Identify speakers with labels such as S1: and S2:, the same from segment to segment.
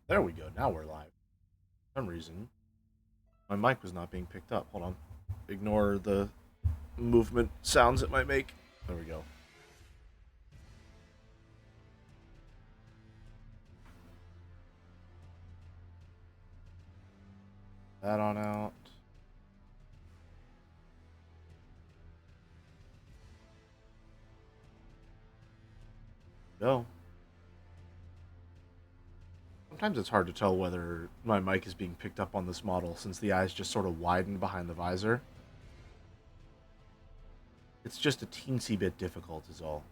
S1: There we go. Now we're live. For some reason, my mic was not being picked up. Hold on. Ignore the movement sounds it might make. There we go. That on out. Go. Sometimes it's hard to tell whether my mic is being picked up on this model since the eyes just sort of widen behind the visor. It's just a teensy bit difficult is all.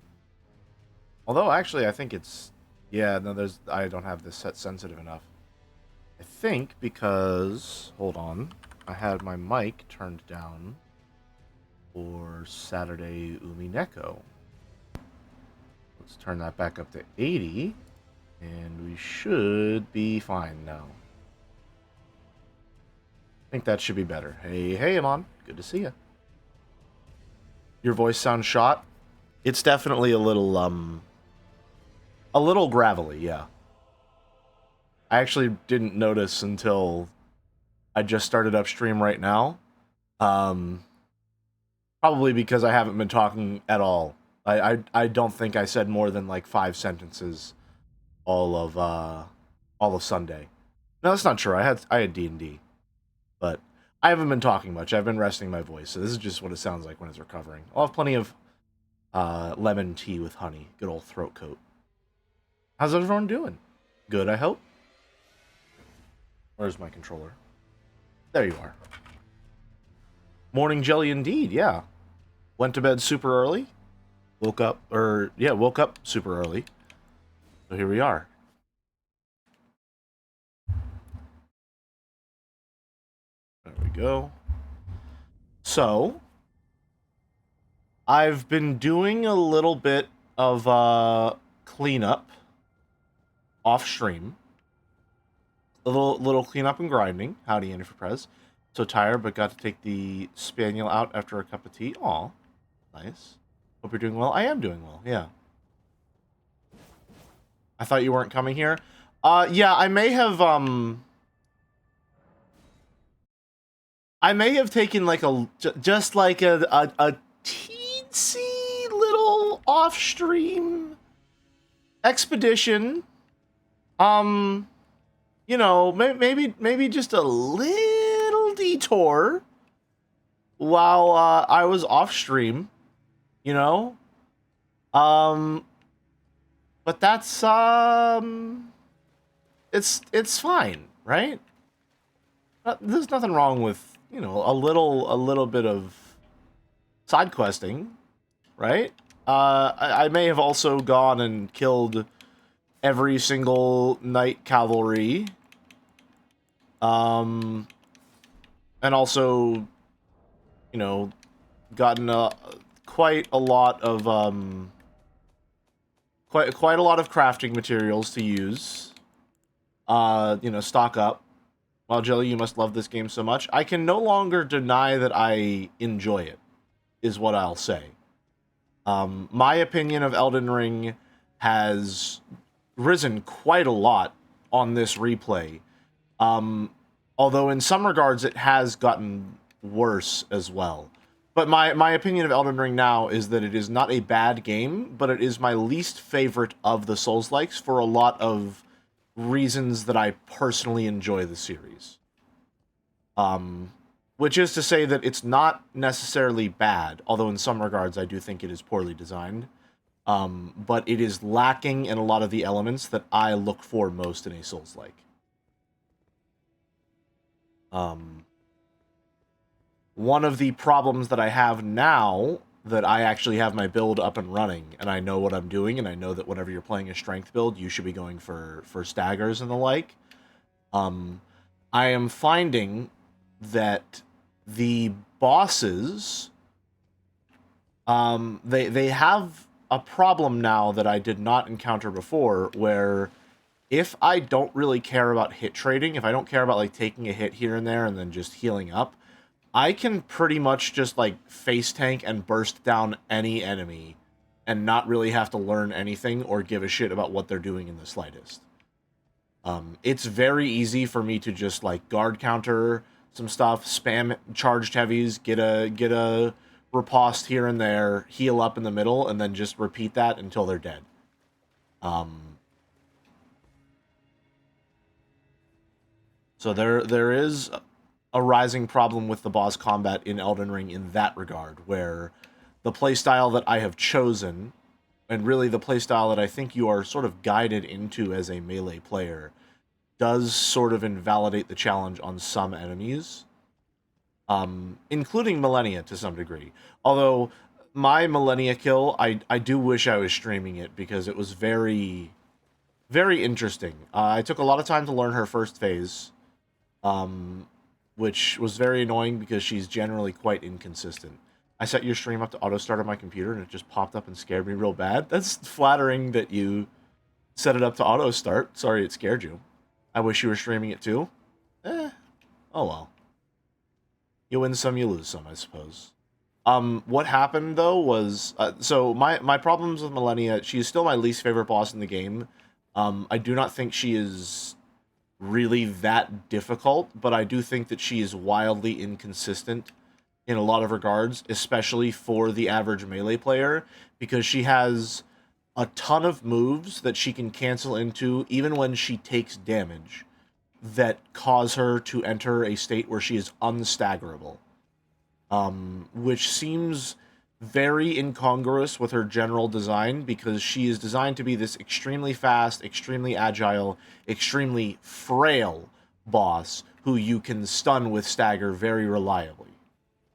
S1: Although actually I think it's... Yeah, no, I don't have this set sensitive enough. I think because... Hold on. I had my mic turned down for Saturday Umineko. Let's turn that back up to 80. And we should be fine now. I think that should be better. Hey, Amon. Good to see you. Your voice sounds shot. It's definitely a little gravelly, yeah. I actually didn't notice until I just started upstream right now. Probably because I haven't been talking at all. I don't think I said more than like 5 sentences all of Sunday. No, that's not true. I had D&D, but I haven't been talking much. I've been resting my voice, so this is just what it sounds like when it's recovering. I'll have plenty of lemon tea with honey. Good old throat coat. How's everyone doing? Good, I hope. Where's my controller? There you are. Morning jelly indeed, yeah. Went to bed super early. Woke up super early. So here we are. There we go. So, I've been doing a little bit of cleanup off stream. A little cleanup and grinding. Howdy, Andy for Prez. So tired, but got to take the spaniel out after a cup of tea. Aw, nice. Hope you're doing well. I am doing well, yeah. I thought you weren't coming here. Yeah, I may have taken like just like a teensy little off-stream expedition. You know, maybe just a little detour while I was off stream, you know. But that's it's fine, right? There's nothing wrong with, you know, a little bit of side questing, right? I may have also gone and killed every single knight cavalry, and also, you know, gotten quite a lot of quite a lot of crafting materials to use. You know, stock up. Wow, Jelly, you must love this game so much. I can no longer deny that I enjoy it, is what I'll say. My opinion of Elden Ring has risen quite a lot on this replay. Although in some regards it has gotten worse as well. But my opinion of Elden Ring now is that it is not a bad game, but it is my least favorite of the Souls-likes for a lot of reasons that I personally enjoy the series. Which is to say that it's not necessarily bad, although in some regards I do think it is poorly designed. But it is lacking in a lot of the elements that I look for most in a Souls-like. One of the problems that I have now that I actually have my build up and running, and I know what I'm doing, and I know that whenever you're playing a strength build, you should be going for staggers and the like. I am finding that the bosses, they have a problem now that I did not encounter before, where if I don't really care about hit trading, if I don't care about like taking a hit here and there and then just healing up, I can pretty much just like face tank and burst down any enemy and not really have to learn anything or give a shit about what they're doing in the slightest. It's very easy for me to just like guard counter some stuff, spam charged heavies, get a riposte here and there, heal up in the middle, and then just repeat that until they're dead. So there is a rising problem with the boss combat in Elden Ring in that regard, where the playstyle that I have chosen, and really the playstyle that I think you are sort of guided into as a melee player, does sort of invalidate the challenge on some enemies, including Milady'a to some degree. Although my Milady'a kill, I do wish I was streaming it because it was very, very interesting. I took a lot of time to learn her first phase, which was very annoying because she's generally quite inconsistent. I set your stream up to auto start on my computer and it just popped up and scared me real bad. That's flattering that you set it up to auto start. Sorry it scared you. I wish you were streaming it too. Oh well. You win some, you lose some, I suppose. What happened though was, so my problems with Milady'a, she is still my least favorite boss in the game. I do not think she is really that difficult, but I do think that she is wildly inconsistent in a lot of regards, especially for the average melee player, because she has a ton of moves that she can cancel into even when she takes damage that cause her to enter a state where she is unstaggerable, which seems very incongruous with her general design, because she is designed to be this extremely fast, extremely agile, extremely frail boss who you can stun with stagger very reliably,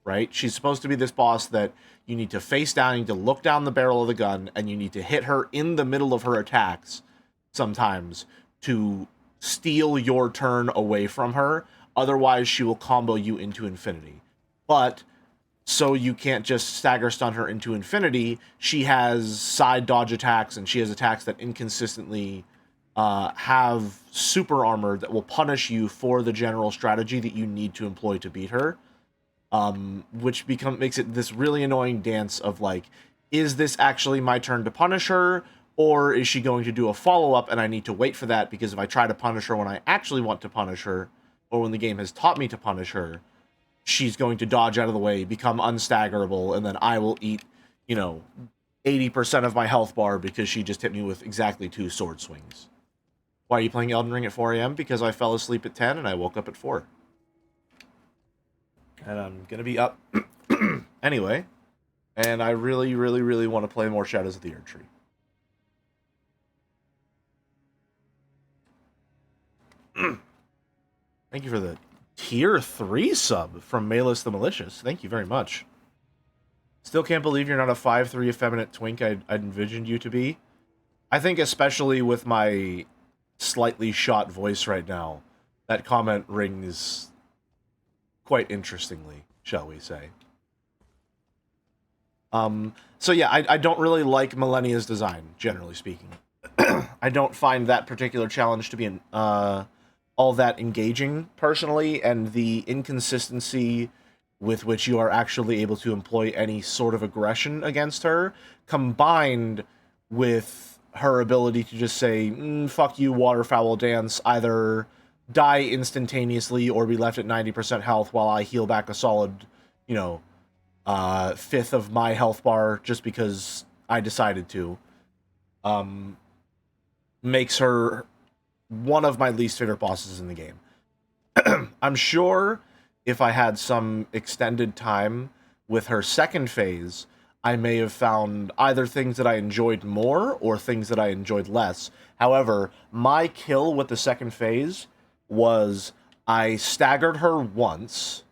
S1: right? She's supposed to be this boss that you need to face down, you need to look down the barrel of the gun, and you need to hit her in the middle of her attacks sometimes to steal your turn away from her. Otherwise, she will combo you into infinity. But so you can't just stagger stun her into infinity, she has side dodge attacks, and she has attacks that inconsistently have super armor that will punish you for the general strategy that you need to employ to beat her. Which makes it this really annoying dance of like, is this actually my turn to punish her, or is she going to do a follow-up and I need to wait for that, because if I try to punish her when I actually want to punish her, or when the game has taught me to punish her, she's going to dodge out of the way, become unstaggerable, and then I will eat, 80% of my health bar because she just hit me with exactly 2 sword swings. Why are you playing Elden Ring at 4 a.m.? Because I fell asleep at 10 and I woke up at 4. And I'm gonna be up anyway. And I really, really, really want to play more Shadows of the Erdtree. Thank you for the tier 3 sub from Malus the Malicious. Thank you very much. Still can't believe you're not a 5'3" effeminate twink I'd envisioned you to be. I think especially with my slightly shot voice right now, that comment rings quite interestingly, shall we say. So yeah, I don't really like Milady'a's design, generally speaking. I don't find that particular challenge to be all that engaging, personally, and the inconsistency with which you are actually able to employ any sort of aggression against her, combined with her ability to just say, fuck you, waterfowl dance, either die instantaneously or be left at 90% health while I heal back a solid, fifth of my health bar just because I decided to, makes her one of my least favorite bosses in the game. I'm sure if I had some extended time with her second phase, I may have found either things that I enjoyed more or things that I enjoyed less. However, my kill with the second phase was I staggered her once,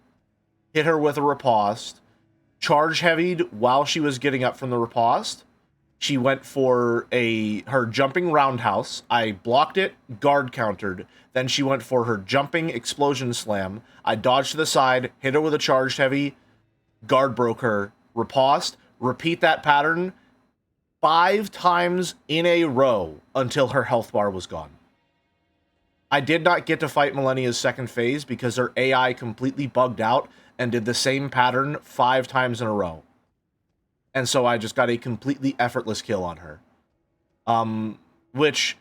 S1: hit her with a riposte, charge heavied while she was getting up from the riposte. She went for her jumping roundhouse. I blocked it, guard countered. Then she went for her jumping explosion slam. I dodged to the side, hit her with a charged heavy, guard broke her, riposte, repeat that pattern 5 times in a row until her health bar was gone. I did not get to fight Milady'a's second phase because her AI completely bugged out and did the same pattern 5 times in a row. And so I just got a completely effortless kill on her. Which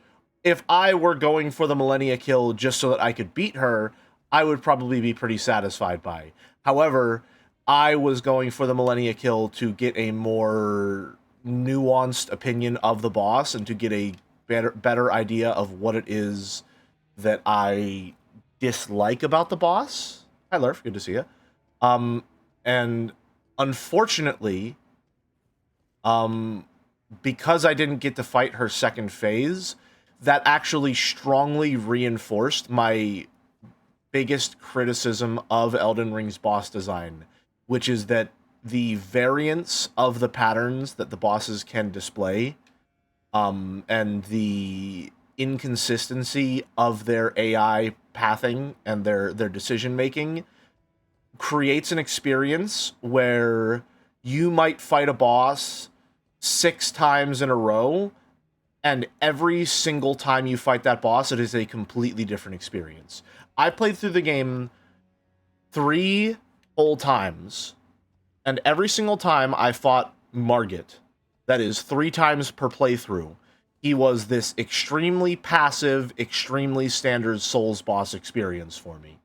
S1: if I were going for the Milady'a kill just so that I could beat her, I would probably be pretty satisfied by. However, I was going for the Milady'a kill to get a more nuanced opinion of the boss and to get a better idea of what it is that I dislike about the boss. Hi, Lurf. Good to see you. And unfortunately, because I didn't get to fight her second phase, that actually strongly reinforced my biggest criticism of Elden Ring's boss design, which is that the variance of the patterns that the bosses can display, and the inconsistency of their AI pathing and their decision making creates an experience where you might fight a boss 6 times in a row, and every single time you fight that boss, it is a completely different experience. I played through the game 3 whole times, and every single time I fought Margit, that is 3 times per playthrough, he was this extremely passive, extremely standard Souls boss experience for me.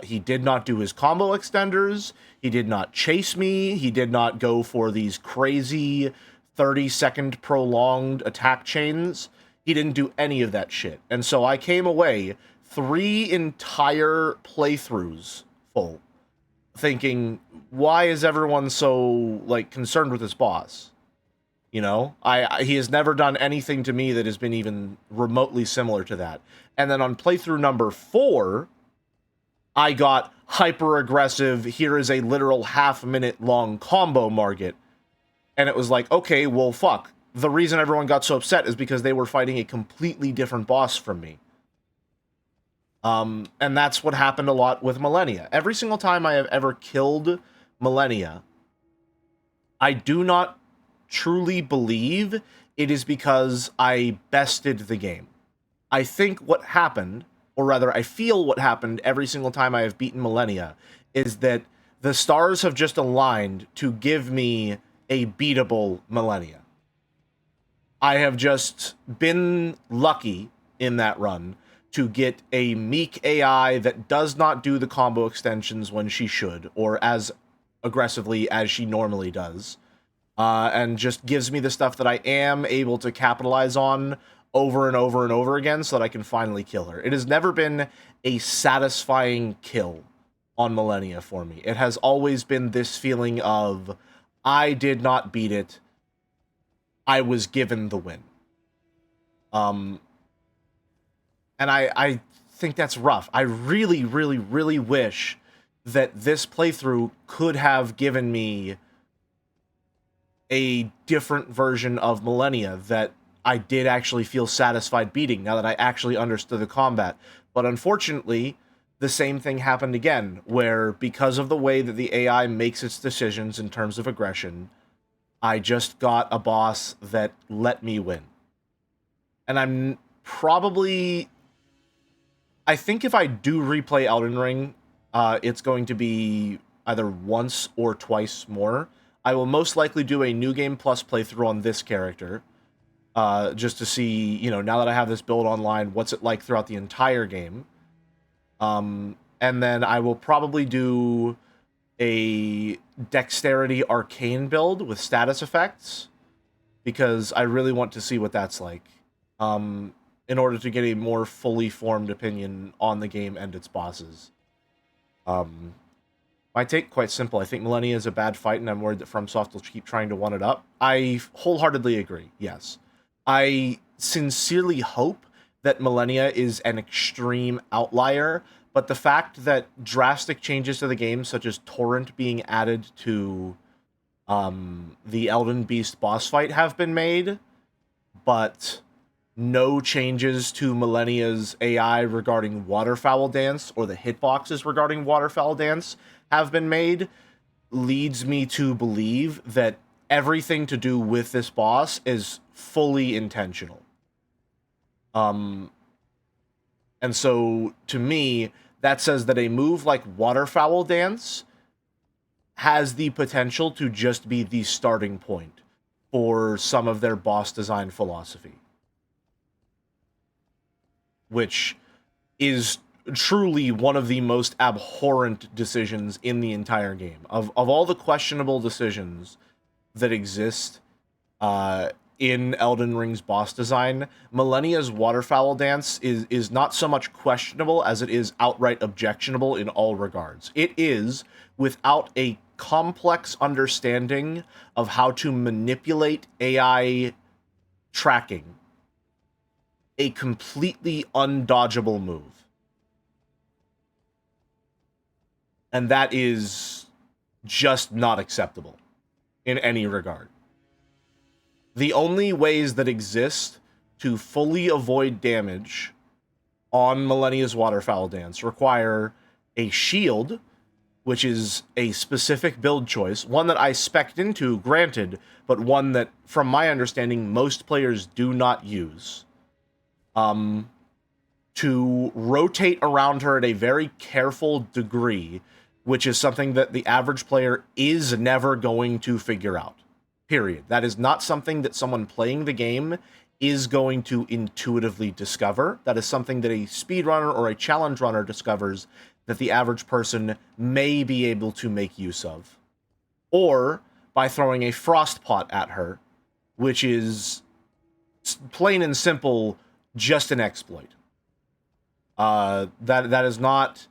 S1: He did not do his combo extenders, he did not chase me, he did not go for these crazy 30-second prolonged attack chains. He didn't do any of that shit. And so I came away 3 entire playthroughs full, thinking, why is everyone so, like, concerned with this boss? You know? He has never done anything to me that has been even remotely similar to that. And then on playthrough number 4, I got hyper-aggressive, here is a literal half-minute long combo Margit. And it was like, okay, well, fuck. The reason everyone got so upset is because they were fighting a completely different boss from me. And that's what happened a lot with Milady'a. Every single time I have ever killed Milady'a, I do not truly believe it is because I bested the game. I think what happened, or rather, I feel what happened every single time I have beaten Milady'a, is that the stars have just aligned to give me a beatable Milady'a. I have just been lucky in that run to get a meek AI that does not do the combo extensions when she should, or as aggressively as she normally does, and just gives me the stuff that I am able to capitalize on over and over and over again so that I can finally kill her. It has never been a satisfying kill on Milady'a for me. It has always been this feeling of, I did not beat it, I was given the win. And I think that's rough. I really, really, really wish that this playthrough could have given me a different version of Milady'a that I did actually feel satisfied beating, now that I actually understood the combat. But unfortunately, the same thing happened again, where because of the way that the AI makes its decisions in terms of aggression, I just got a boss that let me win. And I'm probably... I think if I do replay Elden Ring, it's going to be either once or twice more. I will most likely do a New Game Plus playthrough on this character, just to see, you know, now that I have this build online, what's it like throughout the entire game. And then I will probably do a Dexterity Arcane build with status effects, because I really want to see what that's like, in order to get a more fully formed opinion on the game and its bosses. My take, quite simple. I think Milady'a is a bad fight, and I'm worried that FromSoft will keep trying to one it up. I wholeheartedly agree, yes. I sincerely hope that Milady'a is an extreme outlier, but the fact that drastic changes to the game, such as Torrent being added to the Elden Beast boss fight, have been made, but no changes to Miladya''s AI regarding Waterfowl Dance or the hitboxes regarding Waterfowl Dance have been made, leads me to believe that everything to do with this boss is fully intentional. And so, to me, that says that a move like Waterfowl Dance has the potential to just be the starting point for some of their boss design philosophy. which is truly one of the most abhorrent decisions in the entire game. Of all the questionable decisions that exist in Elden Ring's boss design, Milady'a's waterfowl dance is not so much questionable as it is outright objectionable in all regards. It is, without a complex understanding of how to manipulate AI tracking, a completely undodgeable move. And that is just not acceptable in any regard. The only ways that exist to fully avoid damage on Milady'a's waterfowl dance require a shield, which is a specific build choice, one that I spec'd into, granted, but one that, from my understanding, most players do not use. To rotate around her at a very careful degree, which is something that the average player is never going to figure out. Period. That is not something that someone playing the game is going to intuitively discover. That is something that a speedrunner or a challenge runner discovers that the average person may be able to make use of. Or by throwing a frost pot at her, which is plain and simple just an exploit. That is not...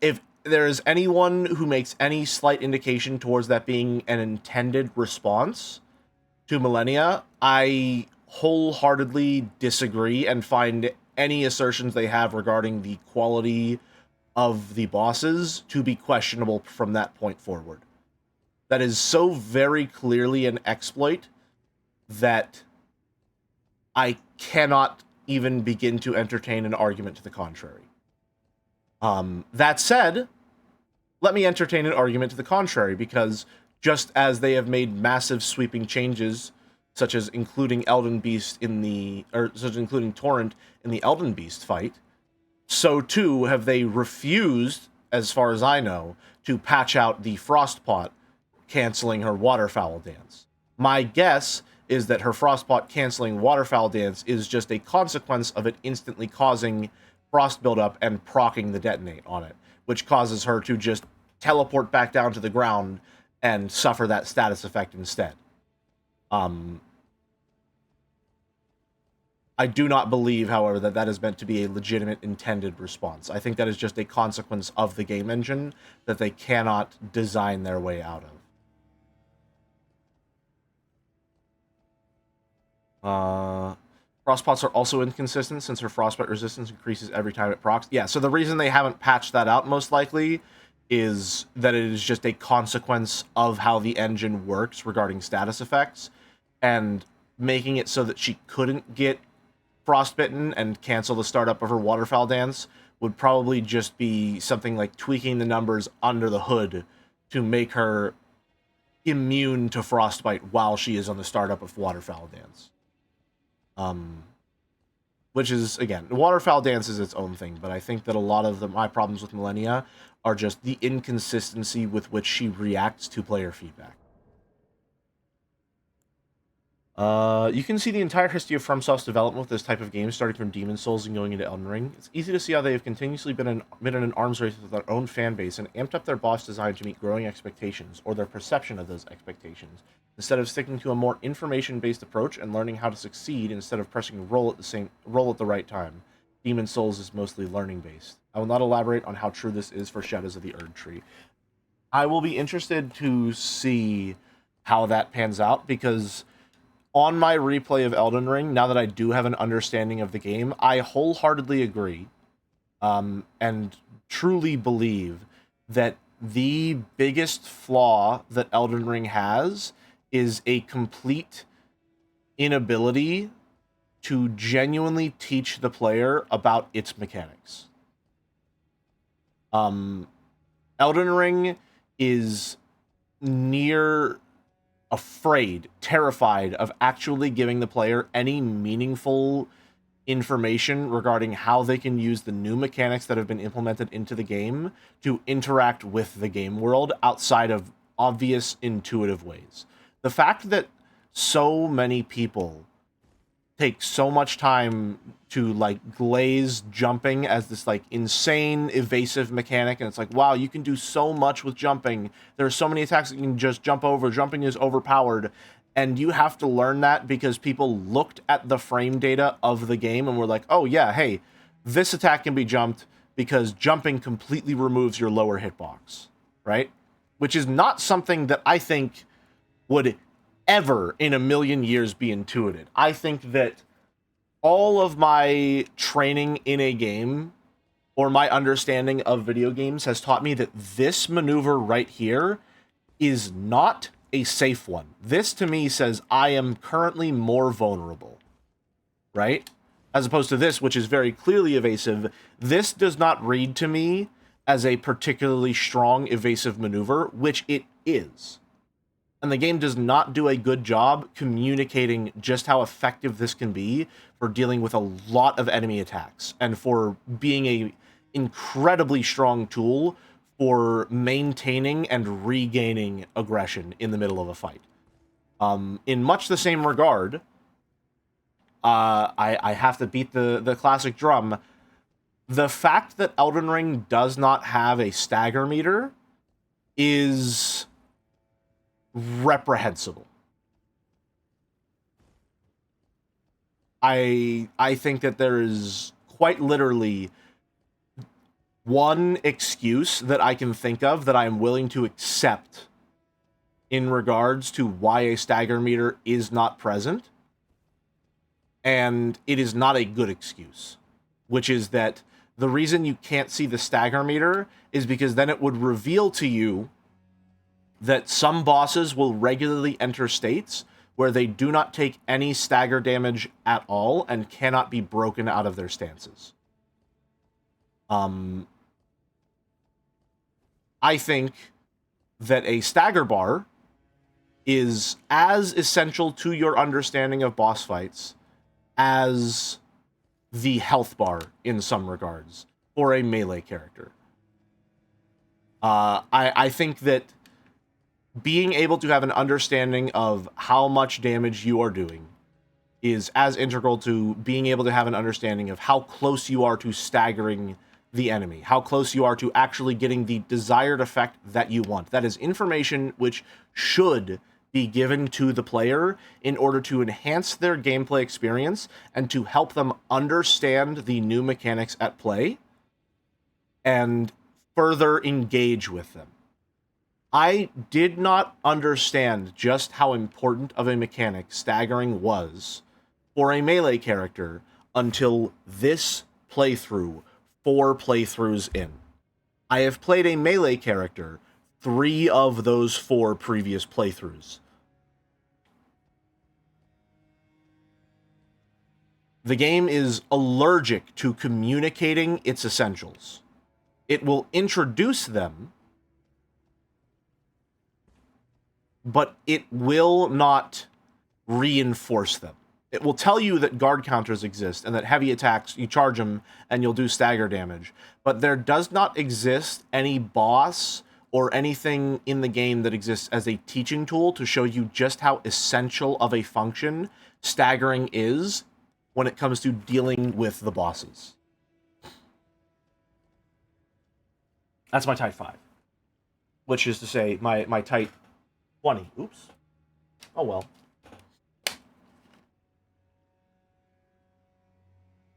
S1: If there is anyone who makes any slight indication towards that being an intended response to Milady'a, I wholeheartedly disagree and find any assertions they have regarding the quality of the bosses to be questionable from that point forward. That is so very clearly an exploit that I cannot even begin to entertain an argument to the contrary. That said, let me entertain an argument to the contrary, because just as they have made massive sweeping changes, such as including including Torrent in the Elden Beast fight, so too have they refused, as far as I know, to patch out the Frostpot canceling her waterfowl dance. My guess is that her Frostpot canceling waterfowl dance is just a consequence of it instantly causing frost buildup and proccing the detonate on it, which causes her to just teleport back down to the ground and suffer that status effect instead. I do not believe, however, that that is meant to be a legitimate intended response. I think that is just a consequence of the game engine that they cannot design their way out of. Frostpots are also inconsistent since her frostbite resistance increases every time it procs. Yeah, so the reason they haven't patched that out, most likely, is that it is just a consequence of how the engine works regarding status effects, and making it so that she couldn't get frostbitten and cancel the startup of her waterfowl dance would probably just be something like tweaking the numbers under the hood to make her immune to frostbite while she is on the startup of waterfowl dance. Which is, again, waterfowl dance is its own thing, but I think that a lot of my problems with Milady'a are just the inconsistency with which she reacts to player feedback. You can see the entire history of FromSoft's development with this type of game, starting from Demon's Souls and going into Elden Ring. It's easy to see how they have continuously been in an arms race with their own fan base and amped up their boss design to meet growing expectations, or their perception of those expectations, instead of sticking to a more information-based approach and learning how to succeed instead of pressing roll at the right time. Demon's Souls is mostly learning-based. I will not elaborate on how true this is for Shadows of the Erdtree. I will be interested to see how that pans out, because on my replay of Elden Ring, now that I do have an understanding of the game, I wholeheartedly agree and truly believe that the biggest flaw that Elden Ring has is a complete inability to genuinely teach the player about its mechanics. Elden Ring is near terrified of actually giving the player any meaningful information regarding how they can use the new mechanics that have been implemented into the game to interact with the game world outside of obvious intuitive ways. The fact that so many people take so much time to like glaze jumping as this like insane evasive mechanic, and it's like, wow, you can do so much with jumping. There are so many attacks that you can just jump over. Jumping is overpowered, and you have to learn that because people looked at the frame data of the game and were like, oh yeah, hey, this attack can be jumped because jumping completely removes your lower hitbox, right? Which is not something that I think would ever in a million years be intuited. I think that all of my training in a game or my understanding of video games has taught me that this maneuver right here is not a safe one. This to me says I am currently more vulnerable, right? As opposed to this, which is very clearly evasive. This does not read to me as a particularly strong evasive maneuver, which it is. And the game does not do a good job communicating just how effective this can be for dealing with a lot of enemy attacks and for being a incredibly strong tool for maintaining and regaining aggression in the middle of a fight. In much the same regard, I have to beat the classic drum. The fact that Elden Ring does not have a stagger meter is reprehensible. I think that there is quite literally one excuse that I can think of that I am willing to accept in regards to why a stagger meter is not present, and it is not a good excuse, which is that the reason you can't see the stagger meter is because then it would reveal to you that some bosses will regularly enter states where they do not take any stagger damage at all and cannot be broken out of their stances. I think that a stagger bar is as essential to your understanding of boss fights as the health bar in some regards for a melee character. I think that being able to have an understanding of how much damage you are doing is as integral to being able to have an understanding of how close you are to staggering the enemy, how close you are to actually getting the desired effect that you want. That is information which should be given to the player in order to enhance their gameplay experience and to help them understand the new mechanics at play and further engage with them. I did not understand just how important of a mechanic staggering was for a melee character until this playthrough, 4 playthroughs in. I have played a melee character 3 of those 4 previous playthroughs. The game is allergic to communicating its essentials. It will introduce them, but it will not reinforce them. It will tell you that guard counters exist and that heavy attacks, you charge them and you'll do stagger damage. But there does not exist any boss or anything in the game that exists as a teaching tool to show you just how essential of a function staggering is when it comes to dealing with the bosses. That's my type 5. Which is to say, my type 20. Oops. Oh well.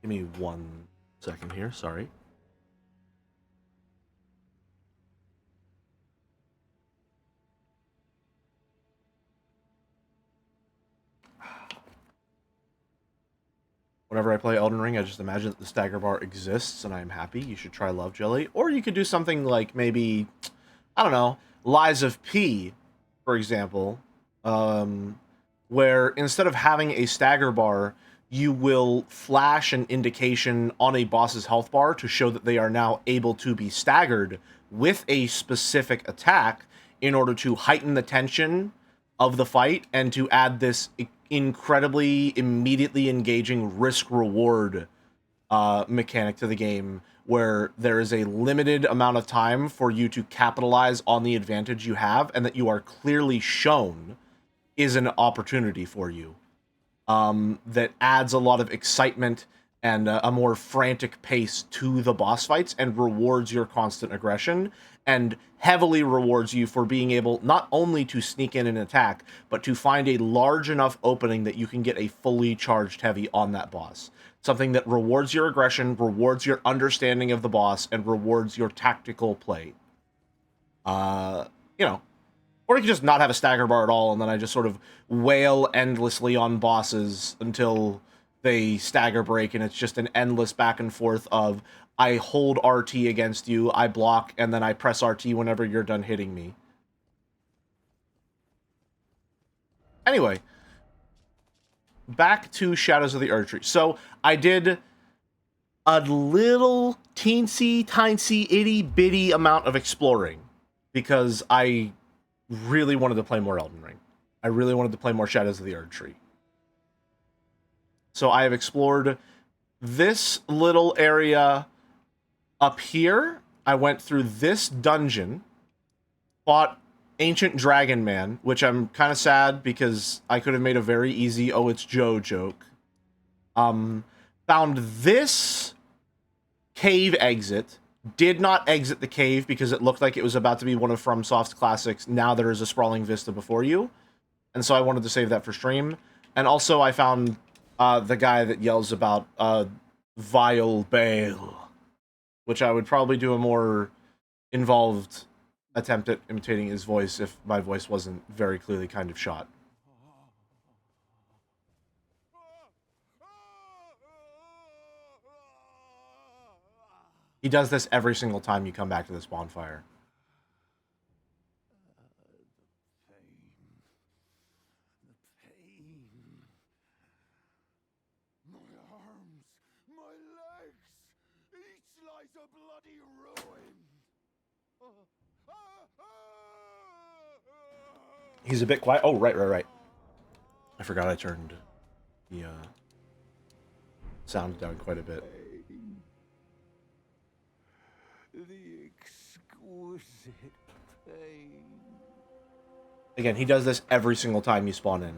S1: Give me 1 second here, sorry. Whenever I play Elden Ring, I just imagine that the stagger bar exists and I'm happy. You should try Love Jelly. Or you could do something like maybe, I don't know, Lies of P, for example, where instead of having a stagger bar, you will flash an indication on a boss's health bar to show that they are now able to be staggered with a specific attack in order to heighten the tension of the fight and to add this incredibly immediately engaging risk-reward mechanic to the game, where there is a limited amount of time for you to capitalize on the advantage you have and that you are clearly shown is an opportunity for you. that adds a lot of excitement and a more frantic pace to the boss fights and rewards your constant aggression and heavily rewards you for being able not only to sneak in and attack, but to find a large enough opening that you can get a fully charged heavy on that boss. Something that rewards your aggression, rewards your understanding of the boss, and rewards your tactical play. You know, or you can just not have a stagger bar at all, and then I just sort of wail endlessly on bosses until they stagger break, and it's just an endless back and forth of I hold RT against you, I block, and then I press RT whenever you're done hitting me. Anyway, back to Shadows of the Erdtree. So I did a little teensy, itty-bitty amount of exploring because I really wanted to play more Elden Ring. I really wanted to play more Shadows of the Erdtree. So I have explored this little area up here. I went through this dungeon, fought Ancient Dragon Man, which I'm kind of sad because I could have made a very easy "oh, it's Joe" joke. Found this cave exit. Did not exit the cave because it looked like it was about to be one of FromSoft's classics. Now there is a sprawling vista before you. And so I wanted to save that for stream. And also I found the guy that yells about Vile Bale, which I would probably do a more involved attempt at imitating his voice if my voice wasn't very clearly kind of shot. He does this every single time you come back to this bonfire.
S2: The pain. My arms, my legs, each lies a bloody ruin.
S1: He's a bit quiet. Oh, right. I forgot I turned the sound down quite a bit.
S2: The exquisite pain.
S1: Again, he does this every single time you spawn in.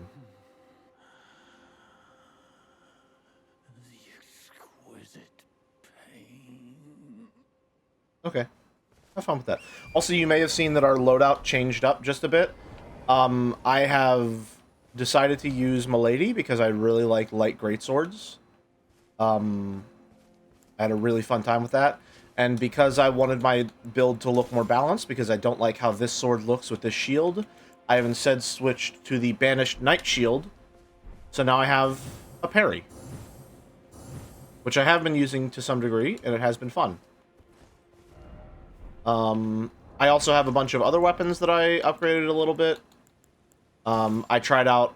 S2: The exquisite pain.
S1: Okay. Have fun with that. Also, you may have seen that our loadout changed up just a bit. I have decided to use Milady'a because I really like light greatswords. I had a really fun time with that. And because I wanted my build to look more balanced, because I don't like how this sword looks with this shield, I have instead switched to the Banished Knight Shield. So now I have a parry, which I have been using to some degree, and it has been fun. I also have a bunch of other weapons that I upgraded a little bit. I tried out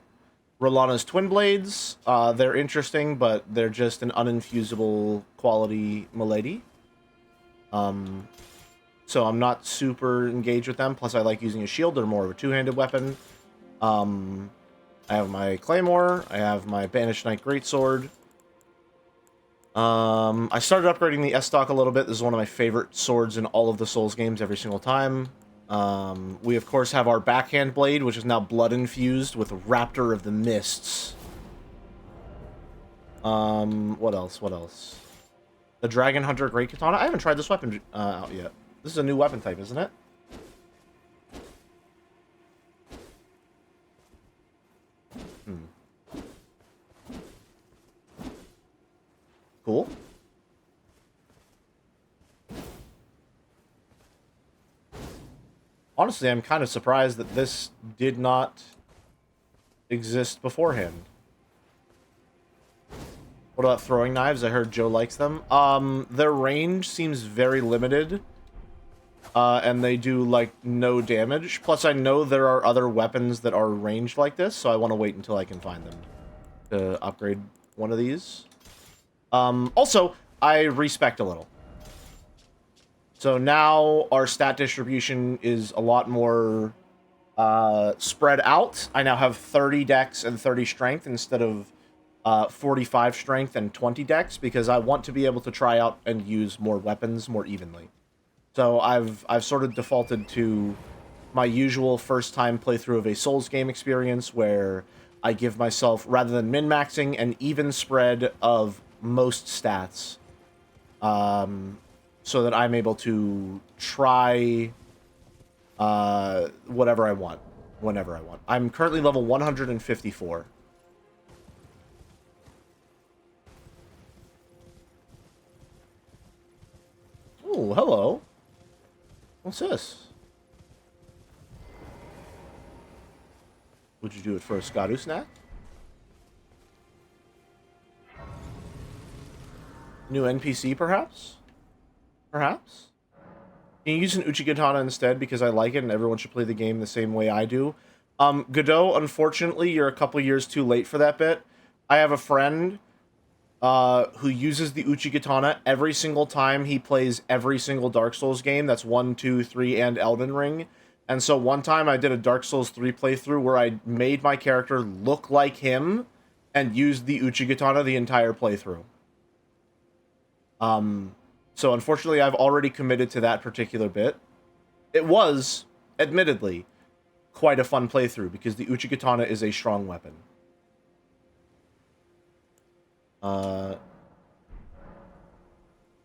S1: Rolana's Twin Blades. They're interesting, but they're just an uninfusable quality Milady'a. So I'm not super engaged with them. Plus, I like using a shield. They're more of a two-handed weapon. I have my Claymore. I have my Banished Knight Greatsword. I started upgrading the S-Stock a little bit. This is one of my favorite swords in all of the Souls games every single time. We, of course, have our Backhand Blade, which is now blood-infused with Raptor of the Mists. What else? The Dragon Hunter Great Katana. I haven't tried this weapon out yet. This is a new weapon type, isn't it? Cool. Honestly, I'm kind of surprised that this did not exist beforehand. What about throwing knives? I heard Joe likes them. Their range seems very limited. And they do, like, no damage. Plus, I know there are other weapons that are ranged like this, so I want to wait until I can find them to upgrade one of these. Also, I respect a little. So now our stat distribution is a lot more spread out. I now have 30 dex and 30 strength instead of 45 strength and 20 dex because I want to be able to try out and use more weapons more evenly. So I've sort of defaulted to my usual first time playthrough of a Souls game experience where I give myself, rather than min-maxing, an even spread of most stats, so that I'm able to try whatever I want, whenever I want. I'm currently level 154. Oh, hello. What's this? Would you do it for a Scadu snack? New NPC, perhaps? Perhaps? Can you use an Uchigatana instead because I like it and everyone should play the game the same way I do? Godot, unfortunately, you're a couple years too late for that bit. I have a friend who uses the Uchigatana every single time he plays every single Dark Souls game. That's 1, 2, 3, and Elden Ring. And so one time I did a Dark Souls 3 playthrough where I made my character look like him and used the Uchigatana the entire playthrough. So unfortunately I've already committed to that particular bit. It was, admittedly, quite a fun playthrough because the Uchigatana is a strong weapon. I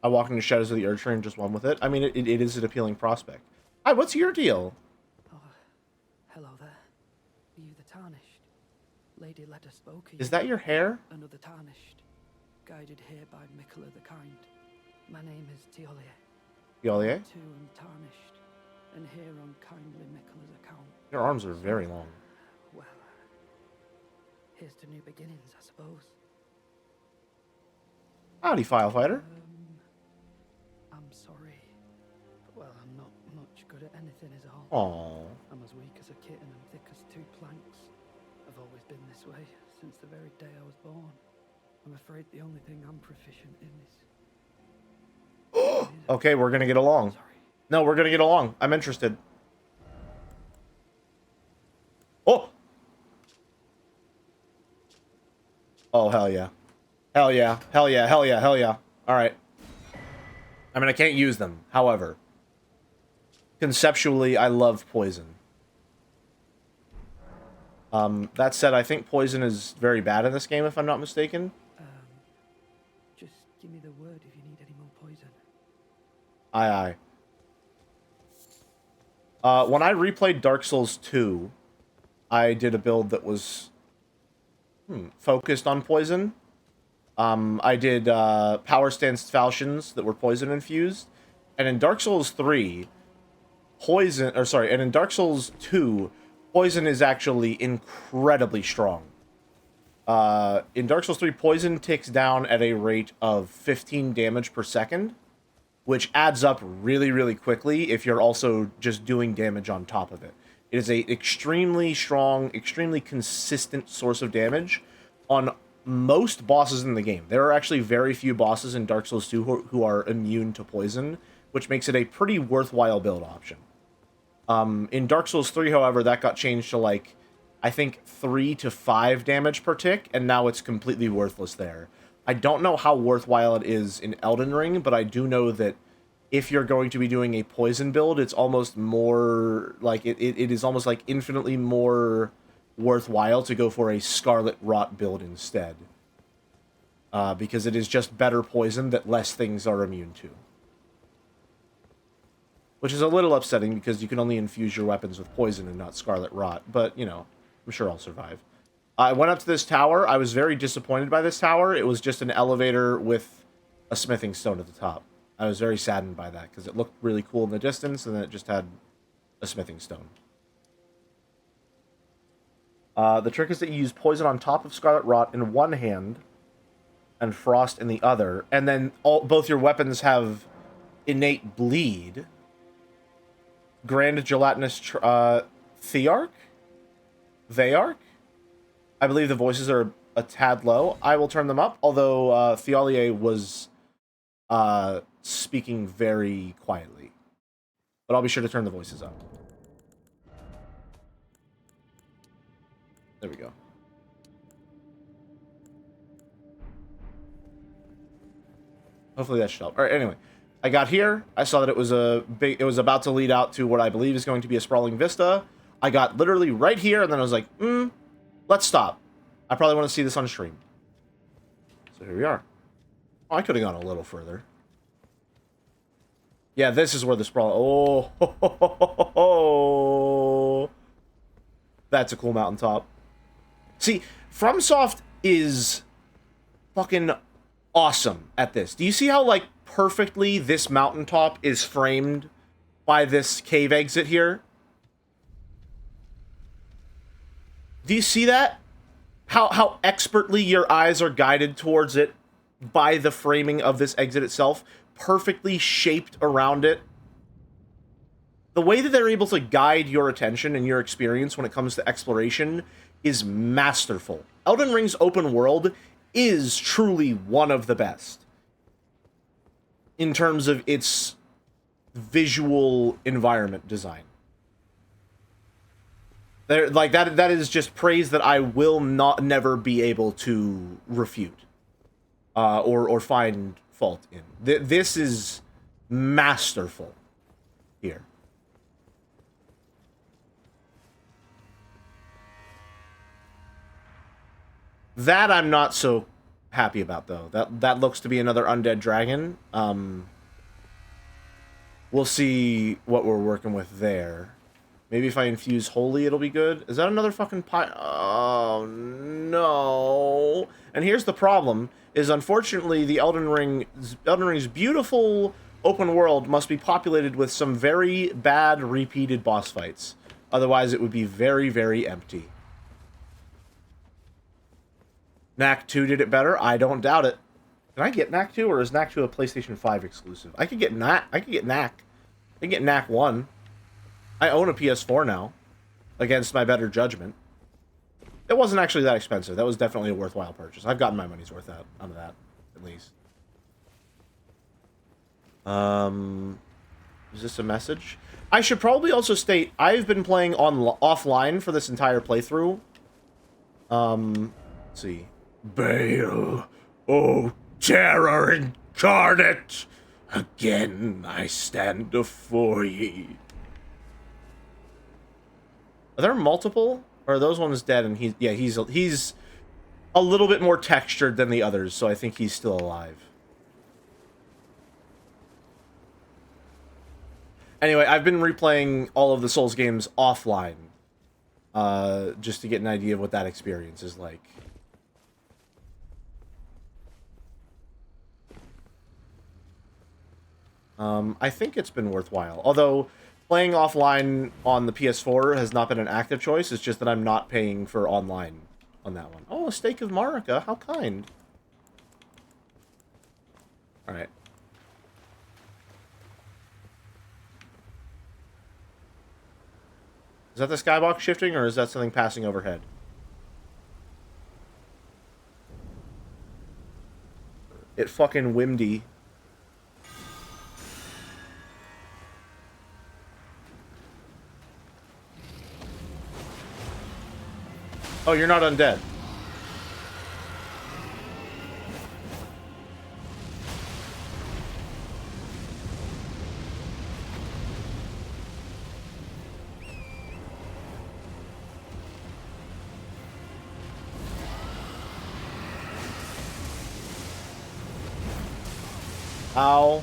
S1: walked into Shadows of the Erdtree and just won with it. I mean, it is an appealing prospect. Hi, what's your deal?
S3: Oh, hello there. Are you the Tarnished? Lady Leda spoke of you.
S1: Is that your hair?
S3: Another Tarnished, guided here by Milady'a the Kind. My name is Teolia.
S1: Teolia?
S3: Too am Tarnished, and here on kindly Milady'a's account.
S1: Your arms are very long.
S3: Well, here's to new beginnings, I suppose.
S1: Howdy, Filefighter.
S3: I'm sorry. Well, I'm not much good at anything is all.
S1: Aww.
S3: I'm as weak as a kitten and thick as 2 planks. I've always been this way, since the very day I was born. I'm afraid the only thing I'm proficient in is...
S1: Okay, we're gonna get along.
S3: Sorry.
S1: No, we're gonna get along. I'm interested. Oh! Oh, hell yeah. Hell yeah. Hell yeah. Hell yeah. Hell yeah. Alright. I mean, I can't use them. However, conceptually, I love poison. That said, I think poison is very bad in this game, if I'm not mistaken.
S3: Just give me the word if you need any more poison.
S1: Aye, aye. When I replayed Dark Souls 2, I did a build that was focused on poison. I did power stance falchions that were poison infused, and in Dark Souls 3, and in Dark Souls 2, poison is actually incredibly strong. In Dark Souls 3, poison ticks down at a rate of 15 damage per second, which adds up really, really quickly if you're also just doing damage on top of it. It is a extremely strong, extremely consistent source of damage on most bosses in the game. There are actually very few bosses in Dark Souls 2 who are immune to poison, which makes it a pretty worthwhile build option. In Dark Souls 3, however, that got changed to, like, I think 3 to 5 damage per tick, and now it's completely worthless there. I don't know how worthwhile it is in Elden Ring, but I do know that if you're going to be doing a poison build, it's almost more, like, it is almost, like, infinitely more worthwhile to go for a Scarlet Rot build instead. Because it is just better poison that less things are immune to. Which is a little upsetting because you can only infuse your weapons with poison and not Scarlet Rot, but, you know, I'm sure I'll survive. I went up to this tower. I was very disappointed by this tower. It was just an elevator with a smithing stone at the top. I was very saddened by that because it looked really cool in the distance, and then it just had a smithing stone. The trick is that you use poison on top of Scarlet Rot in one hand and frost in the other, and then both your weapons have innate bleed. Grand Gelatinous Thearch? Thearch? I believe the voices are a tad low. I will turn them up, although Theolia was speaking very quietly. But I'll be sure to turn the voices up. There we go. Hopefully that should help. All right, anyway. I got here. I saw that it was about to lead out to what I believe is going to be a sprawling vista. I got literally right here, and then I was like, let's stop. I probably want to see this on stream. So here we are. Oh, I could have gone a little further. Yeah, this is where the sprawl... Oh, that's a cool mountaintop. See, FromSoft is fucking awesome at this. Do you see how, like, perfectly this mountaintop is framed by this cave exit here? Do you see that? How expertly your eyes are guided towards it by the framing of this exit itself, perfectly shaped around it. The way that they're able to guide your attention and your experience when it comes to exploration is masterful. Elden Ring's open world is truly one of the best in terms of its visual environment design. Like that is just praise that I will never be able to refute or find fault in. This is masterful here. That I'm not so happy about, though. That looks to be another undead dragon. We'll see what we're working with there. Maybe if I infuse holy, it'll be good. Is that another fucking pie? Oh, no. And here's the problem, is unfortunately the Elden Ring's beautiful open world must be populated with some very bad repeated boss fights. Otherwise, it would be very, very empty. Knack 2 did it better? I don't doubt it. Can I get Knack 2, or is Knack 2 a PlayStation 5 exclusive? I could get Knack. I could get Knack 1. I own a PS4 now, against my better judgment. It wasn't actually that expensive. That was definitely a worthwhile purchase. I've gotten my money's worth out of that, at least. Is this a message? I should probably also state, I've been playing offline for this entire playthrough. Let's see. Baal, oh terror incarnate, again I stand before ye. Are there multiple? Or are those ones dead and he's a little bit more textured than the others, so I think he's still alive. Anyway, I've been replaying all of the Souls games offline, just to get an idea of what that experience is like. I think it's been worthwhile. Although, playing offline on the PS4 has not been an active choice. It's just that I'm not paying for online on that one. Oh, a steak of Marika. How kind. Alright. Is that the skybox shifting, or is that something passing overhead? It fucking windy. Oh, you're not undead. Ow.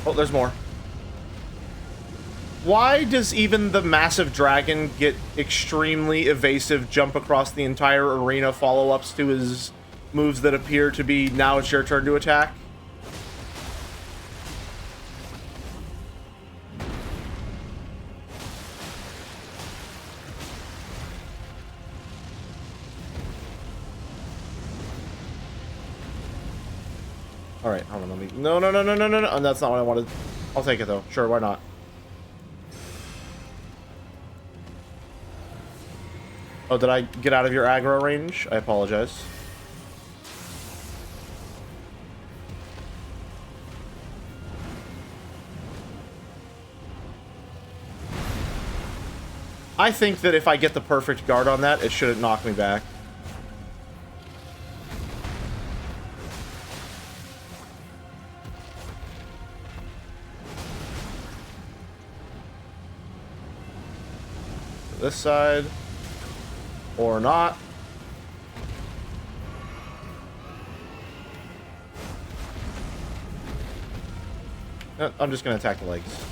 S1: Oh, there's more. Why does even the massive dragon get extremely evasive, jump across the entire arena follow-ups to his moves that appear to be, now it's your turn to attack? Alright, hold on, let me... No. And that's not what I wanted. I'll take it, though. Sure, why not? Oh, did I get out of your aggro range? I apologize. I think that if I get the perfect guard on that, it shouldn't knock me back. This side. Or not. I'm just gonna attack the legs.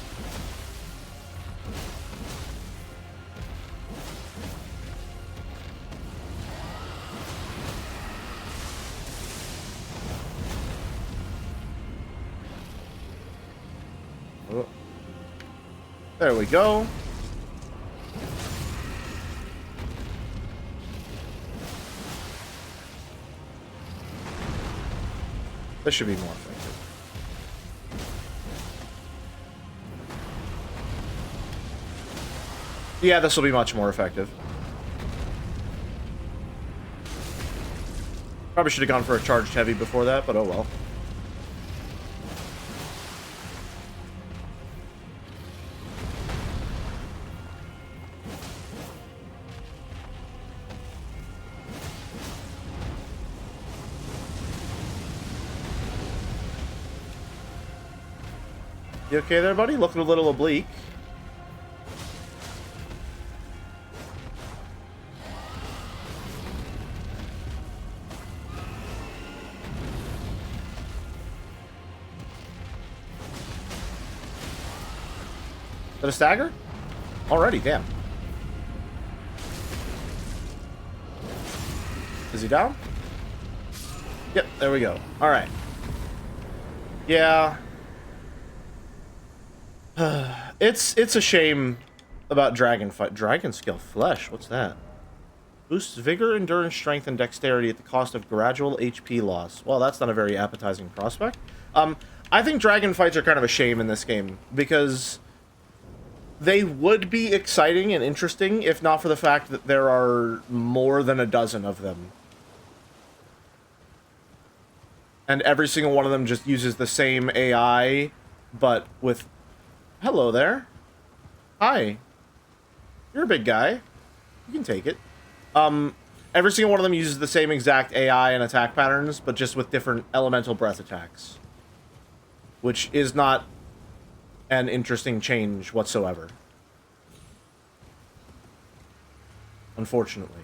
S1: Oh. There we go. This should be more effective. Yeah, this will be much more effective. Probably should have gone for a charged heavy before that, but oh well. You okay there, buddy? Looking a little oblique. Is that a stagger? Already, damn. Is he down? Yep, there we go. Alright. Yeah. It's a shame about Dragon Fight. Dragon Scale Flesh, what's that? Boosts vigor, endurance, strength, and dexterity at the cost of gradual HP loss. Well, that's not a very appetizing prospect. I think Dragon Fights are kind of a shame in this game, because they would be exciting and interesting if not for the fact that there are more than a dozen of them. And every single one of them just uses the same AI, but with... Hello there. Hi. You're a big guy. You can take it. Every single one of them uses the same exact AI and attack patterns, but just with different elemental breath attacks. Which is not an interesting change whatsoever. Unfortunately.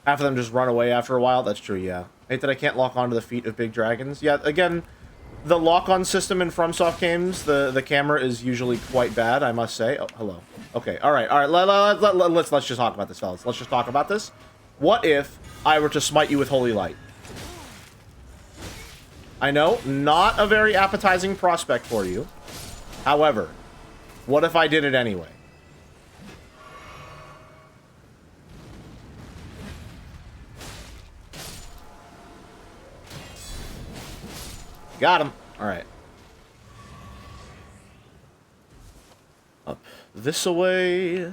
S1: Half of them just run away after a while. That's true, yeah. I hate that I can't lock onto the feet of big dragons. Yeah, again, the lock-on system in FromSoft games, the camera is usually quite bad, I must say. Oh, hello. Okay, alright. Let's just talk about this, fellas. Let's just talk about this. What if I were to smite you with Holy Light? I know, not a very appetizing prospect for you. However, what if I did it anyway? Got him. Alright. Up this way.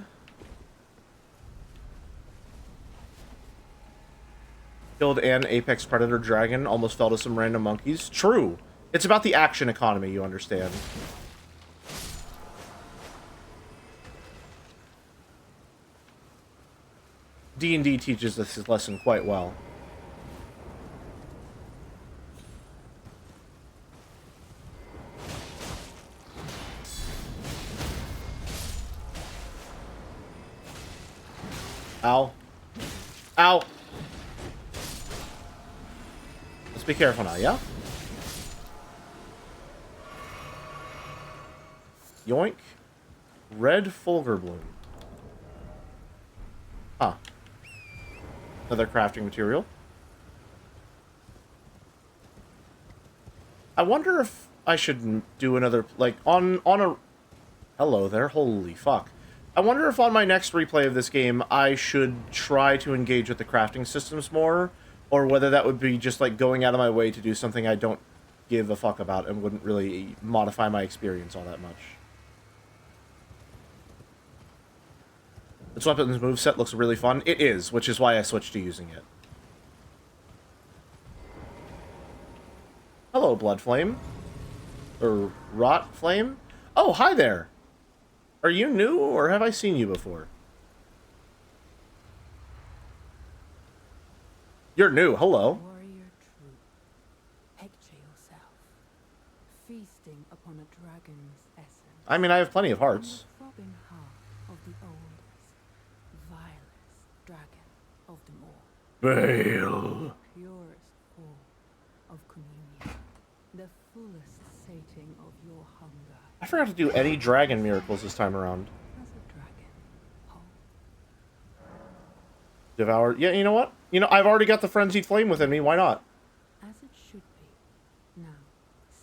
S1: Killed an apex predator dragon. Almost fell to some random monkeys. True. It's about the action economy, you understand. D&D teaches this lesson quite well. Ow. Ow. Let's be careful now, yeah? Yoink. Red Fulgur Bloom. Huh. Another crafting material. I wonder if I should do another, like, on a... Hello there, holy fuck. I wonder if on my next replay of this game, I should try to engage with the crafting systems more, or whether that would be just, like, going out of my way to do something I don't give a fuck about and wouldn't really modify my experience all that much. Its weapon's moveset looks really fun. It is, which is why I switched to using it. Hello, Blood Flame. Or Rot Flame? Oh, hi there! Are you new, or have I seen you before? You're new, hello.
S4: Warrior troop, picture yourself, feasting upon a dragon's essence.
S1: I mean, I have plenty of hearts.
S4: The throbbing heart of the oldest, vilest dragon of them all.
S1: Bale.
S4: Purest form of communion, the fullest sating of your hunger.
S1: I forgot to do any dragon miracles this time around.
S4: As a dragon, whole.
S1: Devour. Yeah, you know what? You know, I've already got the Frenzied Flame within me. Why not?
S4: As it should be. Now,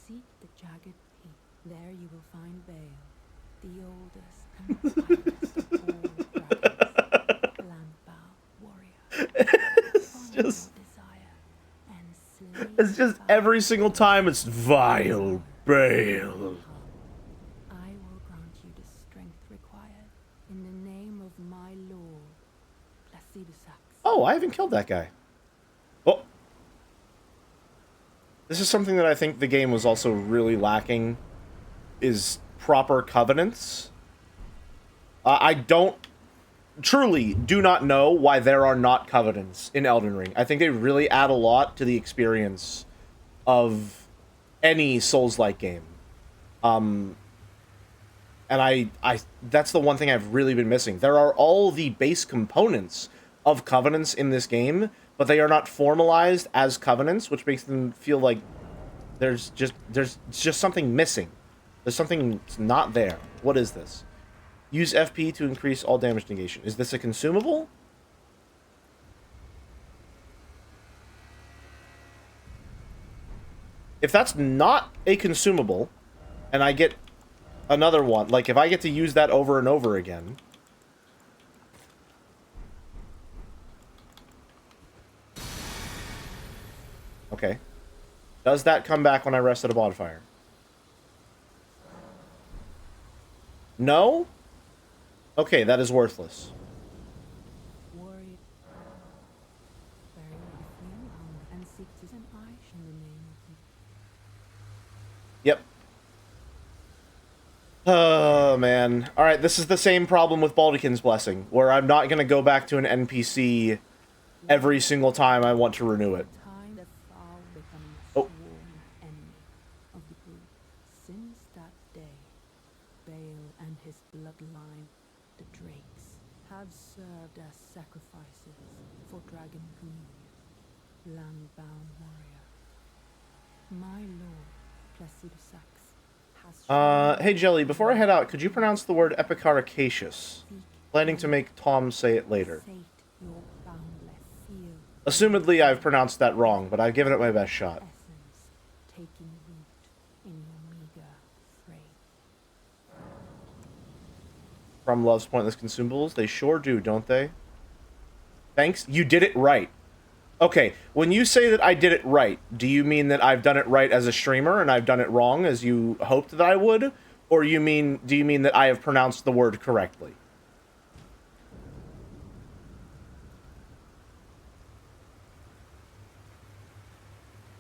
S4: seek the jagged peak. There you will find Bale, the oldest and vilest of all dragons. Landbound warrior.
S1: It's just every single time it's vile Bale.
S4: I will grant you the strength required in the name of my lord, Placidusax.
S1: Oh, I haven't killed that guy. Oh. This is something that I think the game was also really lacking, is proper covenants. I truly do not know why there are not covenants in Elden Ring. I think they really add a lot to the experience of any Souls-like game. And I that's the one thing I've really been missing. There are all the base components of covenants in this game, but they are not formalized as covenants, which makes them feel like there's just something missing. There's something that's not there. What is this? Use FP to increase all damage negation. Is this a consumable? If that's not a consumable, and I get another one, like if I get to use that over and over again... Okay. Does that come back when I rest at a bonfire? No? Okay, that is worthless.
S4: Warrior, very few hunger and seek to and I shall remain with you.
S1: Yep. Oh, man. Alright, this is the same problem with Baldachin's Blessing, where I'm not going to go back to an NPC every single time I want to renew it.
S4: Time the foul becoming
S1: Oh.
S4: sworn enemy of the group. Since that day, Bale and his bloodline, the Drakes, have served as sacrifices for Dragon Communion, land-bound warrior. My lord, Placidusax, has
S1: Hey Jelly, before I head out, could you pronounce the word Epicaricaceous? Planning to make Tom say it later.
S4: sate your boundless zeal.
S1: Assumedly, I've pronounced that wrong, but I've given it my best shot.
S4: Essence taking root in your meager frame.
S1: From loves pointless consumables? They sure do, don't they? Thanks. You did it right. Okay, when you say that I did it right, do you mean that I've done it right as a streamer and I've done it wrong as you hoped that I would? Or do you mean that I have pronounced the word correctly?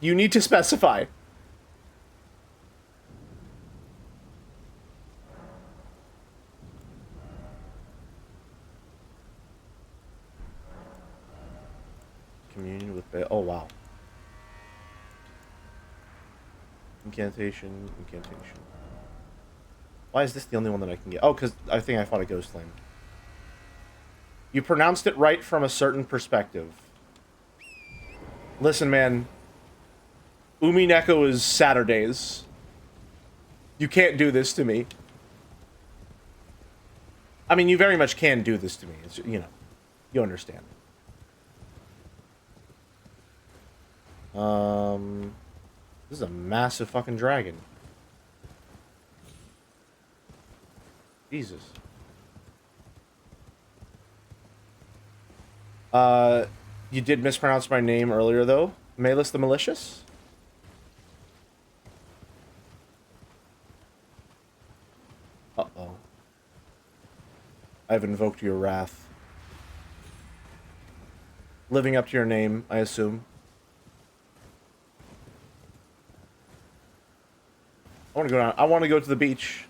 S1: You need to specify. Communion with Baal. Oh, wow. Incantation, incantation. Why is this the only one that I can get? Oh, because I think I fought a ghost flame. You pronounced it right from a certain perspective. Listen, man. Umineko is Saturdays. You can't do this to me. I mean, you very much can do this to me. It's, you know, you understand. This is a massive fucking dragon. Jesus. You did mispronounce my name earlier, though. Malus the Malicious? Uh-oh. I've invoked your wrath. Living up to your name, I assume. I want to go down. I want to go to the beach.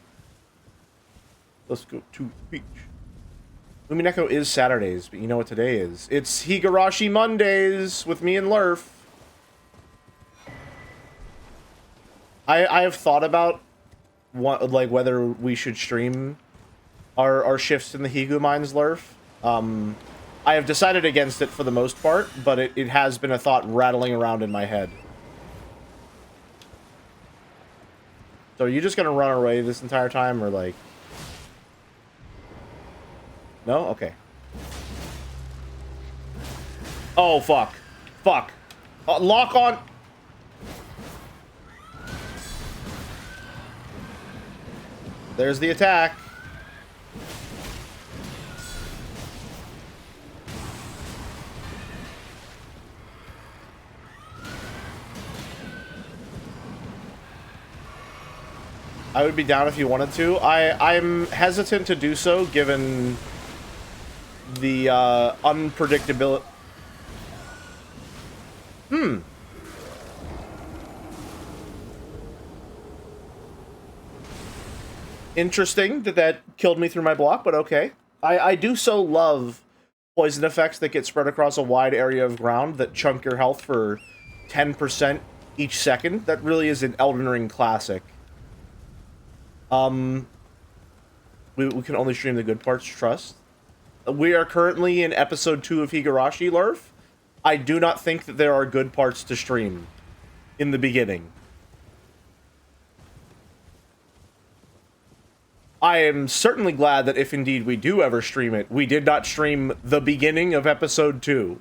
S1: Let's go to the beach. Umineko is Saturdays, but you know what today is? It's Higurashi Mondays with me and Lurf. I have thought about what, like, whether we should stream our shifts in the Higu Mines, Lurf. I have decided against it for the most part, but it has been a thought rattling around in my head. So are you just gonna run away this entire time, or like... No? Okay. Oh, fuck. Fuck. Lock on! There's the attack. I would be down if you wanted to. I'm hesitant to do so, given the unpredictability. Interesting that killed me through my block, but okay. I do so love poison effects that get spread across a wide area of ground that chunk your health for 10% each second. That really is an Elden Ring classic. We can only stream the good parts, trust. We are currently in episode 2 of Higurashi, Lurf. I do not think that there are good parts to stream in the beginning. I am certainly glad that if indeed we do ever stream it, we did not stream the beginning of episode 2.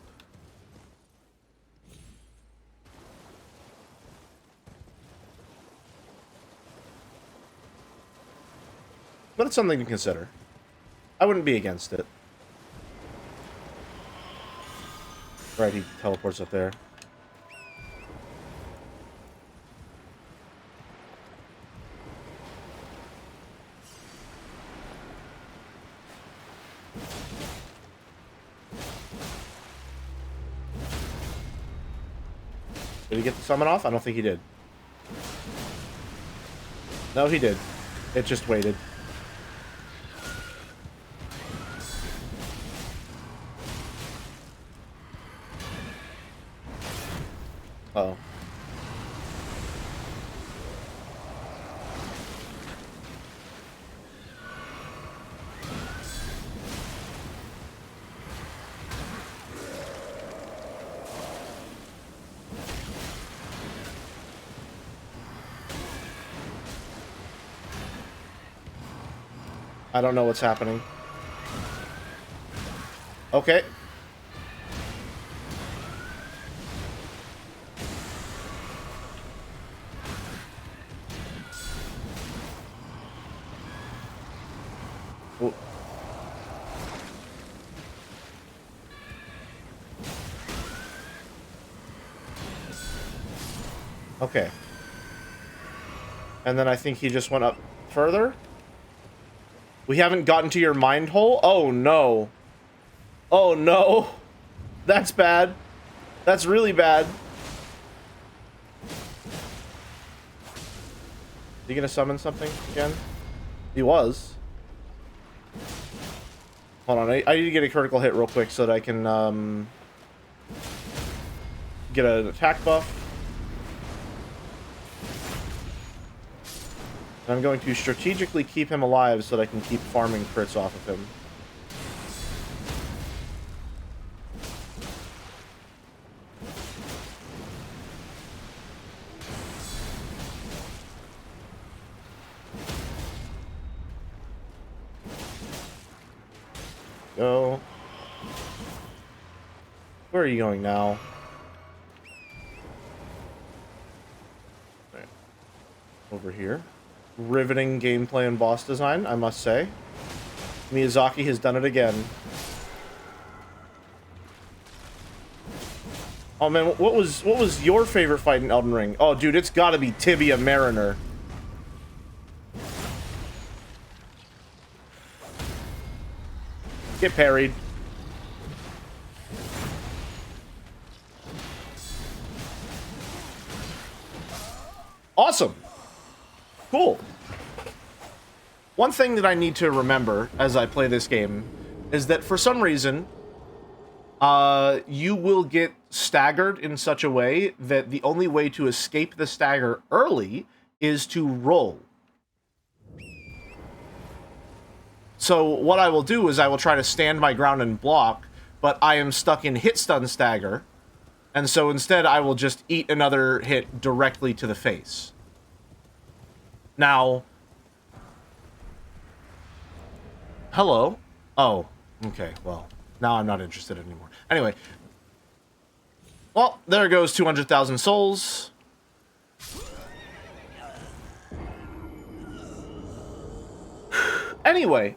S1: But it's something to consider. I wouldn't be against it. Right, he teleports up there. Did he get the summon off? I don't think he did. No, he did. It just waited. Uh-oh. I don't know what's happening. Okay. Ooh. Okay. And then I think he just went up further. We haven't gotten to your mind hole? Oh no. Oh no. That's bad. That's really bad. Is he gonna summon something again? He was. Hold on, I need to get a critical hit real quick so that I can get an attack buff. And I'm going to strategically keep him alive so that I can keep farming crits off of him. Go. Where are you going now? Right. Over here. Riveting gameplay and boss design, I must say. Miyazaki has done it again. Oh man, what was your favorite fight in Elden Ring? Oh dude, it's gotta be Tibia Mariner. Get parried. Awesome. Cool. One thing that I need to remember as I play this game is that for some reason, you will get staggered in such a way that the only way to escape the stagger early is to roll. So what I will do is I will try to stand my ground and block, but I am stuck in hit stun stagger, and so instead I will just eat another hit directly to the face. Now... Hello? Oh, okay, well, now I'm not interested anymore. Anyway. Well, there goes 200,000 souls. Anyway,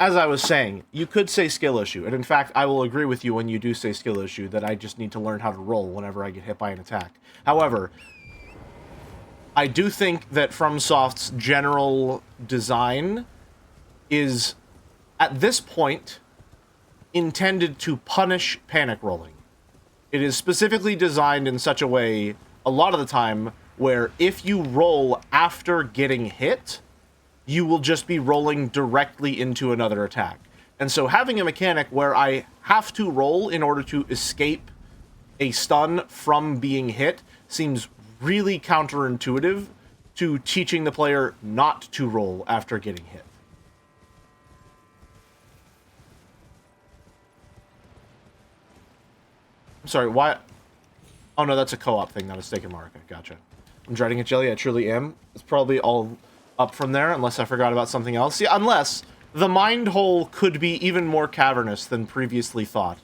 S1: as I was saying, you could say skill issue, and in fact, I will agree with you when you do say skill issue, that I just need to learn how to roll whenever I get hit by an attack. However, I do think that FromSoft's general design is, at this point, intended to punish panic rolling. It is specifically designed in such a way, a lot of the time, where if you roll after getting hit, you will just be rolling directly into another attack. And so having a mechanic where I have to roll in order to escape a stun from being hit seems really counterintuitive to teaching the player not to roll after getting hit. I'm sorry, why? Oh no, that's a co-op thing, not a stake and mark. Gotcha. I'm dreading it, Jelly. I truly am. It's probably all up from there, unless I forgot about something else. Yeah, unless the mind hole could be even more cavernous than previously thought.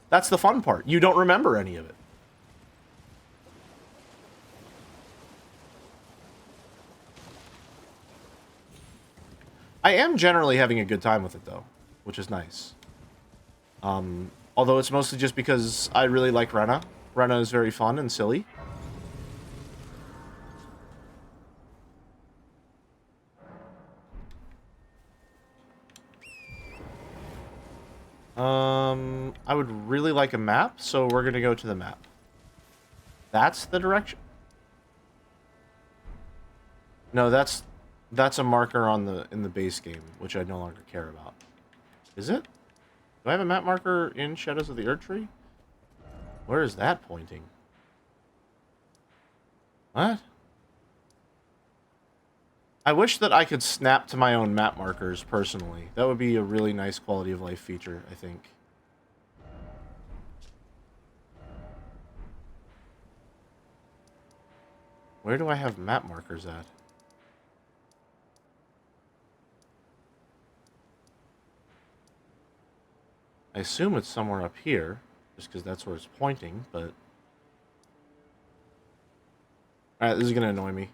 S1: That's the fun part. You don't remember any of it. I am generally having a good time with it, though, which is nice. Although it's mostly just because I really like Rena. Rena is very fun and silly. I would really like a map, so we're gonna go to the map. That's the direction? No, that's a marker on in the base game, which I no longer care about. Is it? Do I have a map marker in Shadows of the Erdtree? Where is that pointing? What? I wish that I could snap to my own map markers, personally. That would be a really nice quality of life feature, I think. Where do I have map markers at? I assume it's somewhere up here, just because that's where it's pointing, but... Alright, this is going to annoy me.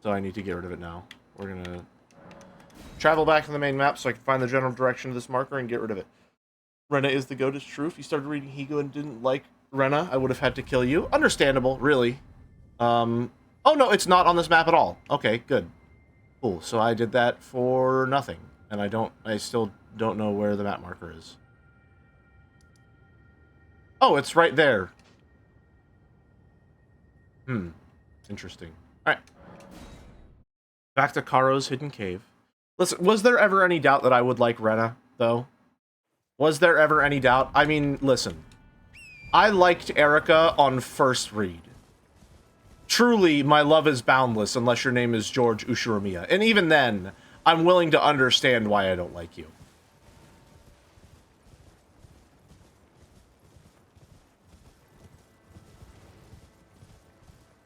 S1: So I need to get rid of it now. We're going to travel back to the main map so I can find the general direction of this marker and get rid of it. Rena is the goat, it's true. If you started reading Higo and didn't like Rena, I would have had to kill you. Understandable, really. Oh no, it's not on this map at all. Okay, good. Cool, so I did that for nothing. And I still don't know where the map marker is. Oh, it's right there. Interesting. Alright. Back to Karo's hidden cave. Listen, was there ever any doubt that I would like Rena, though? Was there ever any doubt? I mean, listen. I liked Erica on first read. Truly, my love is boundless unless your name is George Ushiromiya. And even then, I'm willing to understand why I don't like you.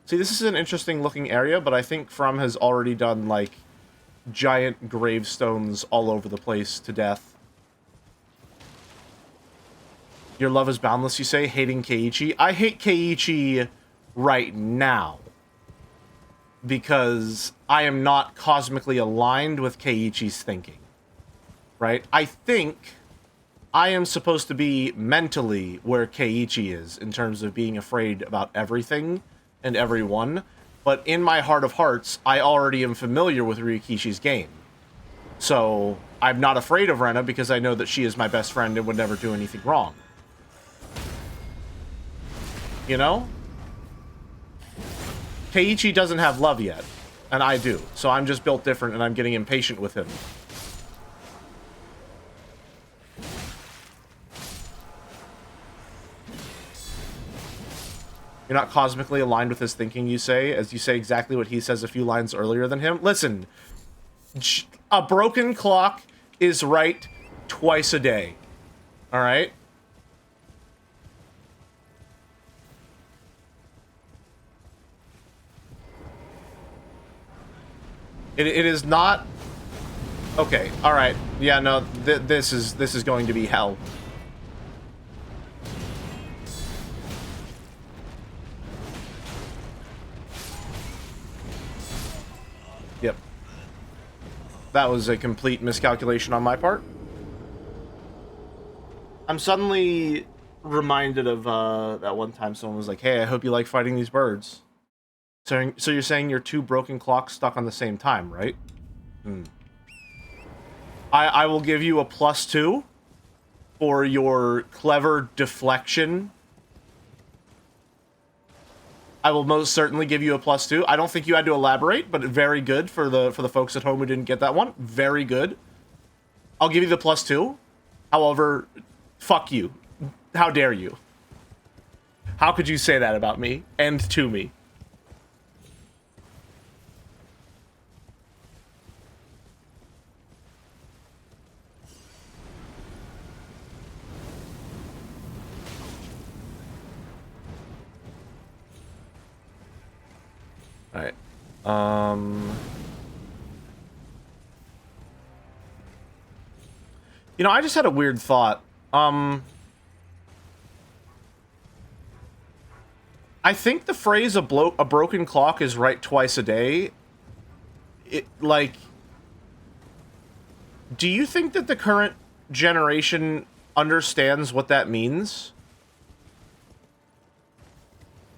S1: See, this is an interesting looking area, but I think From has already done, like, giant gravestones all over the place to death. Your love is boundless, you say? Hating Keiichi? I hate Keiichi right now. Because I am not cosmically aligned with Keiichi's thinking. Right? I think I am supposed to be mentally where Keiichi is in terms of being afraid about everything and everyone, but in my heart of hearts, I already am familiar with Ryukishi's game. So I'm not afraid of Rena because I know that she is my best friend and would never do anything wrong. You know? Keiichi doesn't have love yet, and I do. So I'm just built different and I'm getting impatient with him. You're not cosmically aligned with his thinking, you say, as you say exactly what he says a few lines earlier than him. Listen, a broken clock is right twice a day. All right? It is not... Okay, all right. Yeah, no, this is going to be hell. Yep. That was a complete miscalculation on my part. I'm suddenly reminded of that one time someone was like, hey, I hope you like fighting these birds. So you're saying you're two broken clocks stuck on the same time, right? I will give you a +2 for your clever deflection. I will most certainly give you a +2. I don't think you had to elaborate, but very good for the folks at home who didn't get that one. Very good. I'll give you the +2. However, fuck you. How dare you? How could you say that about me and to me? Alright. You know, I just had a weird thought. I think the phrase a broken clock is right twice a day. Do you think that the current generation understands what that means?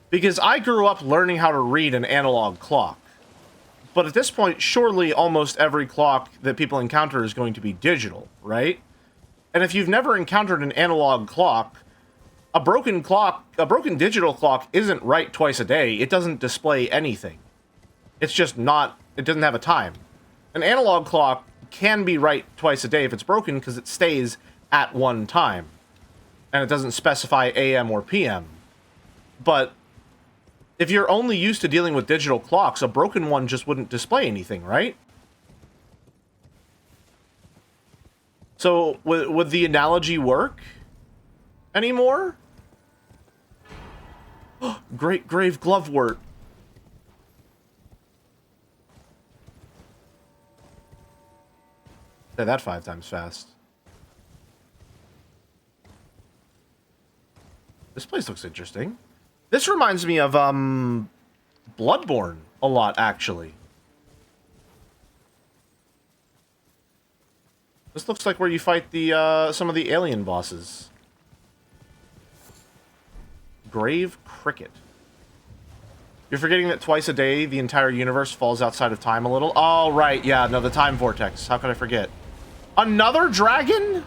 S1: Because I grew up learning how to read an analog clock. But at this point, surely almost every clock that people encounter is going to be digital, right? And if you've never encountered an analog clock, a broken digital clock isn't right twice a day. It doesn't display anything. It's just not, it doesn't have a time. An analog clock can be right twice a day if it's broken because it stays at one time. And it doesn't specify AM or PM. But if you're only used to dealing with digital clocks, a broken one just wouldn't display anything, right? So, would the analogy work anymore? Great grave glovewort. Say that 5 times fast. This place looks interesting. This reminds me of, Bloodborne a lot, actually. This looks like where you fight the, some of the alien bosses. Grave Cricket. You're forgetting that twice a day, the entire universe falls outside of time a little? Oh, right, yeah, no, the time vortex. How could I forget? Another dragon?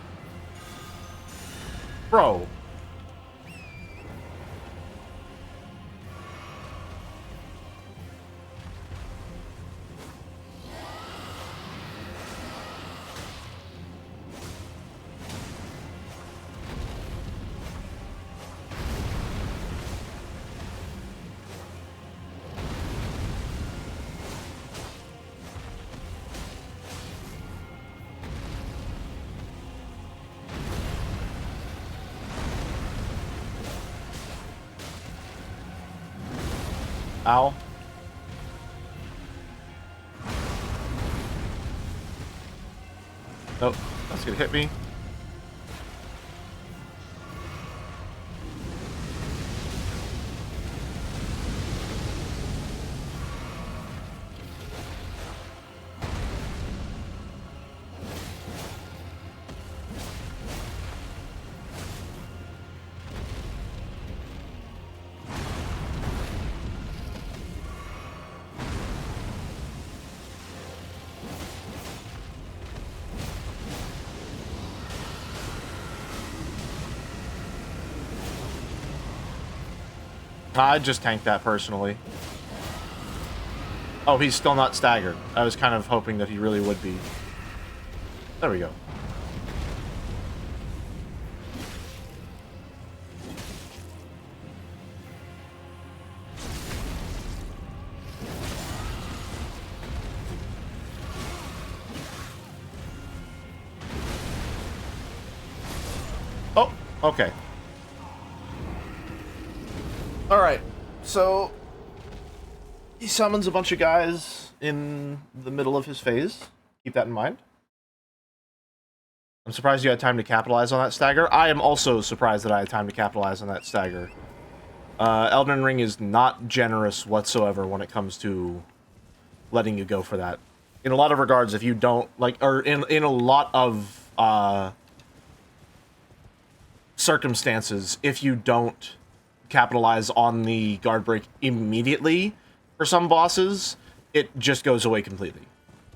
S1: Bro. Ow. Nope, that's gonna hit me. I'd just tank that personally. Oh, he's still not staggered. I was kind of hoping that he really would be. There we go. Oh, okay. Alright, so he summons a bunch of guys in the middle of his phase. Keep that in mind. I'm surprised you had time to capitalize on that stagger. I am also surprised that I had time to capitalize on that stagger. Elden Ring is not generous whatsoever when it comes to letting you go for that. In a lot of regards, if you don't, like, or in a lot of circumstances, if you don't capitalize on the guard break immediately for some bosses, it just goes away completely.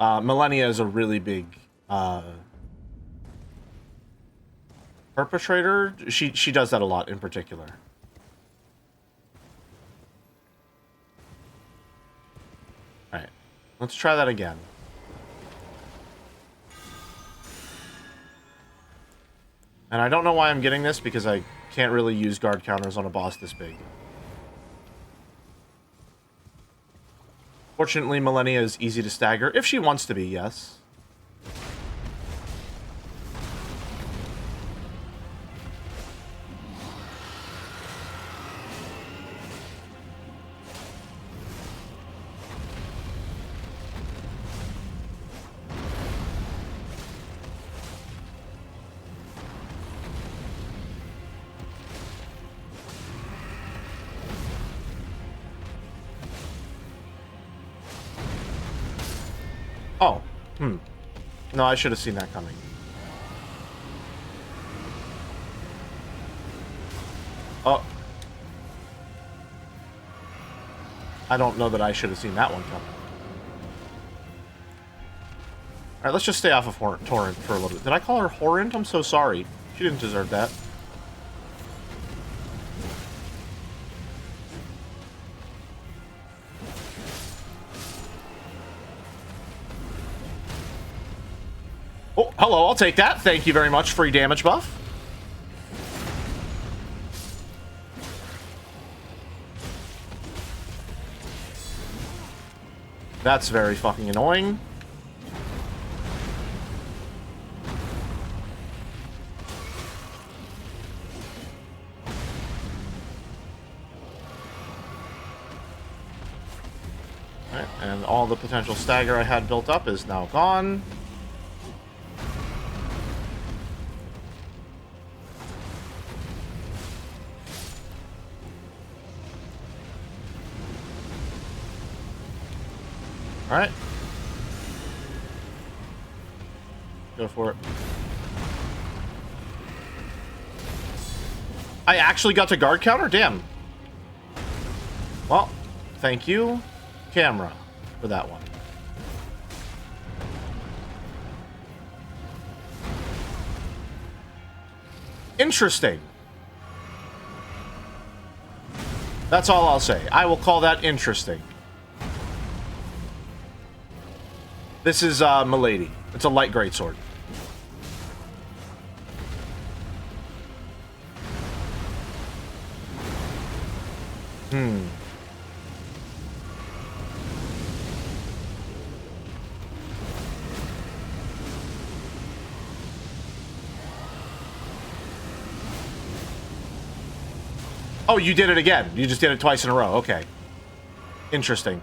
S1: Milady'a is a really big perpetrator. She does that a lot in particular. Alright, let's try that again. And I don't know why I'm getting this, because I can't really use guard counters on a boss this big. Fortunately, Milady'a is easy to stagger, if she wants to be, yes. Oh, no, I should have seen that coming. Oh. I don't know that I should have seen that one coming. Alright, let's just stay off of Torrent for a little bit. Did I call her Horrent? I'm so sorry. She didn't deserve that. Oh, hello, I'll take that. Thank you very much. Free damage buff. That's very fucking annoying. Alright, and all the potential stagger I had built up is now gone. Alright. Go for it. I actually got to guard counter? Damn. Well, thank you, camera, for that one. Interesting. That's all I'll say. I will call that interesting. This is Milady. It's a light greatsword. Oh, you did it again. You just did it twice in a row. Okay. Interesting.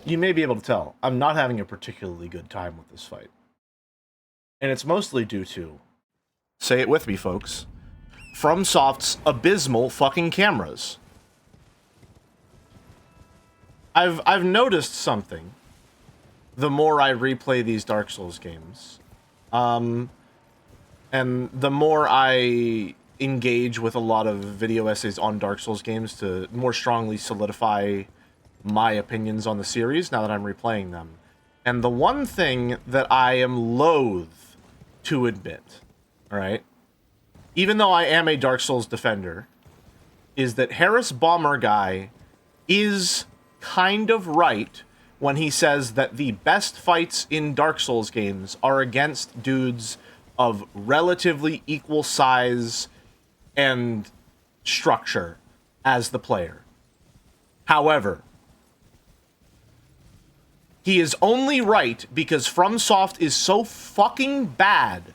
S1: You may be able to tell, I'm not having a particularly good time with this fight. And it's mostly due to, say it with me, folks, FromSoft's abysmal fucking cameras. I've noticed something the more I replay these Dark Souls games. And the more I engage with a lot of video essays on Dark Souls games to more strongly solidify my opinions on the series now that I'm replaying them. And the one thing that I am loath to admit, alright, even though I am a Dark Souls defender, is that Harris Bomber Guy is kind of right when he says that the best fights in Dark Souls games are against dudes of relatively equal size and structure as the player. However, he is only right because FromSoft is so fucking bad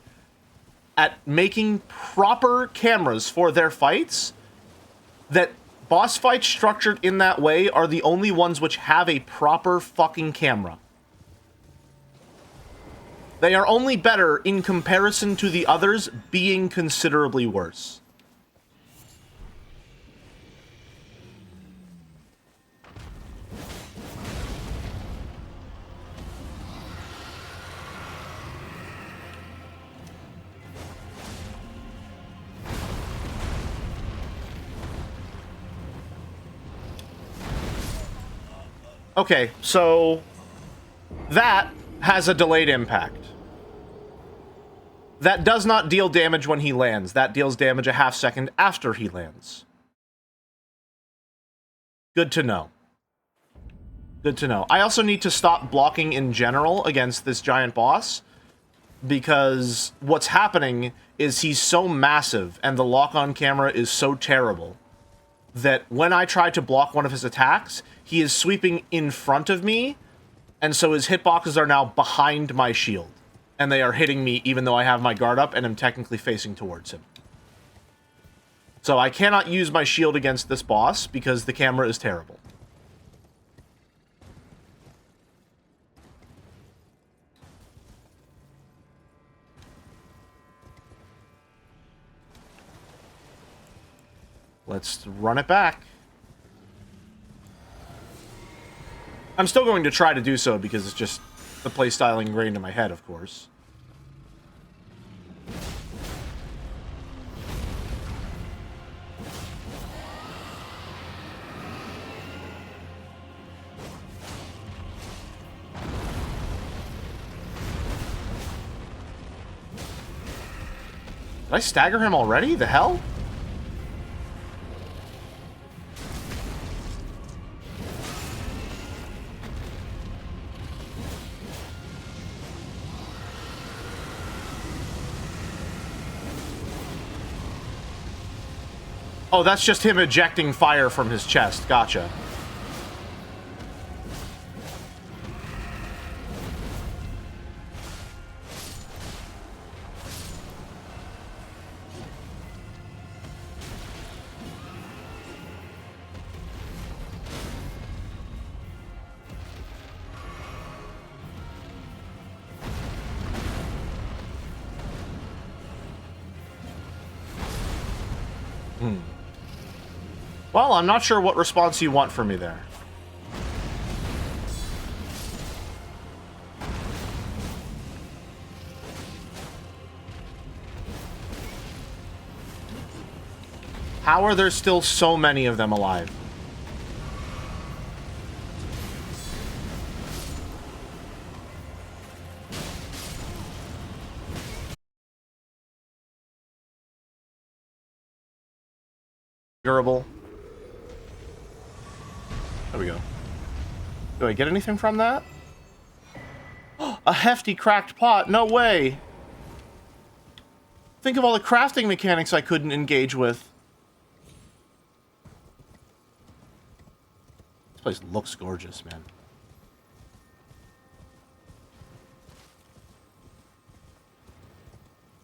S1: at making proper cameras for their fights that boss fights structured in that way are the only ones which have a proper fucking camera. They are only better in comparison to the others being considerably worse. Okay, so that has a delayed impact. That does not deal damage when he lands. That deals damage a half second after he lands. Good to know. Good to know. I also need to stop blocking in general against this giant boss, because what's happening is he's so massive and the lock-on camera is so terrible that when I try to block one of his attacks, he is sweeping in front of me, and so his hitboxes are now behind my shield. And they are hitting me even though I have my guard up and am technically facing towards him. So I cannot use my shield against this boss because the camera is terrible. Let's run it back. I'm still going to try to do so because it's just the playstyle ingrained in my head, of course. Did I stagger him already? The hell? Oh, that's just him ejecting fire from his chest. Gotcha. Well, I'm not sure what response you want from me there. How are there still so many of them alive? Durable. There we go. Do I get anything from that? A hefty cracked pot? No way! Think of all the crafting mechanics I couldn't engage with. This place looks gorgeous, man.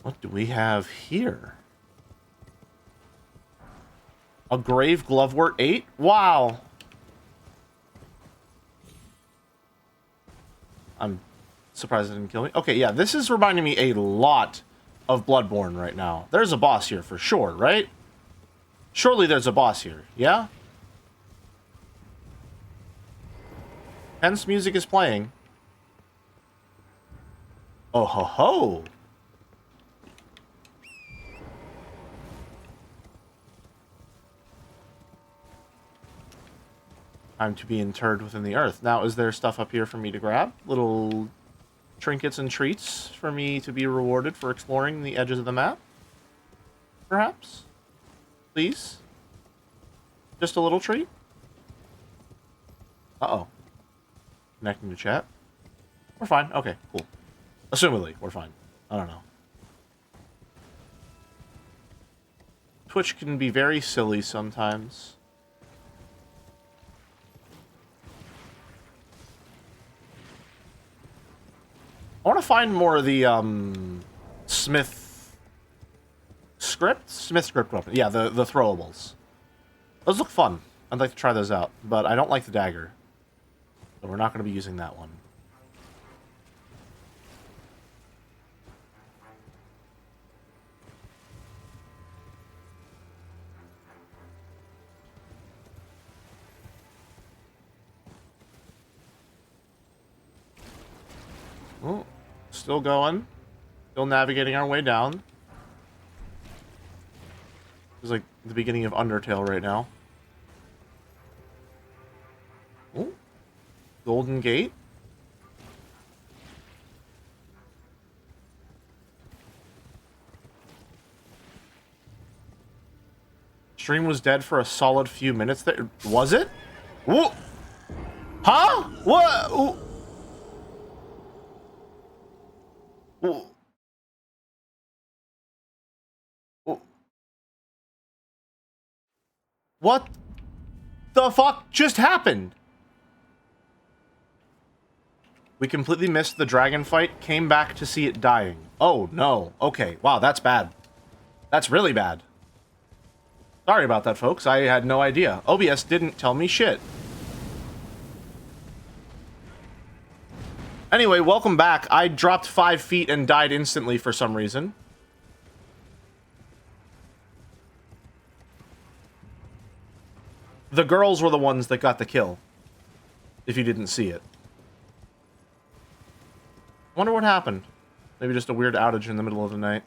S1: What do we have here? A grave glovewort 8? Wow! I'm surprised it didn't kill me. Okay, yeah, this is reminding me a lot of Bloodborne right now. There's a boss here for sure, right? Surely there's a boss here, yeah? Hence music is playing. Oh ho ho! Time to be interred within the earth. Now, is there stuff up here for me to grab? Little trinkets and treats for me to be rewarded for exploring the edges of the map? Perhaps? Please? Just a little treat? Uh-oh. Connecting to chat. We're fine. Okay, cool. Assumedly, we're fine. I don't know. Twitch can be very silly sometimes. I want to find more of the, Smith script weapon. Yeah, the throwables. Those look fun. I'd like to try those out, but I don't like the dagger. So we're not going to be using that one. Oh, still going. Still navigating our way down. It's like the beginning of Undertale right now. Oh, Golden Gate. Stream was dead for a solid few minutes there. Was it? Whoa. Huh? What? Ooh. Ooh. Ooh. What the fuck just happened? We completely missed the dragon fight, came back to see it dying. Oh, no. Okay. Wow, that's bad. That's really bad. Sorry about that, folks. I had no idea. OBS didn't tell me shit. Anyway, welcome back. I dropped 5 feet and died instantly for some reason. The girls were the ones that got the kill. If you didn't see it. Wonder what happened. Maybe just a weird outage in the middle of the night.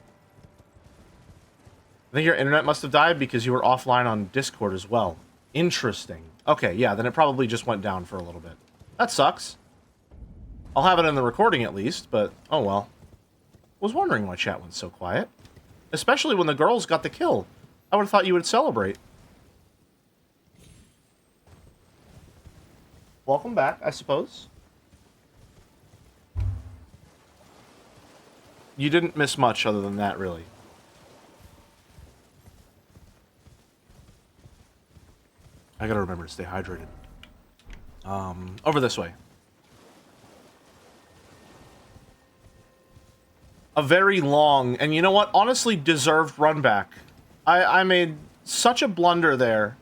S1: I think your internet must have died because you were offline on Discord as well. Interesting. Okay, yeah, then it probably just went down for a little bit. That sucks. I'll have it in the recording at least, but oh well. Was wondering why chat went so quiet. Especially when the girls got the kill. I would have thought you would celebrate. Welcome back, I suppose. You didn't miss much other than that, really. I gotta remember to stay hydrated. Over this way. A very long, and you know what? Honestly, deserved run back. I made such a blunder there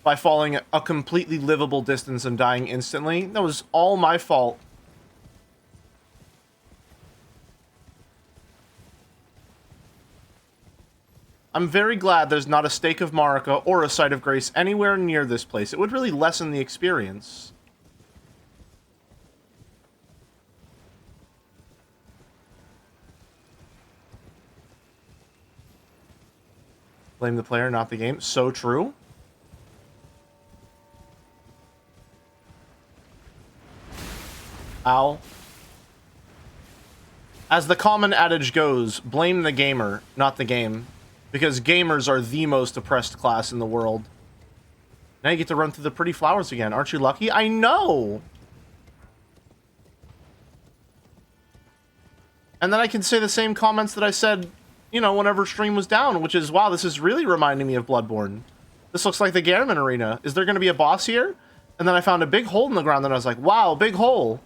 S1: by falling a completely livable distance and dying instantly. That was all my fault. I'm very glad there's not a Stake of Marika or a Site of Grace anywhere near this place. It would really lessen the experience. Blame the player, not the game. So true. Ow. As the common adage goes, blame the gamer, not the game. Because gamers are the most oppressed class in the world. Now you get to run through the pretty flowers again. Aren't you lucky? I know! And then I can say the same comments that I said, you know, whenever stream was down, which is, wow, this is really reminding me of Bloodborne. This looks like the Gehrman Arena. Is there going to be a boss here? And then I found a big hole in the ground, and I was like, wow, big hole.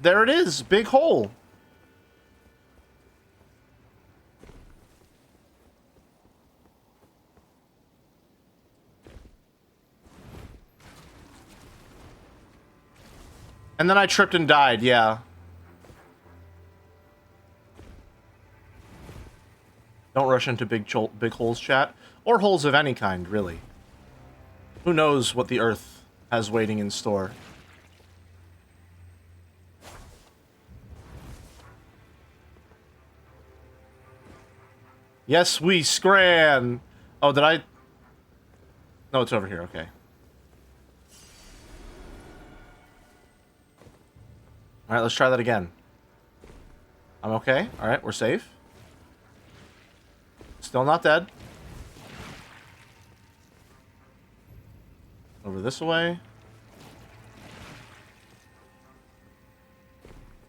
S1: There it is, big hole. And then I tripped and died, yeah. Don't rush into big holes, chat. Or holes of any kind, really. Who knows what the Earth has waiting in store. Yes, we scran. Oh, did I? No, it's over here. Okay. All right, let's try that again. I'm okay. All right, we're safe. Still not dead. Over this way.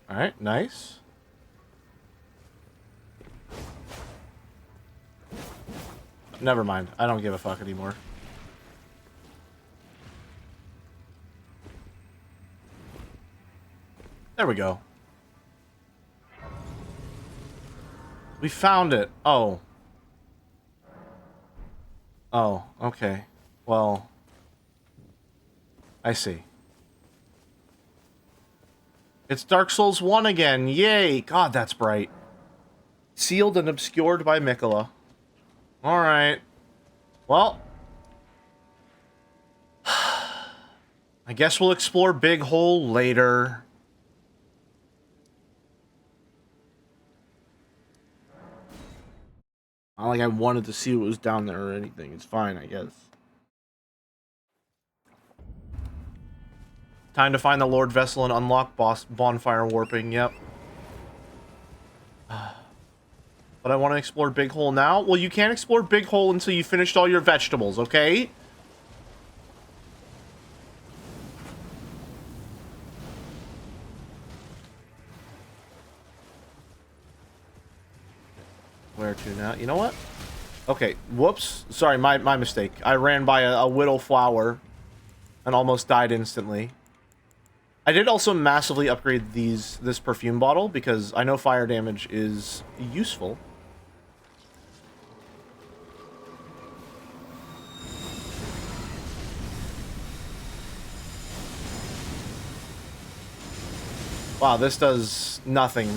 S1: All right, nice. Never mind. I don't give a fuck anymore. There we go. We found it. Oh. Oh, okay. Well, I see. It's Dark Souls 1 again. Yay! God, that's bright. Sealed and obscured by Milady'a. Alright. Well. I guess we'll explore Big Hole later. Not like I wanted to see what was down there or anything. It's fine, I guess. Time to find the Lord Vessel and unlock bonfire warping. Yep. But I want to explore Big Hole now? Well, you can't explore Big Hole until you finished all your vegetables, okay? Where to now? You know what? Okay, whoops. Sorry, my mistake. I ran by a whittle flower and almost died instantly. I did also massively upgrade this perfume bottle because I know fire damage is useful. Wow, this does nothing.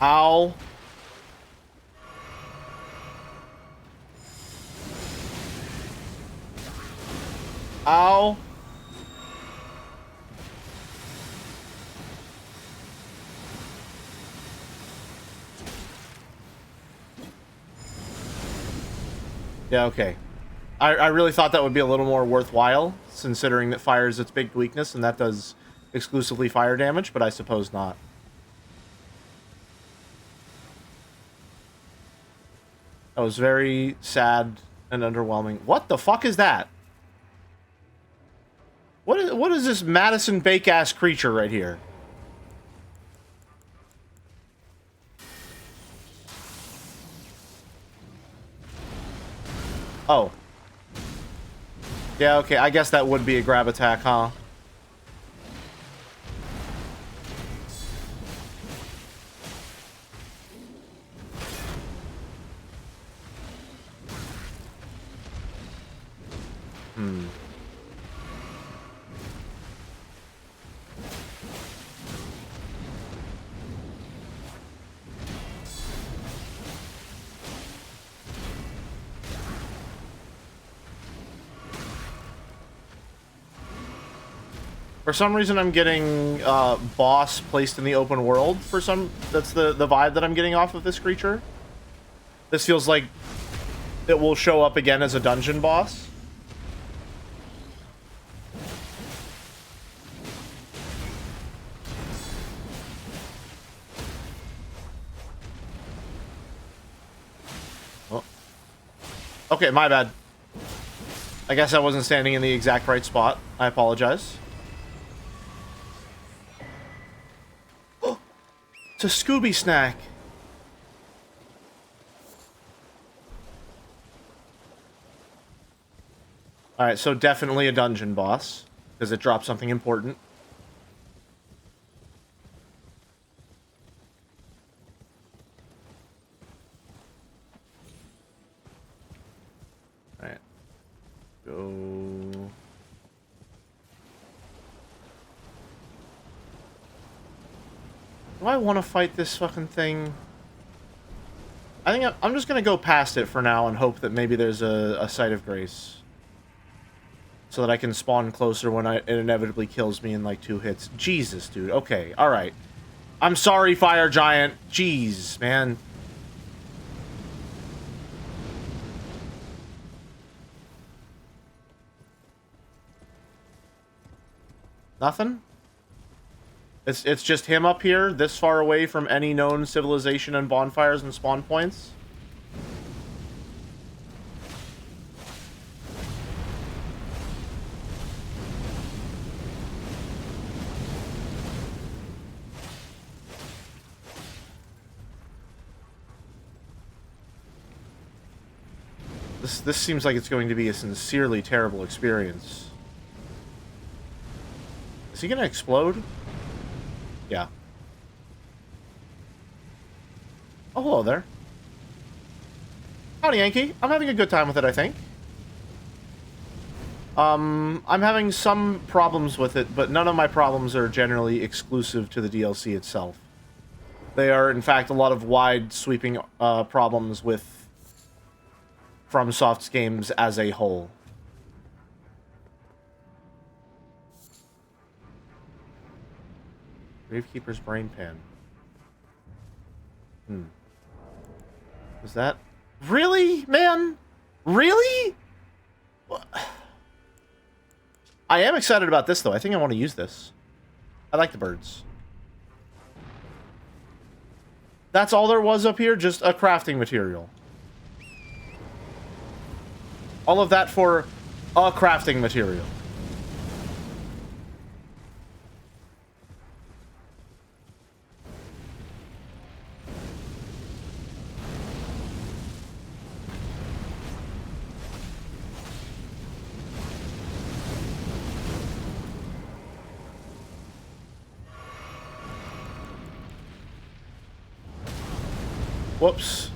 S1: Ow. Ow. Yeah, okay. I really thought that would be a little more worthwhile, considering that fire is its big weakness, and that does exclusively fire damage, but I suppose not. That was very sad and underwhelming. What the fuck is that? What is this Madison Bake-ass creature right here? Oh. Yeah, okay, I guess that would be a grab attack, huh? Hmm. For some reason, I'm getting boss placed in the open world. That's the vibe that I'm getting off of this creature. This feels like it will show up again as a dungeon boss. Oh. Okay, my bad. I guess I wasn't standing in the exact right spot. I apologize. It's a Scooby snack. Alright, so definitely a dungeon boss, because it dropped something important. Alright. Go... Do I want to fight this fucking thing? I think I'm just gonna go past it for now and hope that maybe there's a site of grace. so that I can spawn closer when it inevitably kills me in like 2 hits. Jesus, dude. Okay, alright. I'm sorry, Fire Giant. Jeez, man. Nothing? It's just him up here, this far away from any known civilization and bonfires and spawn points? This seems like it's going to be a sincerely terrible experience. Is he gonna explode? Yeah. Oh, hello there. Howdy, Yankee. I'm having a good time with it, I think. I'm having some problems with it, but none of my problems are generally exclusive to the DLC itself. They are, in fact, a lot of wide, sweeping problems with FromSoft's games as a whole. Gravekeeper's Brain Pan. Is that... Really, man? Really? I am excited about this, though. I think I want to use this. I like the birds. That's all there was up here? Just a crafting material. All of that for a crafting material. Whoops.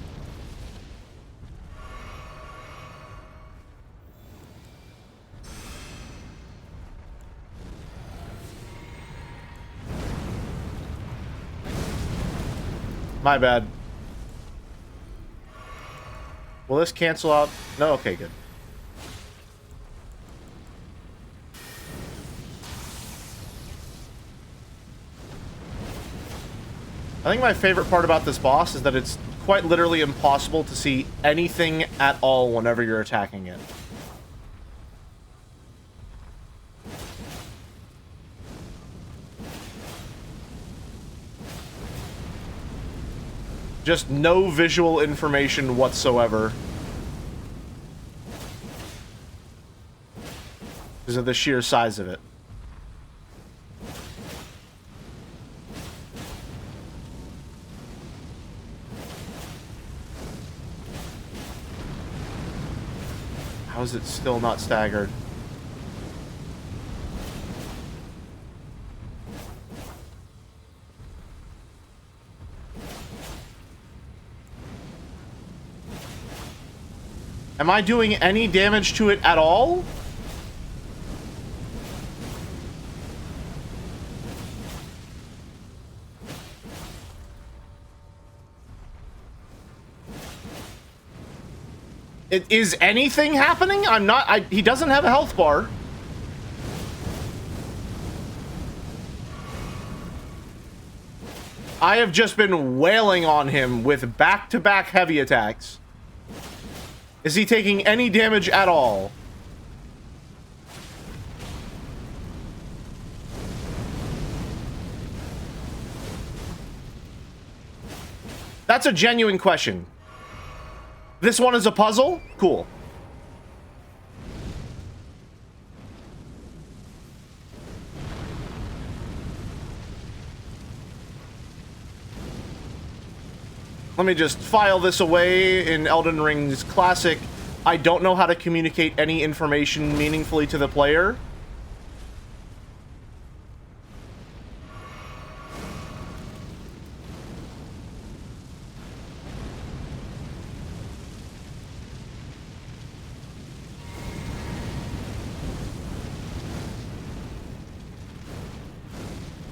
S1: My bad. Will this cancel out? No? Okay, good. I think my favorite part about this boss is that it's quite literally impossible to see anything at all whenever you're attacking it. Just no visual information whatsoever. Because of the sheer size of it. How is it still not staggered? Am I doing any damage to it at all? Is anything happening? I'm not... he doesn't have a health bar. I have just been wailing on him with back-to-back heavy attacks. Is he taking any damage at all? That's a genuine question. This one is a puzzle? Cool. Let me just file this away in Elden Ring's classic, I don't know how to communicate any information meaningfully to the player.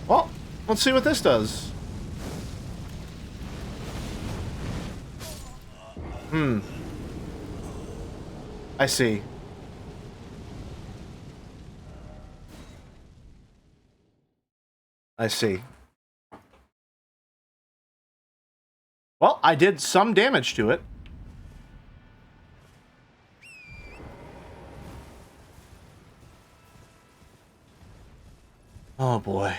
S1: Well, let's see what this does. I see. I see. Well, I did some damage to it. Oh boy.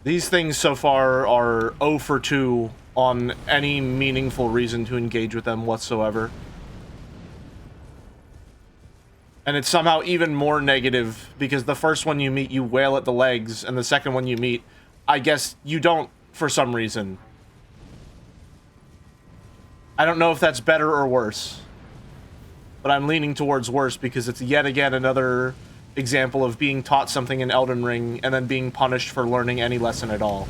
S1: These things so far are 0 for 2 on any meaningful reason to engage with them whatsoever. And it's somehow even more negative because the first one you meet, you wail at the legs, and the second one you meet, I guess you don't for some reason. I don't know if that's better or worse. But I'm leaning towards worse because it's yet again another example of being taught something in Elden Ring and then being punished for learning any lesson at all.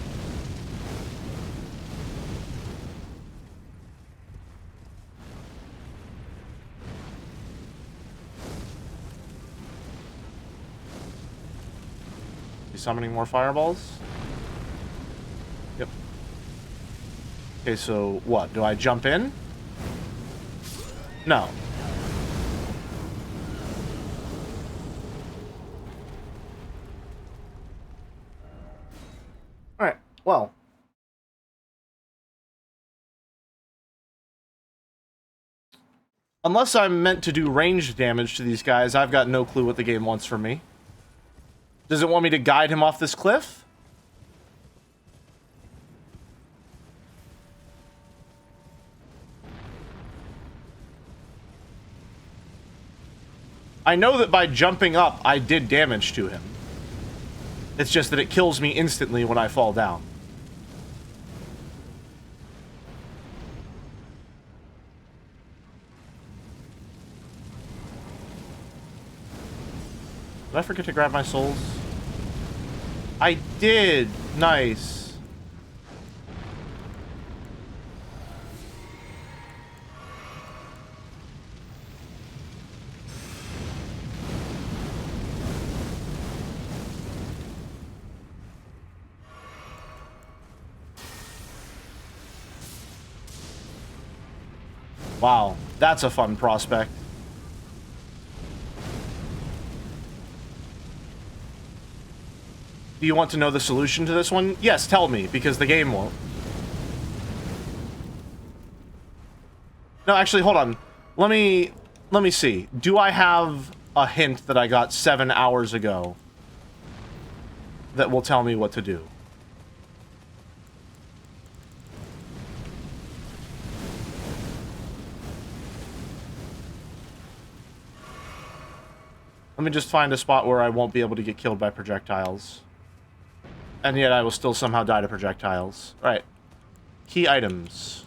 S1: You summoning more fireballs? Yep. Okay, so what? Do I jump in? No. Alright, well. Unless I'm meant to do ranged damage to these guys, I've got no clue what the game wants from me. Does it want me to guide him off this cliff? I know that by jumping up, I did damage to him. It's just that it kills me instantly when I fall down. Did I forget to grab my souls? I did! Nice. Wow, that's a fun prospect. Do you want to know the solution to this one? Yes, tell me, because the game won't. No, actually, hold on. Let me see. Do I have a hint that I got 7 hours ago that will tell me what to do? Let me just find a spot where I won't be able to get killed by projectiles. And yet I will still somehow die to projectiles. Right. Key items.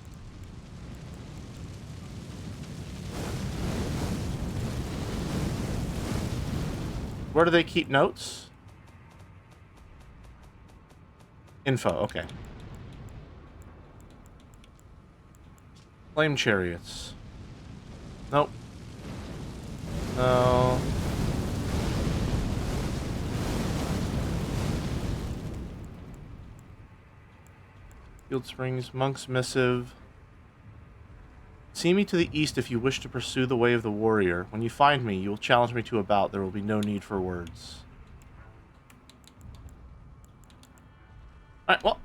S1: Where do they keep notes? Info, okay. Flame chariots. Nope. No. Field Springs, Monk's Missive. See me to the east if you wish to pursue the way of the warrior. When you find me, you will challenge me to a bout. There will be no need for words. Alright, well.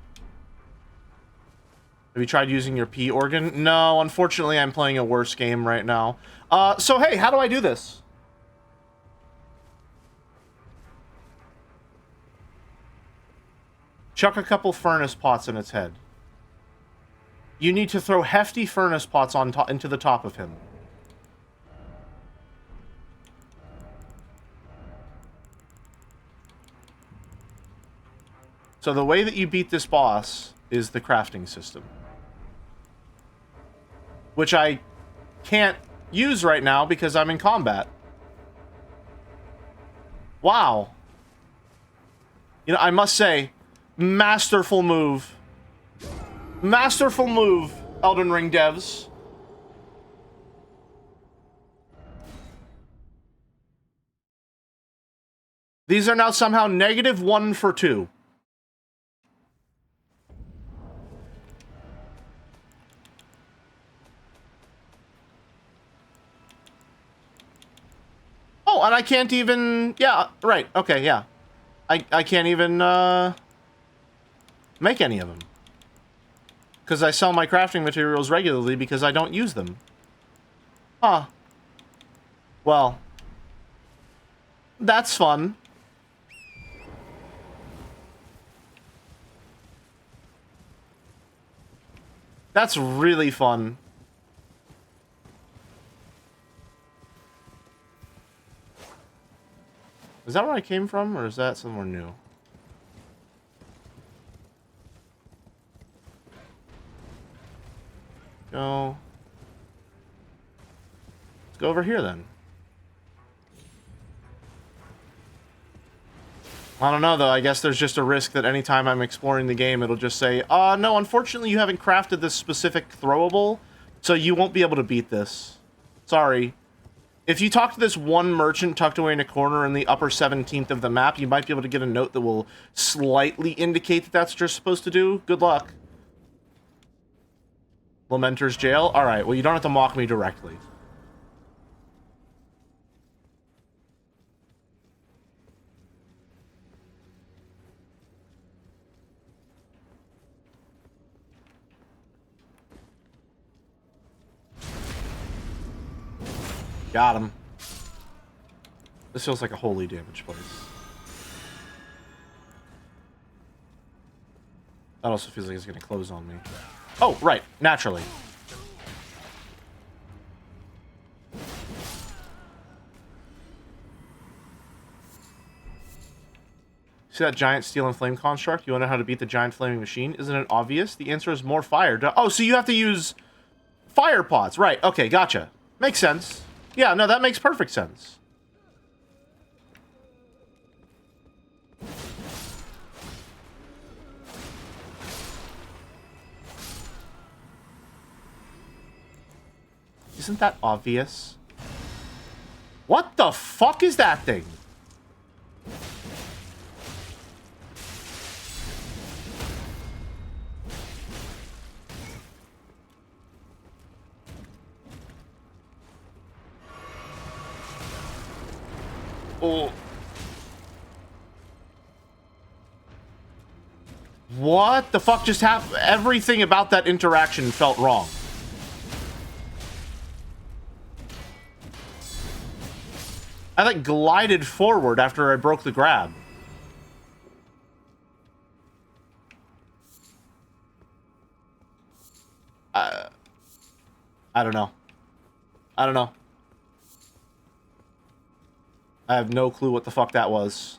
S1: Have you tried using your P organ? No, unfortunately I'm playing a worse game right now. So hey, how do I do this? Chuck a couple furnace pots in its head. You need to throw hefty furnace pots on into the top of him. So the way that you beat this boss is the crafting system. Which I can't use right now because I'm in combat. Wow. You know, I must say, masterful move. Masterful move, Elden Ring devs. These are now somehow -1 for 2. No, and I can't even... Yeah, right. Okay, yeah. I can't even, make any of them. Because I sell my crafting materials regularly because I don't use them. Huh. Well. That's fun. That's really fun. Is that where I came from, or is that somewhere new? Go. Let's go over here, then. I don't know, though. I guess there's just a risk that anytime I'm exploring the game, it'll just say, no, unfortunately, you haven't crafted this specific throwable, so you won't be able to beat this. Sorry. If you talk to this one merchant tucked away in a corner in the upper 17th of the map, you might be able to get a note that will slightly indicate that that's what you're supposed to do. Good luck. Lamenter's Jail? Alright, well, you don't have to mock me directly. Got him. This feels like a holy damage place. That also feels like it's going to close on me. Oh, right. Naturally. See that giant steel and flame construct? You want to know how to beat the giant flaming machine? Isn't it obvious? The answer is more fire. Oh, so you have to use fire pots. Right. Okay, gotcha. Makes sense. Yeah, no, that makes perfect sense. Isn't that obvious? What the fuck is that thing? Oh. What the fuck just happened? Everything about that interaction felt wrong. I like glided forward after I broke the grab. I don't know. I don't know. I have no clue what the fuck that was.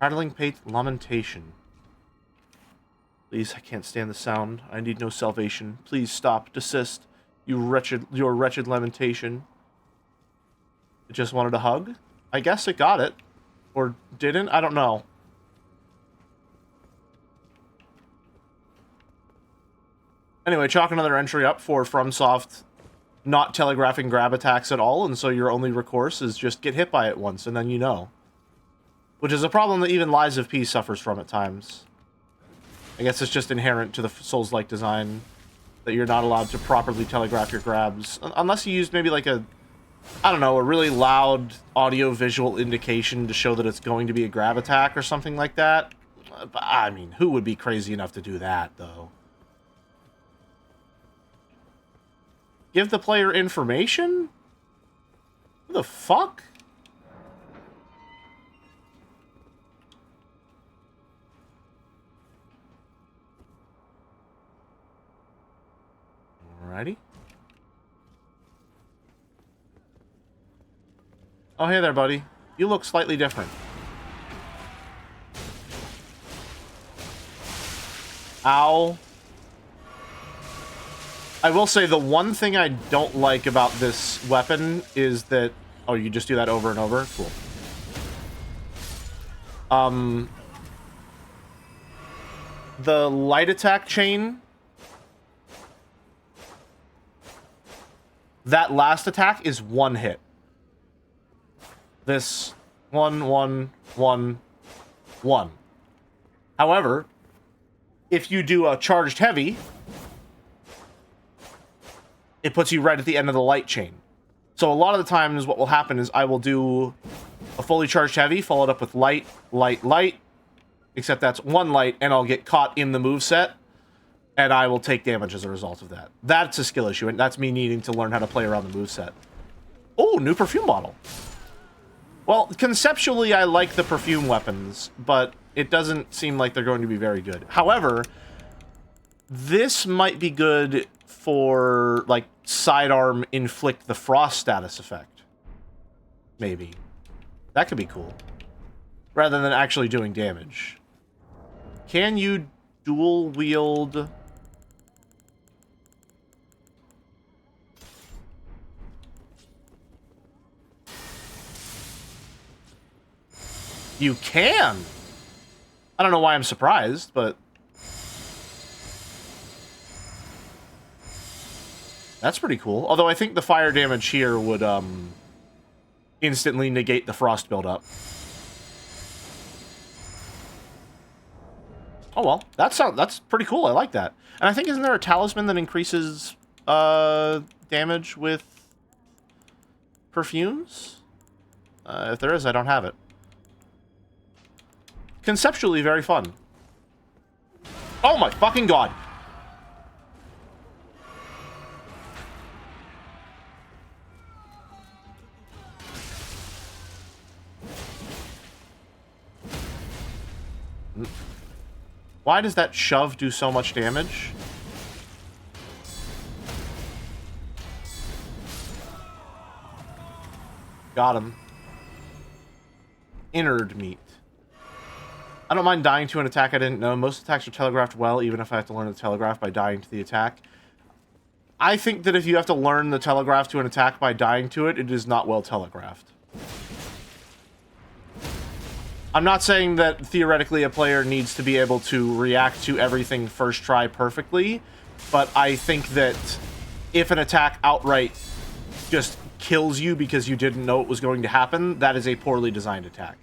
S1: Rattling Pate Lamentation. Please, I can't stand the sound. I need no salvation. Please stop. Desist. Your wretched lamentation. It just wanted a hug? I guess it got it. Or didn't? I don't know. Anyway, chalk another entry up for FromSoft not telegraphing grab attacks at all, and so your only recourse is just get hit by it once, and then you know. Which is a problem that even Lies of P suffers from at times. I guess it's just inherent to the Souls-like design that you're not allowed to properly telegraph your grabs. Unless you use maybe like a, I don't know, a really loud audio-visual indication to show that it's going to be a grab attack or something like that. I mean, who would be crazy enough to do that, though? Give the player information? Who the fuck? Alrighty. Oh, hey there, buddy. You look slightly different. Ow. I will say the one thing I don't like about this weapon is that... Oh, you just do that over and over? Cool. The light attack chain... That last attack is one hit. This... 1, 1, 1, 1. However, if you do a charged heavy... It puts you right at the end of the light chain. So a lot of the times what will happen is I will do a fully charged heavy, followed up with light, light, light, except that's one light, and I'll get caught in the moveset, and I will take damage as a result of that. That's a skill issue, and that's me needing to learn how to play around the moveset. Oh, new perfume bottle. Well, conceptually, I like the perfume weapons, but it doesn't seem like they're going to be very good. However, this might be good for, like, sidearm inflict the frost status effect. Maybe. That could be cool. Rather than actually doing damage. Can you dual wield... You can! I don't know why I'm surprised, but... That's pretty cool. Although I think the fire damage here would, instantly negate the frost buildup. Oh well, that's pretty cool. I like that. And I think, isn't there a talisman that increases, damage with perfumes? If there is, I don't have it. Conceptually very fun. Oh my fucking god! Why does that shove do so much damage? Got him. Innard meat. I don't mind dying to an attack I didn't know. Most attacks are telegraphed well, even if I have to learn the telegraph by dying to the attack. I think that if you have to learn the telegraph to an attack by dying to it, it is not well telegraphed. I'm not saying that theoretically a player needs to be able to react to everything first try perfectly, but I think that if an attack outright just kills you because you didn't know it was going to happen, that is a poorly designed attack.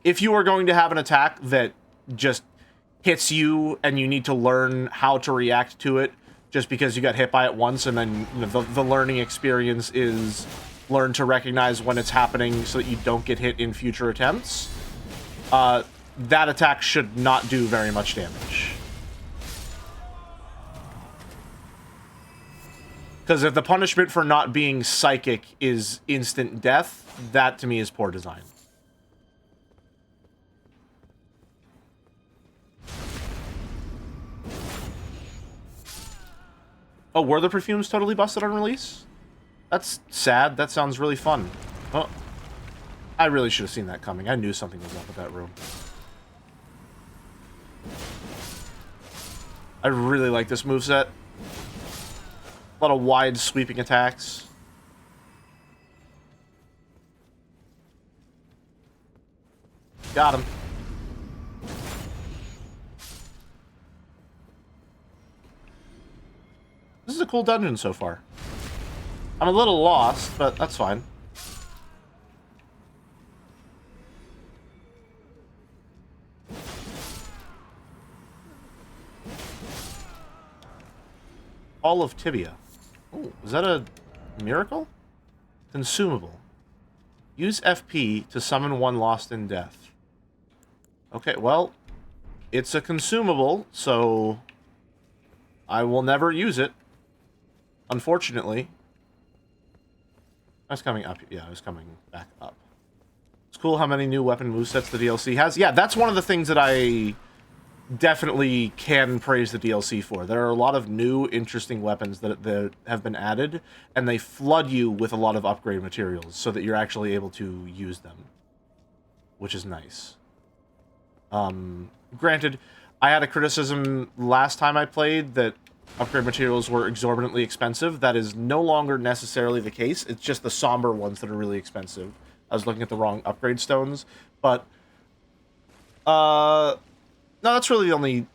S1: If you are going to have an attack that just hits you and you need to learn how to react to it just because you got hit by it once, and then the learning experience is learn to recognize when it's happening so that you don't get hit in future attempts, that attack should not do very much damage. Because if the punishment for not being psychic is instant death, that to me is poor design. Oh, were the perfumes totally busted on release? That's sad. That sounds really fun. Oh, I really should have seen that coming. I knew something was up with that room. I really like this moveset. A lot of wide sweeping attacks. Got him. This is a cool dungeon so far. I'm a little lost, but that's fine. All of Tibia. Oh, is that a miracle? Consumable. Use FP to summon one lost in death. Okay, well, it's a consumable, so I will never use it. Unfortunately. I was coming up. Yeah, I was coming back up. It's cool how many new weapon movesets the DLC has. Yeah, that's one of the things that I definitely can praise the DLC for. There are a lot of new, interesting weapons that have been added, and they flood you with a lot of upgrade materials so that you're actually able to use them, which is nice. Granted, I had a criticism last time I played that upgrade materials were exorbitantly expensive. That is no longer necessarily the case. It's just the somber ones that are really expensive. I was looking at the wrong upgrade stones, but no, that's really the only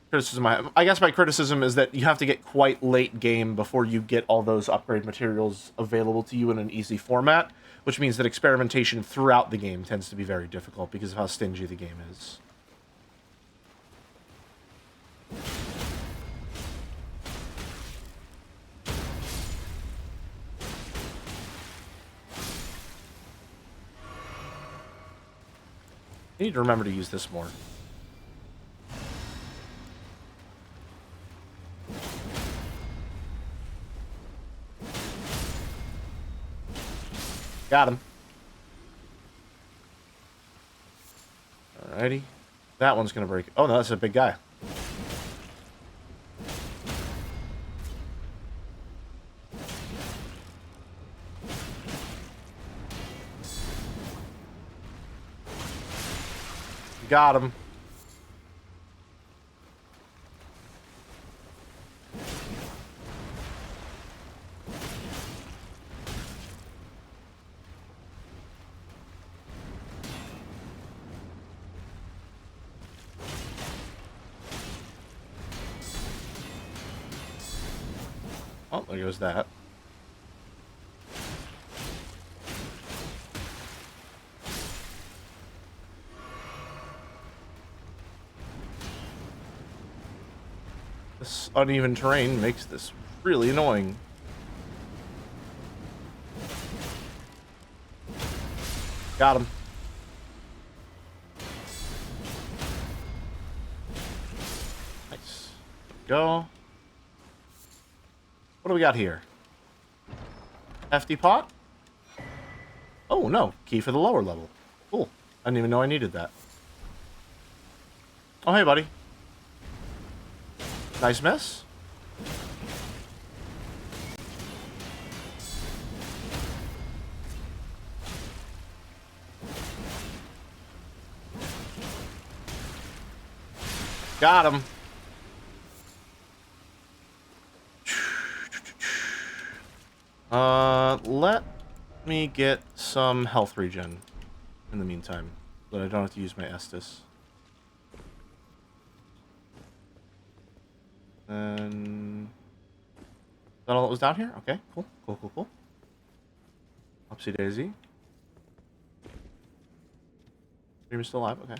S1: criticism I have. I guess my criticism is that you have to get quite late game before you get all those upgrade materials available to you in an easy format, which means that experimentation throughout the game tends to be very difficult because of how stingy the game is. I need to remember to use this more. Got him. Alrighty. That one's gonna break. Oh no, that's a big guy. Got him. Oh, there goes that. This uneven terrain makes this really annoying. Got him. Nice. Go. What do we got here? Hefty pot? Oh, no. Key for the lower level. Cool. I didn't even know I needed that. Oh, hey, buddy. Nice miss. Got him. Let me get some health regen in the meantime, so that I don't have to use my Estus. And is that all that was down here? Okay, cool, cool, cool, cool. Upsy daisy. Dream is still alive. Okay.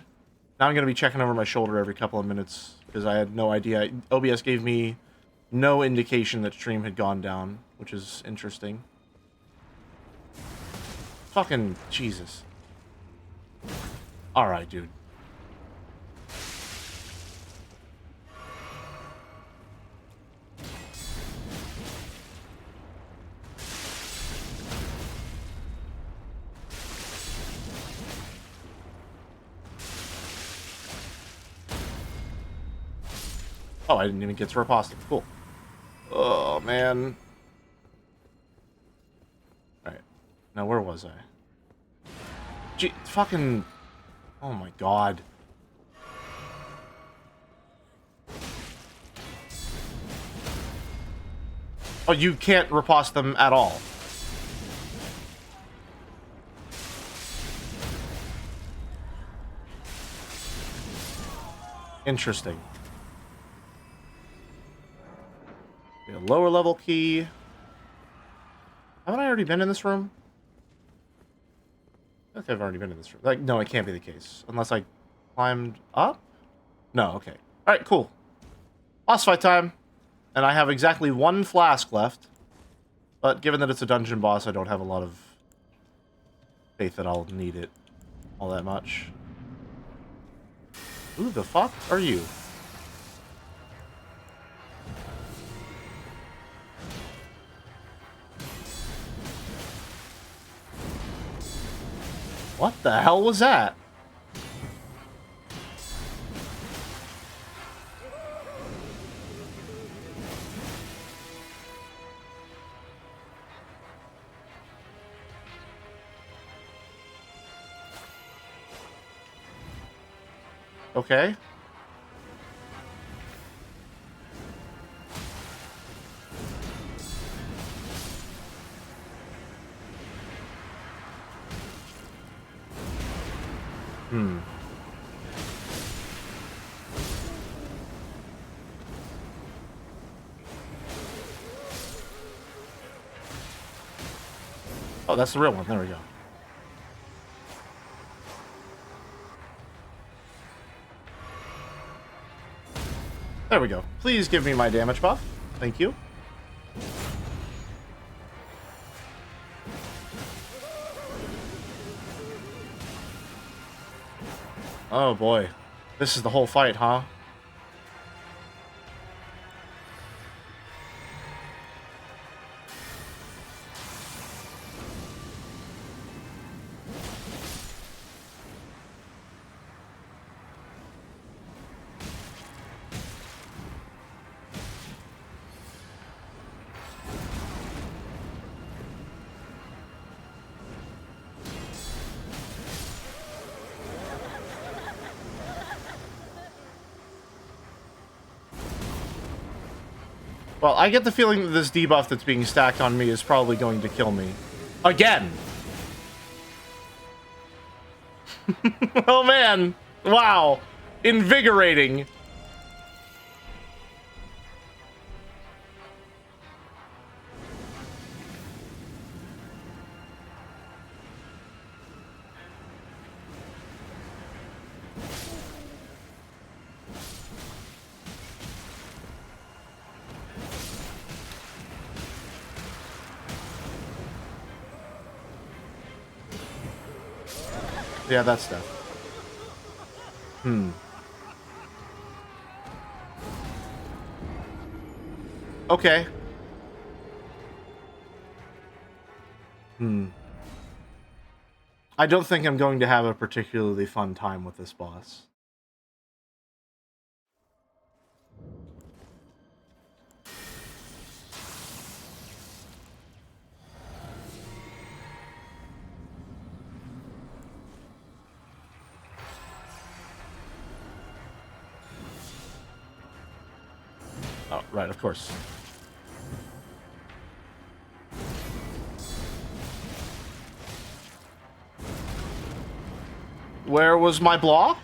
S1: Now I'm gonna be checking over my shoulder every couple of minutes because I had no idea. OBS gave me no indication that stream had gone down, which is interesting. Fucking Jesus. Alright, dude. Oh, I didn't even get to riposte. Cool. Oh, man. Alright. Now, where was I? Gee, fucking... Oh, my God. Oh, you can't riposte them at all. Interesting. A lower level key. Haven't I already been in this room? I think I've already been in this room. Like, no, it can't be the case. Unless I climbed up? No, okay. Alright, cool. Boss fight time. And I have exactly one flask left. But given that it's a dungeon boss, I don't have a lot of faith that I'll need it all that much. Who the fuck are you? What the hell was that? Okay. Oh, that's the real one. There we go. There we go. Please give me my damage buff. Thank you. Oh boy. This is the whole fight, huh? Well, I get the feeling that this debuff that's being stacked on me is probably going to kill me. Again! Oh man! Wow! Invigorating! Yeah, that's stuff. Okay. I don't think I'm going to have a particularly fun time with this boss. Oh, right, of course. Where was my block?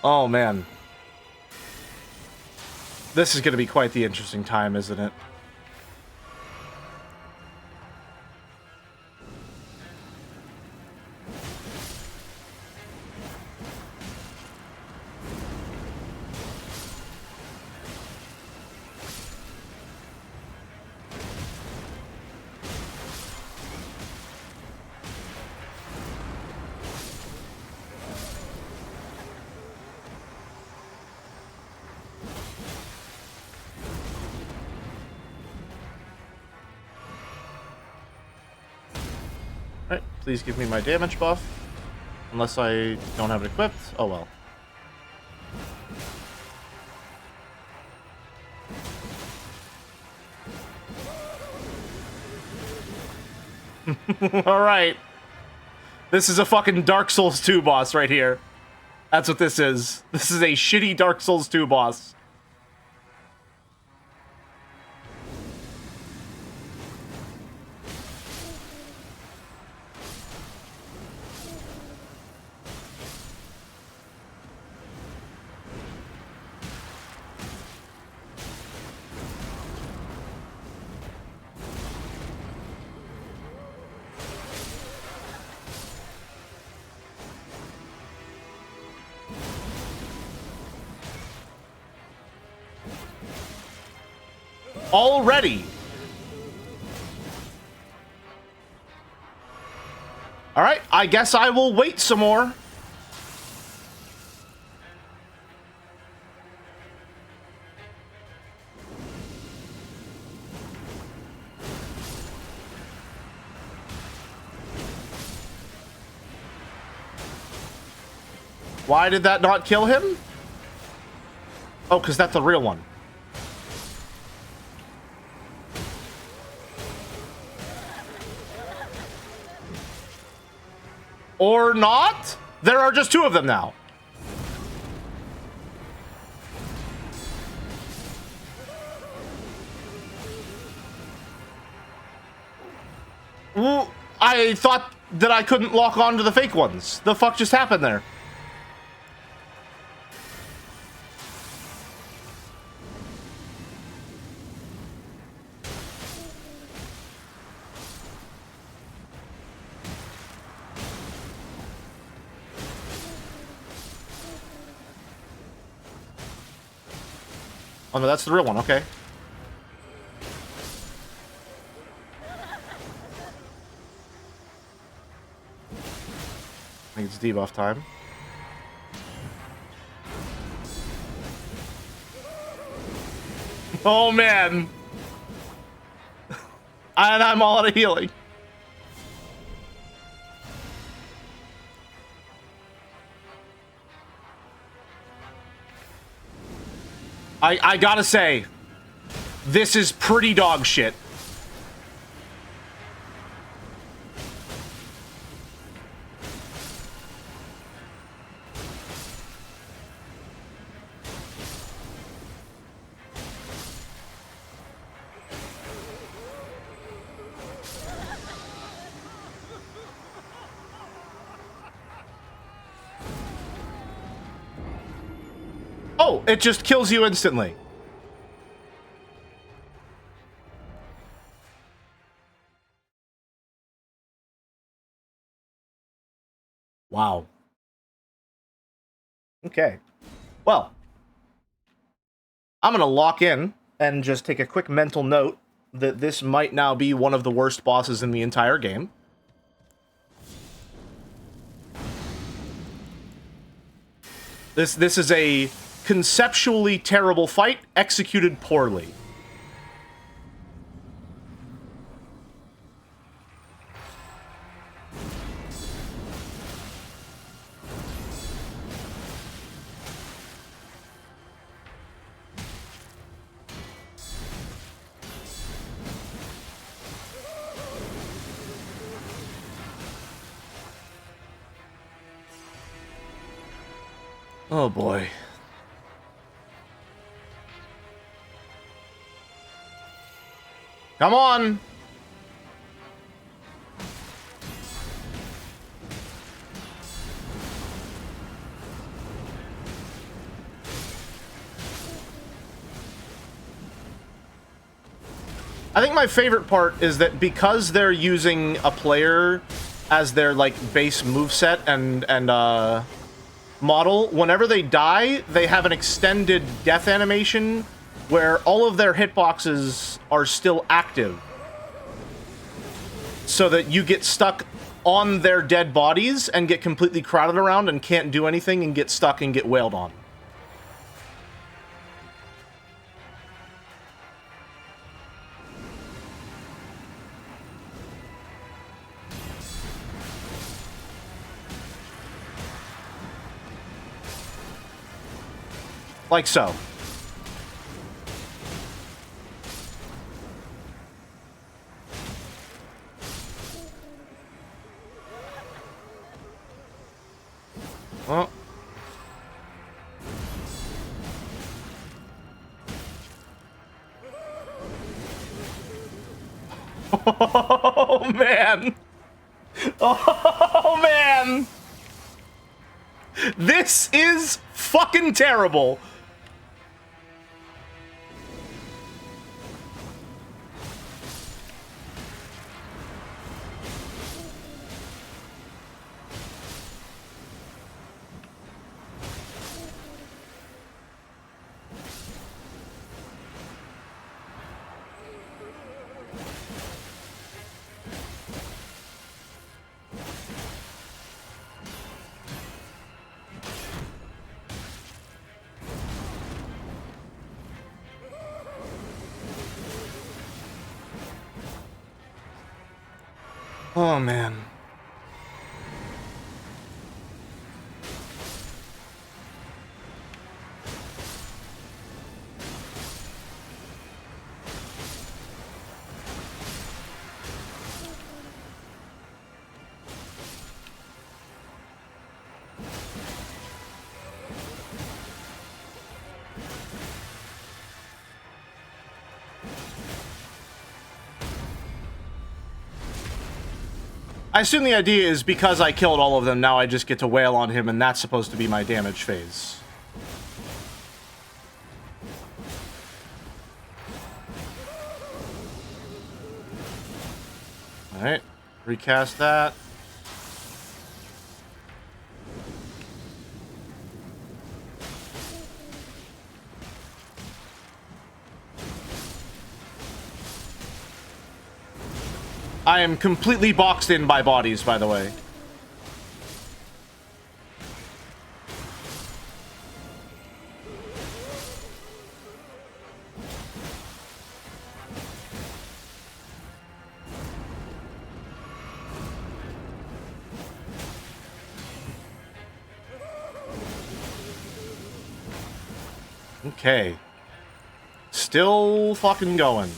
S1: Oh, man. This is going to be quite the interesting time, isn't it? Alright, please give me my damage buff. Unless I don't have it equipped. Oh well. Alright. This is a fucking Dark Souls 2 boss right here. That's what this is. This is a shitty Dark Souls 2 boss. Already. Alright, I guess I will wait some more. Why did that not kill him? Oh, because that's the real one. Or not? There are just two of them now. Well, I thought that I couldn't lock on to the fake ones. The fuck just happened there? Oh no, that's the real one, okay. I think it's debuff time. Oh man! And I'm all out of healing. I gotta say, this is pretty dog shit. Oh, it just kills you instantly. Wow. Okay. Well, I'm going to lock in and just take a quick mental note that this might now be one of the worst bosses in the entire game. This is a conceptually terrible fight, executed poorly. Oh boy. Come on! I think my favorite part is that because they're using a player as their, like, base moveset and model, whenever they die, they have an extended death animation where all of their hitboxes are still active. So that you get stuck on their dead bodies and get completely crowded around and can't do anything and get stuck and get wailed on. Like so. Oh. Oh, man. Oh, man. This is fucking terrible. Oh, man. I assume the idea is because I killed all of them, now I just get to wail on him, and that's supposed to be my damage phase. Alright, recast that. I am completely boxed in by bodies, by the way. Okay. Still fucking going.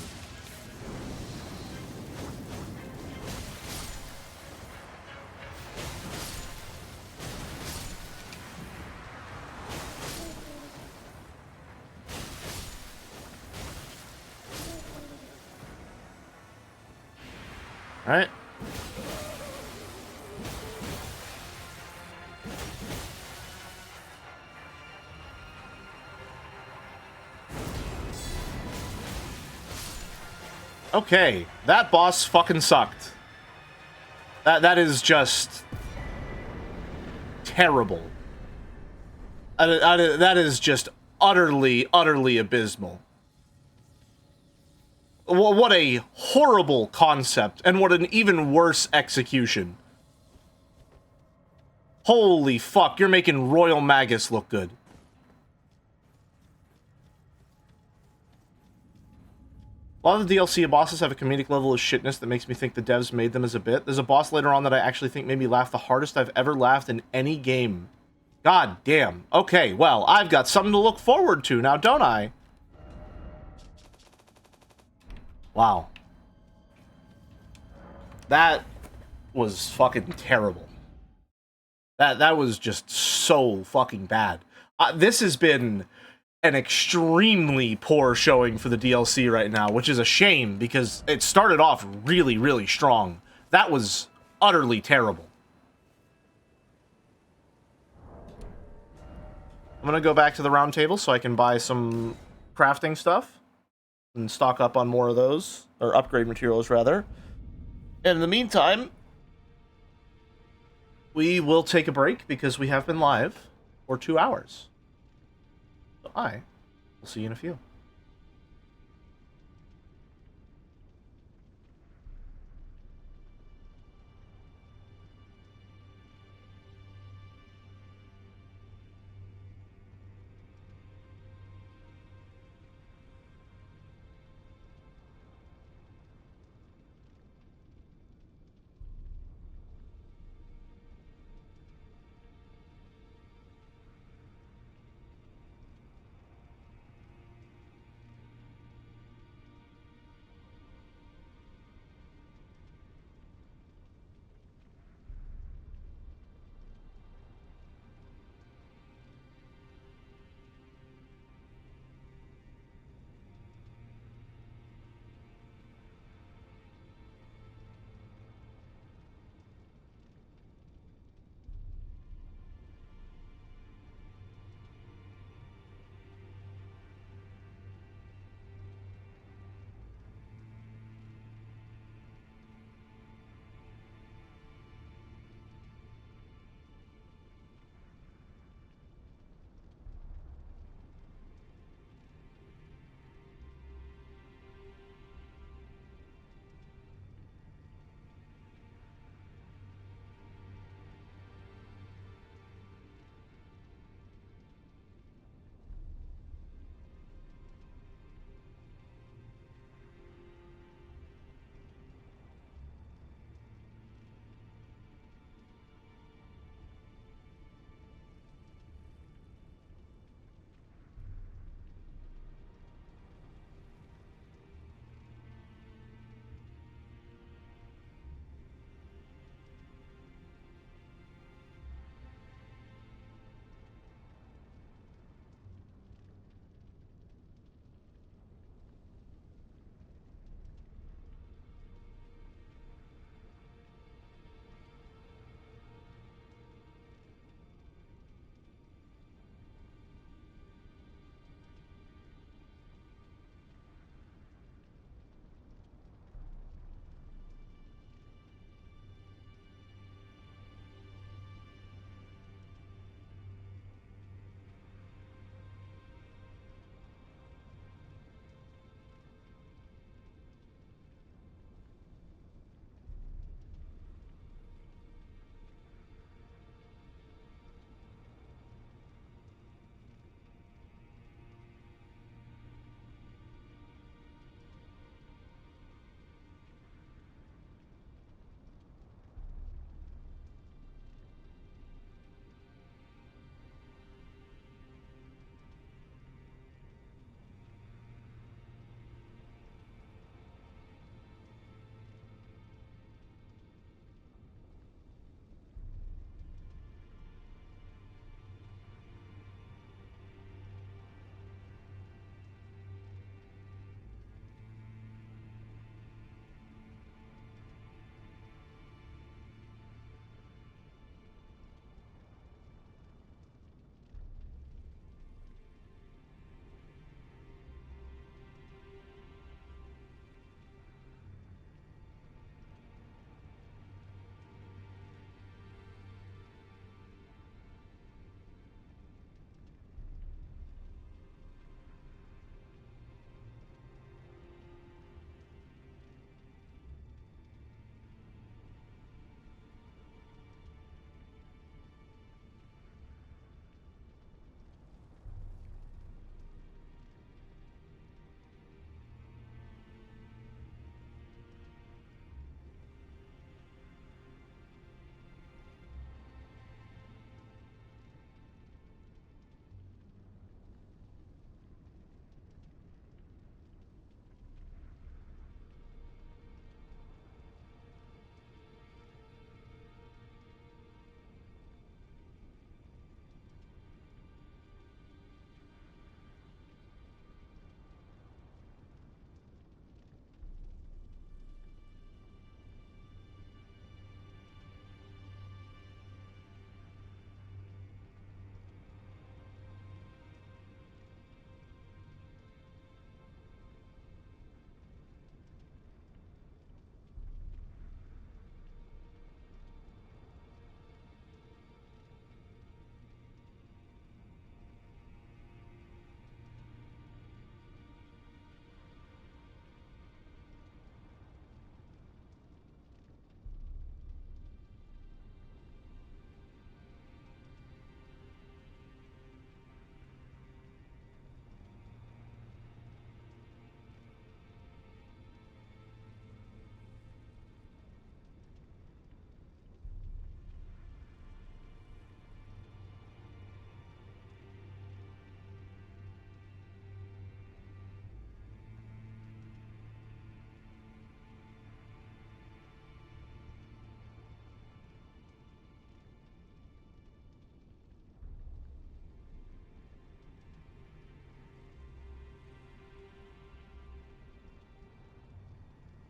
S1: Alright. Okay, that boss fucking sucked. That is just terrible. That is just utterly abysmal. What a horrible concept, and what an even worse execution. Holy fuck, you're making Royal Magus look good. A lot of the DLC bosses have a comedic level of shitness that makes me think the devs made them as a bit. There's a boss later on that I actually think made me laugh the hardest I've ever laughed in any game. God damn. Okay, well, I've got something to look forward to now, don't I? Wow. That was fucking terrible. That was just so fucking bad. This has been an extremely poor showing for the DLC right now, which is a shame because it started off really strong. That was utterly terrible. I'm gonna go back to the round table so I can buy some crafting stuff and stock up on more of those, or upgrade materials rather. And in the meantime, we will take a break because we have been live for 2 hours. So I will see you in a few.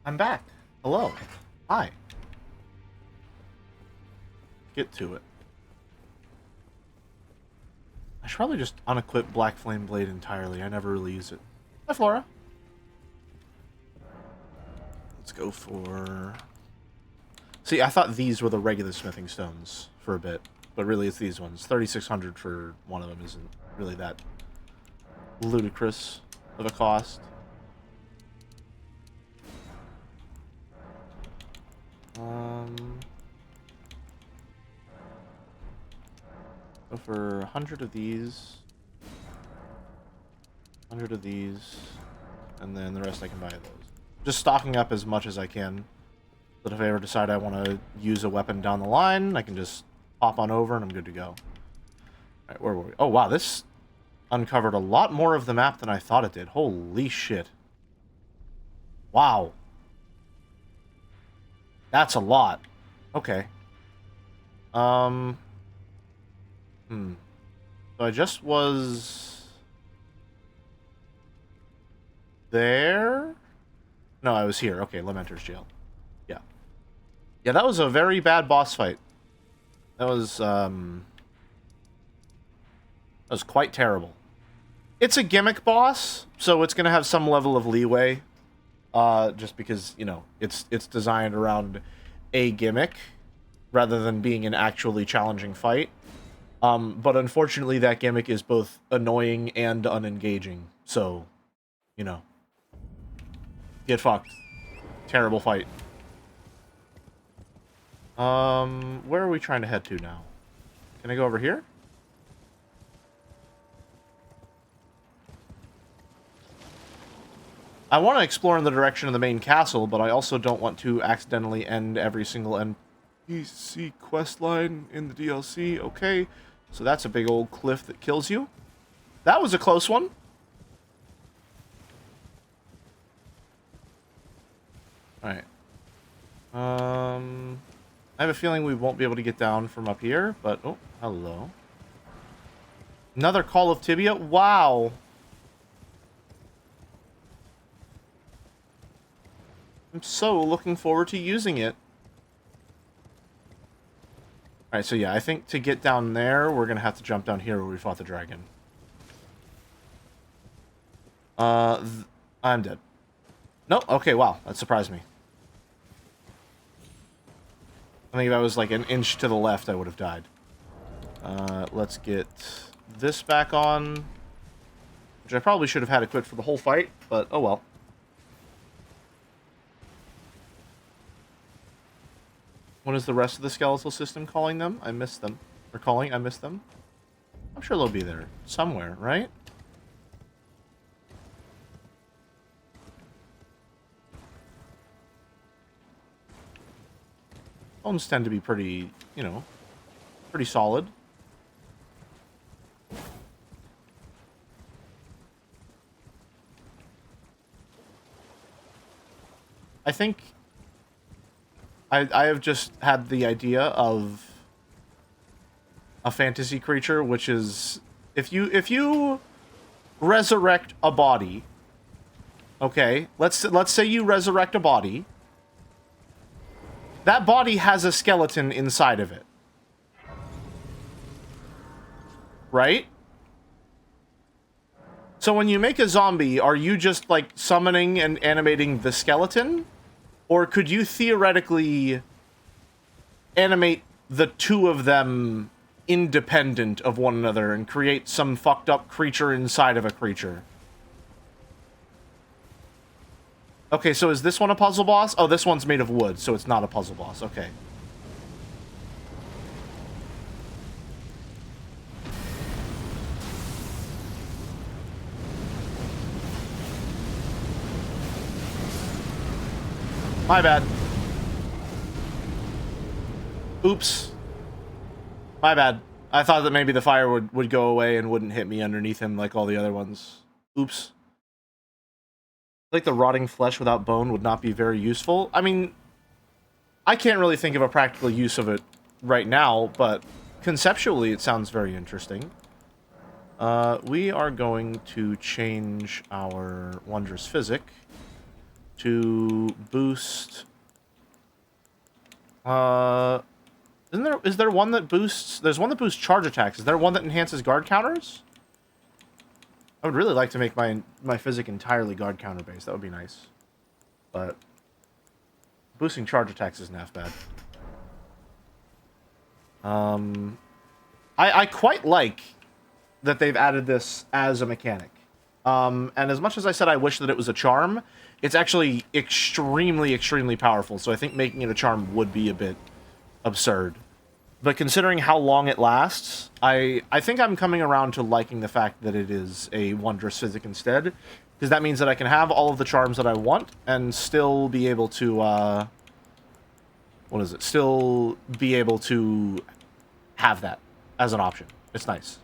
S1: I'm back. Hello. Hi. Get to it. I should probably just unequip Black Flame Blade entirely. I never really use it. Hi, Flora. Let's go for... See, I thought these were the regular smithing stones for a bit, but really it's these ones. 3,600 for one of them isn't really that ludicrous of a cost. Go for 100 of these, 100 of these, and then the rest I can buy those. Just stocking up as much as I can, so that if I ever decide I want to use a weapon down the line, I can just hop on over and I'm good to go. Alright, where were we? Oh wow, this uncovered a lot more of the map than I thought it did. Holy shit. Wow. That's a lot. Okay. So I just was... there? No, I was here. Okay, Lamenter's Jail. Yeah. Yeah, that was a very bad boss fight. That was quite terrible. It's a gimmick boss, so it's gonna have some level of leeway. Just because, you know, it's designed around a gimmick rather than being an actually challenging fight. But unfortunately that gimmick is both annoying and unengaging. So, you know, get fucked. Terrible fight. Where are we trying to head to now? Can I go over here? I want to explore in the direction of the main castle, but I also don't want to accidentally end every single NPC questline in the DLC. Okay, so that's a big old cliff that kills you. That was a close one. Alright. I have a feeling we won't be able to get down from up here, but... oh, hello. Another Call of Tibia? Wow! I'm so looking forward to using it. Alright, so yeah, I think to get down there, we're gonna have to jump down here where we fought the dragon. I'm dead. No? Okay, wow. That surprised me. I think if I was like an inch to the left, I would have died. Let's get this back on. Which I probably should have had equipped for the whole fight, but oh well. What is the rest of the skeletal system calling them? I missed them. Or calling, I missed them. I'm sure they'll be there. Somewhere, right? Bones tend to be pretty, you know, pretty solid. I think I have just had the idea of a fantasy creature, which is if you resurrect a body, okay, let's say you resurrect a body. That body has a skeleton inside of it. Right? So when you make a zombie, are you just like summoning and animating the skeleton? Or could you theoretically animate the two of them independent of one another and create some fucked up creature inside of a creature? Okay, so is this one a puzzle boss? Oh, this one's made of wood, so it's not a puzzle boss. Okay. My bad. Oops. My bad. I thought that maybe the fire would go away and wouldn't hit me underneath him like all the other ones. Oops. Like the rotting flesh without bone would not be very useful. I mean, I can't really think of a practical use of it right now, but conceptually it sounds very interesting. We are going to change our Wondrous Physic to boost. Is there one that boosts? There's one that boosts charge attacks. Is there one that enhances guard counters? I would really like to make my physic entirely guard counter based. That would be nice. But boosting charge attacks isn't half bad. I quite like that they've added this as a mechanic. And as much as I said I wish that it was a charm, it's actually extremely, extremely powerful. So I think making it a charm would be a bit absurd. But considering how long it lasts, I think I'm coming around to liking the fact that it is a wondrous physic instead. Because that means that I can have all of the charms that I want and still be able to, still be able to have that as an option. It's nice.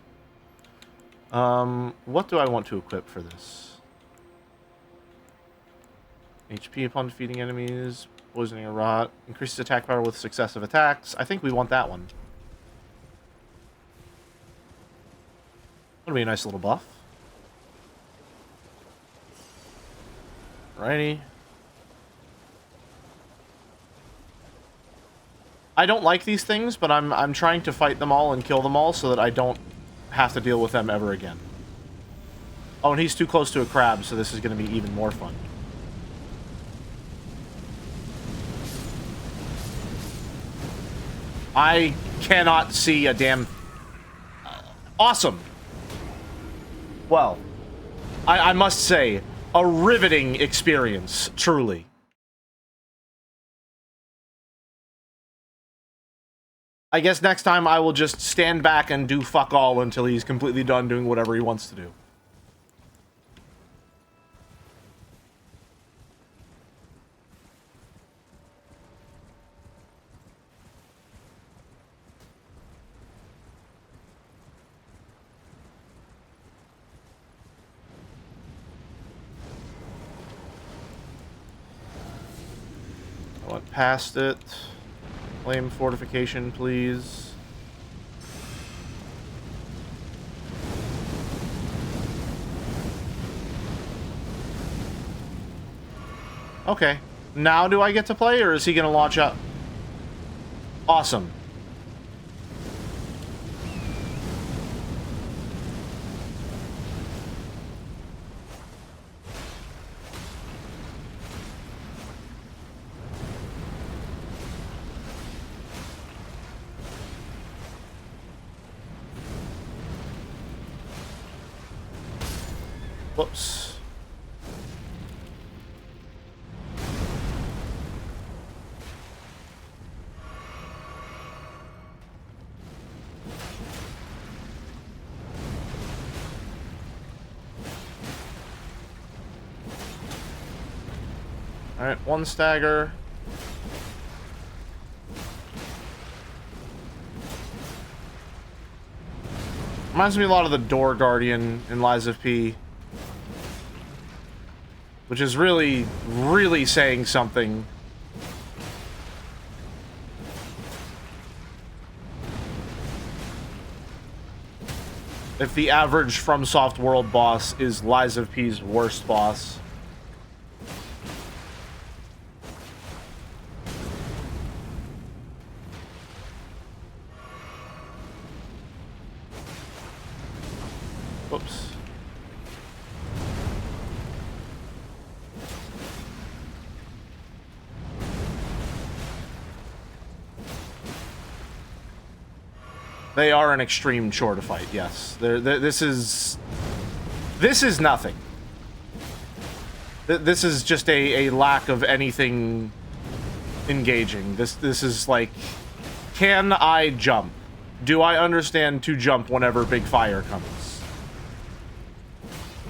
S1: What do I want to equip for this? HP upon defeating enemies, poisoning or rot, increases attack power with successive attacks. I think we want that one. That'll be a nice little buff. Alrighty. I don't like these things, but I'm trying to fight them all and kill them all so that I don't have to deal with them ever again. Oh, and he's too close to a crab, so this is going to be even more fun. I cannot see a damn... Awesome! Well, I must say, a riveting experience, truly. I guess next time I will just stand back and do fuck all until he's completely done doing whatever he wants to do. I went past it. Flame fortification, please. Okay. Now do I get to play, or is he going to launch up? Awesome. Whoops. Alright, one stagger. Reminds me a lot of the Door Guardian in Lies of P. Which is really, really saying something. If the average FromSoft World boss is Lies of P's worst boss. Whoops. They are an extreme chore to fight, yes. This is nothing. This is just a lack of anything engaging. This is like, can I jump? Do I understand to jump whenever big fire comes?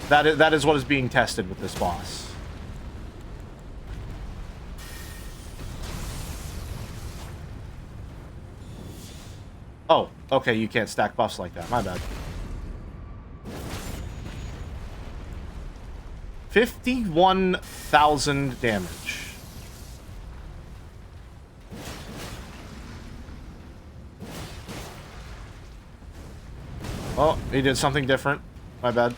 S1: That is what is being tested with this boss. Oh, okay, you can't stack buffs like that. My bad. 51,000 damage. Oh, he did something different. My bad.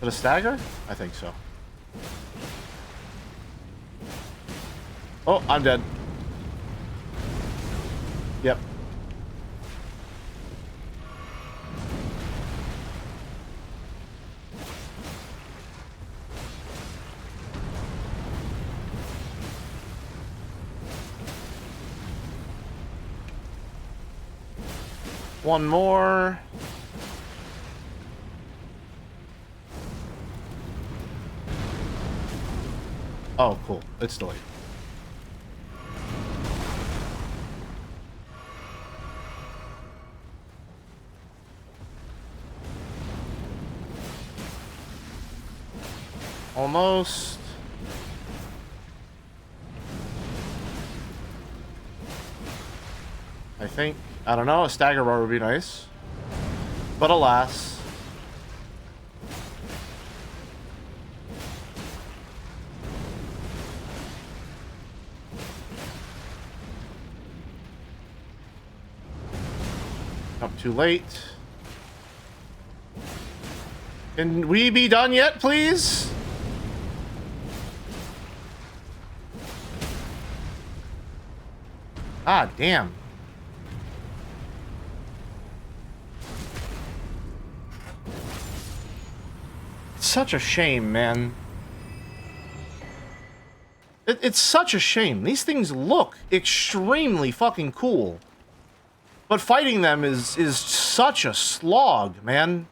S1: it a stagger? I think so. Oh, I'm dead. Yep. One more. Oh, cool. It's delayed. Almost. I think. I don't know. A stagger bar would be nice. But alas. Not too late. Can we be done yet, please? Ah, damn. It's such a shame, man. It's such a shame. These things look extremely fucking cool. But fighting them is such a slog, man.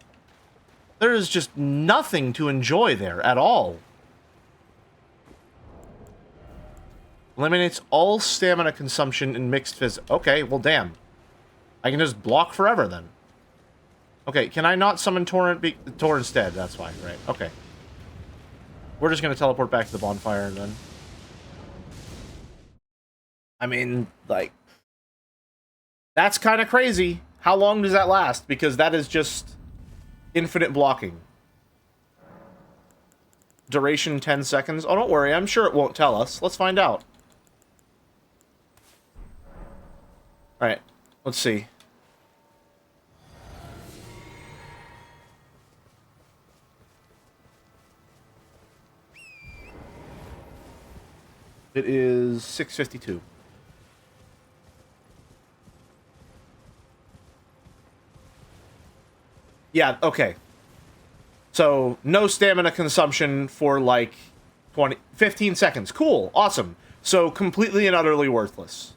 S1: There is just nothing to enjoy there at all. Eliminates all stamina consumption in mixed physics. Okay, well, damn. I can just block forever, then. Okay, can I not summon Torrent? Torrent instead, that's fine, right? Okay. We're just gonna teleport back to the bonfire, then. I mean, like... That's kind of crazy. How long does that last? Because that is just infinite blocking. Duration 10 seconds. Oh, don't worry. I'm sure it won't tell us. Let's find out. Alright. Let's see. It is 6:52. Yeah, okay. So, no stamina consumption for, like, 15 seconds. Cool. Awesome. So, completely and utterly worthless.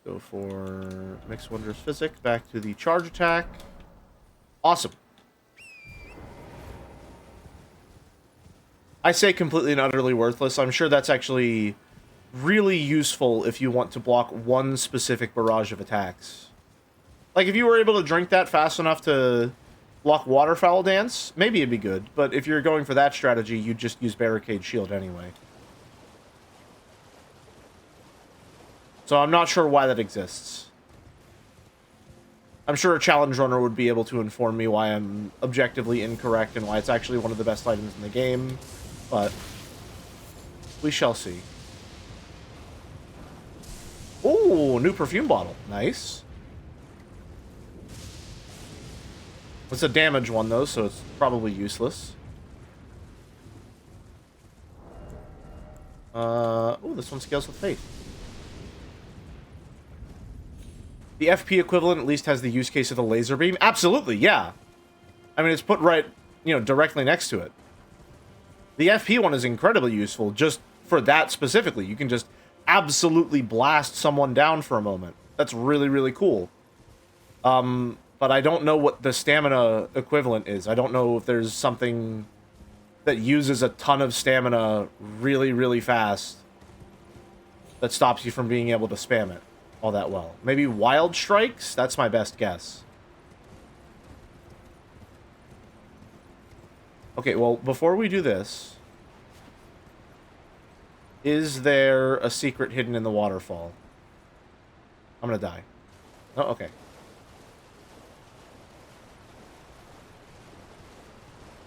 S1: Go for Mixed Wonders Physic. Back to the charge attack. Awesome. I say completely and utterly worthless. I'm sure that's actually really useful if you want to block one specific barrage of attacks. Like, if you were able to drink that fast enough to block Waterfowl Dance, maybe it'd be good. But if you're going for that strategy, you'd just use Barricade Shield anyway. So I'm not sure why that exists. I'm sure a challenge runner would be able to inform me why I'm objectively incorrect and why it's actually one of the best items in the game. But we shall see. Ooh, new perfume bottle. Nice. It's a damage one, though, so it's probably useless. Ooh, this one scales with faith. The FP equivalent at least has the use case of the laser beam? Absolutely, yeah. I mean, it's put right, directly next to it. The FP one is incredibly useful just for that specifically. You can just absolutely blast someone down for a moment. That's really, really cool. But I don't know what the stamina equivalent is. I don't know if there's something that uses a ton of stamina really, really fast that stops you from being able to spam it all that well. Maybe Wild Strikes? That's my best guess. Okay, well, before we do this, is there a secret hidden in the waterfall? I'm gonna die. Oh, okay.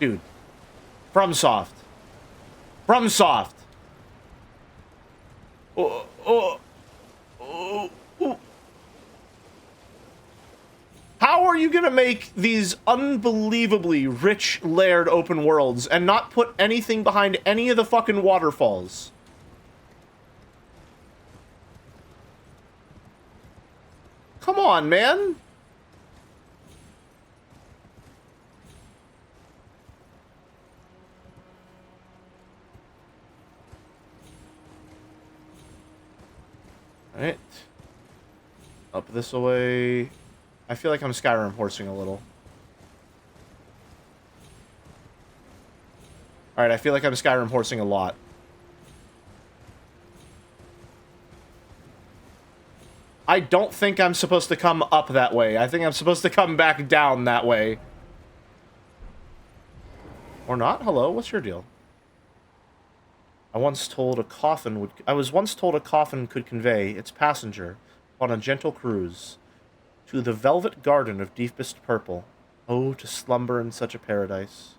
S1: Dude. FromSoft. FromSoft. Oh, oh, oh, oh. How are you gonna make these unbelievably rich, layered open worlds and not put anything behind any of the fucking waterfalls? Come on, man. Alright. Up this way. I feel like I'm Skyrim horsing a little. Alright, I feel like I'm Skyrim horsing a lot. I don't think I'm supposed to come up that way. I think I'm supposed to come back down that way. Or not? Hello, what's your deal? I was once told a coffin could convey its passenger on a gentle cruise to the velvet garden of deepest purple. Oh, to slumber in such a paradise.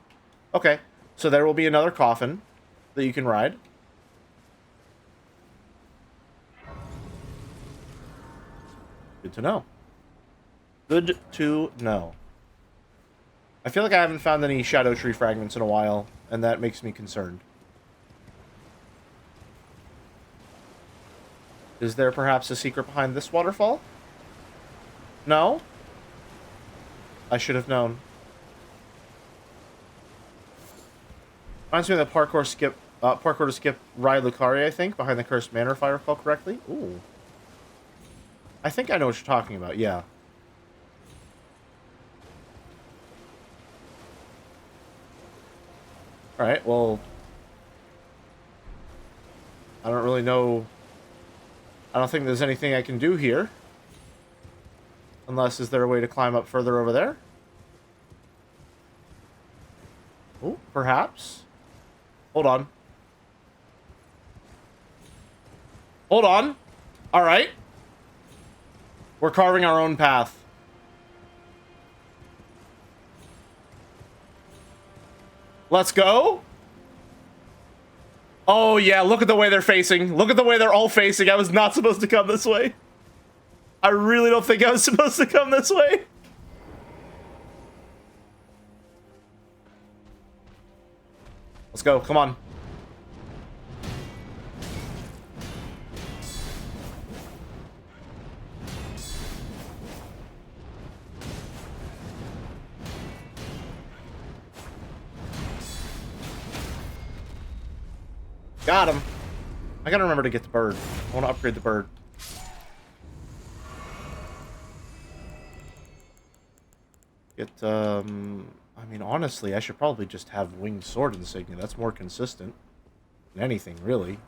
S1: Okay, so there will be another coffin that you can ride. Good to know. Good to know. I feel like I haven't found any Shadow Tree fragments in a while, and that makes me concerned. Is there perhaps a secret behind this waterfall? No? I should have known. Reminds me of the parkour to skip Ride Lucari, I think, behind the Cursed Manor, if I recall correctly. Ooh. I think I know what you're talking about, yeah. Alright, well... I don't really know... I don't think there's anything I can do here. Unless, is there a way to climb up further over there? Oh, perhaps. Hold on. Hold on. Alright. We're carving our own path. Let's go. Oh, yeah, look at the way they're facing. Look at the way they're all facing. I was not supposed to come this way. I really don't think I was supposed to come this way. Let's go. Come on. Got him. I gotta remember to get the bird. I want to upgrade the bird. Get, I mean, honestly, I should probably just have winged sword insignia. That's more consistent than anything, really.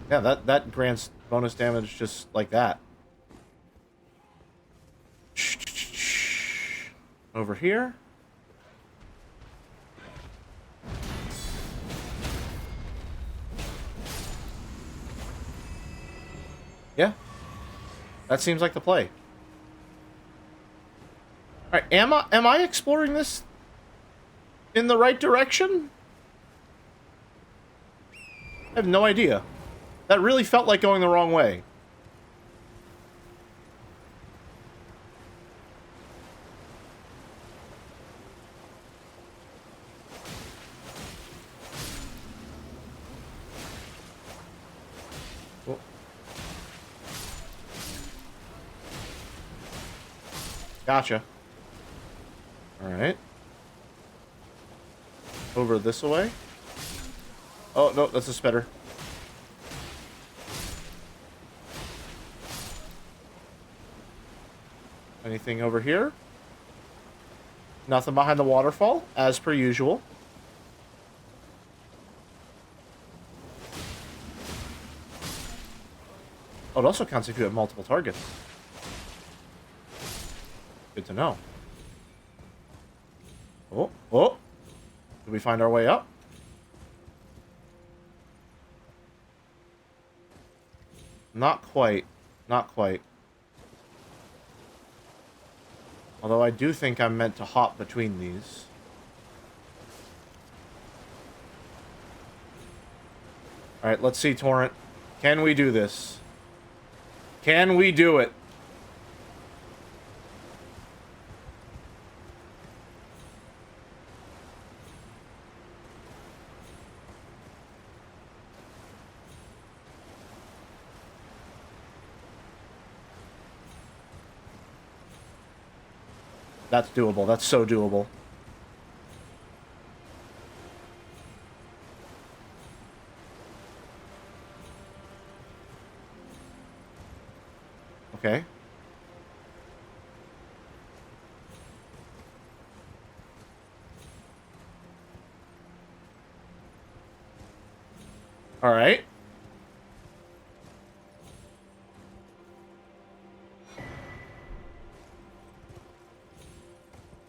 S1: Yeah, that grants bonus damage just like that. Over here. Yeah. That seems like the play. Alright, am I exploring this in the right direction? I have no idea. That really felt like going the wrong way. Gotcha. Alright. Over this way. Oh, no, that's a spitter. Anything over here? Nothing behind the waterfall, as per usual. Oh, it also counts if you have multiple targets. Good to know. Oh, oh. Did we find our way up? Not quite. Not quite. Although I do think I'm meant to hop between these. Alright, let's see, Torrent. Can we do this? Can we do it? That's doable. That's so doable. Okay. All right.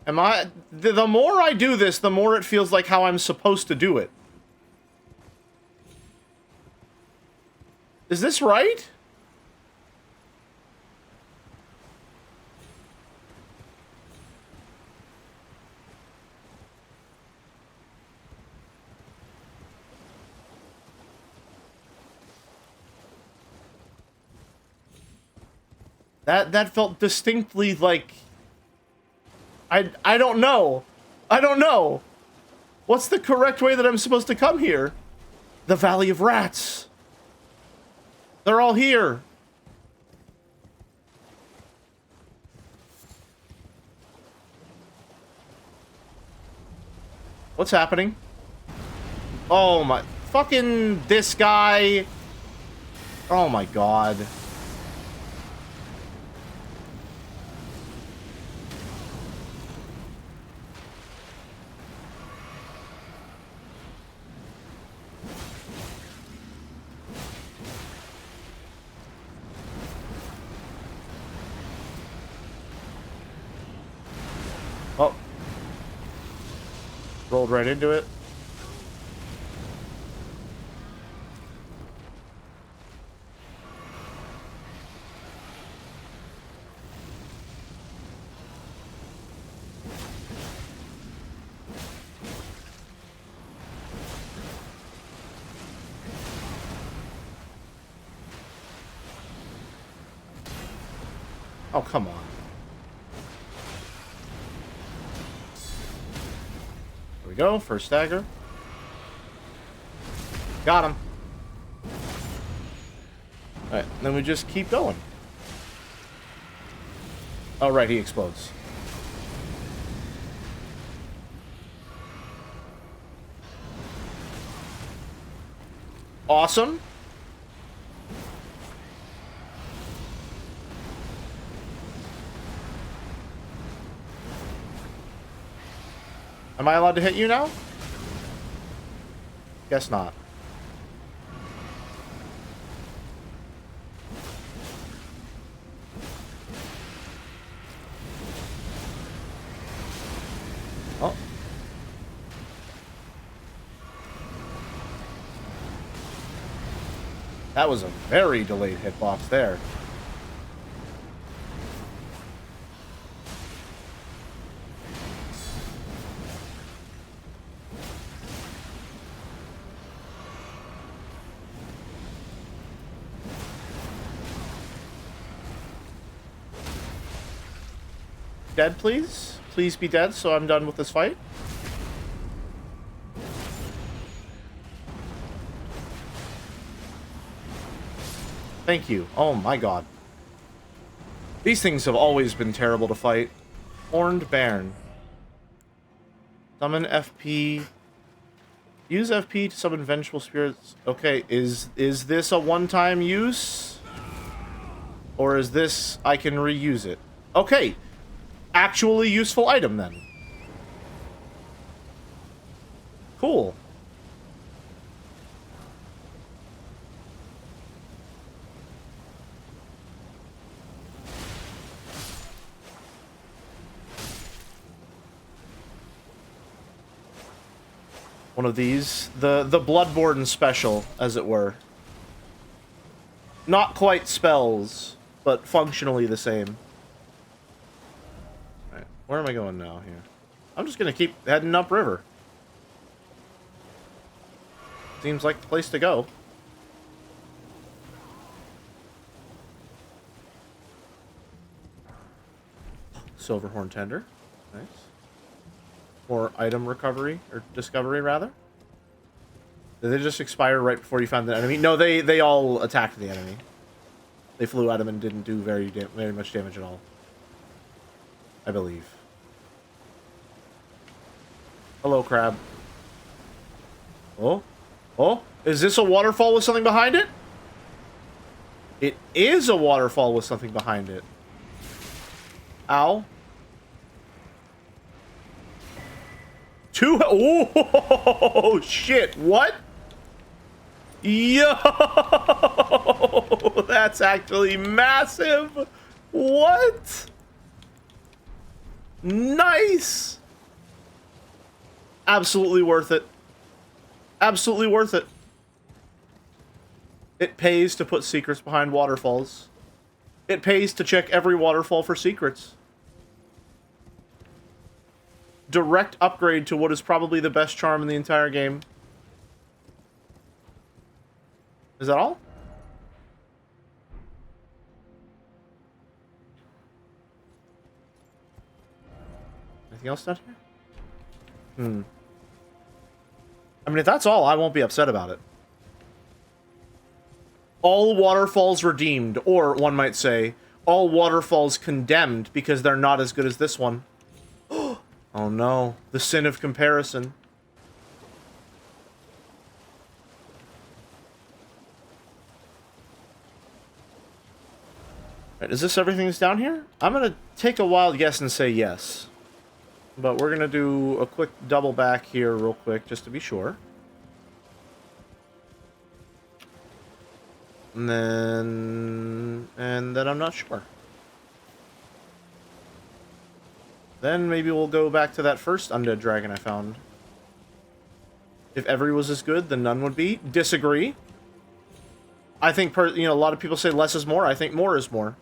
S1: Am I... The more I do this, the more it feels like how I'm supposed to do it. Is this right? That felt distinctly like... I don't know. I don't know. What's the correct way that I'm supposed to come here? The Valley of Rats. They're all here. What's happening? Oh my... Fucking this guy. Oh my god. Oh. Rolled right into it. Oh, come on. There we go. First stagger. Got him. Alright, then we just keep going. Oh, right, he explodes. Awesome. Am I allowed to hit you now? Guess not. Oh. That was a very delayed hitbox there. Dead, please? Please be dead so I'm done with this fight. Thank you. Oh my god. These things have always been terrible to fight. Horned Bairn. Summon FP. Use FP to summon vengeful spirits. Okay, is this a one-time use? Or is this... I can reuse it? Okay. Actually useful item, then. Cool. One of these. The Bloodborne special, as it were. Not quite spells, but functionally the same. Alright. Where am I going now here? I'm just gonna keep heading upriver. Seems like the place to go. Silverhorn Tender. Nice. Or item recovery, or discovery, rather. Did they just expire right before you found the enemy? No, they all attacked the enemy. They flew at him and didn't do very much damage at all. I believe. Hello, crab. Oh? Oh? Is this a waterfall with something behind it? It is a waterfall with something behind it. Ow. Oh, shit. What? Yo! That's actually massive. What? Nice. Absolutely worth it. Absolutely worth it. It pays to put secrets behind waterfalls. It pays to check every waterfall for secrets. Direct upgrade to what is probably the best charm in the entire game. Is that all? Anything else down here? I mean, if that's all, I won't be upset about it. All waterfalls redeemed, or one might say, all waterfalls condemned because they're not as good as this one. Oh no, the sin of comparison. Right, is this everything that's down here? I'm gonna take a wild guess and say yes. But we're gonna do a quick double back here real quick, just to be sure. And then I'm not sure. Then maybe we'll go back to that first undead dragon I found. If every was as good, then none would be. Disagree. I think, a lot of people say less is more. I think more is more.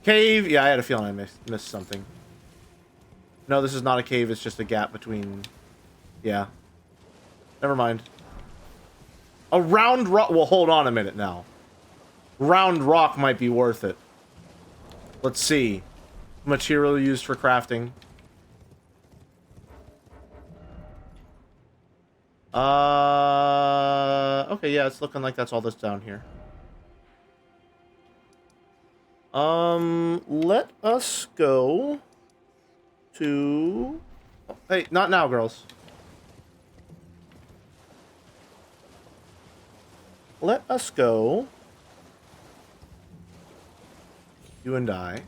S1: Cave. Yeah, I had a feeling I missed something. No, this is not a cave. It's just a gap between... Yeah. Never mind. A round rock... Well, hold on a minute now. Round rock might be worth it. Let's see. Material used for crafting. Okay, yeah, it's looking like that's all that's down here. Let us go to... Hey, not now, girls. Let us go... You and I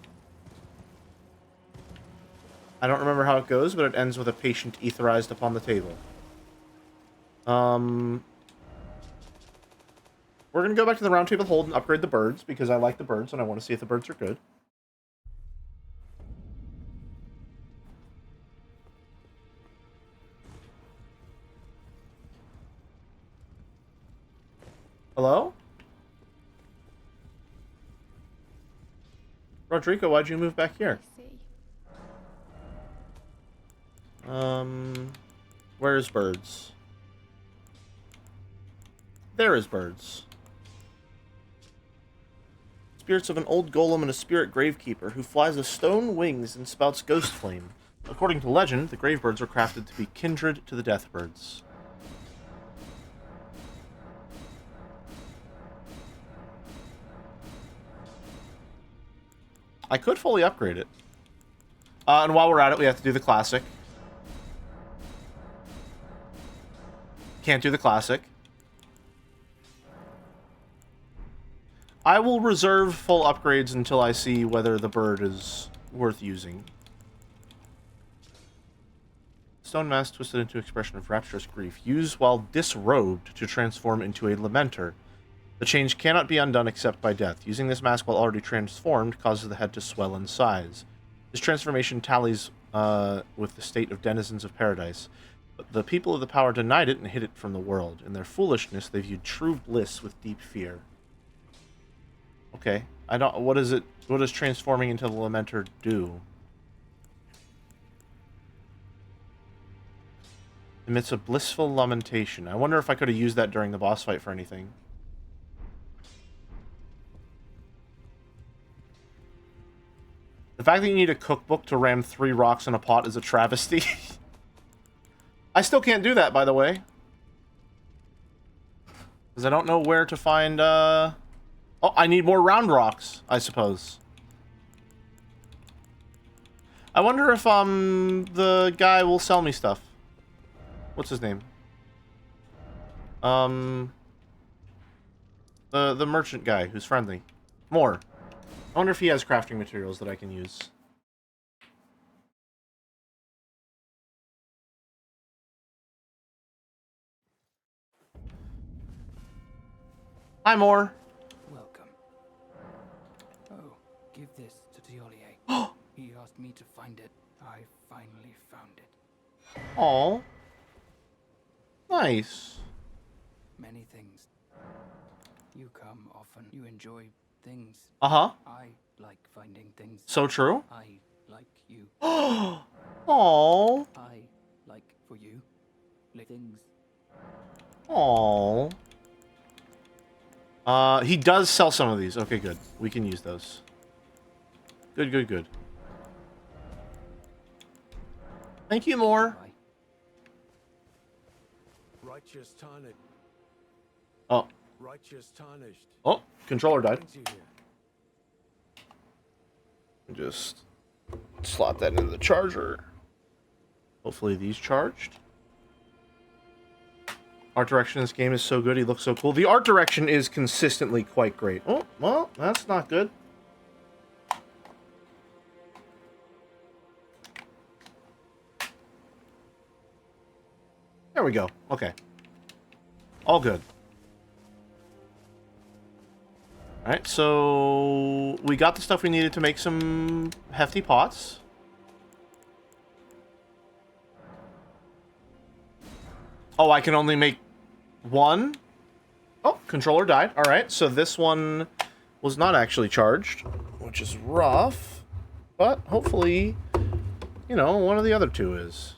S1: don't remember how it goes, but it ends with a patient etherized upon the table. We're gonna go back to the round table hold and upgrade the birds, because I like the birds and I want to see if the birds are good. Hello? Rodrigo, why'd you move back here? Where is birds? There is birds. Spirits of an old golem and a spirit gravekeeper who flies with stone wings and spouts ghost flame. According to legend, the gravebirds were crafted to be kindred to the deathbirds. I could fully upgrade it. And while we're at it, we have to do the classic. Can't do the classic. I will reserve full upgrades until I see whether the bird is worth using. Stone mask twisted into expression of rapturous grief. Use while disrobed to transform into a lamenter. The change cannot be undone except by death. Using this mask while already transformed causes the head to swell in size. This transformation tallies with the state of denizens of paradise. But the people of the power denied it and hid it from the world. In their foolishness, they viewed true bliss with deep fear. Okay. I don't... What is it... What does transforming into the Lamenter do? Emits a blissful lamentation. I wonder if I could have used that during the boss fight for anything. The fact that you need a cookbook to ram 3 rocks in a pot is a travesty. I still can't do that, by the way. Because I don't know where to find, Oh, I need more round rocks, I suppose. I wonder if, the guy will sell me stuff. What's his name? The merchant guy who's friendly. More. I wonder if he has crafting materials that I can use. Hi, Moore.
S3: Welcome. Oh, give this to Tiolier. He asked me to find it. I finally found it.
S1: Aw. Nice.
S3: Many things. You come often. You enjoy things.
S1: Uh-huh.
S3: I like finding things.
S1: So true.
S3: I like you.
S1: Aw.
S3: I like for you. Things.
S1: Aw. He does sell some of these. Okay, good. We can use those. Good, good, good. Thank you, Moore.
S3: Bye.
S2: Righteous tarnished.
S1: Oh.
S2: Righteous tarnished.
S1: Oh, controller died.
S2: Brings you here.
S1: Just slot that into the charger. Hopefully these charged. Art direction in this game is so good. He looks so cool. The art direction is consistently quite great. Oh, well, that's not good. There we go. Okay. All good. Alright, so we got the stuff we needed to make some hefty pots. Oh, I can only make one? Oh, controller died. Alright, so this one was not actually charged, which is rough. But hopefully, you know, one of the other two is.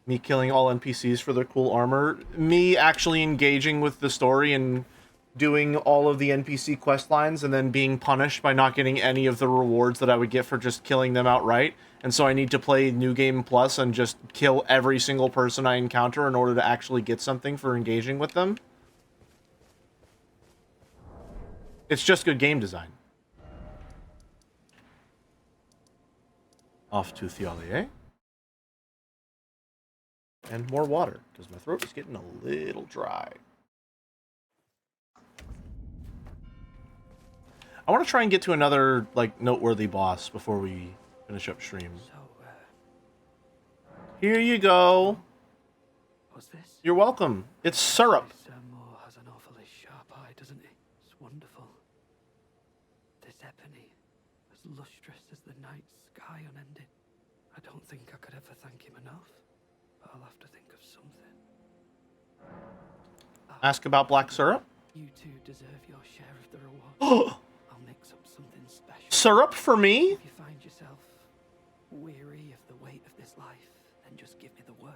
S1: Me killing all NPCs for their cool armor. Me actually engaging with the story and doing all of the NPC quest lines and then being punished by not getting any of the rewards that I would get for just killing them outright. And so I need to play New Game Plus and just kill every single person I encounter in order to actually get something for engaging with them. It's just good game design. Off to Thialier. And more water, because my throat is getting a little dry. I want to try and get to another, like, noteworthy boss before we finish up stream.
S3: So,
S1: Here you go.
S3: what's this?
S1: You're welcome. It's syrup.
S3: This Moore has an awfully sharp eye, doesn't he? It's wonderful. This ebony, as lustrous as the night sky unending. I don't think I could ever thank him enough, but I'll have to think of something.
S1: Ask about black syrup.
S3: You two deserve your share of the reward. I'll mix up something special.
S1: Syrup for me?
S3: If you find yourself weary of the weight of this life, then just give me the word.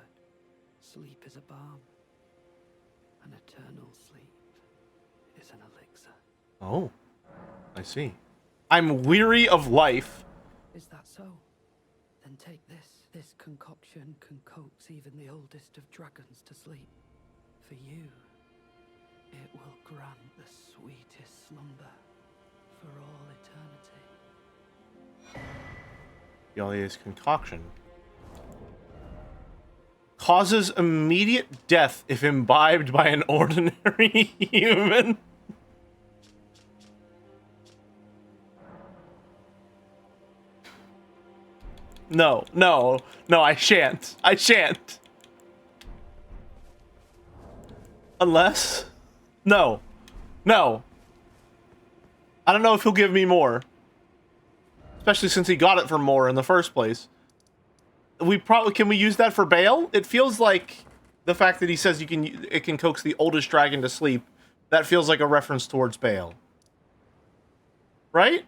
S3: Sleep is a balm. An eternal sleep is an elixir.
S1: Oh, I see. I'm weary of life.
S3: Is that so? Then take this. This concoction can coax even the oldest of dragons to sleep. For you, it will grant the sweetest slumber for all eternity.
S1: Yalia's concoction causes immediate death if imbibed by an ordinary human. No, no, no, I shan't. I shan't. Unless... No. No. I don't know if he'll give me more. Especially since he got it for more in the first place. We probably... Can we use that for bail? It feels like the fact that he says it can coax the oldest dragon to sleep, that feels like a reference towards Bale. Right?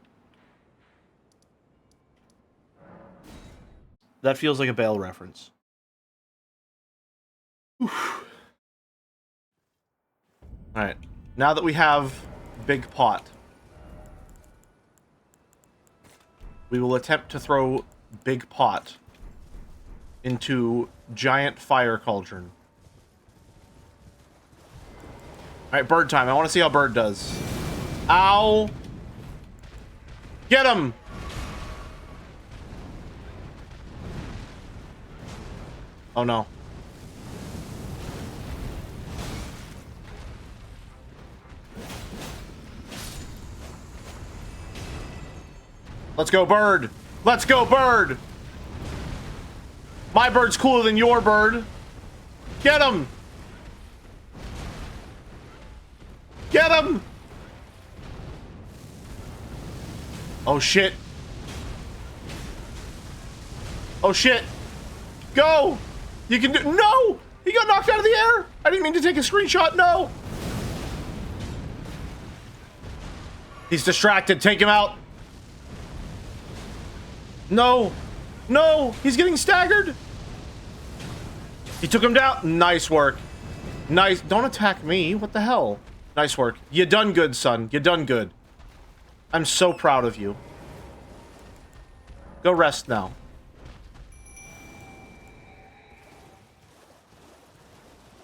S1: That feels like a Bale reference. Alright. Now that we have Big Pot, we will attempt to throw Big Pot into Giant Fire Cauldron. Alright, bird time. I want to see how bird does. Ow! Get him! Oh no. Let's go, bird! Let's go, bird! My bird's cooler than your bird. Get him! Get him! Oh shit. Oh shit. Go! You can do— No! He got knocked out of the air! I didn't mean to take a screenshot, no! He's distracted, take him out! No! No! He's getting staggered! He took him down. Nice work. Nice. Don't attack me. What the hell? Nice work. You done good, son. You done good. I'm so proud of you. Go rest now.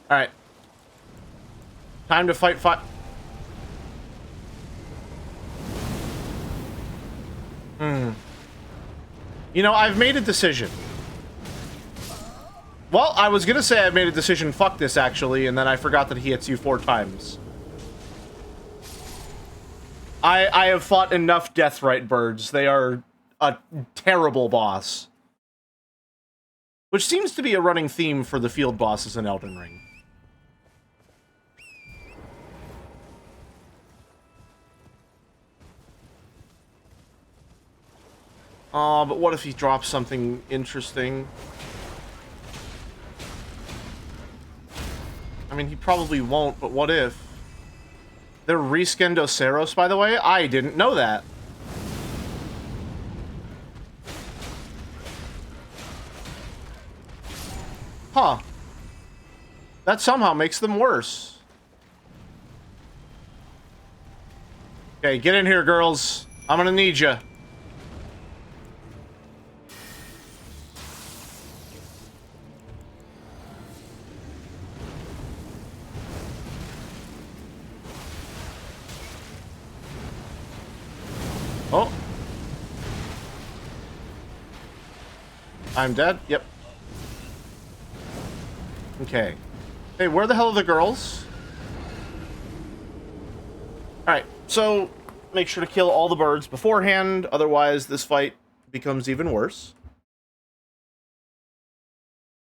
S1: Alright. Time to fight. You know, I've made a decision. Well, I was gonna say I made a decision, fuck this, actually, and then I forgot that he hits you 4 times. I have fought enough Deathrite birds. They are a terrible boss. Which seems to be a running theme for the field bosses in Elden Ring. Aw, but what if he drops something interesting? I mean, he probably won't, but what if? They're Reskendoceros, by the way? I didn't know that. Huh. That somehow makes them worse. Okay, get in here, girls. I'm gonna need you. Oh. I'm dead? Yep. Okay. Hey, where the hell are the girls? Alright, so make sure to kill all the birds beforehand, otherwise this fight becomes even worse.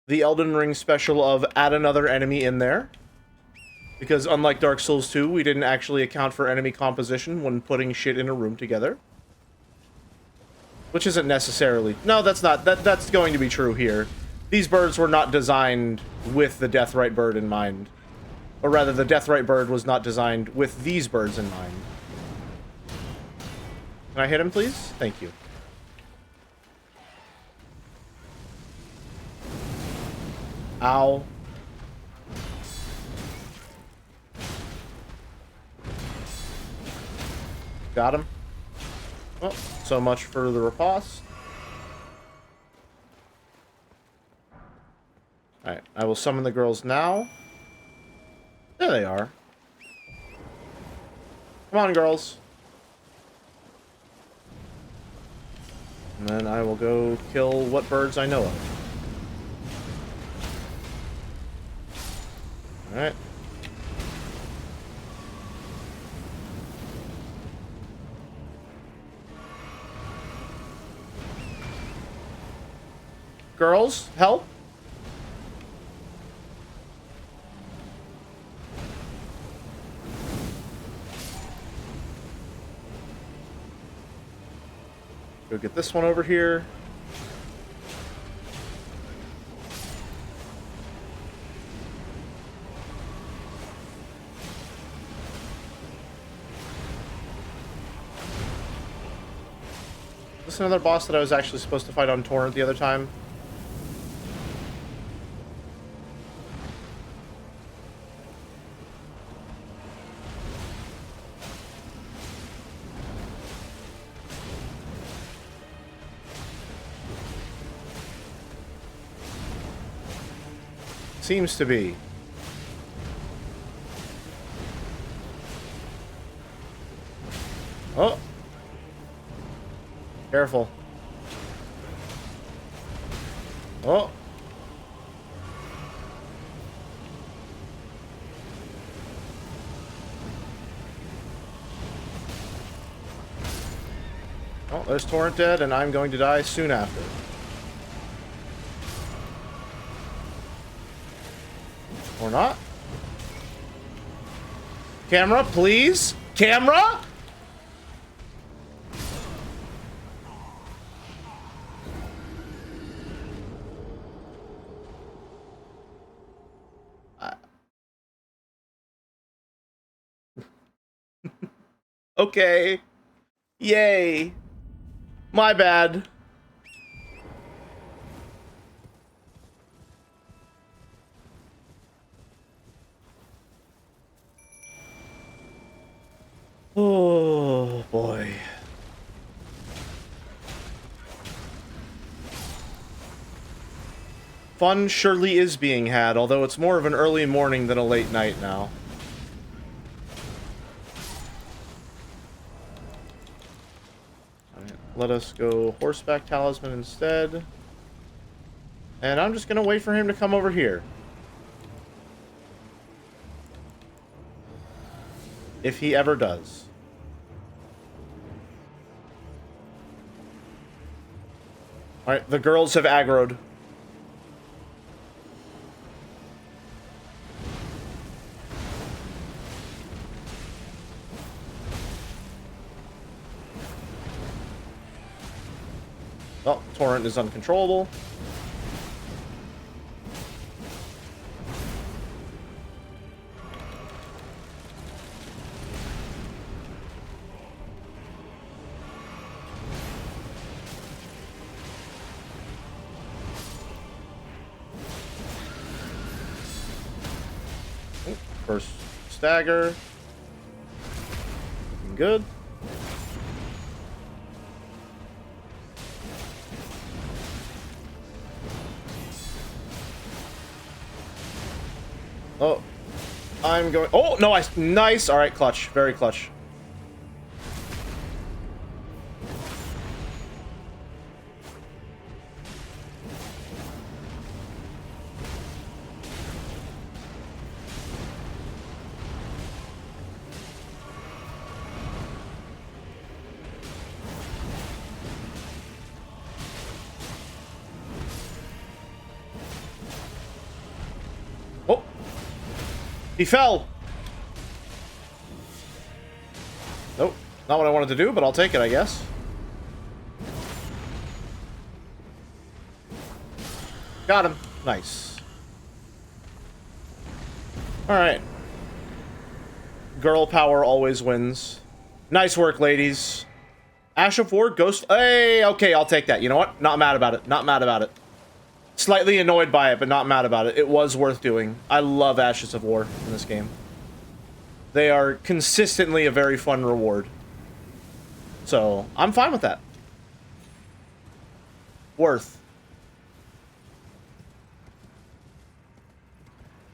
S1: The Elden Ring special of add another enemy in there. Because unlike Dark Souls 2, we didn't actually account for enemy composition when putting shit in a room together. Which isn't necessarily... No, that's not. That's going to be true here. These birds were not designed with the Deathrite bird in mind. Or rather, the Deathrite bird was not designed with these birds in mind. Can I hit him, please? Thank you. Ow. Got him. Well, so much for the riposte. Alright, I will summon the girls now. There they are. Come on, girls. And then I will go kill what birds I know of. Alright. Girls, help! Go get this one over here. this another boss that I was actually supposed to fight on Torrent the other time? Seems to be. Oh. Careful. Oh. Oh, there's Torrent dead, and I'm going to die soon after. Or not. Camera, please? Camera? Okay. Yay. My bad. Oh, boy. Fun surely is being had, although it's more of an early morning than a late night now. Alright, let us go horseback talisman instead. And I'm just gonna wait for him to come over here. If he ever does. Alright, the girls have aggroed. Oh, Torrent is uncontrollable. First stagger. Looking good. Oh, I'm going. Oh no! Nice. All right, clutch. Very clutch. Oh, he fell. Nope, not what I wanted to do, but I'll take it, I guess. Got him. Nice. Alright. Girl power always wins. Nice work, ladies. Ash of War, Ghost... Hey, okay, I'll take that. You know what? Not mad about it. Not mad about it. Slightly annoyed by it, but not mad about it. It was worth doing. I love Ashes of War in this game. They are consistently a very fun reward. So, I'm fine with that. Worth.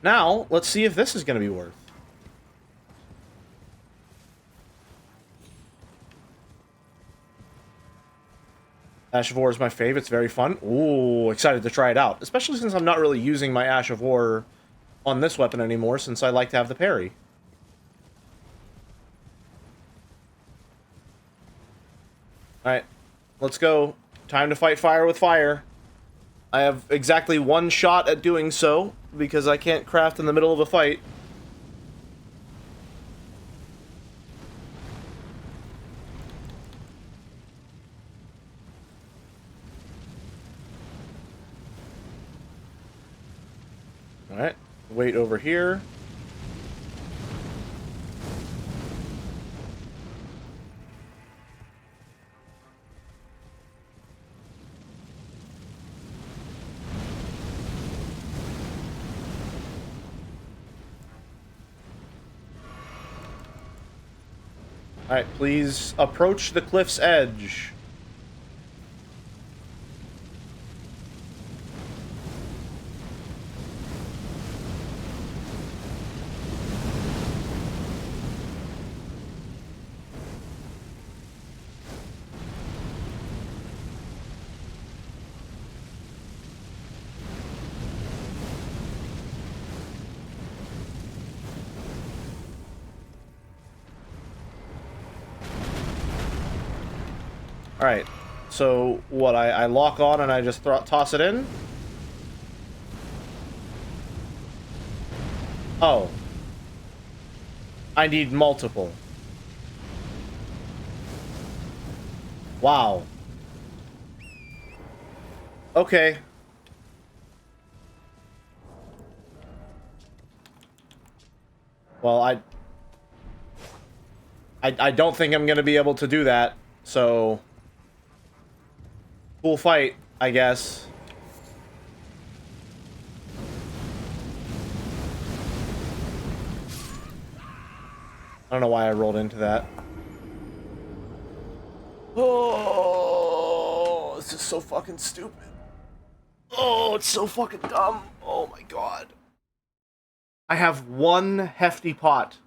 S1: Now, let's see if this is going to be worth. Ash of War is my favorite. It's very fun. Ooh, excited to try it out. Especially since I'm not really using my Ash of War on this weapon anymore, since I like to have the parry. Alright, let's go. Time to fight fire with fire. I have exactly one shot at doing so, because I can't craft in the middle of a fight. Alright, wait over here. Alright, please approach the cliff's edge. Alright, so what, I lock on and I just toss it in? Oh. I need multiple. Wow. Okay. Well, I don't think I'm gonna be able to do that, so... Cool fight, I guess. I don't know why I rolled into that. Oh, this is so fucking stupid. Oh, it's so fucking dumb. Oh my god. I have one hefty pot.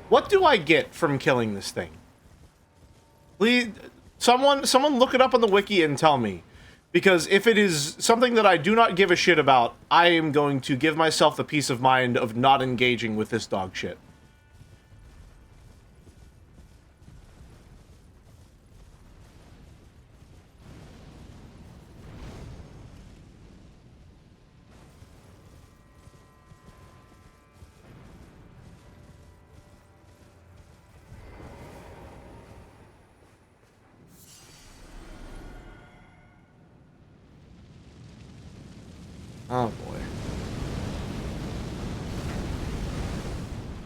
S1: What do I get from killing this thing? Please, someone look it up on the wiki and tell me. Because if it is something that I do not give a shit about, I am going to give myself the peace of mind of not engaging with this dog shit. Oh boy.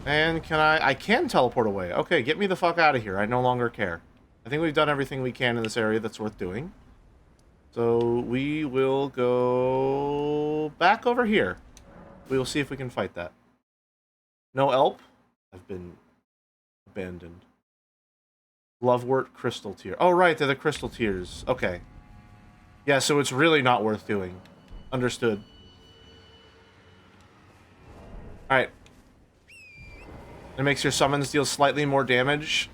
S1: And can I can teleport away. Okay, get me the fuck out of here. I no longer care. I think we've done everything we can in this area that's worth doing. So we will go back over here. We will see if we can fight that. No Elp. I've been abandoned. Lovewort Crystal Tear. Oh, right, they're the Crystal Tears. Okay. Yeah, so it's really not worth doing. Understood. Alright. It makes your summons deal slightly more damage.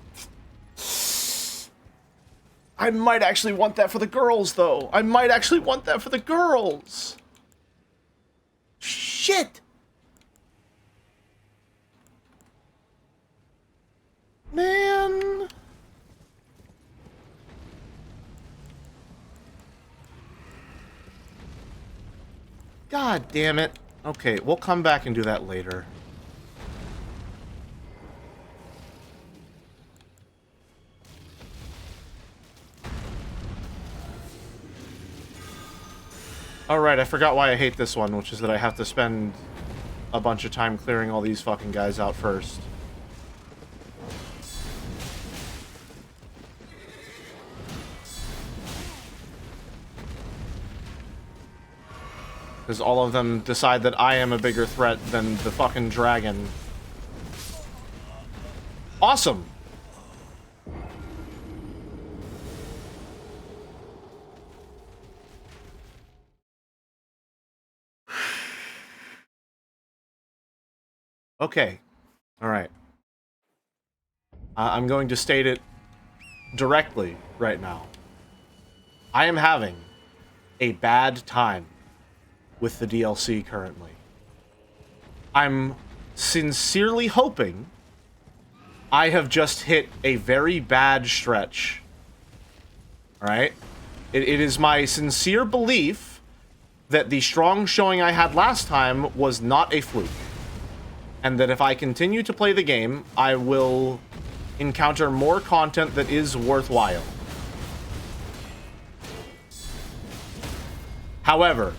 S1: I might actually want that for the girls, though. I might actually want that for the girls. Shit! Man... God damn it. Okay, we'll come back and do that later. Alright, I forgot why I hate this one, which is that I have to spend a bunch of time clearing all these fucking guys out first. Because all of them decide that I am a bigger threat than the fucking dragon. Awesome! Okay. Alright. I'm going to state it directly right now. I am having a bad time with the DLC currently. I'm sincerely hoping I have just hit a very bad stretch. Alright? It is my sincere belief that the strong showing I had last time was not a fluke. And that if I continue to play the game, I will encounter more content that is worthwhile. However,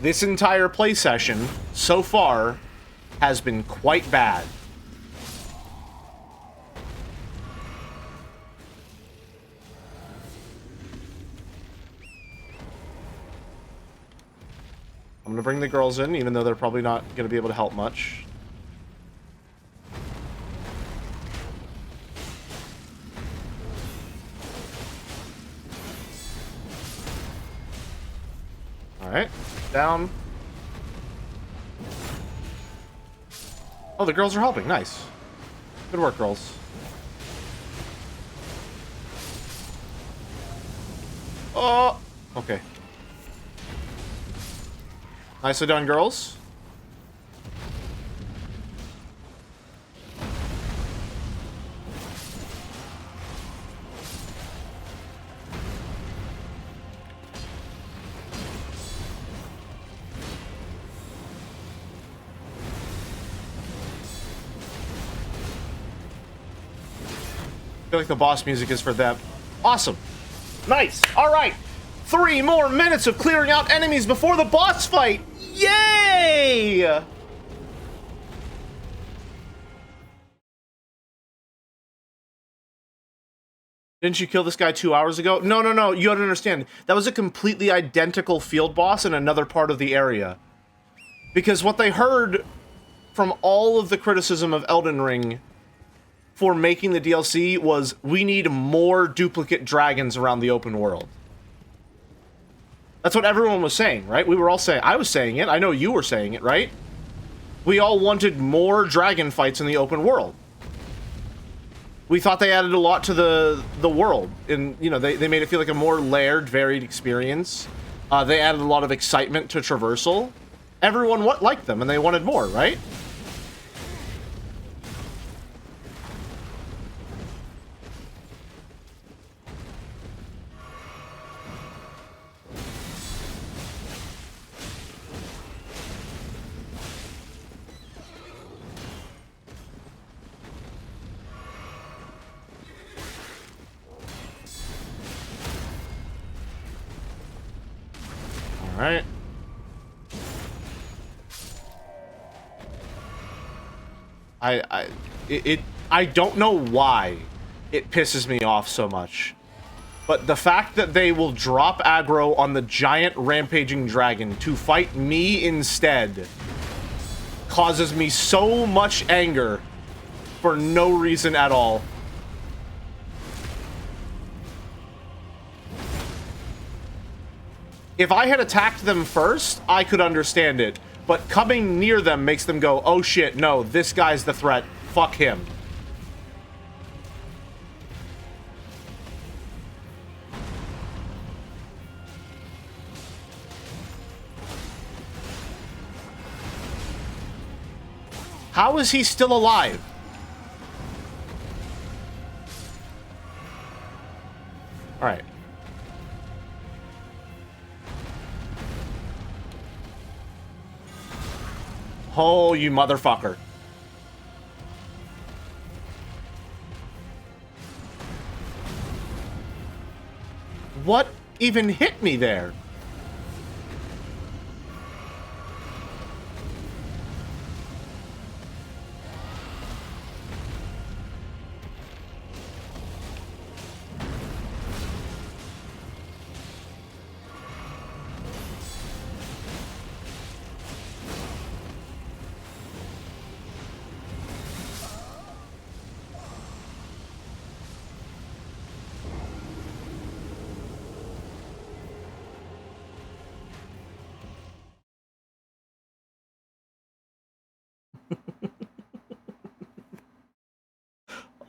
S1: this entire play session, so far, has been quite bad. I'm gonna bring the girls in, even though they're probably not gonna be able to help much. Alright, down. Oh, the girls are helping. Nice. Good work, girls. Oh! Okay. Nicely done, girls. I feel like the boss music is for them. Awesome. Nice. All right. 3 more minutes of clearing out enemies before the boss fight. Yay! Didn't you kill this guy 2 hours ago? No, no, no. You don't understand. That was a completely identical field boss in another part of the area. Because what they heard from all of the criticism of Elden Ring for making the DLC was, we need more duplicate dragons around the open world. That's what everyone was saying, right? We were all saying, I was saying it, I know you were saying it, right? We all wanted more dragon fights in the open world. We thought they added a lot to the world, and, you know, they made it feel like a more layered, varied experience. They added a lot of excitement to traversal. Everyone liked them, and they wanted more, right? Alright. I don't know why it pisses me off so much. But the fact that they will drop aggro on the giant rampaging dragon to fight me instead causes me so much anger for no reason at all. If I had attacked them first, I could understand it. But coming near them makes them go, oh shit, no, this guy's the threat. Fuck him. How is he still alive? Alright. Oh, you motherfucker. What even hit me there?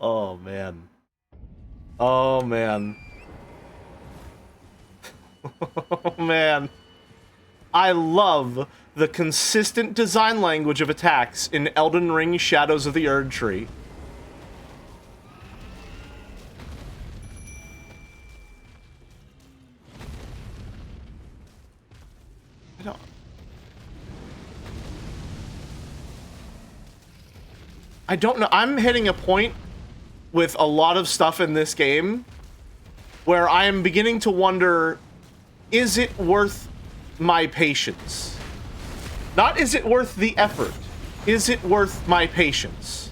S1: Oh, man. Oh, man. Oh, man. I love the consistent design language of attacks in Elden Ring Shadows of the Erdtree. I don't know. I'm hitting a point with a lot of stuff in this game where I am beginning to wonder, is it worth my patience? Not is it worth the effort. Is it worth my patience?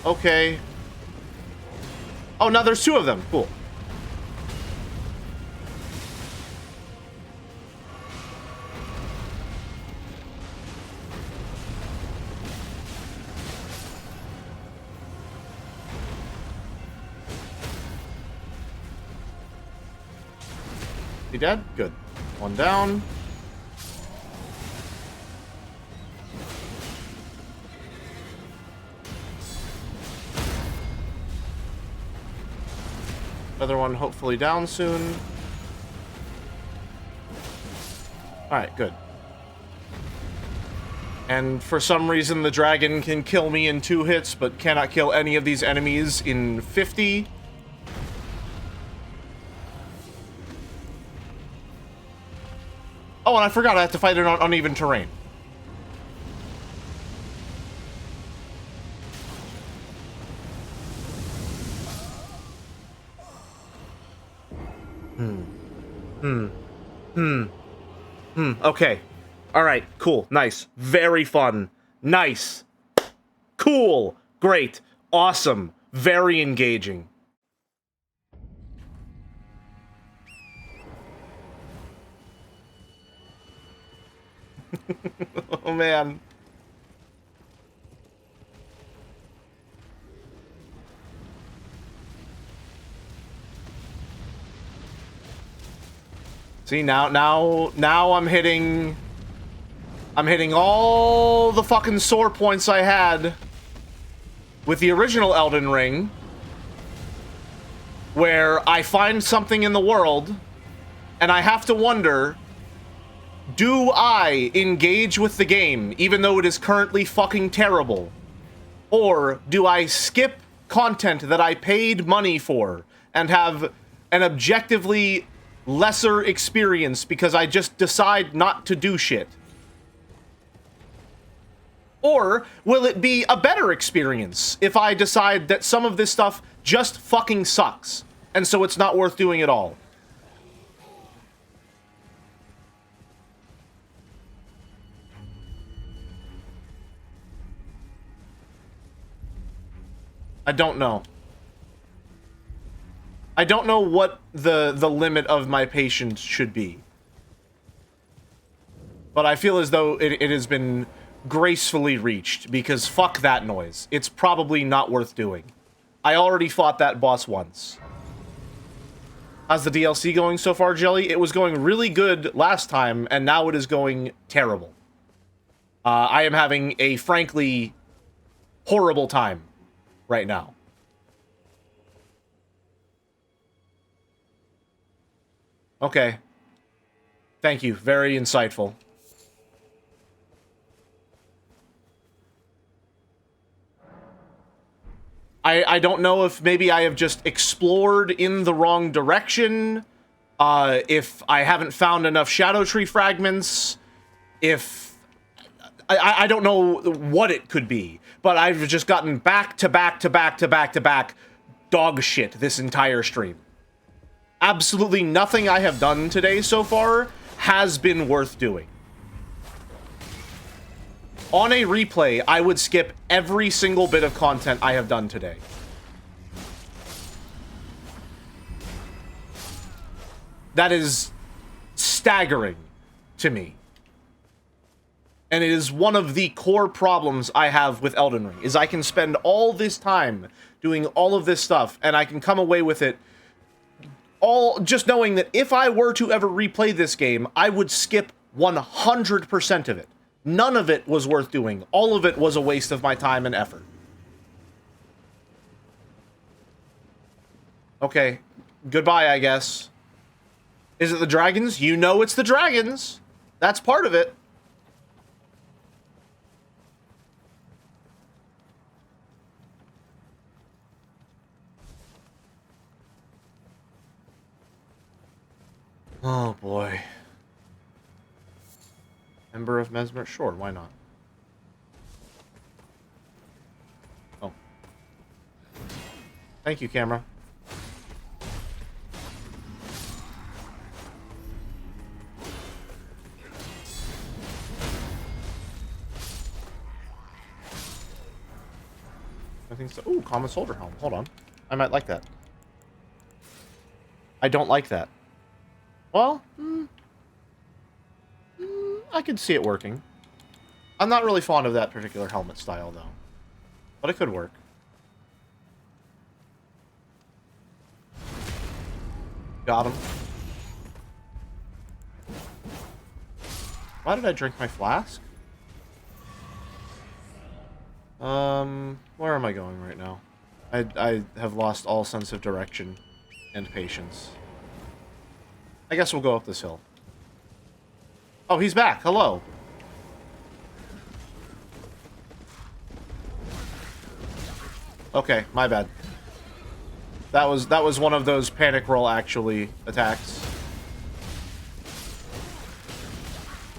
S1: Okay. Oh, now there's 2 of them. Cool. He dead? Good. 1 down. Other one hopefully down soon. Alright, good. And for some reason the dragon can kill me in 2 hits, but cannot kill any of these enemies in 50. Oh, and I forgot I have to fight it on uneven terrain. Okay. Alright, cool. Nice. Very fun. Nice. Cool. Great. Awesome. Very engaging. Oh, man. See, now I'm hitting all the fucking sore points I had with the original Elden Ring, where I find something in the world and I have to wonder, do I engage with the game even though it is currently fucking terrible? Or do I skip content that I paid money for and have an objectively lesser experience because I just decide not to do shit? Or will it be a better experience if I decide that some of this stuff just fucking sucks, and so it's not worth doing at all? I don't know. I don't know what the limit of my patience should be. But I feel as though it has been gracefully reached, because fuck that noise. It's probably not worth doing. I already fought that boss once. How's the DLC going so far, Jelly? It was going really good last time, and now it is going terrible. I am having a frankly horrible time right now. Okay. Thank you. Very insightful. I don't know if maybe I have just explored in the wrong direction, if I haven't found enough Shadow Tree fragments, if... I don't know what it could be, but I've just gotten back to back to back to back to back dog shit this entire stream. Absolutely nothing I have done today so far has been worth doing. On a replay, I would skip every single bit of content I have done today. That is staggering to me. And it is one of the core problems I have with Elden Ring, is I can spend all this time doing all of this stuff, and I can come away with it all just knowing that if I were to ever replay this game, I would skip 100% of it. None of it was worth doing. All of it was a waste of my time and effort. Okay. Goodbye, I guess. Is it the dragons? You know it's the dragons. That's part of it. Oh, boy. Ember of Mesmer? Sure, why not? Oh. Thank you, camera. I think so. Ooh, common soldier helm. Hold on. I might like that. I don't like that. Well, I could see it working. I'm not really fond of that particular helmet style, though. But it could work. Got him. Why did I drink my flask? Where am I going right now? I have lost all sense of direction and patience. I guess we'll go up this hill. Oh, he's back. Hello. Okay, my bad. That was one of those panic roll actually attacks.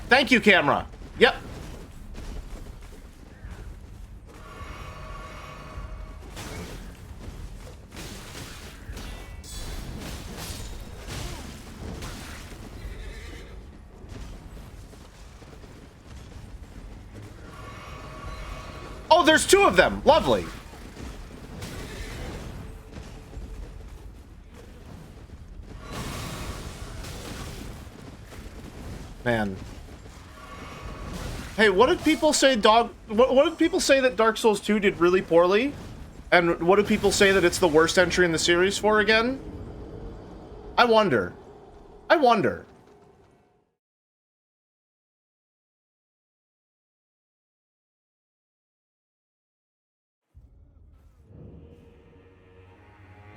S1: Thank you, camera. Yep. Oh, there's two of them. Lovely. Man. Hey, what did people say what did people say that Dark Souls 2 did really poorly? And what do people say that it's the worst entry in the series for again? I wonder. I wonder.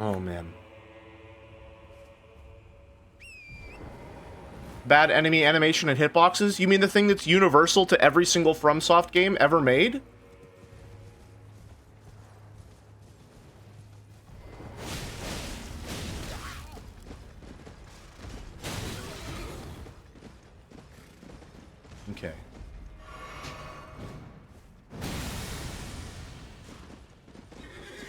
S1: Oh, man. Bad enemy animation and hitboxes? You mean the thing that's universal to every single FromSoft game ever made? Okay.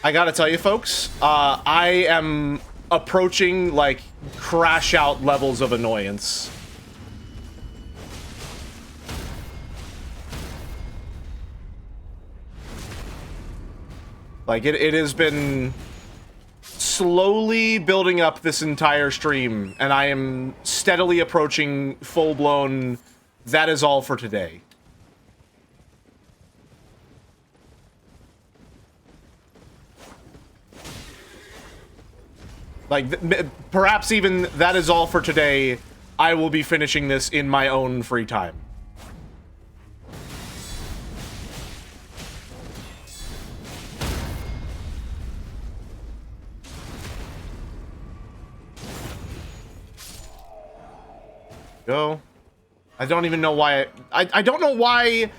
S1: I gotta tell you, folks, I am approaching, like, crash-out levels of annoyance. Like, it has been slowly building up this entire stream, and I am steadily approaching full-blown, that is all for today. Like, perhaps even that is all for today. I will be finishing this in my own free time. Go. I don't even know why I don't know why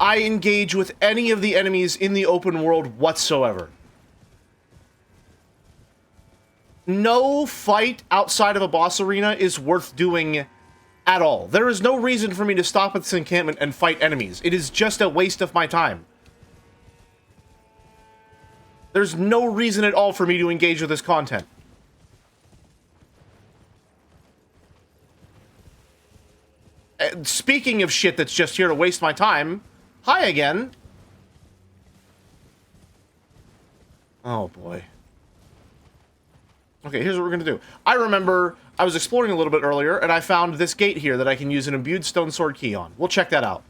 S1: I engage with any of the enemies in the open world whatsoever. No fight outside of a boss arena is worth doing at all. There is no reason for me to stop at this encampment and fight enemies. It is just a waste of my time. There's no reason at all for me to engage with this content. Speaking of shit that's just here to waste my time, hi again. Oh boy. Okay, here's what we're gonna do. I remember I was exploring a little bit earlier, and I found this gate here that I can use an imbued stone sword key on. We'll check that out.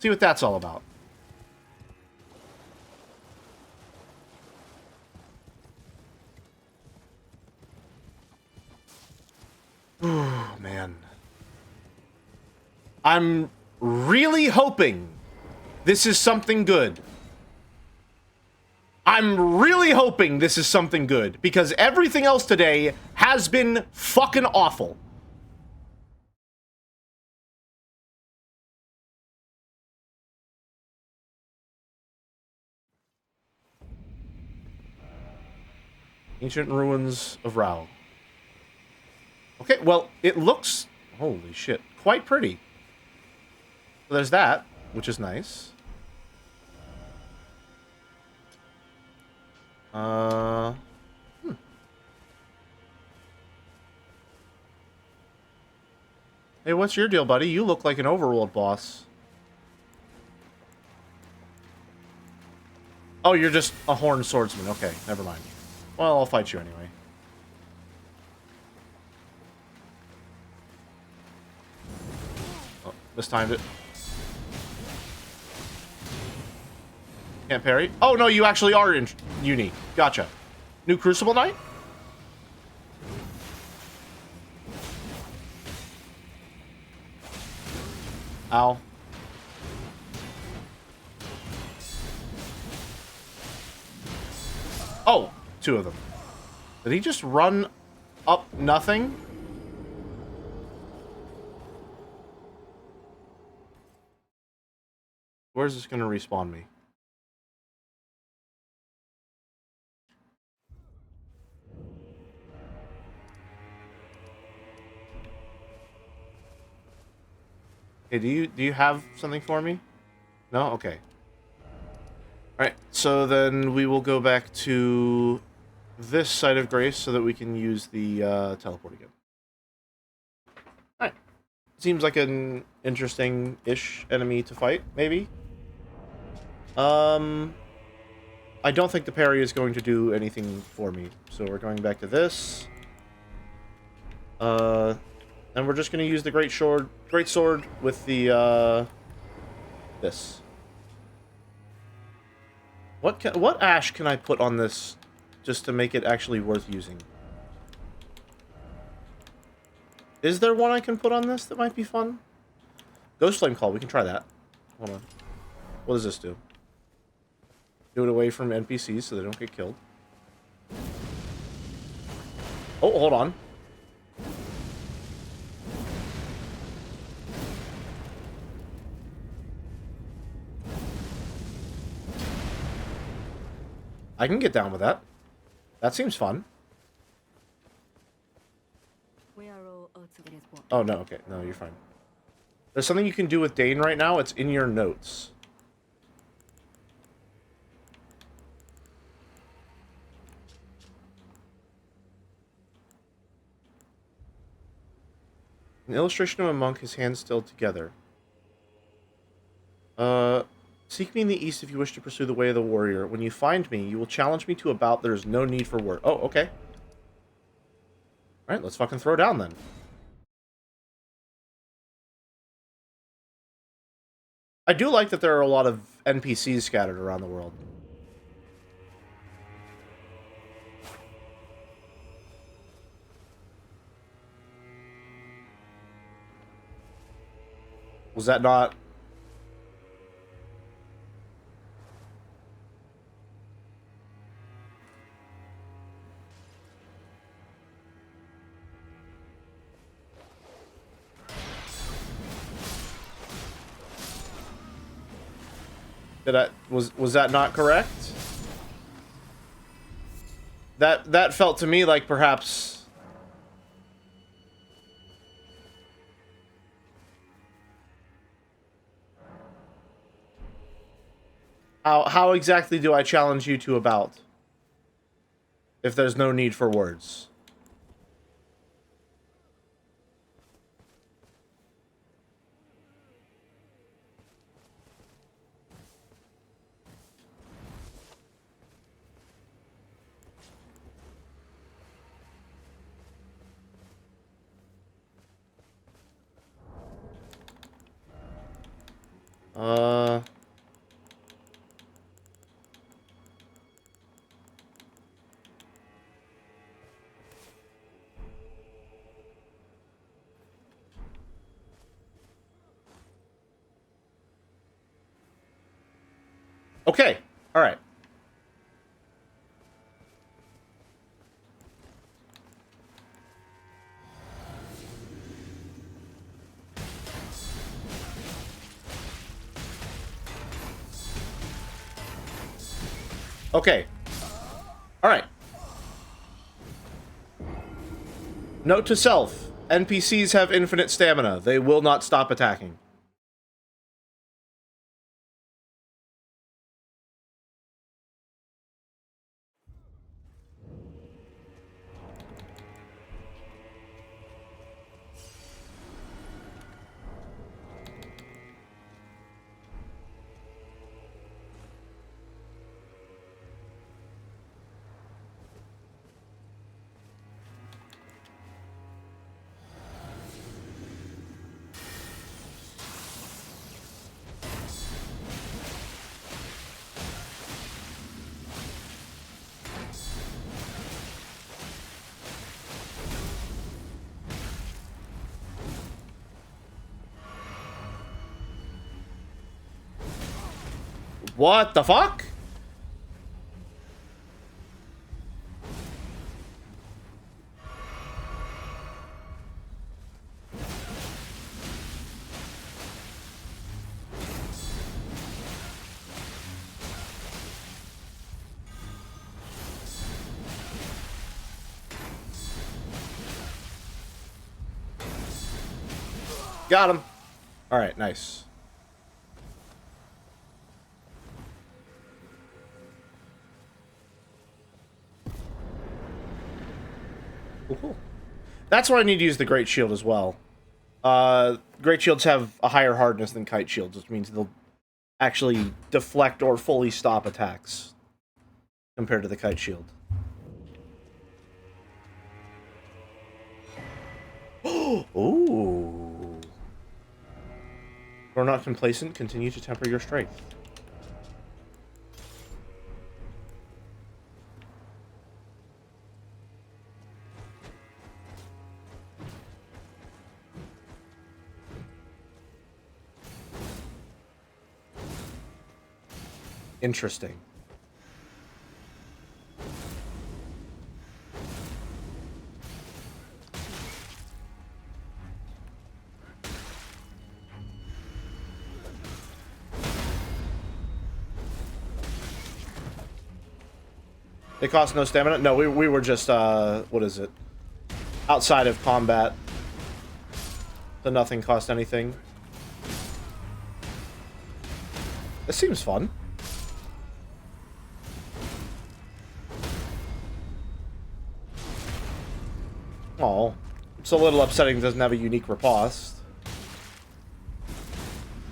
S1: See what that's all about. Oh, man. I'm really hoping this is something good. I'm really hoping this is something good, because everything else today has been fucking awful. Ancient ruins of Rao. Okay, well, it looks, holy shit, quite pretty. So there's that, which is nice. Hey, what's your deal, buddy? You look like an overworld boss. Oh, you're just a horned swordsman. Okay, never mind. Well, I'll fight you anyway. Oh, mistimed it. Can't parry. Oh, no, you actually are unique. Gotcha. New Crucible Knight? Ow. Oh, two of them. Did he just run up nothing? Where's this gonna respawn me? Hey, do you have something for me? No? Okay. Alright, so then we will go back to this site of grace so that we can use the teleport again. Alright. Seems like an interesting-ish enemy to fight, maybe? I don't think the parry is going to do anything for me, so we're going back to this. And we're just going to use the great sword with the, this. What ash can I put on this just to make it actually worth using? Is there one I can put on this that might be fun? Ghost Flame Call, we can try that. Hold on. What does this do? Do it away from NPCs so they don't get killed. Oh, hold on. I can get down with that. That seems fun. Oh, no, okay. No, you're fine. There's something you can do with Dane right now. It's in your notes. An illustration of a monk, his hands still together. Seek me in the east if you wish to pursue the way of the warrior. When you find me, you will challenge me to a bout. There is no need for word. Oh, okay. Alright, let's fucking throw down then. I do like that there are a lot of NPCs scattered around the world. Was that not... Was that not correct? That felt to me like perhaps... How exactly do I challenge you to a bout? If there's no need for words. Okay. All right. Okay. All right. Note to self. NPCs have infinite stamina. They will not stop attacking. What the fuck? Got him. All right, nice. Cool. That's why I need to use the Great Shield as well. Great Shields have a higher hardness than Kite Shields, which means they'll actually deflect or fully stop attacks compared to the Kite Shield. Ooh. You're not complacent, continue to temper your strength. Interesting. They cost no stamina? No, we were just, what is it? Outside of combat. So nothing cost anything. This seems fun. Oh, it's a little upsetting it doesn't have a unique riposte.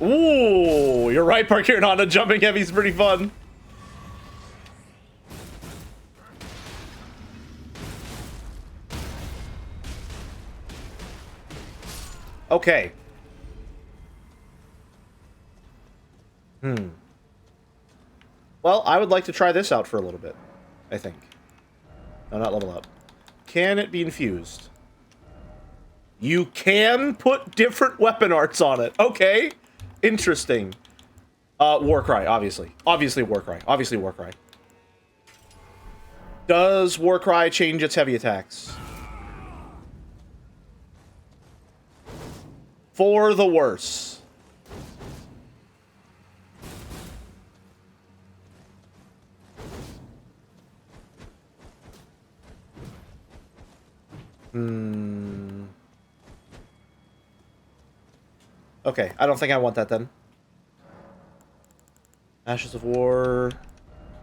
S1: Ooh, you're right, Parkir Nana. Jumping heavy's pretty fun. Okay. Well, I would like to try this out for a little bit, I think. No, not level up. Can it be infused? You can put different weapon arts on it. Okay. Interesting. Warcry, obviously. Obviously Warcry. Obviously Warcry. Does Warcry change its heavy attacks? For the worse. Okay, I don't think I want that then. Ashes of War,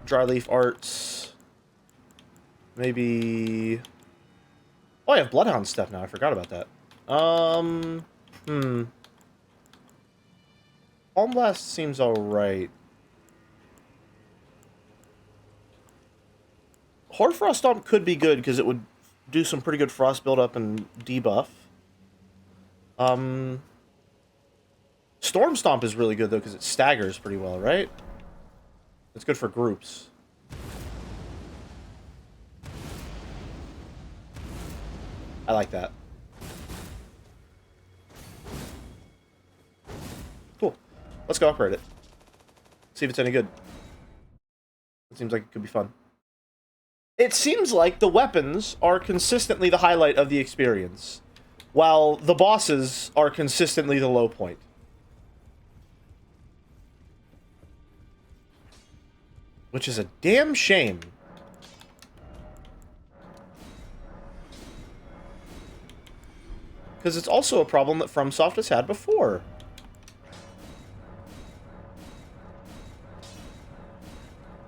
S1: Dry Leaf Arts, maybe... Oh, I have Bloodhound stuff now, I forgot about that. Palm Blast seems alright. Hoarfrost Stomp could be good, because it would do some pretty good frost buildup and debuff. Storm Stomp is really good, though, because it staggers pretty well, right? It's good for groups. I like that. Cool. Let's go upgrade it. See if it's any good. It seems like it could be fun. It seems like the weapons are consistently the highlight of the experience, while the bosses are consistently the low point. Which is a damn shame. Because it's also a problem that FromSoft has had before.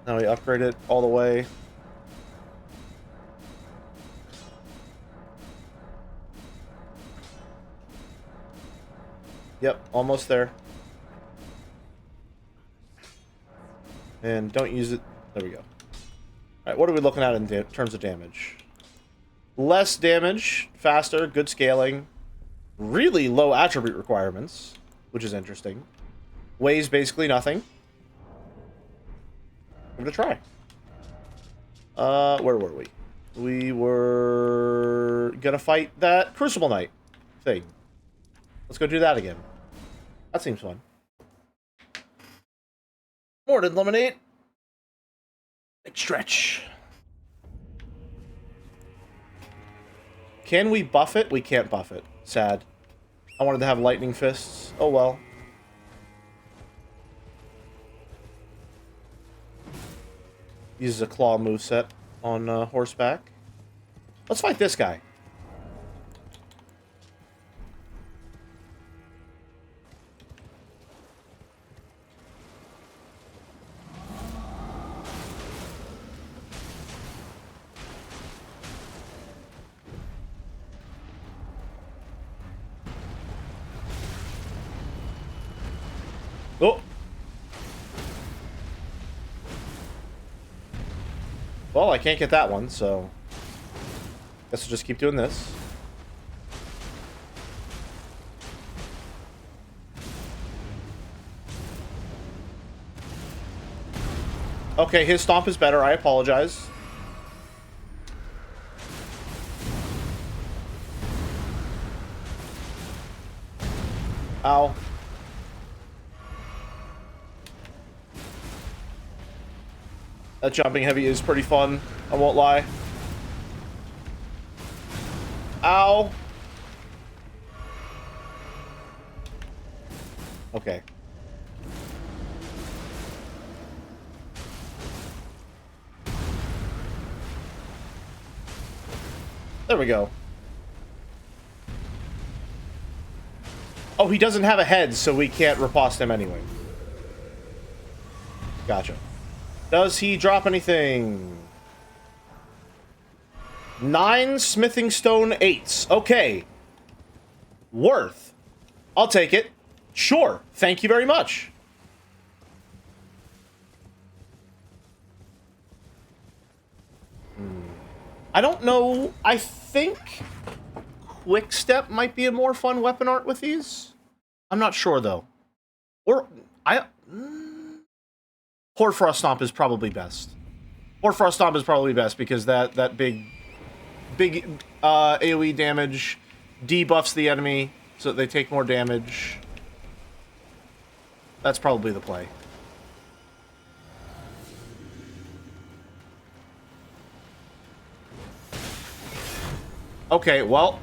S1: Now we upgrade it all the way. Yep, almost there. And don't use it. There we go. Alright, what are we looking at in terms of damage? Less damage, faster, good scaling. Really low attribute requirements, which is interesting. Weighs basically nothing. Give it a try. Where were we? We were gonna fight that Crucible Knight thing. Let's go do that again. That seems fun. Morning, lemonade. Big stretch. Can we buff it? We can't buff it. Sad. I wanted to have lightning fists. Oh well. Uses a claw moveset on horseback. Let's fight this guy. Oh! Well, I can't get that one, so... guess we'll just keep doing this. Okay, his stomp is better. I apologize. Ow. That jumping heavy is pretty fun, I won't lie. Ow! Okay. There we go. Oh, he doesn't have a head, so we can't riposte him anyway. Gotcha. Does he drop anything? 9 smithing stone 8s. Okay. Worth. I'll take it. Sure. Thank you very much. I don't know. I think Quick Step might be a more fun weapon art with these. I'm not sure, though. Or, Hoarfrost Stomp is probably best. Hoarfrost Stomp is probably best because that big AoE damage debuffs the enemy so that they take more damage. That's probably the play. Okay, well,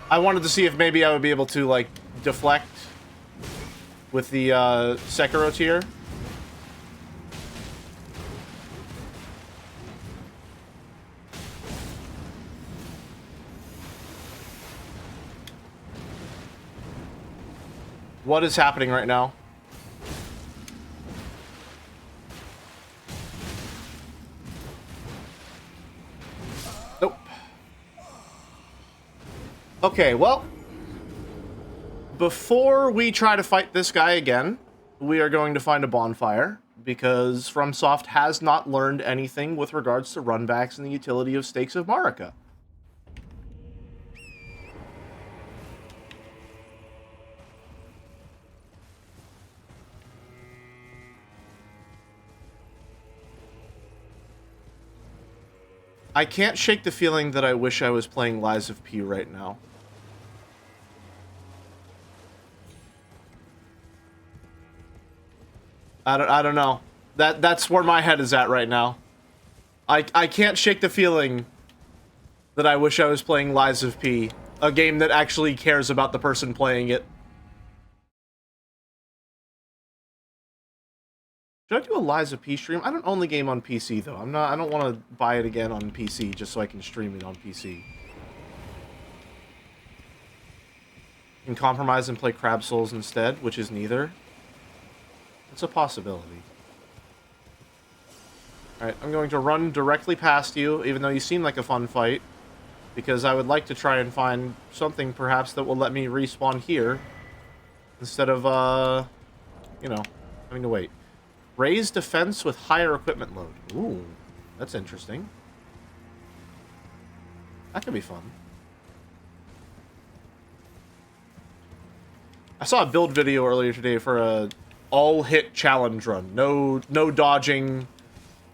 S1: I wanted to see if maybe I would be able to, like, deflect with the Sekiro tier. What is happening right now? Nope. Okay, well, before we try to fight this guy again, we are going to find a bonfire, because FromSoft has not learned anything with regards to runbacks and the utility of Stakes of Marika. I can't shake the feeling that I wish I was playing Lies of P right now. I don't know. That's where my head is at right now. I can't shake the feeling that I wish I was playing Lies of P, a game that actually cares about the person playing it. Should I do a Lies of P stream? I don't own the game on PC though. I don't want to buy it again on PC just so I can stream it on PC. You can compromise and play Crab Souls instead, which is neither. It's a possibility. Alright, I'm going to run directly past you, even though you seem like a fun fight, because I would like to try and find something perhaps that will let me respawn here instead of, you know, having to wait. Raise defense with higher equipment load. Ooh, that's interesting. That could be fun. I saw a build video earlier today for a all-hit challenge run. No dodging,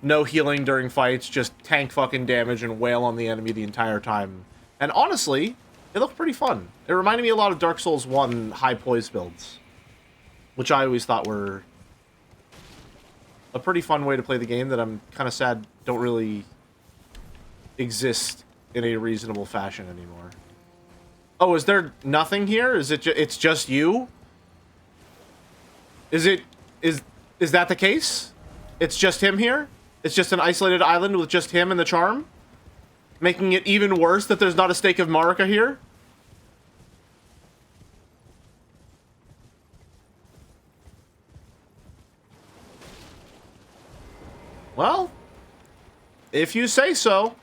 S1: no healing during fights, just tank fucking damage and wail on the enemy the entire time. And honestly, it looked pretty fun. It reminded me a lot of Dark Souls 1 high poise builds. which I always thought were a pretty fun way to play the game that I'm kind of sad don't really exist in a reasonable fashion anymore. Oh, is there nothing here? Is it it's just you? Is that the case? It's just him here? It's just an isolated island with just him and the charm? Making it even worse that there's not a stake of Marika here? Well, if you say so.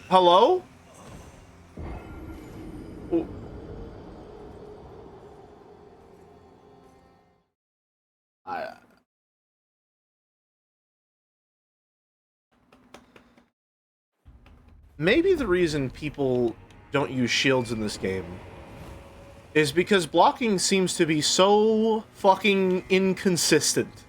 S1: Hello? Maybe the reason people don't use shields in this game is because blocking seems to be so fucking inconsistent.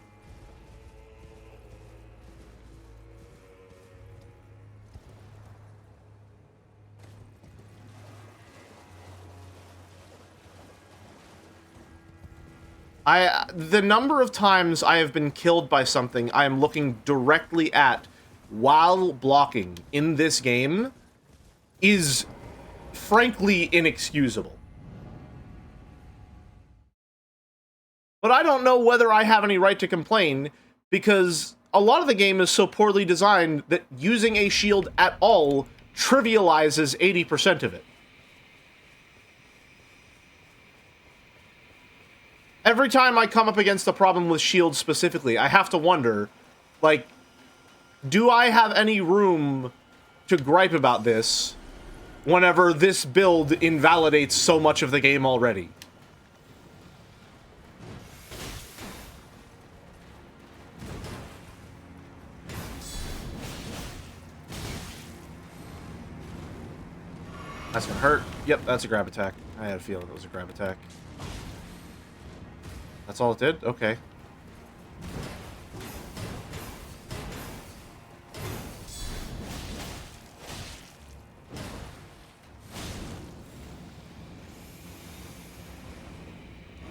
S1: The number of times I have been killed by something I am looking directly at while blocking in this game is frankly inexcusable. But I don't know whether I have any right to complain, because a lot of the game is so poorly designed that using a shield at all trivializes 80% of it. Every time I come up against a problem with shields specifically, I have to wonder, like, do I have any room to gripe about this whenever this build invalidates so much of the game already? That's gonna hurt. Yep, that's a grab attack. I had a feeling it was a grab attack. That's all it did? Okay.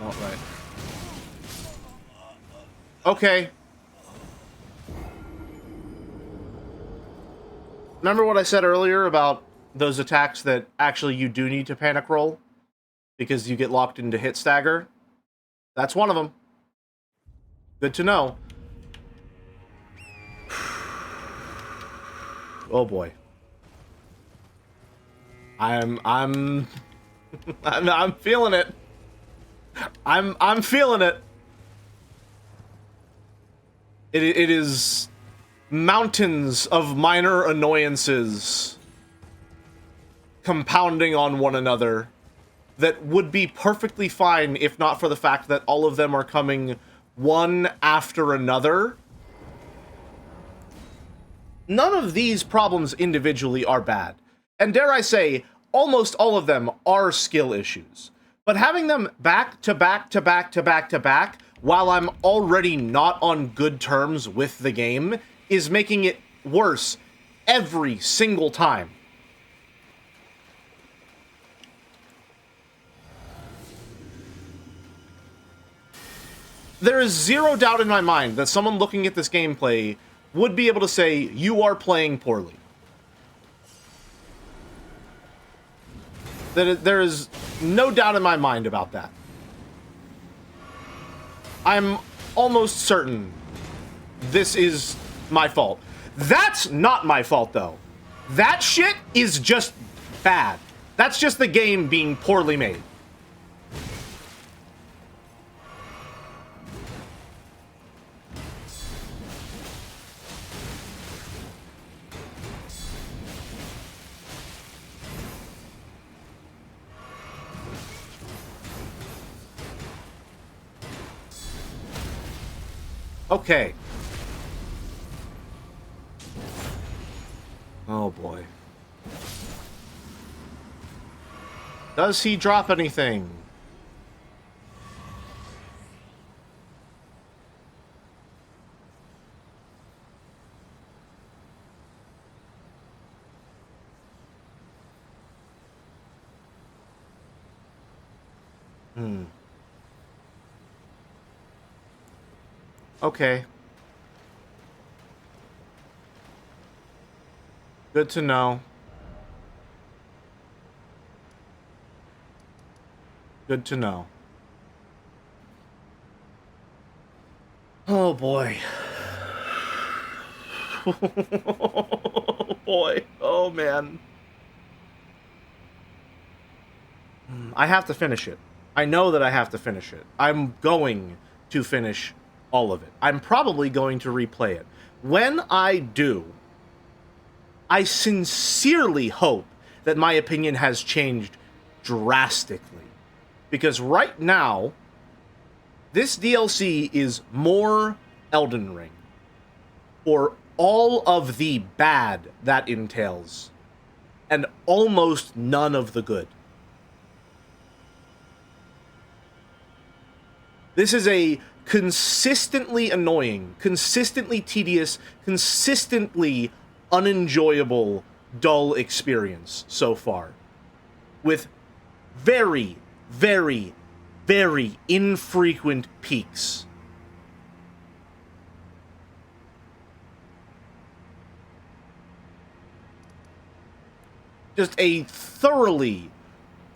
S1: All right. Okay. Remember what I said earlier about those attacks that actually you do need to panic roll because you get locked into hit stagger? That's one of them. Good to know. Oh boy. I'm feeling it. I'm feeling it. It is mountains of minor annoyances compounding on one another that would be perfectly fine if not for the fact that all of them are coming one after another. None of these problems individually are bad. And dare I say, almost all of them are skill issues. But having them back to back to back to back to back, while I'm already not on good terms with the game, is making it worse every single time. There is zero doubt in my mind that someone looking at this gameplay would be able to say, you are playing poorly. There is no doubt in my mind about that. I'm almost certain this is my fault. That's not my fault, though. That shit is just bad. That's just the game being poorly made. Okay. Oh boy. Does he drop anything? Okay. Good to know. Good to know. Oh boy. Oh boy. Oh man. I have to finish it. I know that I have to finish it. I'm going to finish all of it. I'm probably going to replay it. When I do, I sincerely hope that my opinion has changed drastically. Because right now, this DLC is more Elden Ring. For all of the bad that entails. And almost none of the good. This is a consistently annoying, consistently tedious, consistently unenjoyable, dull experience so far. With very, very, very infrequent peaks. Just a thoroughly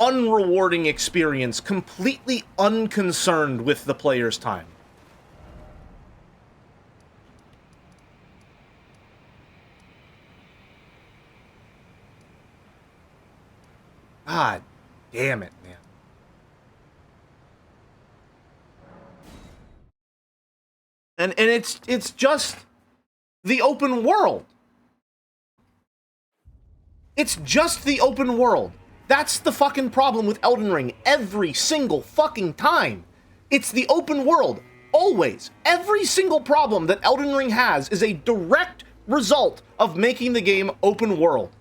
S1: unrewarding experience, completely unconcerned with the player's time. God damn it, man. And it's just the open world. It's just the open world. That's the fucking problem with Elden Ring every single fucking time. It's the open world. Always. Every single problem that Elden Ring has is a direct result of making the game open world.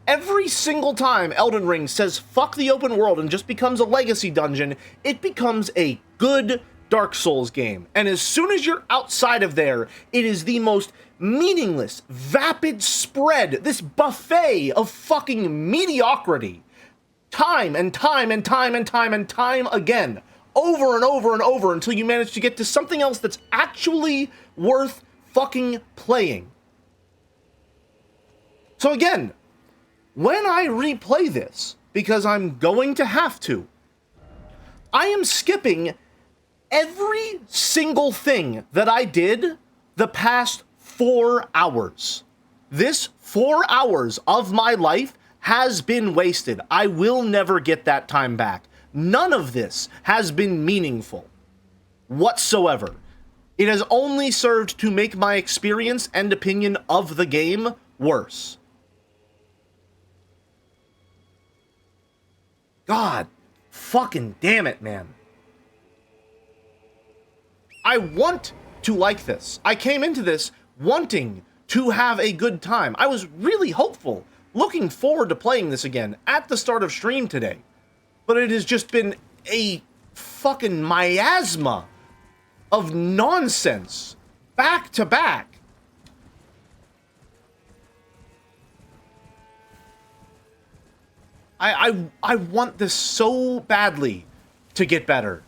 S1: Every single time Elden Ring says fuck the open world and just becomes a legacy dungeon, it becomes a good Dark Souls game. And as soon as you're outside of there, it is the most meaningless, vapid spread, this buffet of fucking mediocrity. Time and time and time and time and time again. Over and over and over until you manage to get to something else that's actually worth fucking playing. So again, when I replay this, because I'm going to have to, I am skipping every single thing that I did the past 4 hours. This 4 hours of my life has been wasted. I will never get that time back. None of this has been meaningful whatsoever. It has only served to make my experience and opinion of the game worse. God fucking damn it, man. I want to like this. I came into this wanting to have a good time. I was really hopeful, looking forward to playing this again at the start of stream today. But it has just been a fucking miasma of nonsense, back to back. I want this so badly to get better.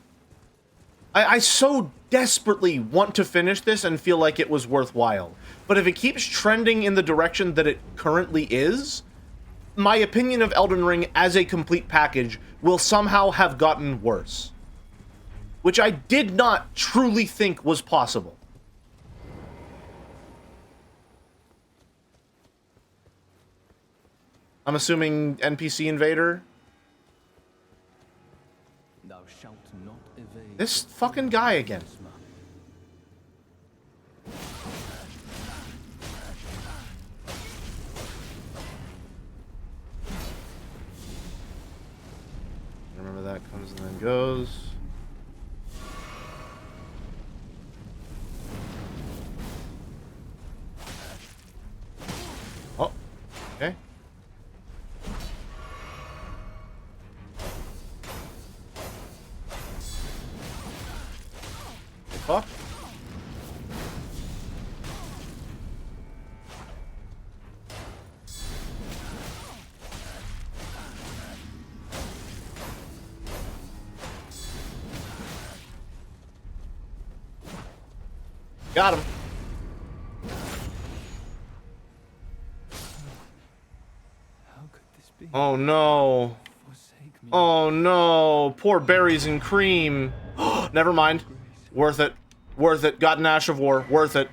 S1: I so desperately want to finish this and feel like it was worthwhile. But if it keeps trending in the direction that it currently is, my opinion of Elden Ring as a complete package will somehow have gotten worse. Which I did not truly think was possible. I'm assuming NPC invader?
S5: Thou shalt not evade.
S1: This fucking guy again. Remember that comes and then goes. Oh. Okay. Fuck. Got him.
S5: How could this be?
S1: Oh no.
S5: Forsake me.
S1: Oh no. Poor berries and cream. Never mind. Worth it. Worth it. Got an Ash of War. Worth it.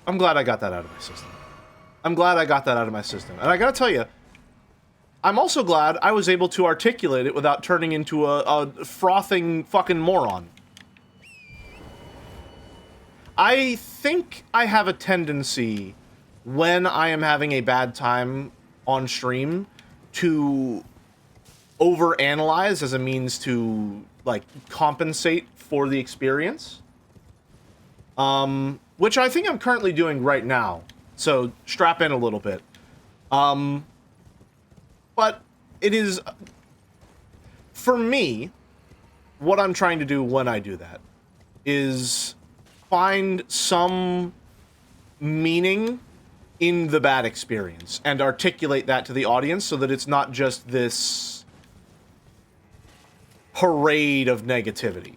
S1: I'm glad I got that out of my system. I'm glad I got that out of my system. And I gotta tell you, I'm also glad I was able to articulate it without turning into a frothing fucking moron. I think I have a tendency, when I am having a bad time on stream, to overanalyze as a means to, like, compensate for the experience. Which I think I'm currently doing right now. So, strap in a little bit. But it is, for me, what I'm trying to do when I do that is find some meaning in the bad experience and articulate that to the audience so that it's not just this parade of negativity,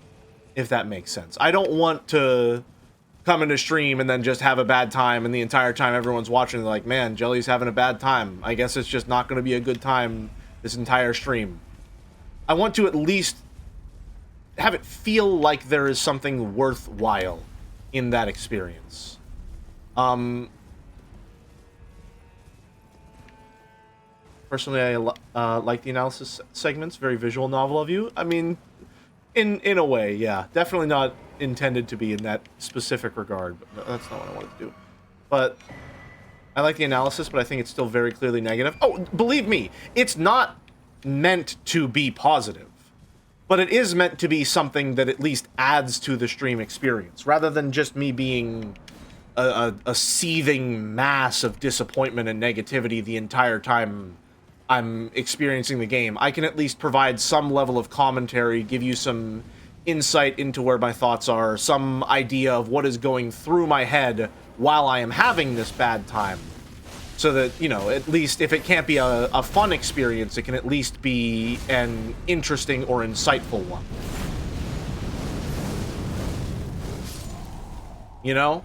S1: if that makes sense. I don't want to come into stream and then just have a bad time, and the entire time everyone's watching, they're like, man, Jelly's having a bad time. I guess it's just not going to be a good time this entire stream. I want to at least have it feel like there is something worthwhile in that experience. Personally, I like the analysis segments. Very visual novel of you. I mean, in a way, yeah. Definitely not intended to be in that specific regard, but that's not what I wanted to do. But I like the analysis, but I think it's still very clearly negative. Oh, believe me, it's not meant to be positive, but it is meant to be something that at least adds to the stream experience, rather than just me being a seething mass of disappointment and negativity the entire time I'm experiencing the game. I can at least provide some level of commentary, give you some insight into where my thoughts are, some idea of what is going through my head while I am having this bad time. So that, you know, at least if it can't be a fun experience, it can at least be an interesting or insightful one. You know?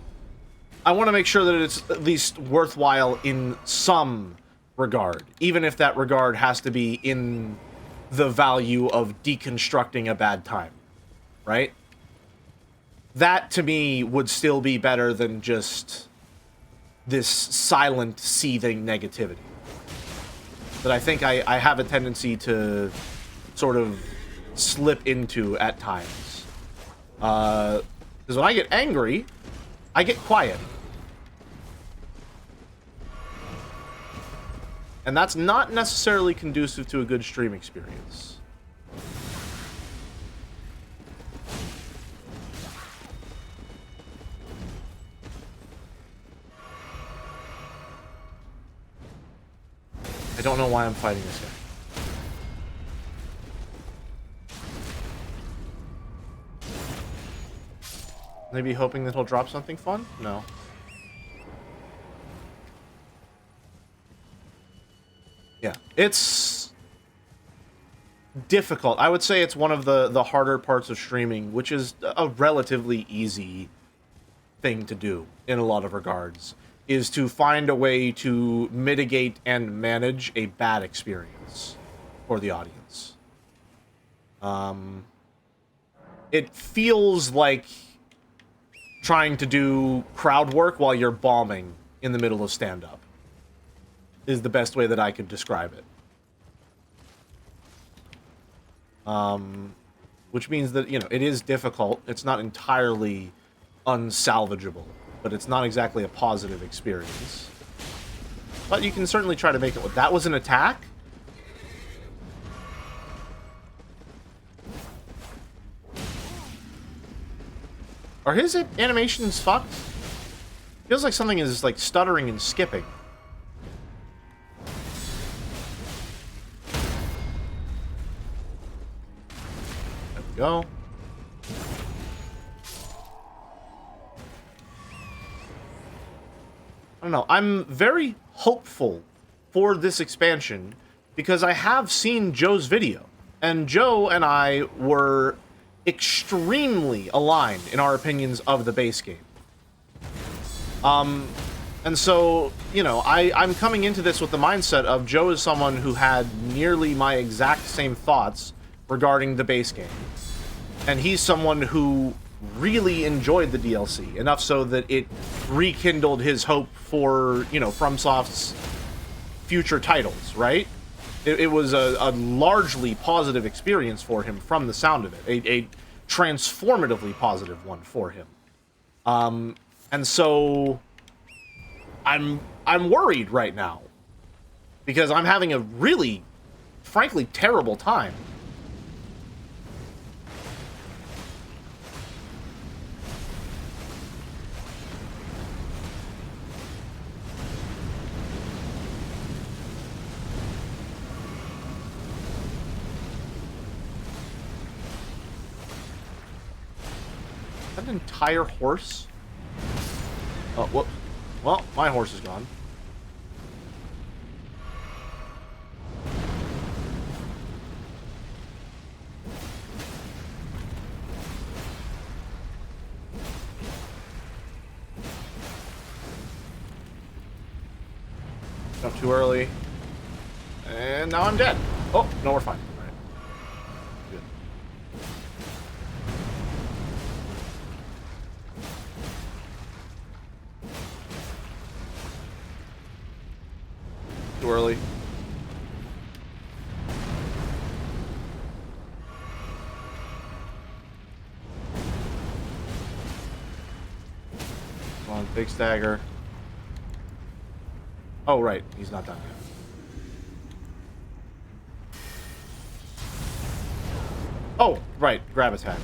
S1: I want to make sure that it's at least worthwhile in some regard, even if that regard has to be in the value of deconstructing a bad time, right? That, to me, would still be better than just this silent, seething negativity that I think I have a tendency to sort of slip into at times. Because when I get angry, I get quiet. And that's not necessarily conducive to a good stream experience. I don't know why I'm fighting this guy. Maybe hoping that he'll drop something fun? No. Yeah, it's difficult. I would say it's one of the harder parts of streaming, which is a relatively easy thing to do in a lot of regards, is to find a way to mitigate and manage a bad experience for the audience. It feels like trying to do crowd work while you're bombing in the middle of stand-up. Is the best way that I could describe it. Which means that, you know, it is difficult. It's not entirely unsalvageable, but it's not exactly a positive experience. But you can certainly try to make it. That was an attack? Are his animations fucked? Feels like something is like stuttering and skipping. There we go. I don't know. I'm very hopeful for this expansion because I have seen Joe's video, and Joe and I were extremely aligned in our opinions of the base game. And so, you know, I'm coming into this with the mindset of Joe is someone who had nearly my exact same thoughts regarding the base game. And he's someone who really enjoyed the DLC, enough so that it rekindled his hope for, you know, FromSoft's future titles, right? It was a largely positive experience for him from the sound of it. A transformatively positive one for him. And so I'm worried right now because I'm having a really, frankly, terrible time. An entire horse? Oh, whoop. Well, my horse is gone. Not too early. And now I'm dead. Oh, no, we're fine. All right. Good. Too early. Come on, big stagger. Oh, right. He's not done yet. Oh, right. Grab attack.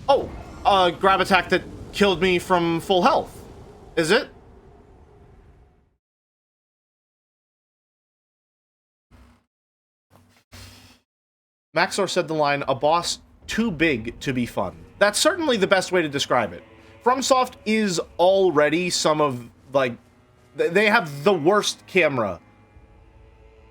S1: Oh, grab attack that killed me from full health. Is it? Maxor said the line, "A boss too big to be fun." That's certainly the best way to describe it. FromSoft is already some of, like, they have the worst camera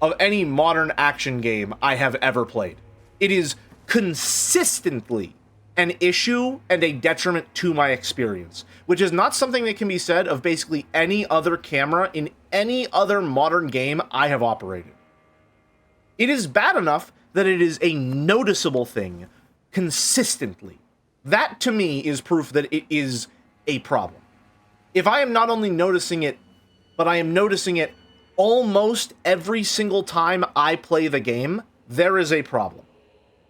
S1: of any modern action game I have ever played. It is consistently an issue and a detriment to my experience, which is not something that can be said of basically any other camera in any other modern game I have operated. It is bad enough that it is a noticeable thing consistently. That, to me, is proof that it is a problem. If I am not only noticing it, but I am noticing it almost every single time I play the game, there is a problem.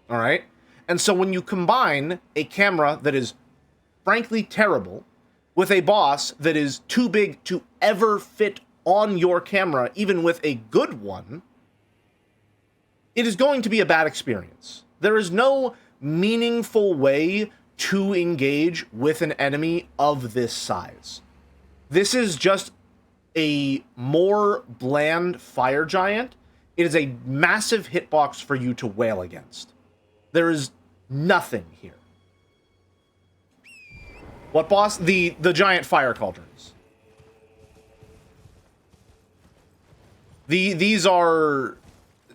S1: All right? And so when you combine a camera that is frankly terrible with a boss that is too big to ever fit on your camera, even with a good one, it is going to be a bad experience. There is no meaningful way to engage with an enemy of this size. This is just a more bland fire giant. It is a massive hitbox for you to wail against. There is nothing here. What boss? The giant fire cauldrons. These are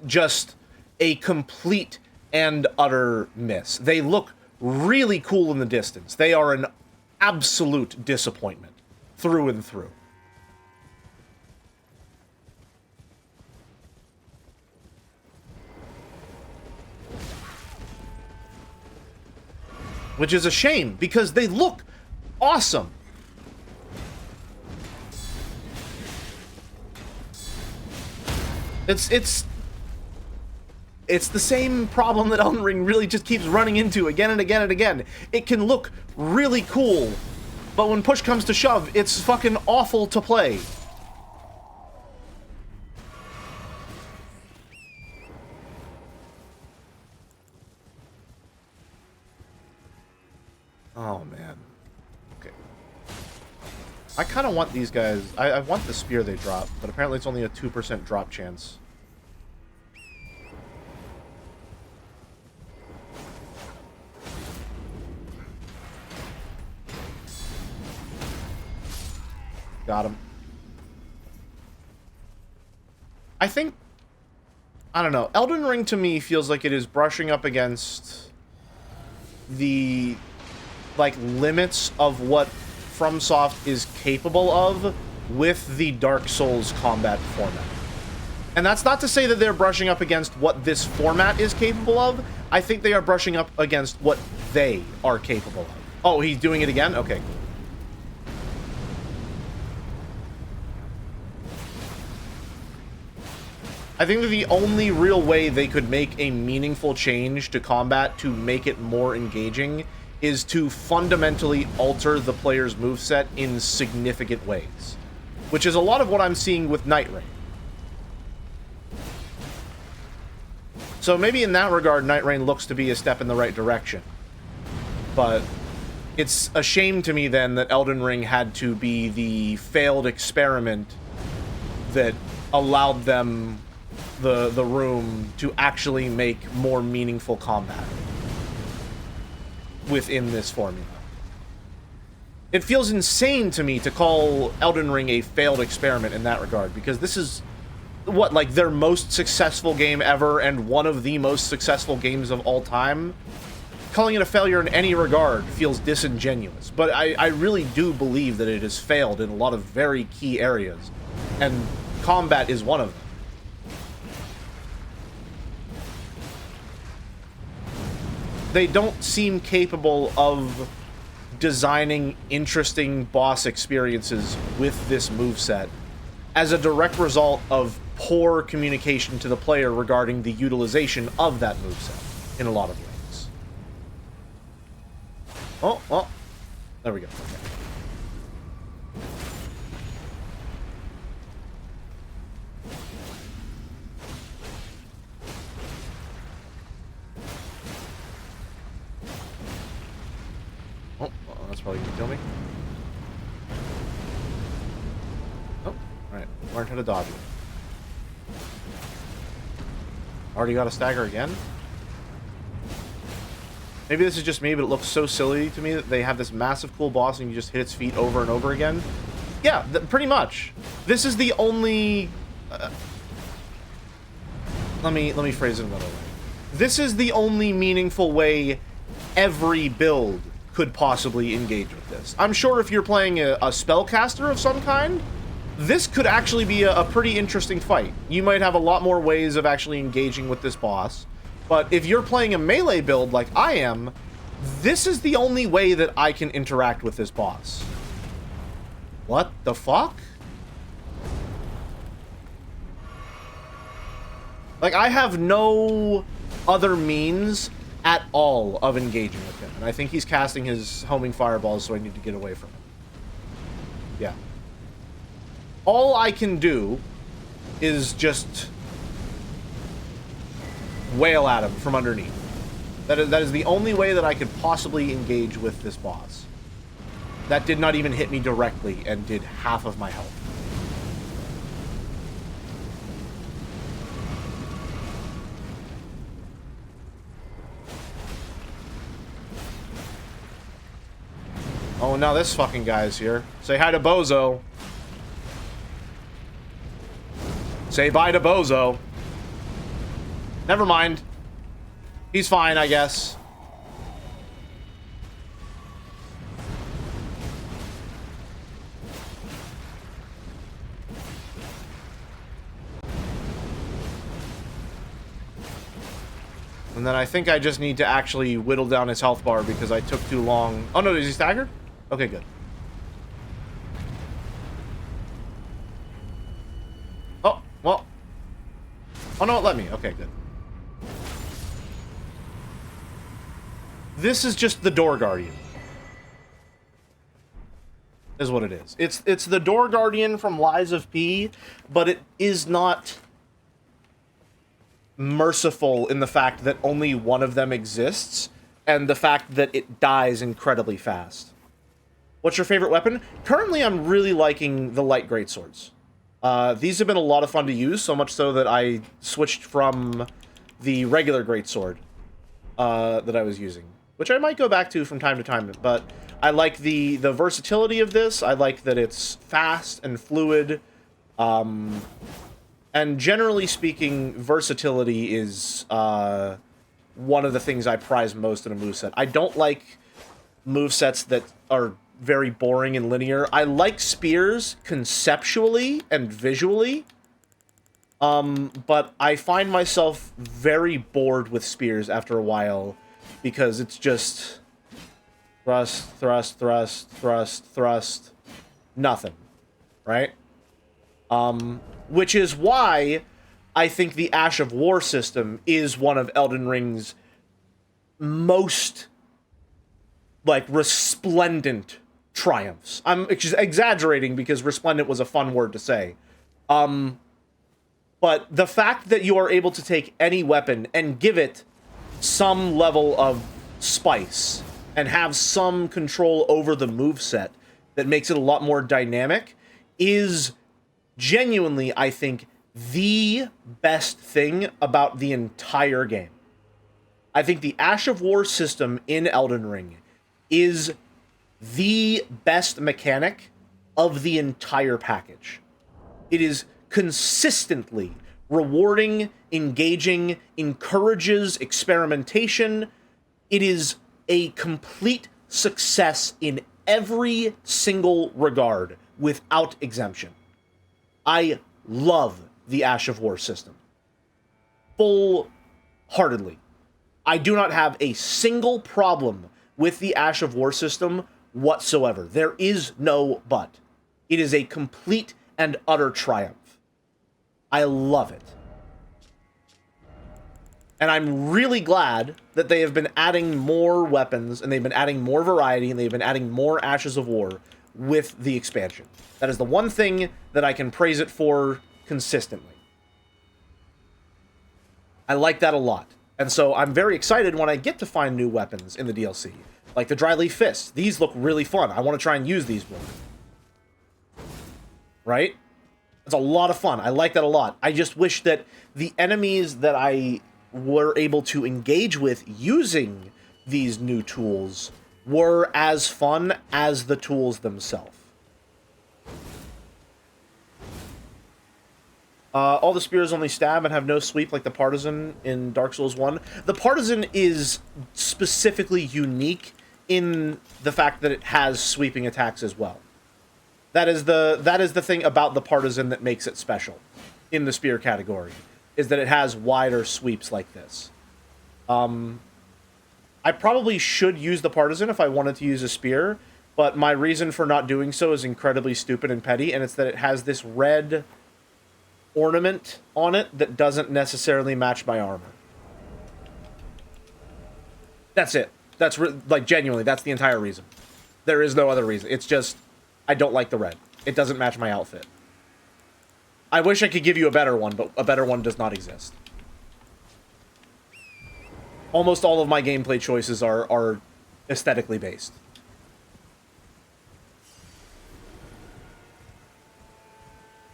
S1: just a complete and utter miss. They look really cool in the distance. They are an absolute disappointment through and through. Which is a shame, because they look awesome. It's the same problem that Elden Ring really just keeps running into again and again and again. It can look really cool, but when push comes to shove, it's fucking awful to play. Oh, man. Okay. I kind of want these guys... I want the spear they drop, but apparently it's only a 2% drop chance. Got him. I think... I don't know. Elden Ring to me feels like it is brushing up against the, like, limits of what FromSoft is capable of with the Dark Souls combat format. And that's not to say that they're brushing up against what this format is capable of. I think they are brushing up against what they are capable of. Oh, he's doing it again? Okay, cool. I think that the only real way they could make a meaningful change to combat to make it more engaging is to fundamentally alter the player's moveset in significant ways. Which is a lot of what I'm seeing with Night Rain. So maybe in that regard, Night Rain looks to be a step in the right direction. But it's a shame to me then that Elden Ring had to be the failed experiment that allowed them the room to actually make more meaningful combat within this formula. It feels insane to me to call Elden Ring a failed experiment in that regard, because this is, what, like their most successful game ever and one of the most successful games of all time? Calling it a failure in any regard feels disingenuous, but I really do believe that it has failed in a lot of very key areas, and combat is one of them. They don't seem capable of designing interesting boss experiences with this moveset as a direct result of poor communication to the player regarding the utilization of that moveset in a lot of ways. Oh, well, there we go. Okay. That's probably gonna kill me. Oh, alright. Learned how to dodge it. Already got a stagger again? Maybe this is just me, but it looks so silly to me that they have this massive cool boss and you just hit its feet over and over again. Yeah, pretty much. This is the only... Let me phrase it another way. This is the only meaningful way every build could possibly engage with this. I'm sure if you're playing a spellcaster of some kind, this could actually be a pretty interesting fight. You might have a lot more ways of actually engaging with this boss, but if you're playing a melee build like I am, this is the only way that I can interact with this boss. What the fuck? Like, I have no other means at all of engaging with him. And I think he's casting his homing fireballs, so I need to get away from him. Yeah. All I can do is just wail at him from underneath. That is the only way that I could possibly engage with this boss. That did not even hit me directly and did half of my health. Oh, now this fucking guy is here. Say hi to Bozo. Say bye to Bozo. Never mind. He's fine, I guess. And then I think I just need to actually whittle down his health bar because I took too long. Oh no, is he staggered? Okay, good. Oh, well. Oh no, it let me. Okay, good. This is just the Door Guardian. Is what it is. It's the Door Guardian from Lies of P, but it is not merciful in the fact that only one of them exists. and the fact that it dies incredibly fast. What's your favorite weapon? Currently, I'm really liking the light greatswords. These have been a lot of fun to use, so much so that I switched from the regular greatsword that I was using, which I might go back to from time to time, but I like the versatility of this. I like that it's fast and fluid, and generally speaking, versatility is one of the things I prize most in a moveset. I don't like movesets that are very boring and linear. I like spears conceptually and visually, but I find myself very bored with spears after a while because it's just thrust, thrust, thrust, thrust, thrust, nothing, right? Which is why I think the Ash of War system is one of Elden Ring's most, like, resplendent triumphs. I'm exaggerating because resplendent was a fun word to say. But the fact that you are able to take any weapon and give it some level of spice and have some control over the moveset that makes it a lot more dynamic is genuinely, I think, the best thing about the entire game. I think the Ash of War system in Elden Ring is the best mechanic of the entire package. It is consistently rewarding, engaging, encourages experimentation. It is a complete success in every single regard, without exemption. I love the Ash of War system. Full-heartedly. I do not have a single problem with the Ash of War system whatsoever. There is no but. It is a complete and utter triumph. I love it. And I'm really glad that they have been adding more weapons, and they've been adding more variety, and they've been adding more Ashes of War with the expansion. That is the one thing that I can praise it for consistently. I like that a lot. And so I'm very excited when I get to find new weapons in the DLC. Like the Dryleaf Fists. These look really fun. I want to try and use these more. Right? It's a lot of fun. I like that a lot. I just wish that the enemies that I were able to engage with using these new tools were as fun as the tools themselves. All the spears only stab and have no sweep like the Partisan in Dark Souls 1. The Partisan is specifically unique in the fact that it has sweeping attacks as well. That is the thing about the Partisan that makes it special in the spear category, is that it has wider sweeps like this. I probably should use the Partisan if I wanted to use a spear, but my reason for not doing so is incredibly stupid and petty, and it's that it has this red ornament on it that doesn't necessarily match my armor. That's it. That's like, genuinely, that's the entire reason. There is no other reason. It's just, I don't like the red. It doesn't match my outfit. I wish I could give you a better one, but a better one does not exist. Almost all of my gameplay choices are aesthetically based.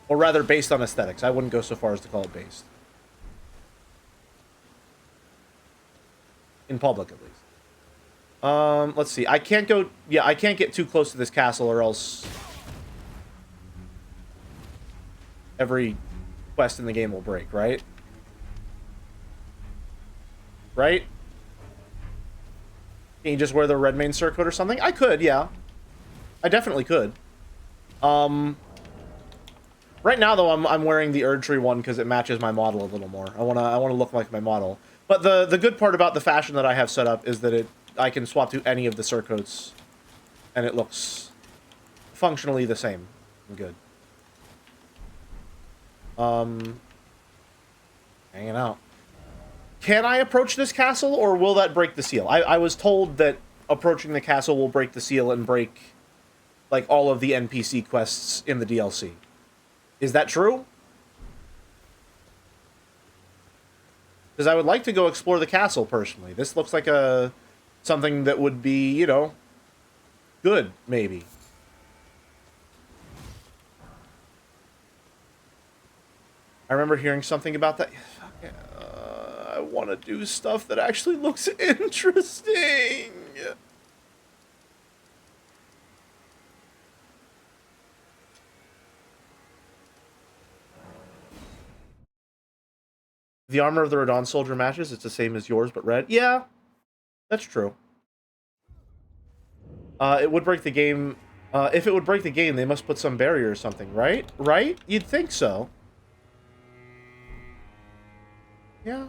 S1: Or rather, based on aesthetics. I wouldn't go so far as to call it based. In public, at least. Let's see. I can't go... Yeah, I can't get too close to this castle or else... every quest in the game will break, right? Right? Can you just wear the red main surcoat or something? I could, yeah. I definitely could. Right now, though, I'm wearing the Erdtree one because it matches my model a little more. I wanna look like my model. But the good part about the fashion that I have set up is that I can swap to any of the surcoats, and it looks functionally the same and good. Hanging out. Can I approach this castle, or will that break the seal? I was told that approaching the castle will break the seal and break, like, all of the NPC quests in the DLC. Is that true? Because I would like to go explore the castle, personally. This looks like a something that would be, you know, good, maybe. I remember hearing something about that. I want to do stuff that actually looks interesting. The armor of the Radon soldier matches. It's the same as yours, but red. Yeah, that's true. It would break the game. If it would break the game, they must put some barrier or something, right? Right? You'd think so. Yeah.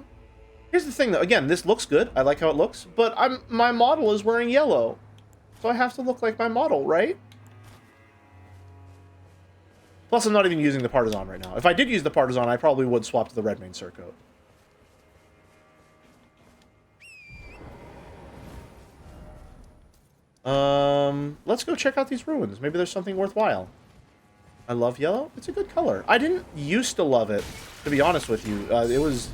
S1: Here's the thing, though. Again, this looks good. I like how it looks, but my model is wearing yellow, so I have to look like my model, right? Plus, I'm not even using the Partisan right now. If I did use the Partisan, I probably would swap to the red main surcoat. Let's go check out these ruins. Maybe there's something worthwhile. I love yellow. It's a good color. I didn't used to love it, to be honest with you. It was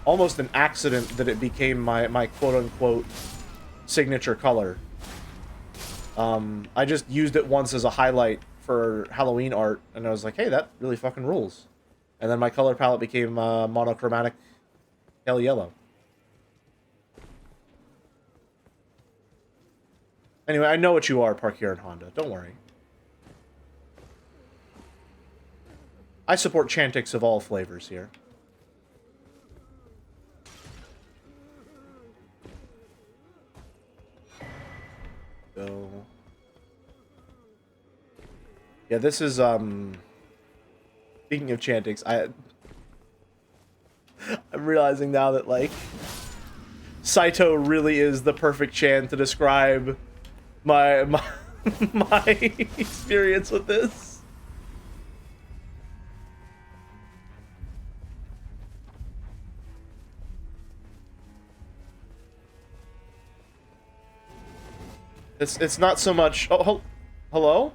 S1: almost an accident that it became my quote-unquote signature color. I just used it once as a highlight for Halloween art, and I was like, hey, that really fucking rules. And then my color palette became monochromatic pale yellow. Anyway, I know what you are, Park here in Honda. Don't worry. I support Chantix of all flavors here. Go. Yeah, this is, speaking of Chantix, I'm realizing now that, like, Saito really is the perfect chant to describe my experience with this. It's not so much... Oh, hello?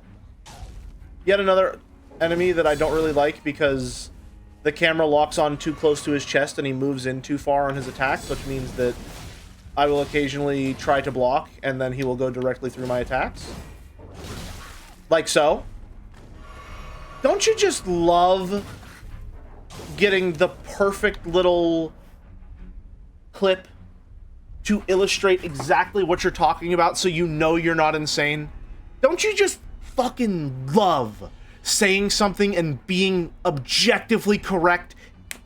S1: Yet another enemy that I don't really like because the camera locks on too close to his chest and he moves in too far on his attacks, which means that I will occasionally try to block and then he will go directly through my attacks. Like so. Don't you just love getting the perfect little clip to illustrate exactly what you're talking about so you know you're not insane? Don't you just fucking love saying something and being objectively correct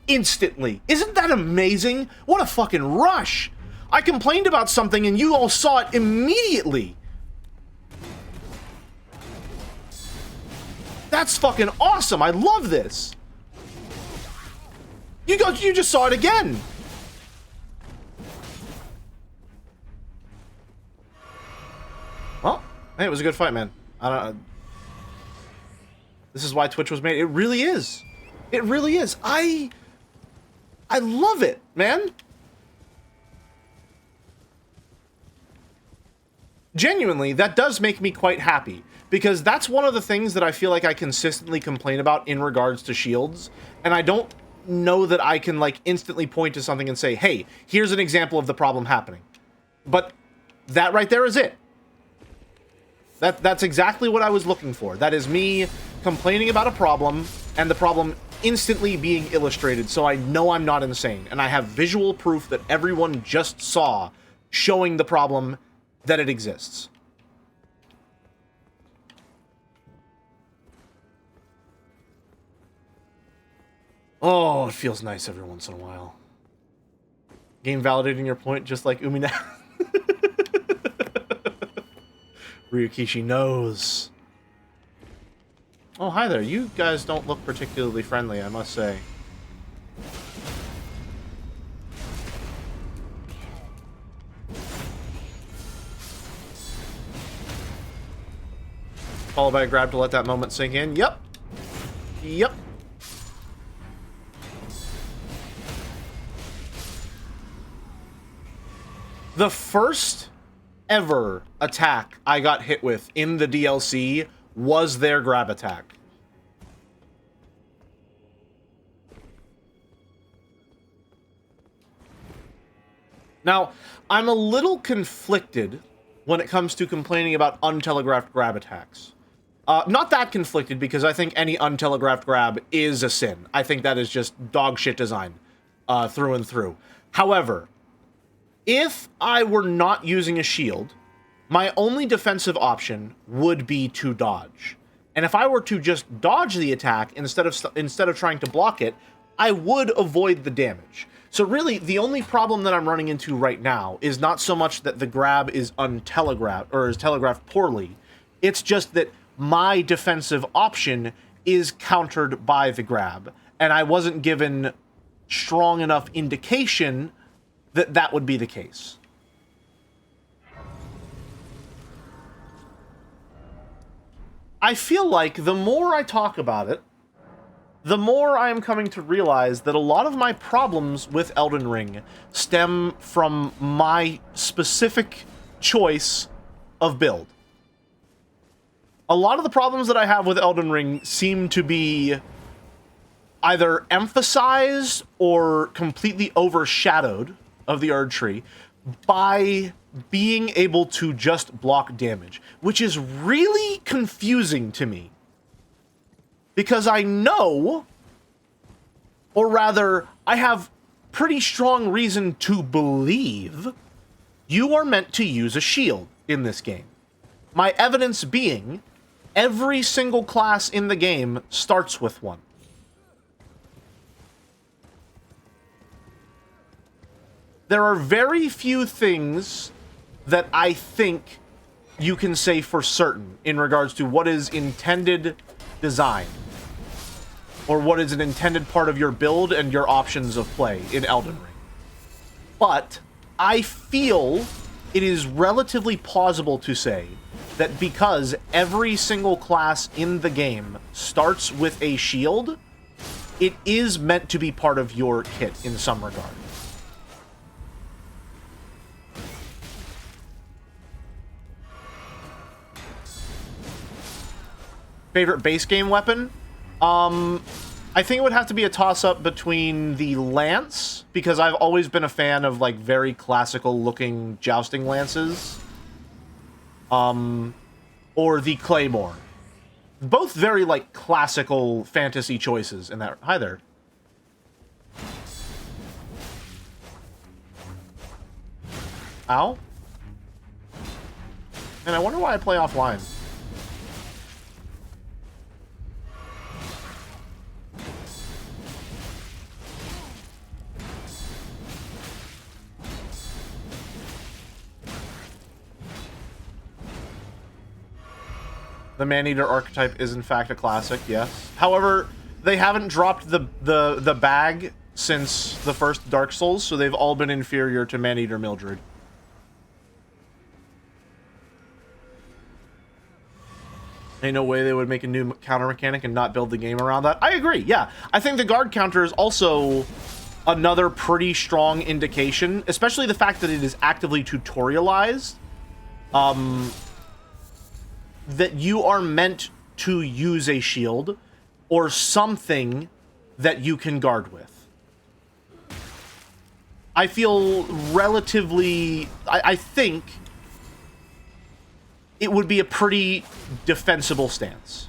S1: instantly? Isn't that amazing? What a fucking rush! I complained about something and you all saw it immediately. That's fucking awesome. I love this. You just saw it again. Well, hey, it was a good fight, man. I don't. This is why Twitch was made. It really is. It really is. I love it, man. Genuinely, that does make me quite happy, because that's one of the things that I feel like I consistently complain about in regards to shields, and I don't know that I can, like, instantly point to something and say, hey, here's an example of the problem happening. But that right there is it. That's exactly what I was looking for. That is me complaining about a problem, and the problem instantly being illustrated, so I know I'm not insane, and I have visual proof that everyone just saw, showing the problem that it exists. Oh, it feels nice every once in a while. Game validating your point, just like Umina. Ryukishi knows. Oh, hi there. You guys don't look particularly friendly, I must say. Followed by a grab to let that moment sink in. Yep. Yep. The first ever attack I got hit with in the DLC was their grab attack. Now, I'm a little conflicted when it comes to complaining about untelegraphed grab attacks. Not that conflicted, because I think any untelegraphed grab is a sin. I think that is just dog shit design, through and through. However, if I were not using a shield, my only defensive option would be to dodge. And if I were to just dodge the attack instead of trying to block it, I would avoid the damage. So really, the only problem that I'm running into right now is not so much that the grab is untelegraphed or is telegraphed poorly. It's just that my defensive option is countered by the grab, and I wasn't given strong enough indication that that would be the case. I feel like the more I talk about it, the more I am coming to realize that a lot of my problems with Elden Ring stem from my specific choice of build. A lot of the problems that I have with Elden Ring seem to be either emphasized or completely overshadowed of the Erdtree by being able to just block damage, which is really confusing to me. Because I know, or rather, I have pretty strong reason to believe you are meant to use a shield in this game. My evidence being, every single class in the game starts with one. There are very few things that I think you can say for certain in regards to what is intended design, or what is an intended part of your build and your options of play in Elden Ring. But I feel it is relatively plausible to say that because every single class in the game starts with a shield, it is meant to be part of your kit in some regard. Favorite base game weapon? I think it would have to be a toss-up between the lance, because I've always been a fan of, like, very classical-looking jousting lances, or the claymore. Both very, like, classical fantasy choices in that. Hi there. Ow? And I wonder why I play offline. The Maneater archetype is in fact a classic, yes. However, they haven't dropped the bag since the first Dark Souls, so they've all been inferior to Maneater Mildred. Ain't no way they would make a new counter mechanic and not build the game around that. I agree, yeah. I think the guard counter is also another pretty strong indication, especially the fact that it is actively tutorialized. That you are meant to use a shield or something that you can guard with. I feel relatively... I think it would be a pretty defensible stance.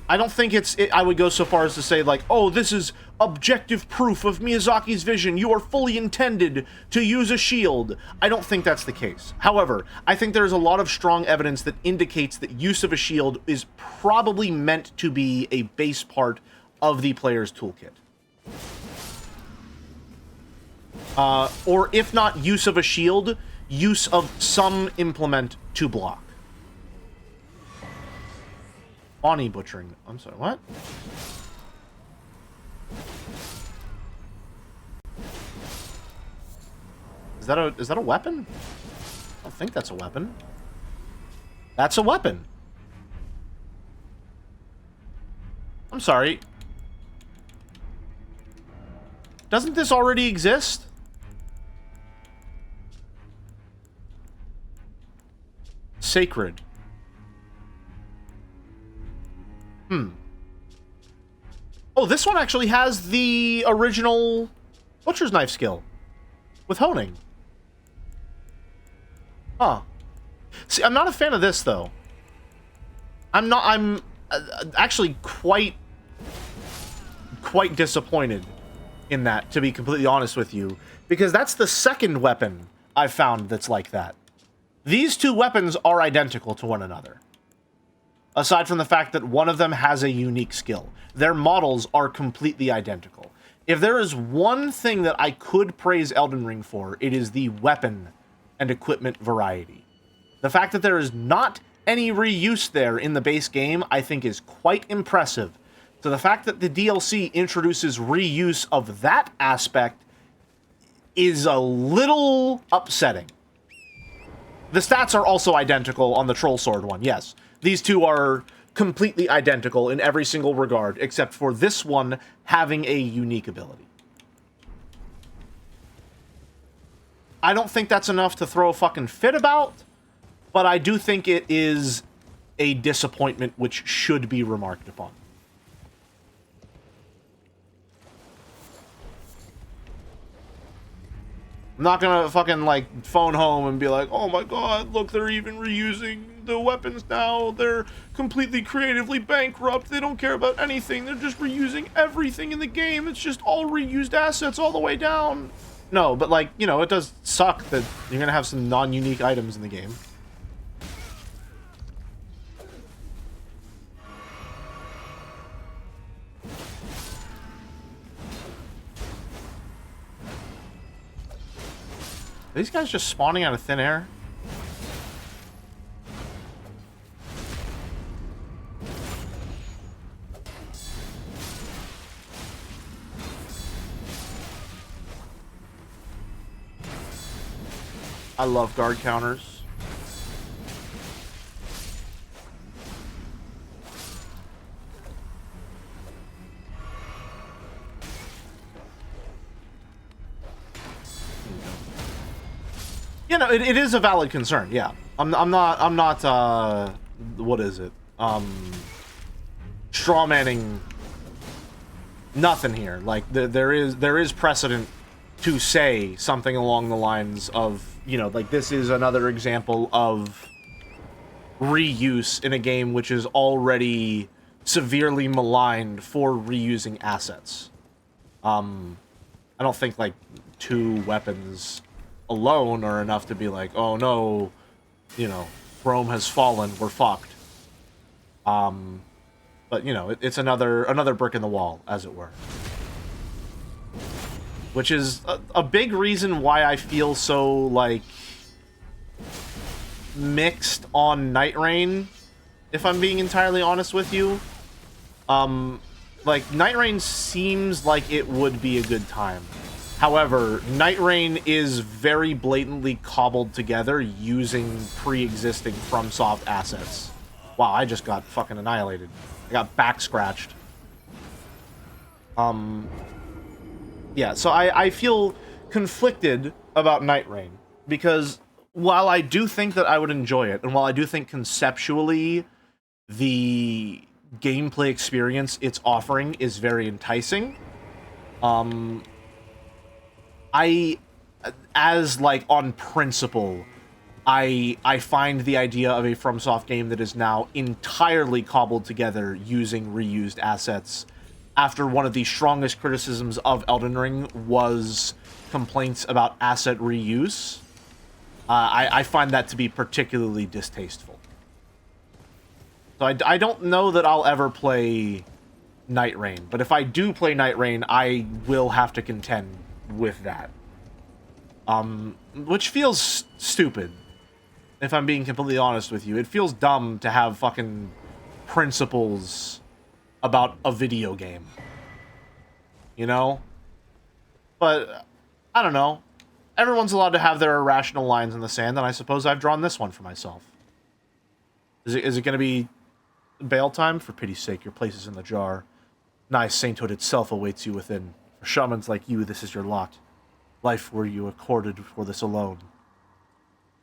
S1: I don't think I would go so far as to say, like, oh, this is objective proof of Miyazaki's vision. You are fully intended to use a shield. I don't think that's the case. However, I think there's a lot of strong evidence that indicates that use of a shield is probably meant to be a base part of the player's toolkit. Or if not use of a shield, use of some implement to block. Bonnie butchering. I'm sorry, what? Is that a weapon? I don't think that's a weapon. That's a weapon. I'm sorry. Doesn't this already exist? Sacred. Oh, this one actually has the original butcher's knife skill. with honing. Huh. See, I'm not a fan of this, though. I'm actually quite disappointed in that, to be completely honest with you, because that's the second weapon I've found that's like that. These two weapons are identical to one another. Aside from the fact that one of them has a unique skill. Their models are completely identical. If there is one thing that I could praise Elden Ring for, it is the weapon and equipment variety. The fact that there is not any reuse there in the base game, I think is quite impressive. So the fact that the DLC introduces reuse of that aspect is a little upsetting. The stats are also identical on the Troll Sword one, yes. These two are completely identical in every single regard, except for this one having a unique ability. I don't think that's enough to throw a fucking fit about, but I do think it is a disappointment which should be remarked upon. I'm not gonna fucking, like, phone home and be like, oh my god, look, they're even reusing the weapons now. They're completely creatively bankrupt. They don't care about anything. They're just reusing everything in the game. It's just all reused assets all the way down. No, but, like, you know, it does suck that you're gonna have some non-unique items in the game. Are these guys just spawning out of thin air? I love guard counters. You know, it is a valid concern, yeah. I'm not, what is it? Strawmanning nothing here. Like, there is precedent to say something along the lines of, you know, like, this is another example of reuse in a game which is already severely maligned for reusing assets. I don't think, like, 2 weapons alone are enough to be like, oh no, you know, Rome has fallen, we're fucked. But, you know, it's another brick in the wall, as it were. Which is a big reason why I feel so, like, mixed on Night Rain, if I'm being entirely honest with you. Like, Night Rain seems like it would be a good time. However, Night Rain is very blatantly cobbled together using pre-existing FromSoft assets. Wow, I just got fucking annihilated. I got back scratched. Yeah, so I feel conflicted about Night Rain, because while I do think that I would enjoy it, and while I do think conceptually the gameplay experience it's offering is very enticing, as, like, on principle, I find the idea of a FromSoft game that is now entirely cobbled together using reused assets, after one of the strongest criticisms of Elden Ring was complaints about asset reuse, I find that to be particularly distasteful. So I don't know that I'll ever play Night Rain, but if I do play Night Rain, I will have to contend with that. Which feels stupid, if I'm being completely honest with you. It feels dumb to have fucking principles about a video game. You know? But, I don't know. Everyone's allowed to have their irrational lines in the sand, and I suppose I've drawn this one for myself. Is it going to be bail time? For pity's sake, your place is in the jar. Nigh sainthood itself awaits you within. For shamans like you, this is your lot. Life were you accorded for this alone.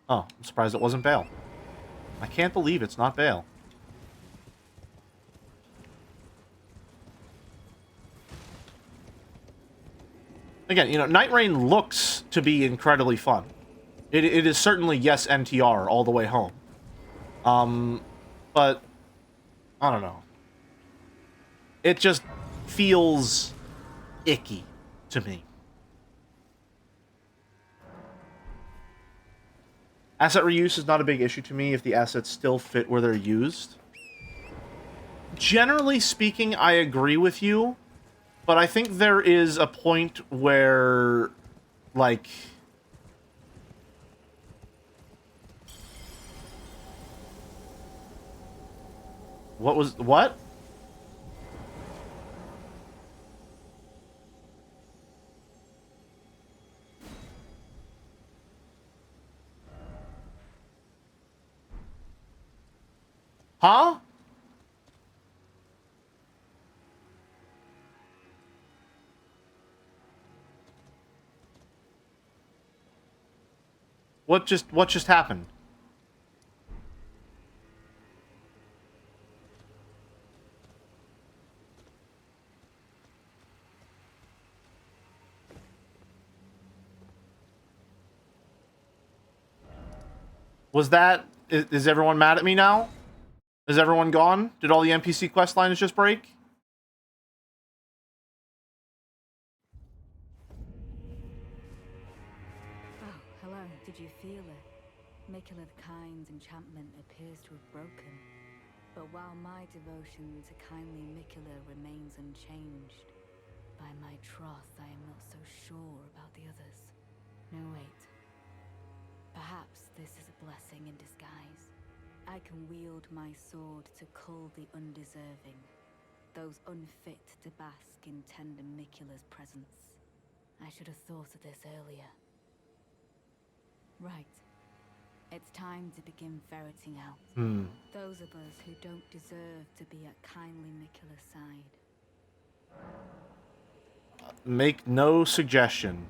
S1: Oh, I'm surprised it wasn't bail. I can't believe it's not bail. Again, you know, Night Rain looks to be incredibly fun. It is certainly yes NTR all the way home. But I don't know. It just feels icky to me. Asset reuse is not a big issue to me if the assets still fit where they're used. Generally speaking, I agree with you, but I think there is a point where, like... What? Huh? What just happened? Was that... Is everyone mad at me now? Is everyone gone? Did all the NPC quest lines just break?
S4: Oh, hello. Did you feel it? Mikula the Kind's enchantment appears to have broken. But while my devotion to kindly Mikula remains unchanged, by my troth I am not so sure about the others. No, wait. Perhaps this is a blessing in disguise. I can wield my sword to cull the undeserving, those unfit to bask in tender Mikula's presence. I should have thought of this earlier. Right. It's time to begin ferreting out those of us who don't deserve to be at kindly Mikula's side.
S1: Make no suggestion.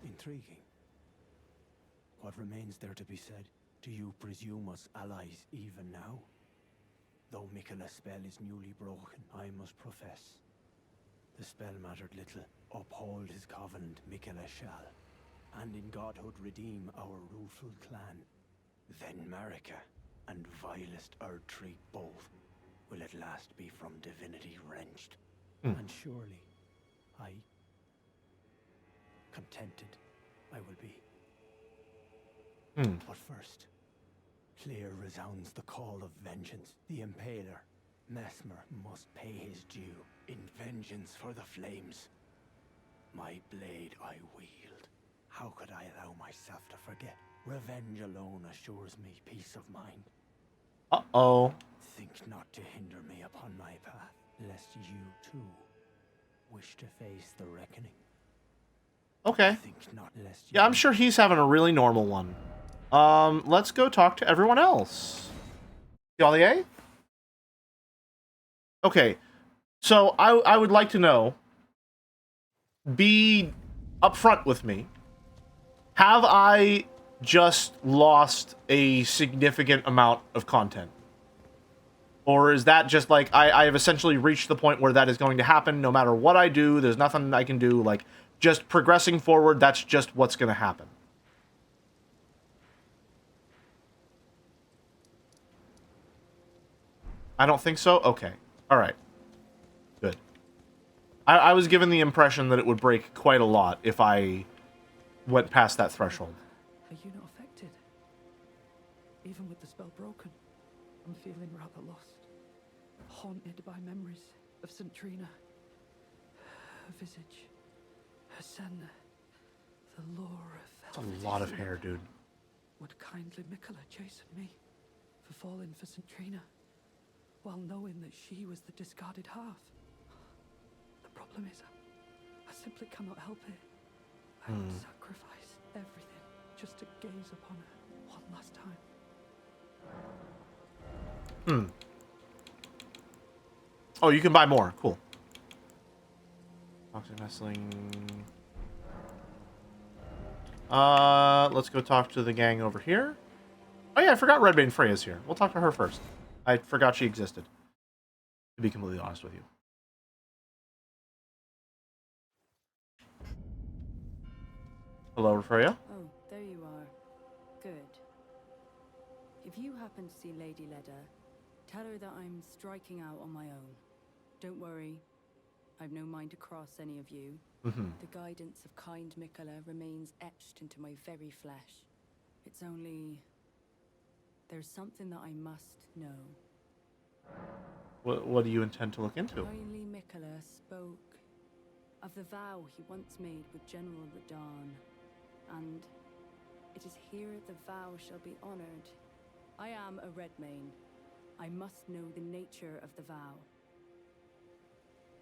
S2: Intriguing. What remains there to be said? Do you presume us allies even now? Though Mikula's spell is newly broken, I must profess. The spell mattered little. Uphold his covenant, Mikula shall. And in godhood redeem our rueful clan. Then Marika and vilest Erdtree both will at last be from divinity wrenched. And surely, contented I will be. But first, clear resounds the call of vengeance. The Impaler, Mesmer, must pay his due in vengeance for the flames. My blade I wield. How could I allow myself to forget? Revenge alone assures me peace of mind.
S1: Uh-oh.
S2: Think not to hinder me upon my path, lest you too wish to face the reckoning.
S1: Okay.
S2: Think not lest you...
S1: Yeah, I'm sure he's having a really normal one. Let's go talk to everyone else. Gallier? Okay. So, I would like to know, be upfront with me. Have I just lost a significant amount of content? Or is that just like, I have essentially reached the point where that is going to happen no matter what I do, there's nothing I can do, like, just progressing forward, that's just what's going to happen? I don't think so? Okay. Alright. Good. I was given the impression that it would break quite a lot if I went past that threshold.
S3: Are you not affected? Even with the spell broken, I'm feeling rather lost. Haunted by memories of St. Trina. Her visage. Her scent. The lure of...
S1: That's a lot of hair, dude.
S3: Would kindly Mikula chasten me for falling for St. Trina, while knowing that she was the discarded half? The problem is, I simply cannot help it. I would sacrifice everything just to gaze upon her one last time.
S1: Oh, you can buy more. Cool. Toxic nestling. Let's go talk to the gang over here. Oh yeah, I forgot Redbane Freya's here. We'll talk to her first. I forgot she existed, to be completely honest with you. Hello, Freya.
S6: Oh, there you are. Good. If you happen to see Lady Leda, tell her that I'm striking out on my own. Don't worry, I've no mind to cross any of you. The guidance of kind Miquella remains etched into my very flesh. It's only... there's something that I must know.
S1: What do you intend to look into?
S6: Kindly Miquella spoke of the vow he once made with General Radahn, and it is here the vow shall be honored. I am a Redmane. I must know the nature of the vow.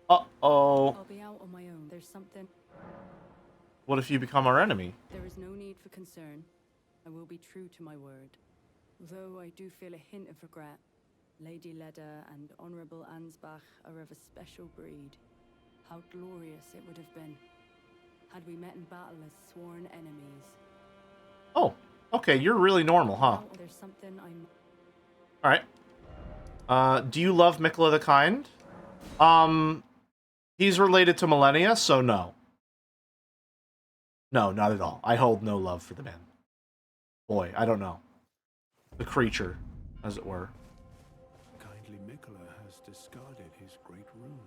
S1: Uh-oh.
S6: I'll be out on my own. There's something...
S1: What if you become our enemy?
S6: There is no need for concern. I will be true to my word. Though I do feel a hint of regret. Lady Leda and Honorable Ansbach are of a special breed. How glorious it would have been had we met in battle as sworn enemies.
S1: Oh, okay, you're really normal, huh?
S6: There's something I'm...
S1: Alright. Do you love Miquella the Kind? He's related to Milady'a, so no. No, not at all. I hold no love for the man. Boy, I don't know. The creature, as it were.
S2: Kindly Miquella has discarded his great rune.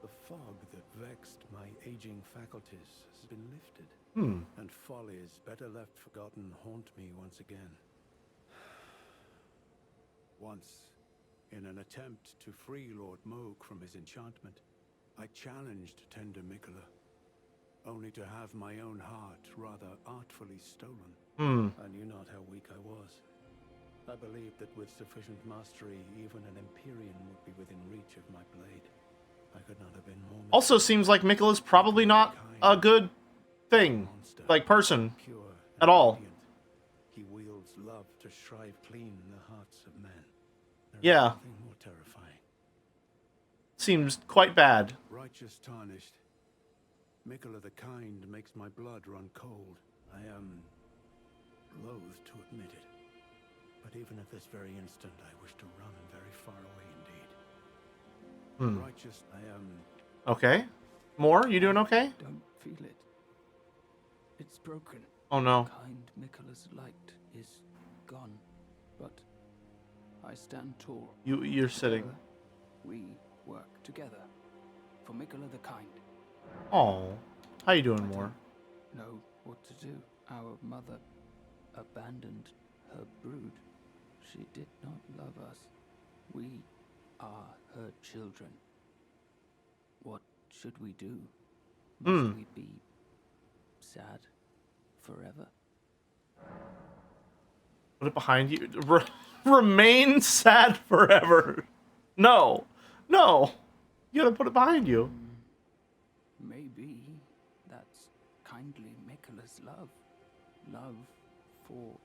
S2: The fog that vexed my aging faculties has been lifted. And follies better left forgotten haunt me once again. Once, in an attempt to free Lord Moog from his enchantment, I challenged tender Miquella, only to have my own heart rather artfully stolen. I knew not how weak I was. I believed that with sufficient mastery, even an Empyrean would be within reach of my blade. I could not have been more...
S1: Also seems like Miquella's probably not a good thing, like person,
S2: pure
S1: at all.
S2: radiant. He wields love to shrive clean the hearts of men. There is
S1: Yeah.
S2: nothing more terrifying.
S1: Seems quite bad.
S2: Righteous tarnished. Miquella the Kind makes my blood run cold. I am loath to admit it. But even at this very instant, I wish to run very far away indeed. Righteous, I am...
S1: Okay. More? You doing okay?
S5: Don't feel it. It's broken.
S1: Oh no.
S5: Kind Miquella's light is gone. But I stand tall.
S1: You're sitting.
S5: Together, we work together. For Miquella the Kind.
S1: Oh. How you doing, More?
S5: Know what to do. Our mother abandoned her brood. She did not love us. We are her children. What should we do? Must we be sad forever?
S1: Put it behind you. Remain sad forever. No. No. You gotta put it behind you.
S5: Maybe that's kindly Miquella's love. Love for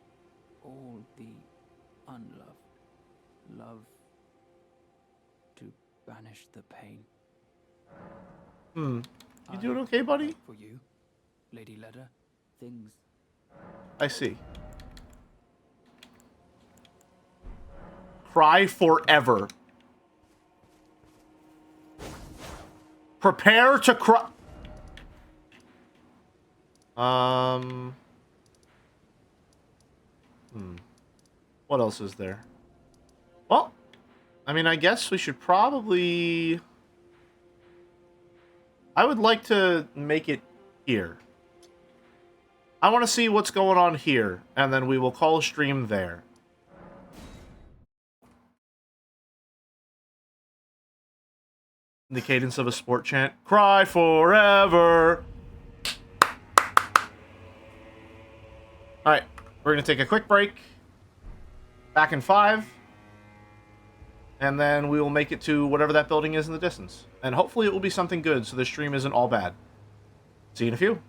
S5: all the unloved. Love to banish the pain.
S1: You doing okay, buddy?
S5: For you, Lady Leda, things
S1: I see. Cry forever. Prepare to cry. What else is there? Well, I mean, I guess we should probably... I would like to make it here. I want to see what's going on here, and then we will call a stream there. In the cadence of a sport chant, cry forever! Alright, we're going to take a quick break. Back in 5. And then we will make it to whatever that building is in the distance. And hopefully it will be something good, so the stream isn't all bad. See you in a few.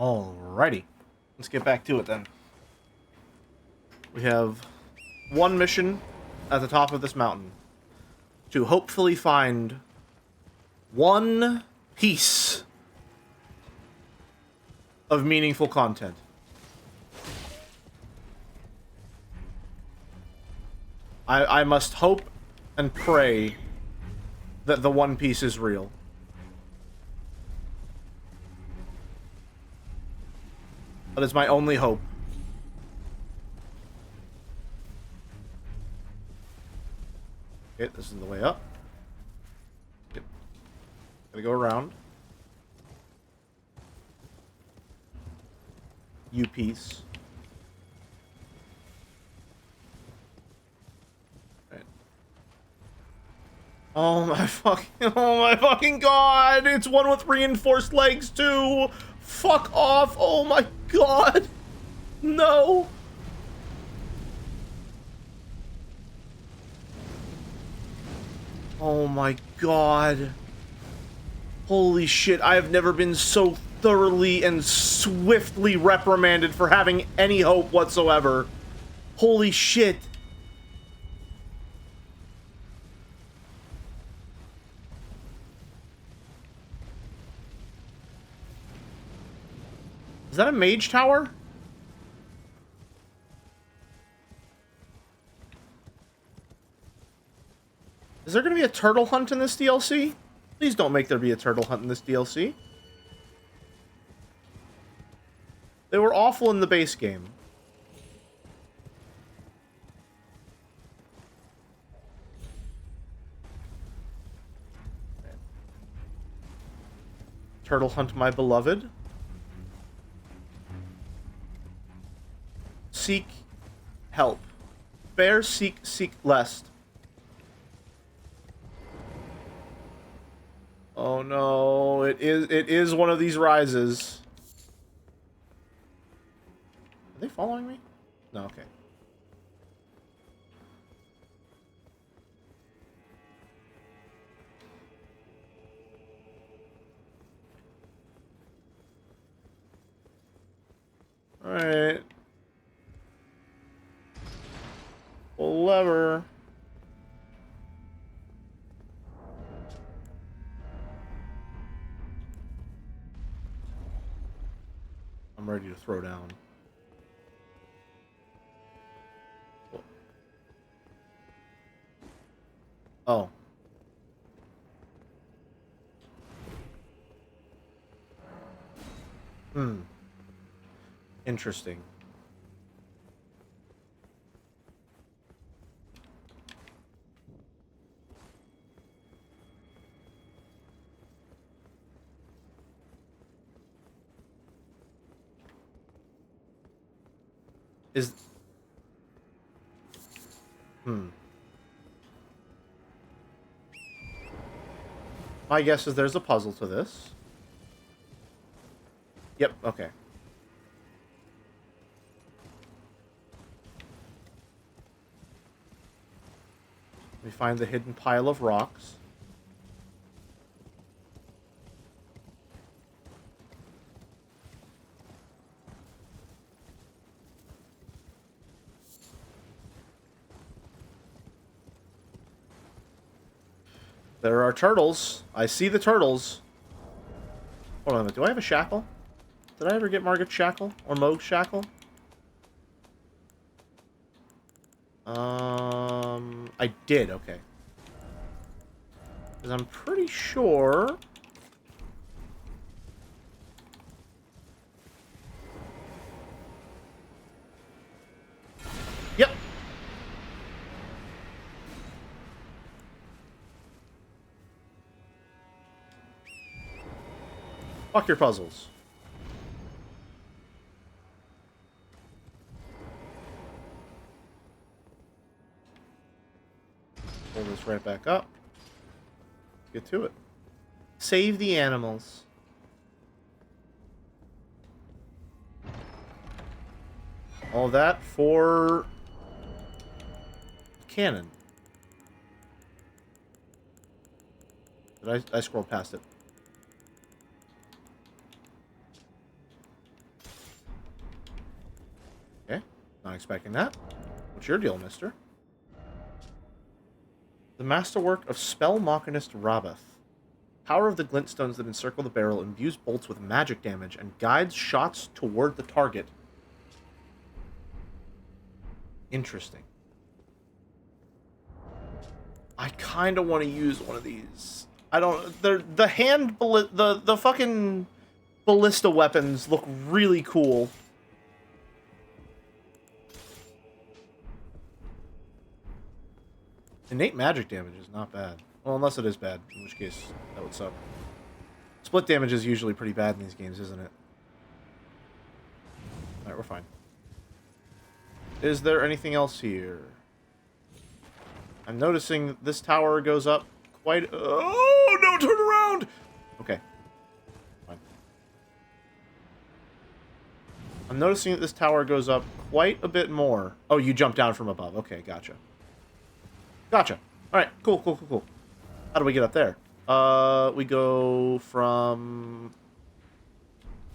S1: Alrighty. Let's get back to it then. We have one mission at the top of this mountain to hopefully find one piece of meaningful content. I must hope and pray that the One Piece is real. That is my only hope. Okay, this is the way up. Yep. Gotta go around. You piece. Right. Oh my fucking god! It's one with reinforced legs too! Fuck off! Oh my god! No! Oh my god. Holy shit, I have never been so thoroughly and swiftly reprimanded for having any hope whatsoever. Holy shit. Is that a mage tower? Is there going to be a turtle hunt in this DLC? Please don't make there be a turtle hunt in this DLC. They were awful in the base game. Turtle hunt, my beloved. Seek help. Bear seek lest. Oh no, it is one of these rises. Are they following me? No, okay. Alright. Pull lever. I'm ready to throw down. Oh. Interesting. Is... My guess is there's a puzzle to this. Yep, okay. We find the hidden pile of rocks. There are turtles. I see the turtles. Hold on a minute. Do I have a shackle? Did I ever get Margaret's shackle? Or Moog's shackle? I did, okay. Because I'm pretty sure... Yep. Fuck your puzzles. Pull this right back up. Let's get to it. Save the animals. All that for... cannon. Did I scrolled past it. Okay, not expecting that. What's your deal, mister? The masterwork of Spell Machinist Rabbath. Power of the glintstones that encircle the barrel imbues bolts with magic damage and guides shots toward the target. Interesting. I kind of want to use one of these. I don't. The fucking ballista weapons look really cool. Innate magic damage is not bad. Well, unless it is bad, in which case that would suck. Split damage is usually pretty bad in these games, isn't it? Alright, we're fine. Is there anything else here? I'm noticing that this tower goes up quite... Oh, no, turn around! Okay. Fine. I'm noticing that this tower goes up quite a bit more. Oh, you jumped down from above. Okay, gotcha. Gotcha. Alright, cool. How do we get up there? We go from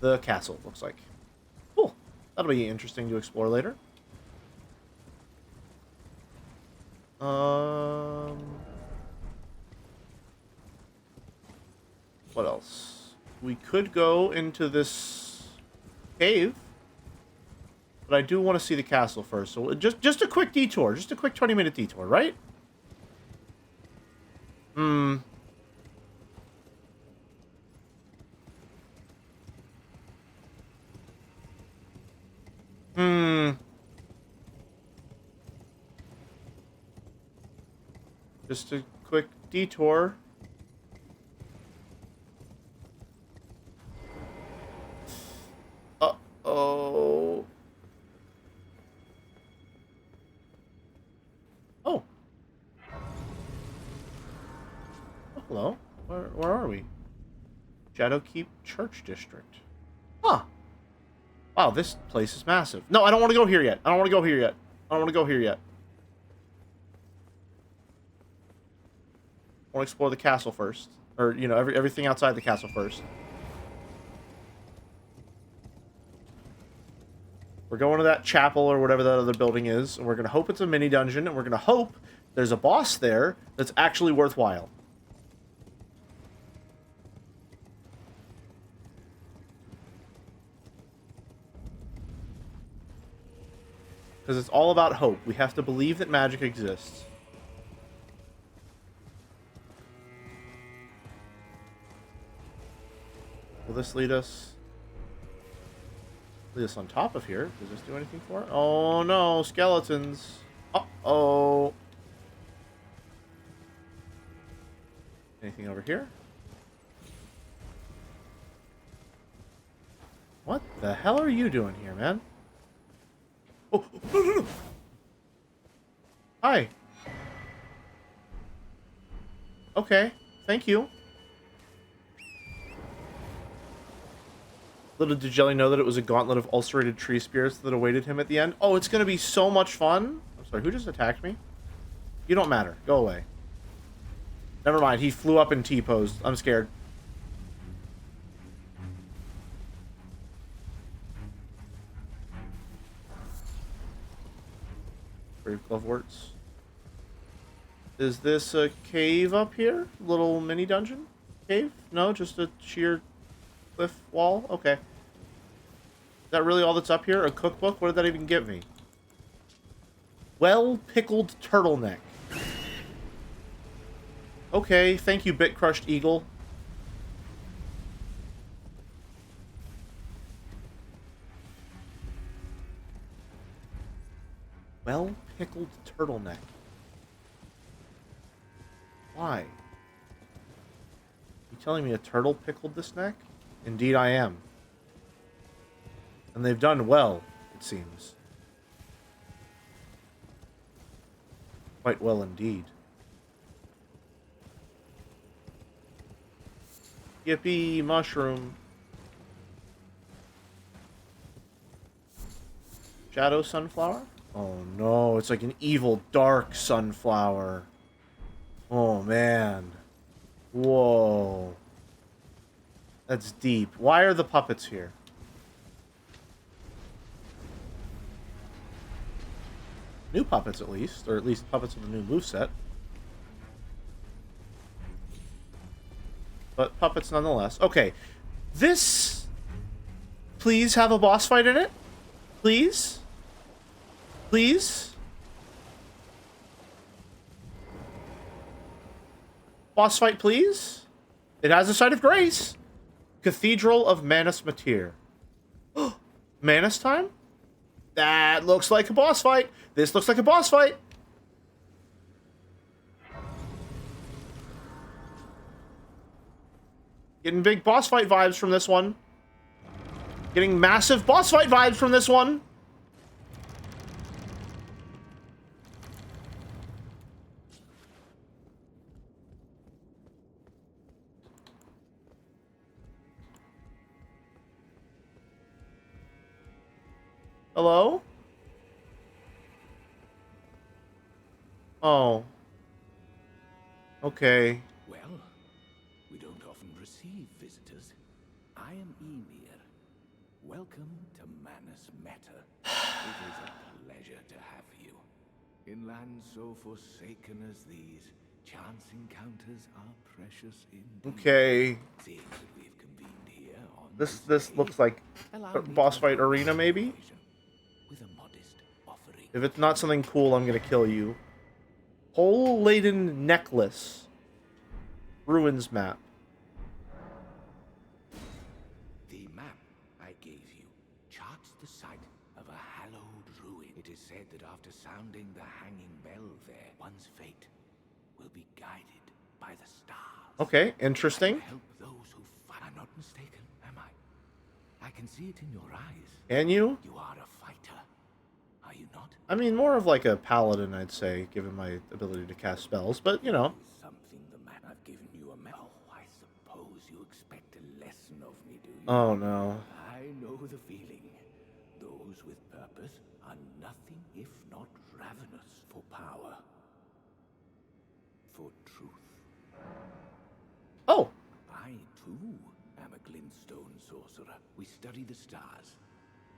S1: the castle, looks like. Cool. That'll be interesting to explore later. What else? We could go into this cave, but I do want to see the castle first. So just a quick detour, just a quick 20-minute detour, right? Just a quick detour. Uh-oh. Oh. Oh, hello. Where are we? Shadowkeep Church District. Huh. Wow, this place is massive. No, I don't want to go here yet. I don't want to go here yet. I want to explore the castle first. Or, you know, everything outside the castle first. We're going to that chapel or whatever that other building is, and we're going to hope it's a mini dungeon, and we're going to hope there's a boss there that's actually worthwhile. Because it's all about hope. We have to believe that magic exists. Will this lead us on top of here? Does this do anything for it? Oh no, skeletons. Uh-oh. Anything over here? What the hell are you doing here, man? Oh, no. Hi. Okay, thank you. Little did Jelly know that it was a gauntlet of ulcerated tree spirits that awaited him at the end. Oh, it's going to be so much fun. I'm sorry, who just attacked me? You don't matter. Go away. Never mind, he flew up and T-posed. I'm scared. Brave Gloveworts. Is this a cave up here? Little mini dungeon? Cave? No, just a sheer cliff wall? Okay. Is that really all that's up here? A cookbook? What did that even give me? Well-pickled turtleneck. Okay, thank you, Bit-Crushed Eagle. Well-pickled turtleneck. Why? You telling me a turtle pickled this neck? Indeed I am. And they've done well, it seems. Quite well indeed. Yippee, mushroom. Shadow sunflower? Oh no, it's like an evil dark sunflower. Oh man. Whoa. That's deep. Why are the puppets here? New puppets, at least. Or at least puppets with a new moveset. But puppets nonetheless. Okay. This... Please have a boss fight in it? Please? Please? Boss fight, please? It has a site of grace. Cathedral of Manus Matir. Manus time? That looks like a boss fight. This looks like a boss fight. Getting big boss fight vibes from this one. Getting massive boss fight vibes from this one. Hello? Oh. Okay.
S7: Well, we don't often receive visitors. I am Emir. Welcome to Manus Meta. It is a pleasure to have you. In lands so forsaken as these, chance encounters are precious indeed.
S1: Okay.
S7: Seeing that we've convened here on
S1: This looks like a boss fight arena, maybe?
S7: with a modest offering.
S1: If it's not something cool, I'm gonna kill you. Hole-laden necklace. Ruins map.
S7: The map I gave you charts the site of a hallowed ruin. It is said that after sounding the hanging bell there, one's fate will be guided by the stars.
S1: Okay, interesting.
S7: Help those who fight. I'm not mistaken, am I? I can see it in your eyes.
S1: Can you?
S7: You are a fighter, are you not?
S1: I mean, more of like a paladin, I'd say, given my ability to cast spells, but, you know.
S7: Something the man I've given you a medal. I suppose you expect a lesson of me, do you?
S1: Oh, no.
S7: I know the feeling. Those with purpose are nothing if not ravenous for power. For truth.
S1: Oh!
S7: I, too, am a glintstone sorcerer. We study the stars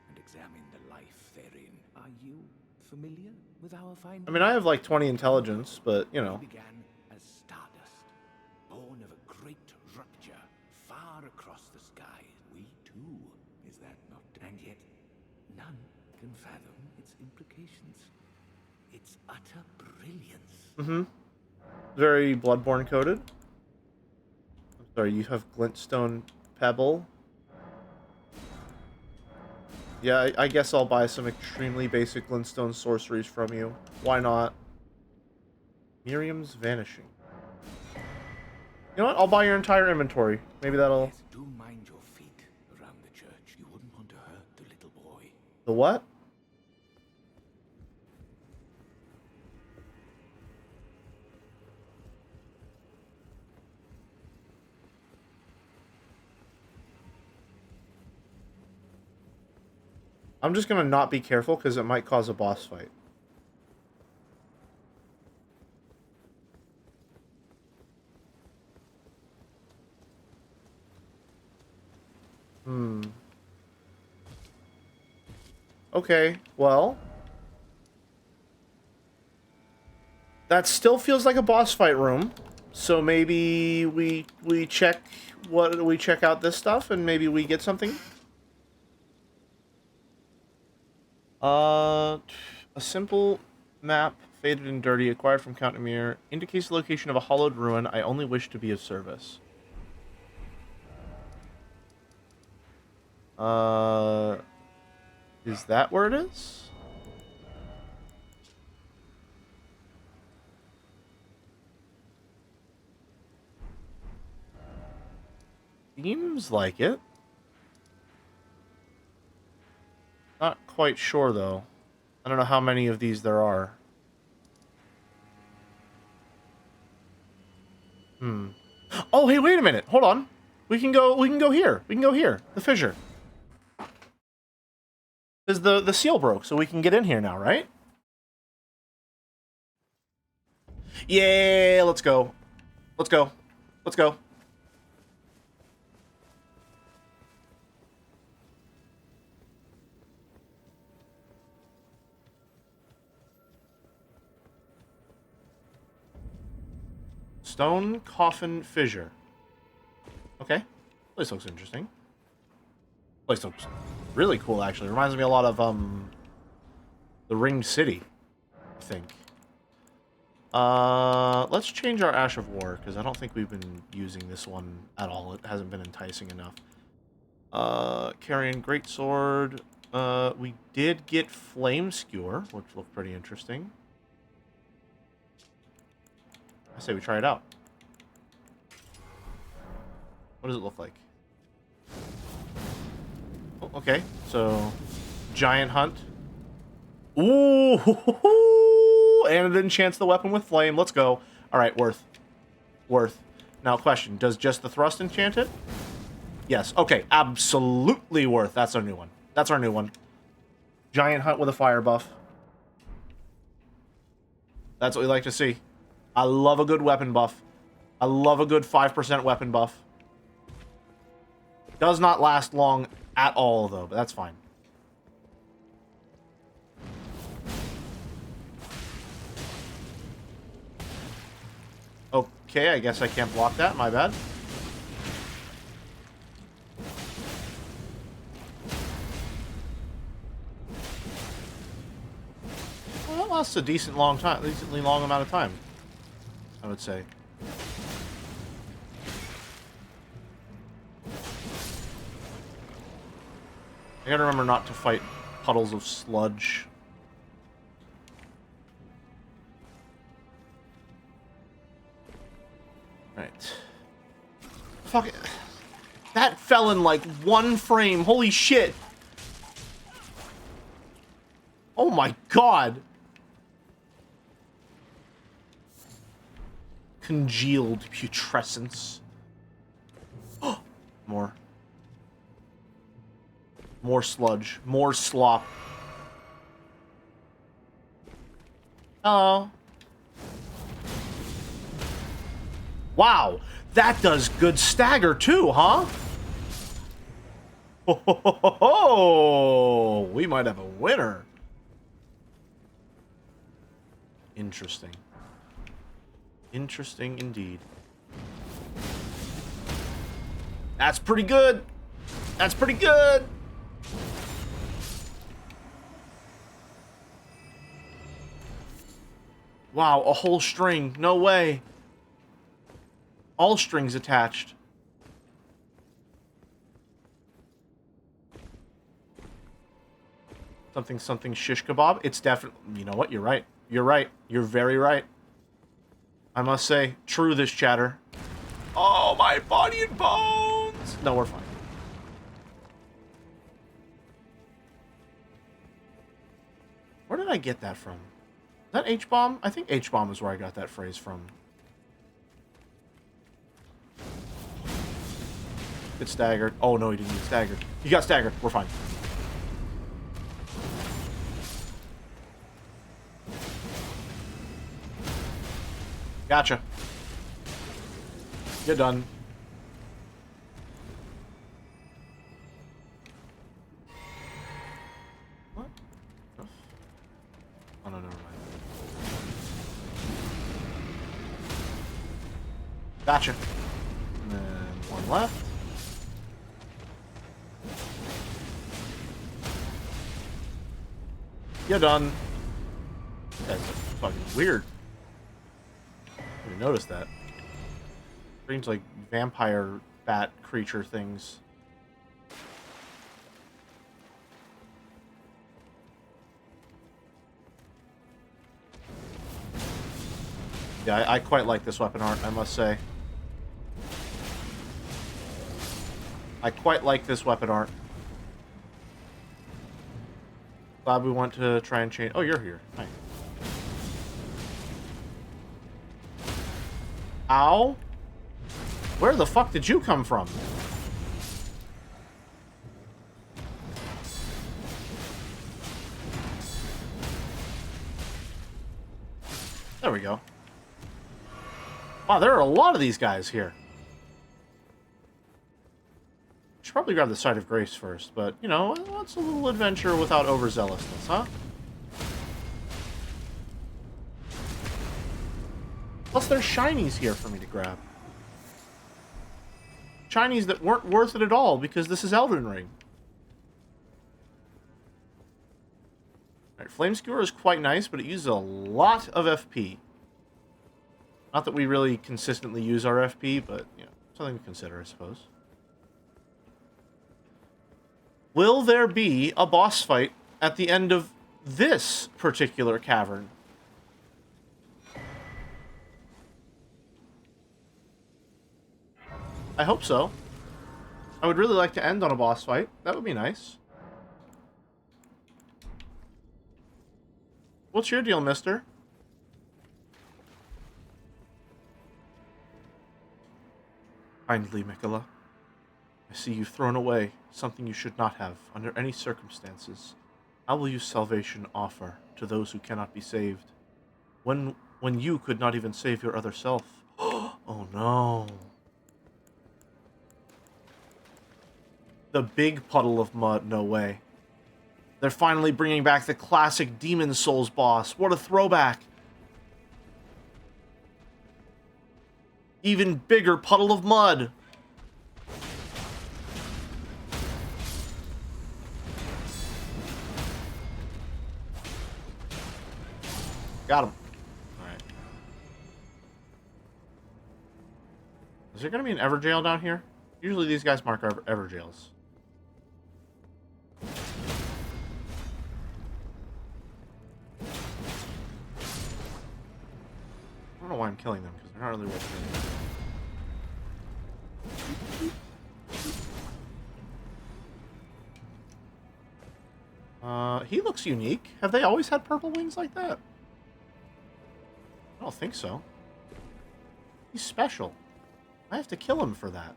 S7: and examine the life therein. Are you familiar with our findings?
S1: I mean, I have like 20 intelligence, but, you know.
S7: We began as stardust, born of a great rupture far across the sky. We too, is that not? And yet, none can fathom its implications. Its utter brilliance.
S1: Mm-hmm. Very Bloodborne coded. I'm sorry, you have glintstone pebble. Yeah, I guess I'll buy some extremely basic glintstone sorceries from you. Why not? Miriam's vanishing. You know what? I'll buy your entire inventory. Maybe that'll...
S7: Yes, do mind your feet around the church. You wouldn't want to hurt the little boy.
S1: The what? I'm just gonna not be careful because it might cause a boss fight. Okay, well. That still feels like a boss fight room. So maybe we check out this stuff and maybe we get something. A simple map, faded and dirty, acquired from Count Emir, indicates the location of a hollowed ruin. I only wish to be of service. Is that where it is? Seems like it. Not quite sure, though. I don't know how many of these there are. Oh, hey, wait a minute. Hold on. We can go here. We can go here. The fissure. Because the seal broke, so we can get in here now, right? Yeah, let's go. Let's go. Let's go. Stone coffin fissure. Okay. Place looks interesting. Place looks really cool, actually. Reminds me a lot of, the Ringed City, I think. Let's change our Ash of War, because I don't think we've been using this one at all. It hasn't been enticing enough. Carrion Greatsword. We did get Flame Skewer, which looked pretty interesting. I say we try it out. What does it look like? Oh, okay, so Giant Hunt. Ooh, and it enchants the weapon with flame. Let's go. All right, worth. Now, question: does just the thrust enchant it? Yes. Okay, absolutely worth. That's our new one. That's our new one. Giant Hunt with a fire buff. That's what we like to see. I love a good weapon buff. I love a good 5% weapon buff. Does not last long at all, though, but that's fine. Okay, I guess I can't block that. My bad. Well, that lasts a decently long amount of time, I would say. I gotta remember not to fight puddles of sludge. Right. Fuck it. That fell in like one frame. Holy shit. Oh my god. Congealed putrescence. More. More sludge. More slop. Hello. Wow. That does good stagger too, huh? Ho, ho, ho, ho, ho. We might have a winner. Interesting. Interesting indeed. That's pretty good. That's pretty good. Wow, a whole string. No way. All strings attached. Something shish kebab. It's definitely... You know what? You're right. You're right. You're very right. I must say, true this chatter. Oh, my body and bones! No, we're fine. Where did I get that from? Is that H-bomb? I think H-bomb is where I got that phrase from. Get staggered. Oh, no, he didn't get staggered. He got staggered. We're fine. Gotcha. You're done. What? Oh, no, never mind. Gotcha. And then one left. You're done. That's fucking weird. I didn't notice that. Seems like vampire bat creature things. Yeah, I quite like this weapon art, I must say. I quite like this weapon art. Glad we want to try and change... Oh, you're here. Nice. Ow? Where the fuck did you come from? There we go. Wow, there are a lot of these guys here. Should probably grab the Site of Grace first, but, you know, what's a little adventure without overzealousness, huh? Plus, there's shinies here for me to grab. Shinies that weren't worth it at all because this is Elden Ring. Alright, Flame Skewer is quite nice, but it uses a lot of FP. Not that we really consistently use our FP, but, you know, something to consider, I suppose. Will there be a boss fight at the end of this particular cavern? I hope so. I would really like to end on a boss fight. That would be nice. What's your deal, mister? Kindly, Milady'a. I see you've thrown away something you should not have under any circumstances. How will you salvation offer to those who cannot be saved? When you could not even save your other self? Oh no. The big puddle of mud, no way. They're finally bringing back the classic Demon Souls boss. What a throwback. Even bigger puddle of mud. Got him. Alright. Is there going to be an Everjail down here? Usually these guys mark Everjails. I don't know why I'm killing them, because they're not really worth killing. He looks unique. Have they always had purple wings like that? I don't think so. He's special. I have to kill him for that.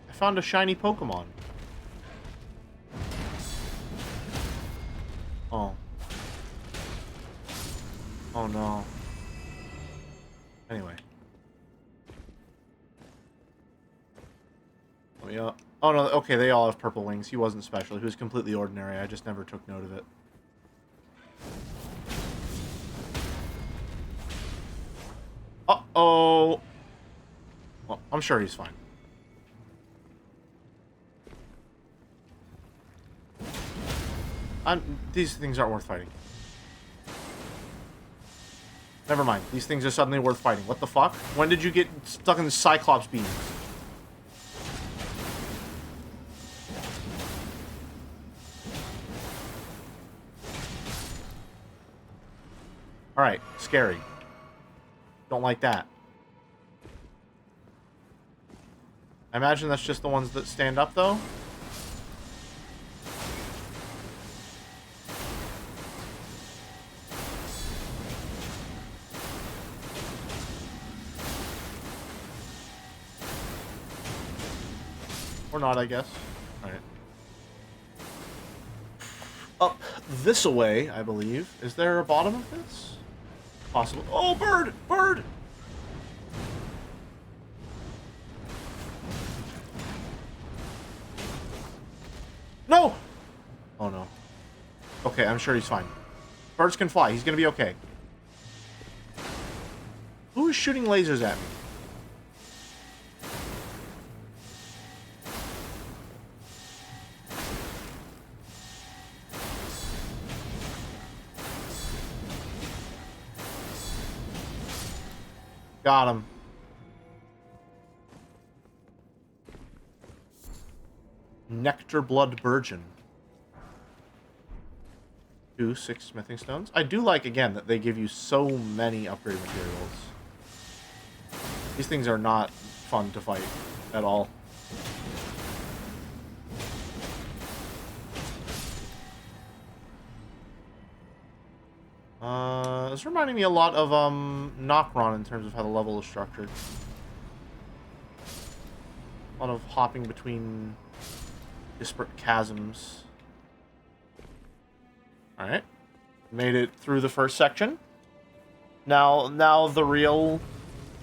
S1: I found a shiny Pokemon. Oh. Oh no. Anyway. Let me, oh no, okay, they all have purple wings. He wasn't special. He was completely ordinary. I just never took note of it. Uh-oh. Well, I'm sure he's fine. These things aren't worth fighting. Never mind. These things are suddenly worth fighting. What the fuck? When did you get stuck in the Cyclops beams? Alright, scary. Don't like that. I imagine that's just the ones that stand up, though? Or not, I guess. Alright. Up this-a-way, I believe. Is there a bottom of this? Possible. Oh, bird! Bird! No! Oh, no. Okay, I'm sure he's fine. Birds can fly. He's gonna be okay. Who is shooting lasers at me? Got him. Nectar Blood Burgeon. 2, 6 smithing stones. I do like, again, that they give you so many upgrade materials. These things are not fun to fight at all. This reminding me a lot of Nocron in terms of how the level is structured. A lot of hopping between disparate chasms. Alright. Made it through the first section. Now the real...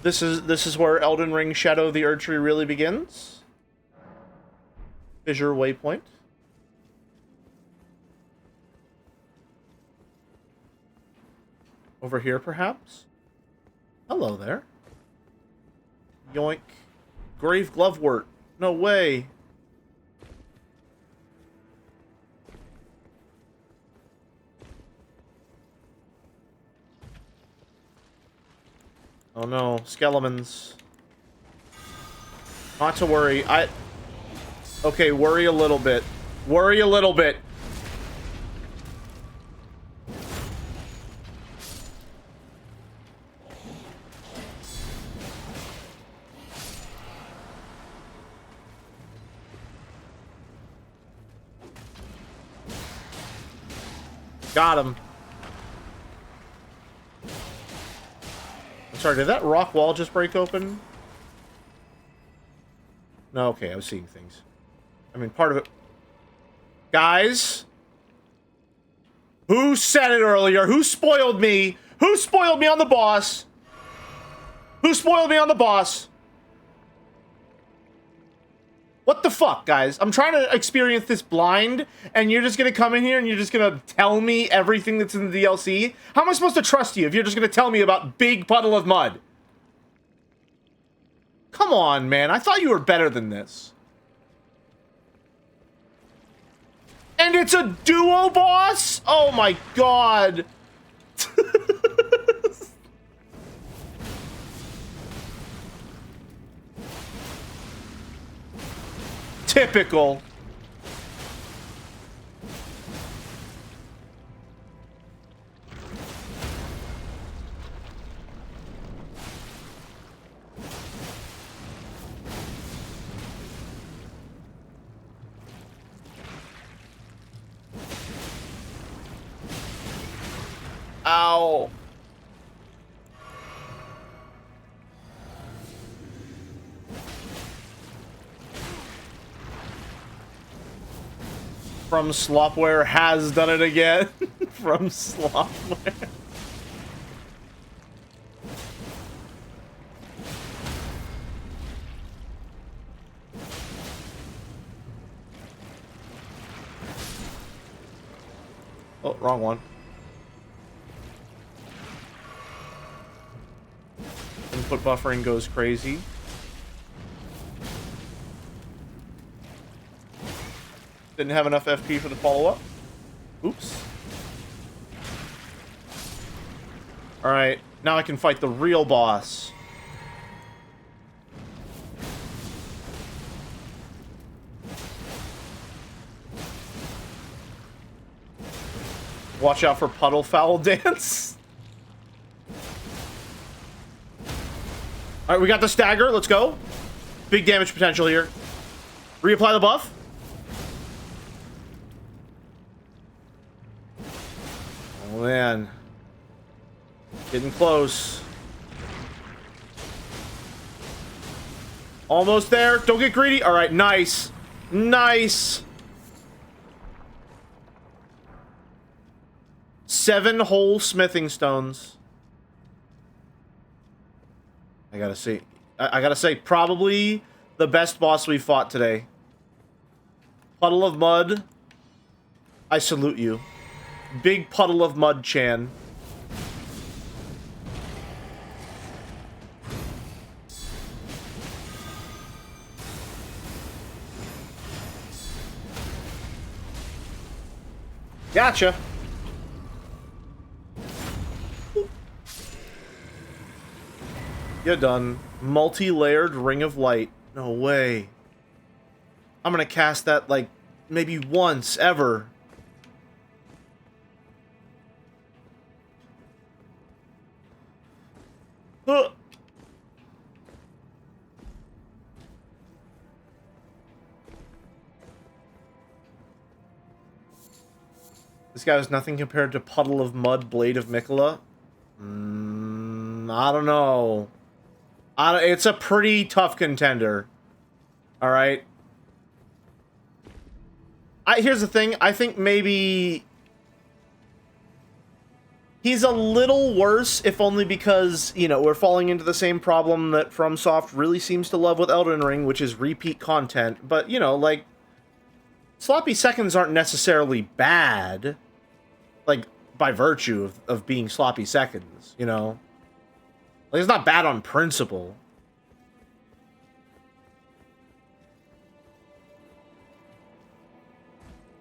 S1: This is where Elden Ring Shadow of the Erdtree really begins. Fissure Waypoint. Over here, perhaps? Hello there. Yoink. Grave glovewort. No way. Oh no, skeletons. Not to worry. Okay, worry a little bit. Worry a little bit. Got him. I'm sorry, did that rock wall just break open? No, okay, I was seeing things. I mean, part of it... Guys? Who said it earlier? Who spoiled me? Who spoiled me on the boss? Who spoiled me on the boss? What the fuck, guys? I'm trying to experience this blind, and you're just gonna come in here and you're just gonna tell me everything that's in the DLC? How am I supposed to trust you if you're just gonna tell me about Big Puddle of Mud? Come on, man. I thought you were better than this. And it's a duo boss? Oh my god. Typical. Ow. From Slopware has done it again. From Slopware. Oh, wrong one. Input buffering goes crazy. Didn't have enough FP for the follow-up. Oops. Alright, now I can fight the real boss. Watch out for puddle foul dance. Alright, we got the stagger. Let's go. Big damage potential here. Reapply the buff. Oh, man. Getting close. Almost there. Don't get greedy. Alright, nice. Nice. 7 whole smithing stones. I gotta say, probably the best boss we fought today. Puddle of Mud. I salute you. Big Puddle of Mud Chan. Gotcha. You're done. Multi-layered Ring of Light. No way. I'm gonna cast that, like, maybe once, ever. This guy was nothing compared to Puddle of Mud, Blade of Milady'a. I don't know. It's a pretty tough contender. Alright. Here's the thing. I think maybe... he's a little worse, if only because, you know, we're falling into the same problem that FromSoft really seems to love with Elden Ring, which is repeat content. But, you know, like... sloppy seconds aren't necessarily bad. Like, by virtue of being sloppy seconds, you know? Like, it's not bad on principle.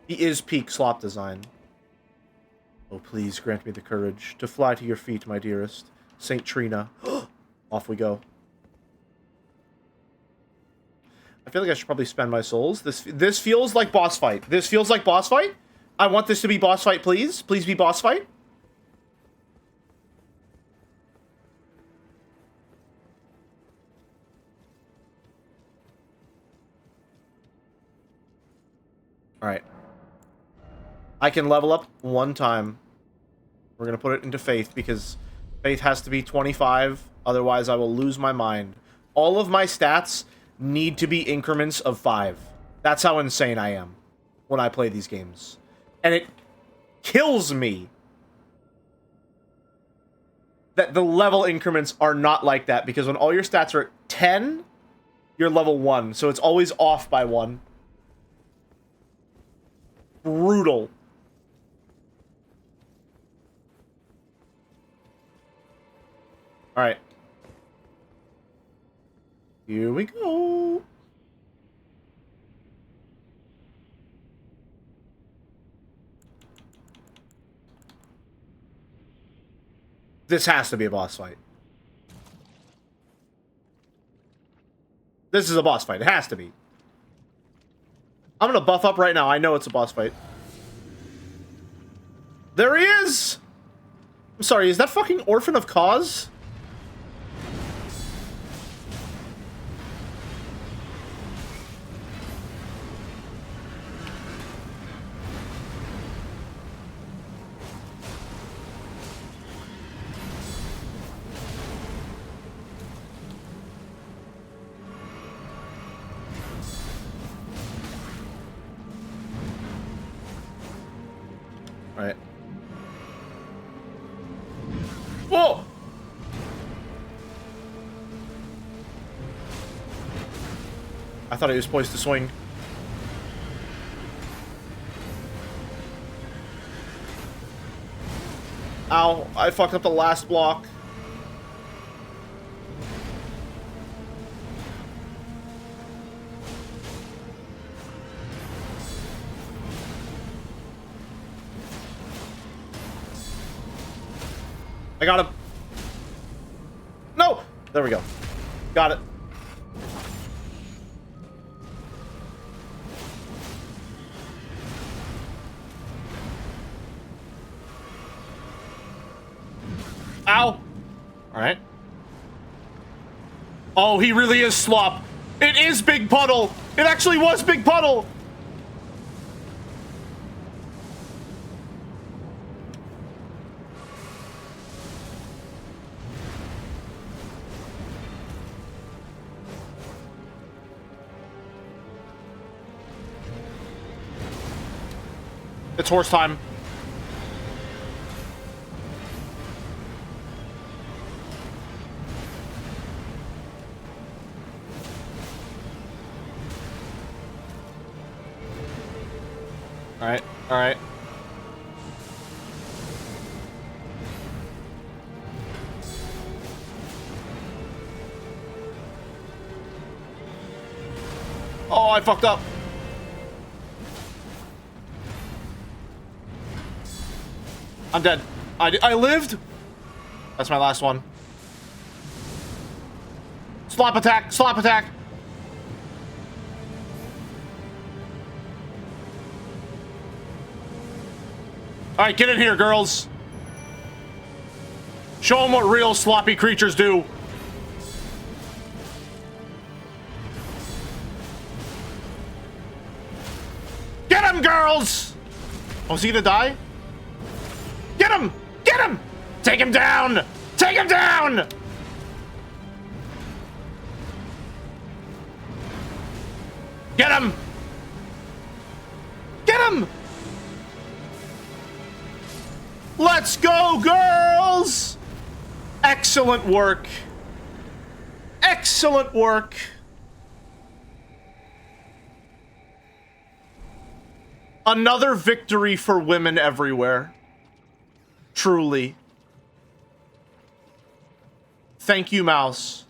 S1: He is peak slop design. Oh, please grant me the courage to fly to your feet, my dearest. Saint Trina. Off we go. I feel like I should probably spend my souls. This feels like boss fight. This feels like boss fight. I want this to be boss fight, please. Please be boss fight. Alright. I can level up one time. We're going to put it into Faith, because Faith has to be 25. Otherwise, I will lose my mind. All of my stats need to be increments of 5. That's how insane I am when I play these games. And it kills me that the level increments are not like that, because when all your stats are at 10, you're level 1. So it's always off by 1. Brutal. Alright. Here we go. This has to be a boss fight. This is a boss fight. It has to be. I'm gonna buff up right now. I know it's a boss fight. There he is! I'm sorry, is that fucking Orphan of Cause? Right. Whoa! I thought he was poised to swing. Ow, I fucked up the last block. I got him. No! There we go. Got it. Ow! Alright. Oh, he really is slop. It is Big Puddle! It actually was Big Puddle! It's horse time. Alright, alright. Oh, I fucked up. I'm dead. I lived. That's my last one. Slop attack, slop attack. All right, get in here, girls. Show them what real sloppy creatures do. Get him, girls! Oh, is he gonna die? Get him! Get him! Take him down! Take him down! Get him! Get him! Let's go, girls! Excellent work. Excellent work. Another victory for women everywhere. Truly. Thank you, mouse.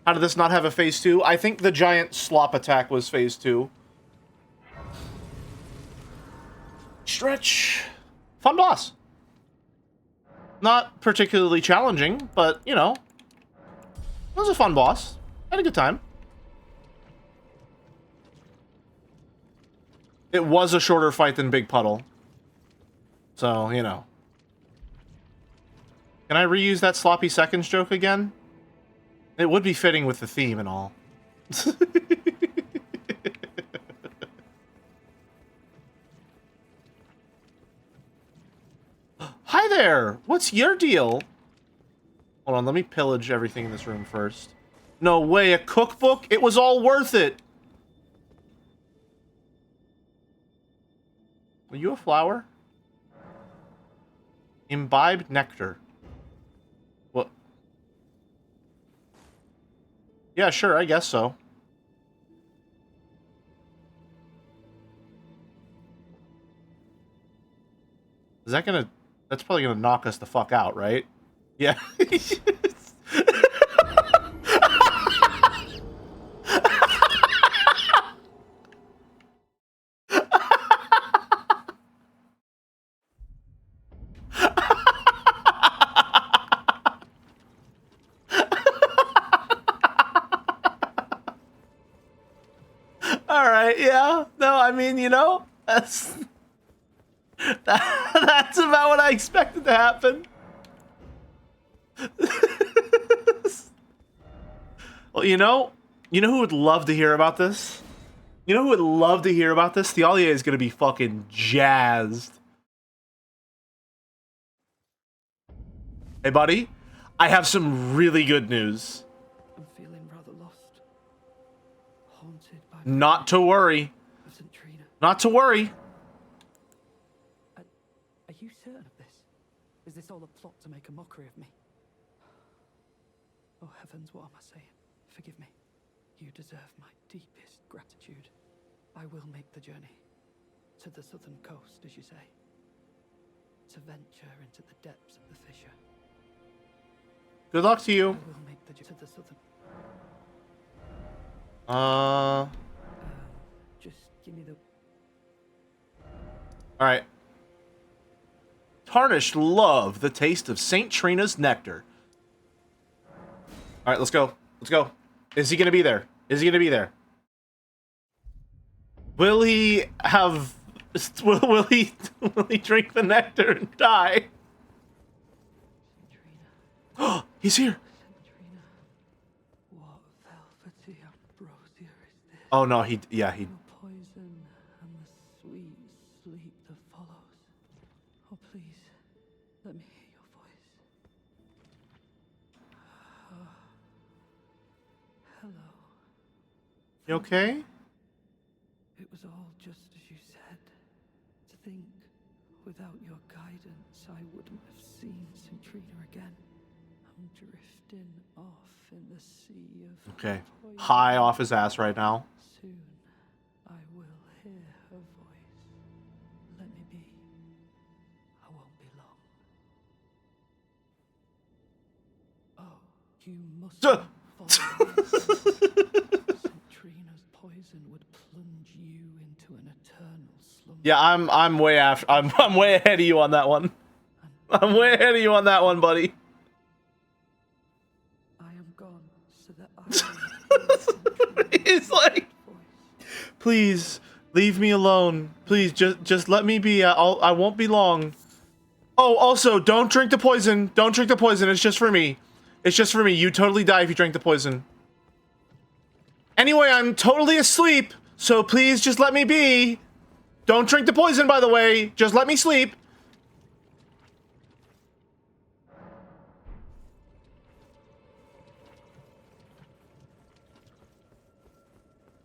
S1: How did this not have a phase 2? I think the giant slop attack was phase 2. Stretch. Fun boss. Not particularly challenging, but, you know, it was a fun boss. Had a good time. It was a shorter fight than Big Puddle. So, you know. Can I reuse that sloppy seconds joke again? It would be fitting with the theme and all. Hi there! What's your deal? Hold on, let me pillage everything in this room first. No way, a cookbook? It was all worth it! Are you a flower? Imbibed nectar. What? Yeah, sure, I guess so. Is that gonna... That's probably gonna knock us the fuck out, right? Yeah. Alright, yeah. No, I mean, you know, that's about what I expected to happen. Well, you know who would love to hear about this? You know who would love to hear about this? Thealia is gonna be fucking jazzed. Hey, buddy, I have some really good news.
S3: I'm feeling rather lost. Haunted by...
S1: Not to worry.
S3: of St. Trina.
S1: Not to worry.
S3: Are you certain of this? Is this all a plot to make a mockery of me? Oh heavens, what am I saying? Forgive me. You deserve my deepest gratitude. I will make the journey. To the southern coast, as you say. To venture into the depths of the fissure.
S1: Good luck to
S3: I
S1: you.
S3: will make the journey to the southern... Just give me the...
S1: Alright. Tarnished love the taste of St. Trina's nectar. Alright, let's go. Let's go. Is he gonna be there? Is he gonna be there? Will he have... Will he drink the nectar and die? Oh, he's here!
S3: What velvety ambrosia is this?
S1: Oh no, he...
S3: The poison and the sweet sleep that follows. Oh please, let me hear your voice. Hello.
S1: You okay?
S3: It was all just as you said. To think, without your guidance, I wouldn't have seen St. Trina again. I'm drifting off in the sea of...
S1: Okay.
S3: poison.
S1: High off his ass right now.
S3: Soon, I will hear her voice. Let me be. I won't be long. Oh, you must
S1: Duh.
S3: follow me. St. Trina's poison would plunge you into an eternal slumber.
S1: Yeah, I'm way after... I'm way ahead of you on that one. I'm way ahead of you on that one, buddy.
S3: I am gone so that I will hear St. Trina's
S1: He's like...
S3: voice.
S1: Please, leave me alone. Please, just let me be. I won't be long. Oh, also, don't drink the poison. Don't drink the poison. It's just for me. It's just for me. You totally die if you drink the poison. Anyway, I'm totally asleep, so please just let me be. Don't drink the poison, by the way. Just let me sleep.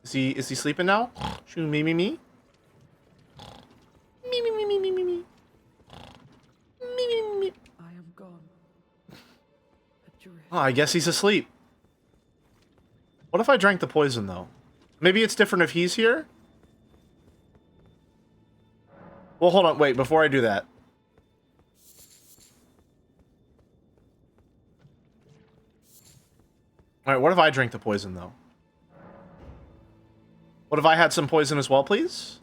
S1: Is he sleeping now? Shoo, me. Me.
S3: I am gone. Adrift.
S1: Oh, I guess he's asleep. What if I drank the poison, though? Maybe it's different if he's here? Well, hold on. Wait, before I do that. Alright, what if I drink the poison, though? What if I had some poison as well, please?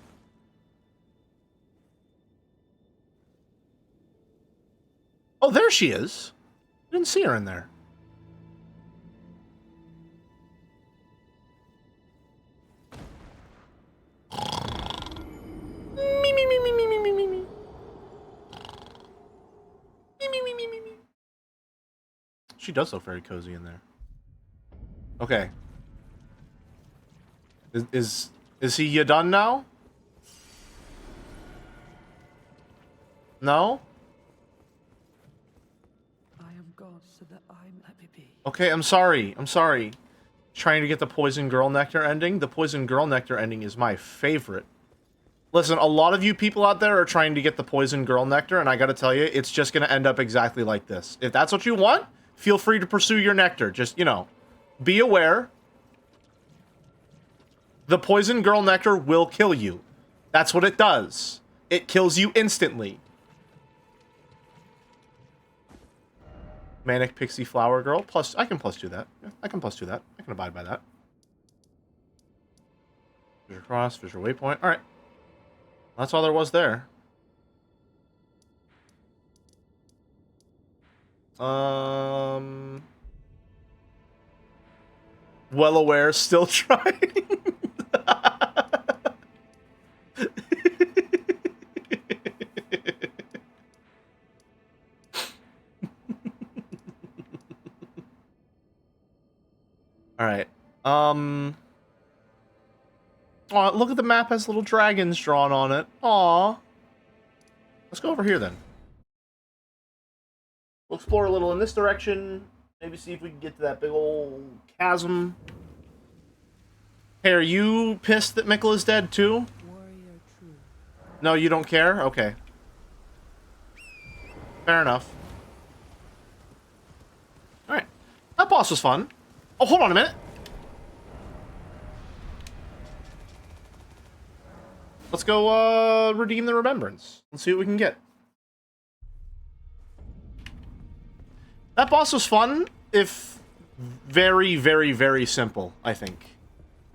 S1: Oh, there she is. I didn't see her in there. Me, me, me, me, me, me, me, me, me. Me, me, me, me, me, me. She does look very cozy in there. Okay. Is he done now? No?
S3: I am God, so that let me be.
S1: Okay, I'm sorry. I'm sorry. Trying to get the Poison Girl Nectar ending. The Poison Girl Nectar ending is my favorite. Listen, a lot of you people out there are trying to get the Poison Girl Nectar, and I gotta tell you, it's just gonna end up exactly like this. If that's what you want, feel free to pursue your nectar. Just, you know, be aware. The Poison Girl Nectar will kill you. That's what it does. It kills you instantly. Manic Pixie Flower Girl. Plus, I can plus do that. Yeah, I can plus do that. I can abide by that. Fissure Cross, Fissure Waypoint. Alright. That's all there was there. Well aware, still trying. Alright. Oh, look at the map has little dragons drawn on it. Aw. Let's go over here then. We'll explore a little in this direction. Maybe see if we can get to that big old chasm. Hey, are you pissed that Mikkel is dead too?
S4: Warrior true.
S1: No, you don't care? Okay. Fair enough. Alright. That boss was fun. Oh, hold on a minute. Let's go, redeem the remembrance. Let's see what we can get. That boss was fun, if very, very, very simple, I think.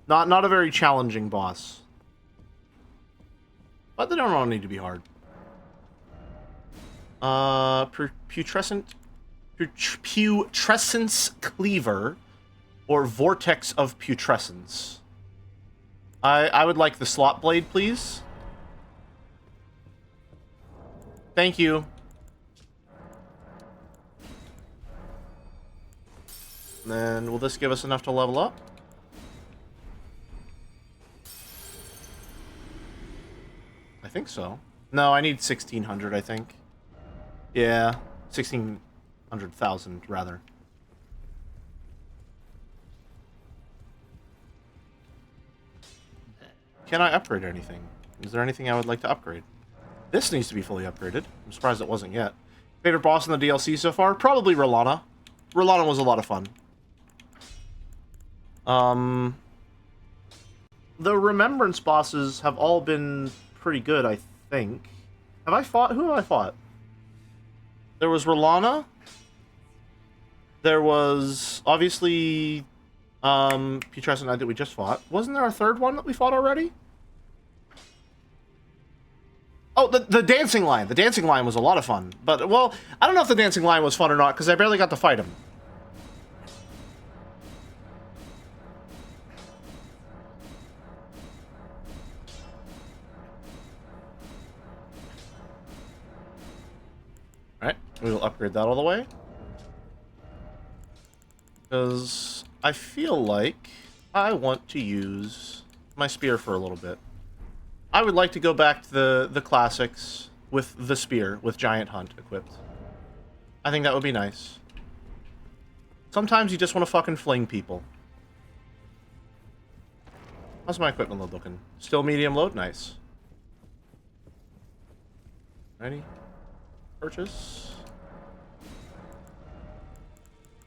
S1: Not a very challenging boss. But they don't all need to be hard. Putrescence Cleaver, or Vortex of Putrescence. I would like the slot blade, please. Thank you. And then, will this give us enough to level up? I think so. No, I need 1,600, I think. Yeah, 1,600,000, rather. Can I upgrade anything? Is there anything I would like to upgrade? This needs to be fully upgraded. I'm surprised it wasn't yet. Favorite boss in the DLC so far? Probably Rolana. Rolana was a lot of fun. The Remembrance bosses have all been pretty good, I think. Have I fought? Who have I fought? There was Rolana. There was, obviously, Putrescent Knight that we just fought. Wasn't there a third one that we fought already? Oh, the Dancing Lion. The Dancing Lion was a lot of fun. But, well, I don't know if the Dancing Lion was fun or not, because I barely got to fight him. Alright, we will upgrade that all the way. Because I feel like I want to use my spear for a little bit. I would like to go back to the classics with the spear, with Giant Hunt equipped. I think that would be nice. Sometimes you just want to fucking fling people. How's my equipment load looking? Still medium load? Nice. Ready? Purchase.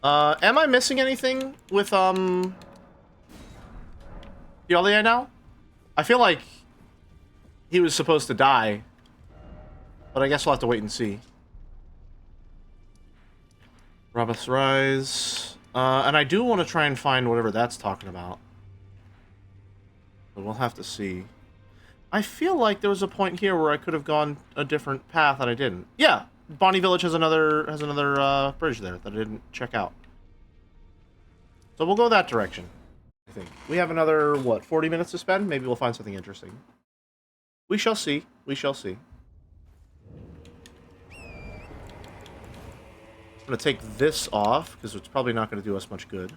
S1: Am I missing anything with, Milady'a now? I feel like he was supposed to die, but I guess we'll have to wait and see. Robust Rise. And I do want to try and find whatever that's talking about. But we'll have to see. I feel like there was a point here where I could have gone a different path and I didn't. Yeah, Bonnie Village has another bridge there that I didn't check out. So we'll go that direction, I think. We have another, what, 40 minutes to spend? Maybe we'll find something interesting. We shall see. We shall see. I'm going to take this off, because it's probably not going to do us much good.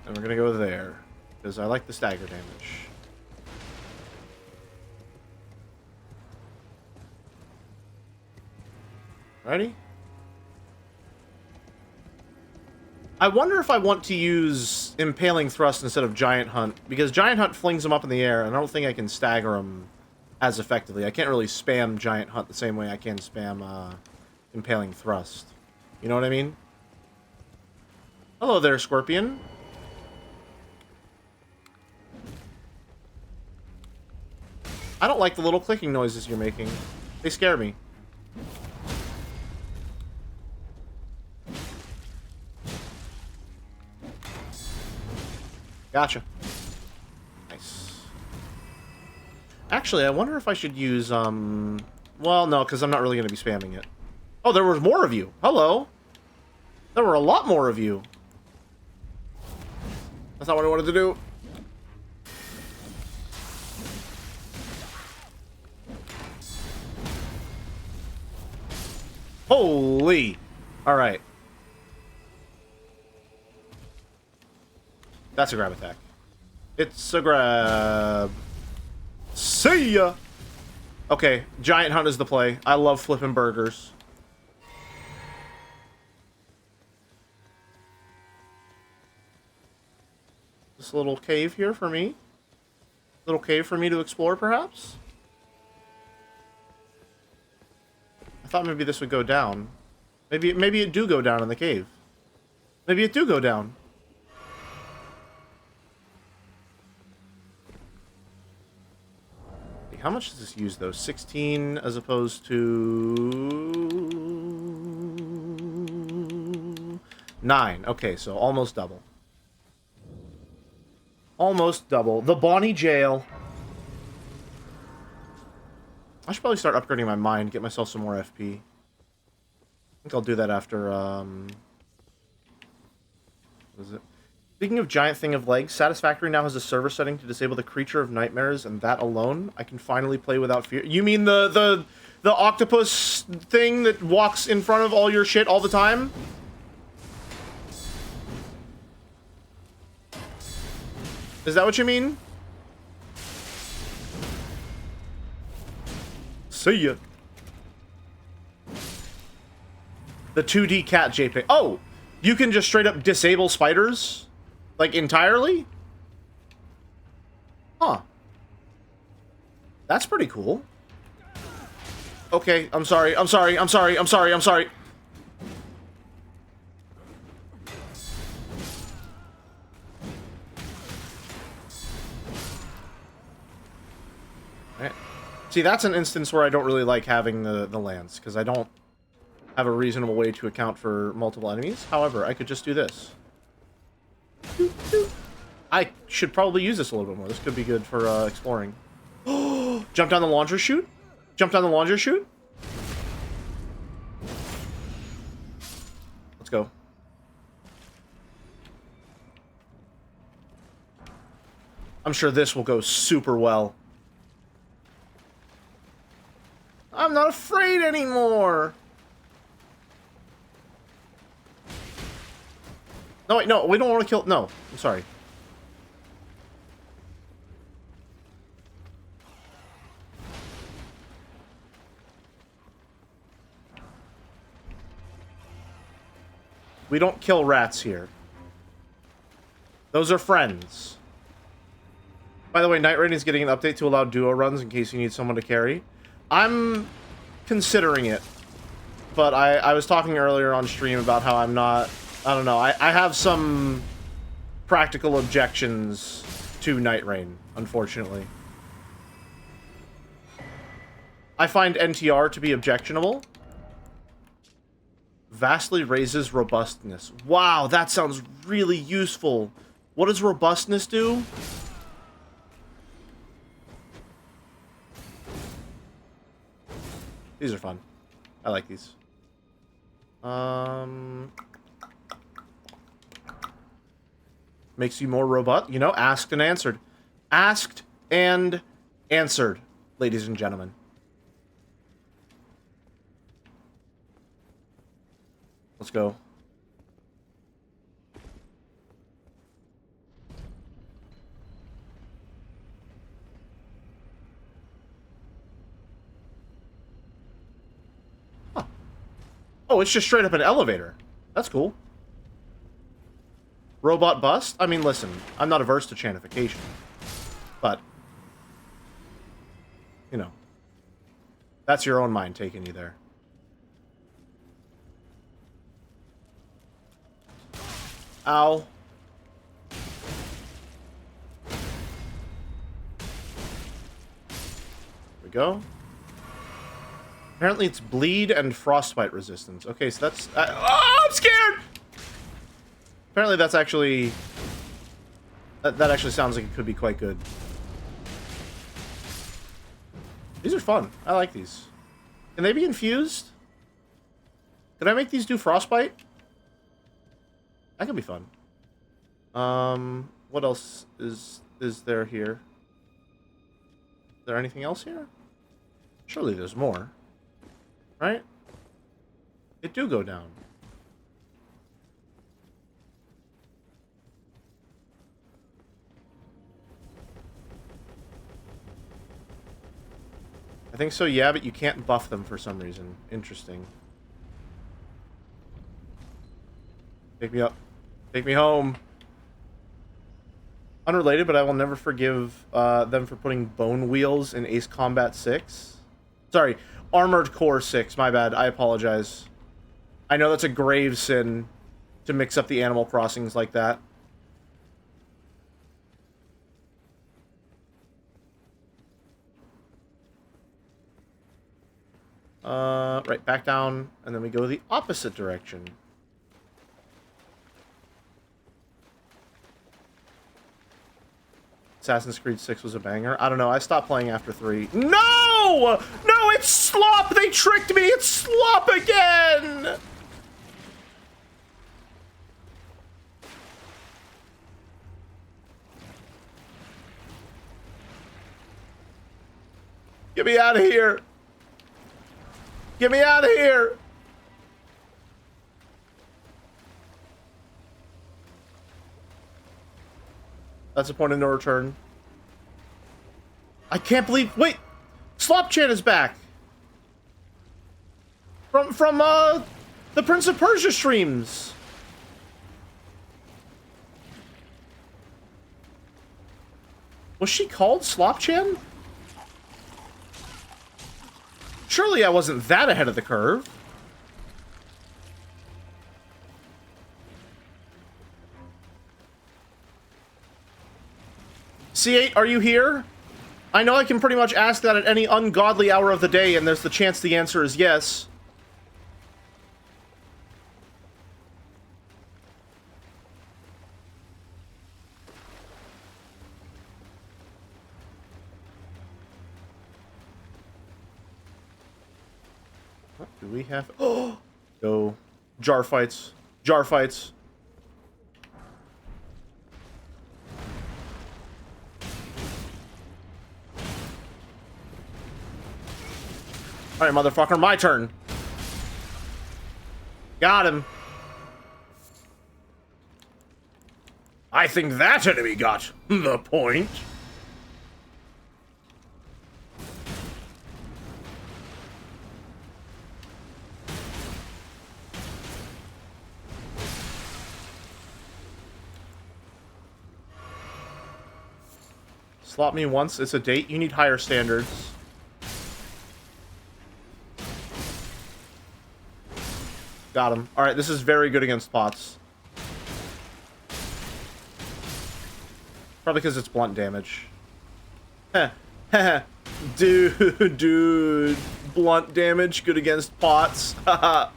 S1: And we're going to go there, because I like the stagger damage. Ready? I wonder if I want to use Impaling Thrust instead of Giant Hunt, because Giant Hunt flings them up in the air, and I don't think I can stagger them as effectively. I can't really spam Giant Hunt the same way I can spam Impaling Thrust. You know what I mean? Hello there, Scorpion. I don't like the little clicking noises you're making. They scare me. Gotcha. Nice. Actually, I wonder if I should use, well, no, because I'm not really going to be spamming it. Oh, there were more of you. Hello. There were a lot more of you. That's not what I wanted to do. Holy. All right. That's a grab attack. It's a grab. See ya! Okay, Giant Hunt is the play. I love flipping burgers. This little cave here for me? Little cave for me to explore, perhaps? I thought maybe this would go down. Maybe it do go down in the cave. Maybe it do go down. How much does this use, though? 16 as opposed to 9. Okay, so almost double. Almost double. The Bonnie Jail. I should probably start upgrading my mind, get myself some more FP. I think I'll do that after, what is it? Speaking of giant thing of legs, Satisfactory now has a server setting to disable the Creature of Nightmares, and that alone, I can finally play without fear. You mean the octopus thing that walks in front of all your shit all the time? Is that what you mean? See ya. The 2D cat JPEG. Oh! You can just straight up disable spiders? Like, entirely? Huh. That's pretty cool. Okay, I'm sorry. Alright. See, that's an instance where I don't really like having the lance, because I don't have a reasonable way to account for multiple enemies. However, I could just do this. I should probably use this a little bit more. This could be good for exploring. Jump down the launcher chute? Jump down the launcher chute? Let's go. I'm sure this will go super well. I'm not afraid anymore! No, wait, no, we don't want to kill... No, I'm sorry. We don't kill rats here. Those are friends. By the way, Night Rain is getting an update to allow duo runs in case you need someone to carry. I'm considering it. But I was talking earlier on stream about how I'm not... I don't know. I have some practical objections to Night Rain, unfortunately. I find NTR to be objectionable. Vastly raises robustness. Wow, that sounds really useful. What does robustness do? These are fun. I like these. Makes you more robust. You know, asked and answered. Asked and answered, ladies and gentlemen. Let's go. Huh. Oh, it's just straight up an elevator. That's cool. Robot bust? I mean, listen, I'm not averse to chanification. But, you know, that's your own mind taking you there. Ow. There we go. Apparently it's bleed and frostbite resistance. Okay, so that's... oh, I'm scared! Apparently that's actually... That actually sounds like it could be quite good. These are fun. I like these. Can they be infused? Did I make these do frostbite? That could be fun. What else is there here? Is there anything else here? Surely there's more. Right? It do go down. I think so, yeah, but you can't buff them for some reason. Interesting. Take me up. Take me home. Unrelated, but I will never forgive them for putting bone wheels in Ace Combat 6. Sorry, Armored Core 6. My bad. I apologize. I know that's a grave sin to mix up the Animal Crossings like that. Right, back down, and then we go the opposite direction. Assassin's Creed 6 was a banger. I don't know, I stopped playing after 3. No! No, it's slop! They tricked me! It's slop again! Get me out of here! Get me out of here! That's a point of no return. I can't believe... Wait! Slopchan is back! From the Prince of Persia streams! Was she called Slopchan? Surely I wasn't that ahead of the curve. C8, are you here? I know I can pretty much ask that at any ungodly hour of the day, and there's the chance the answer is yes. What do we have? Oh! Go. Jar fights. Jar fights. Alright, motherfucker, my turn. Got him. I think that enemy got the point. Slot me once, it's a date. You need higher standards. Got him. Alright, this is very good against pots. Probably because it's blunt damage. Heh. Heh. Dude. Blunt damage, good against pots. Haha.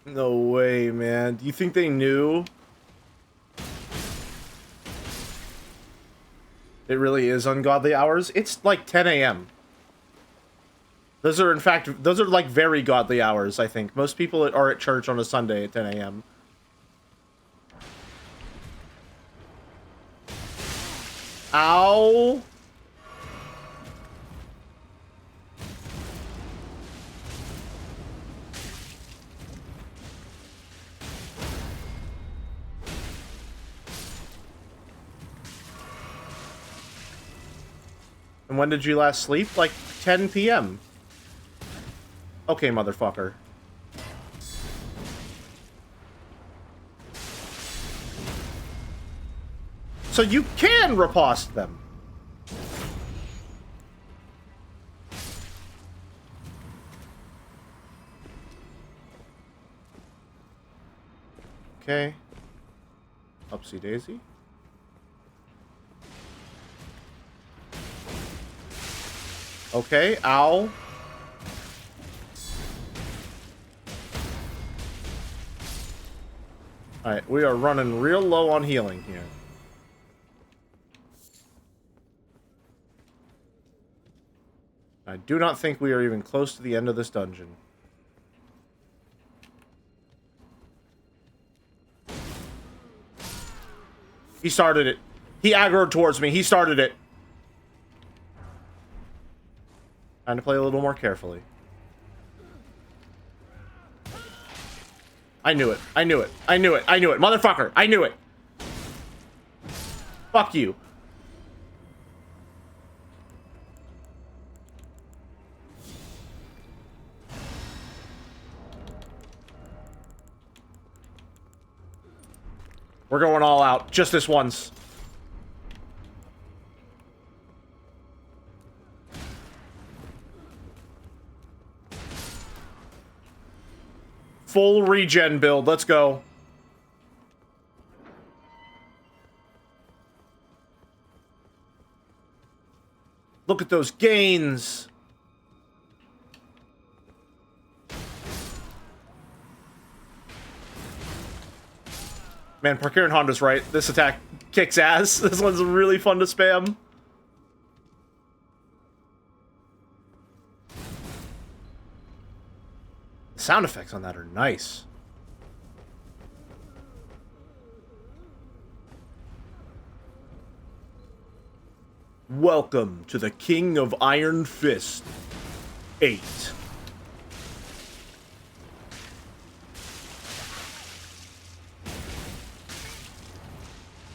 S1: No way, man. Do you think they knew? It really is ungodly hours? It's like 10 a.m. Those are, in fact, those are like very godly hours, I think. Most people are at church on a Sunday at 10 a.m. Ow! And when did you last sleep? Like 10 p.m. Okay, motherfucker. So you can riposte them. Okay. Upsy daisy. Okay, ow. Alright, we are running real low on healing here. I do not think we are even close to the end of this dungeon. He started it. He aggroed towards me. He started it. Trying to play a little more carefully. I knew it. I knew it. I knew it. I knew it. Motherfucker. I knew it. Fuck you. We're going all out. Just this once. Full regen build. Let's go. Look at those gains. Man, Parkour and Honda's right. This attack kicks ass. This one's really fun to spam. The sound effects on that are nice. Welcome to the King of Iron Fist 8.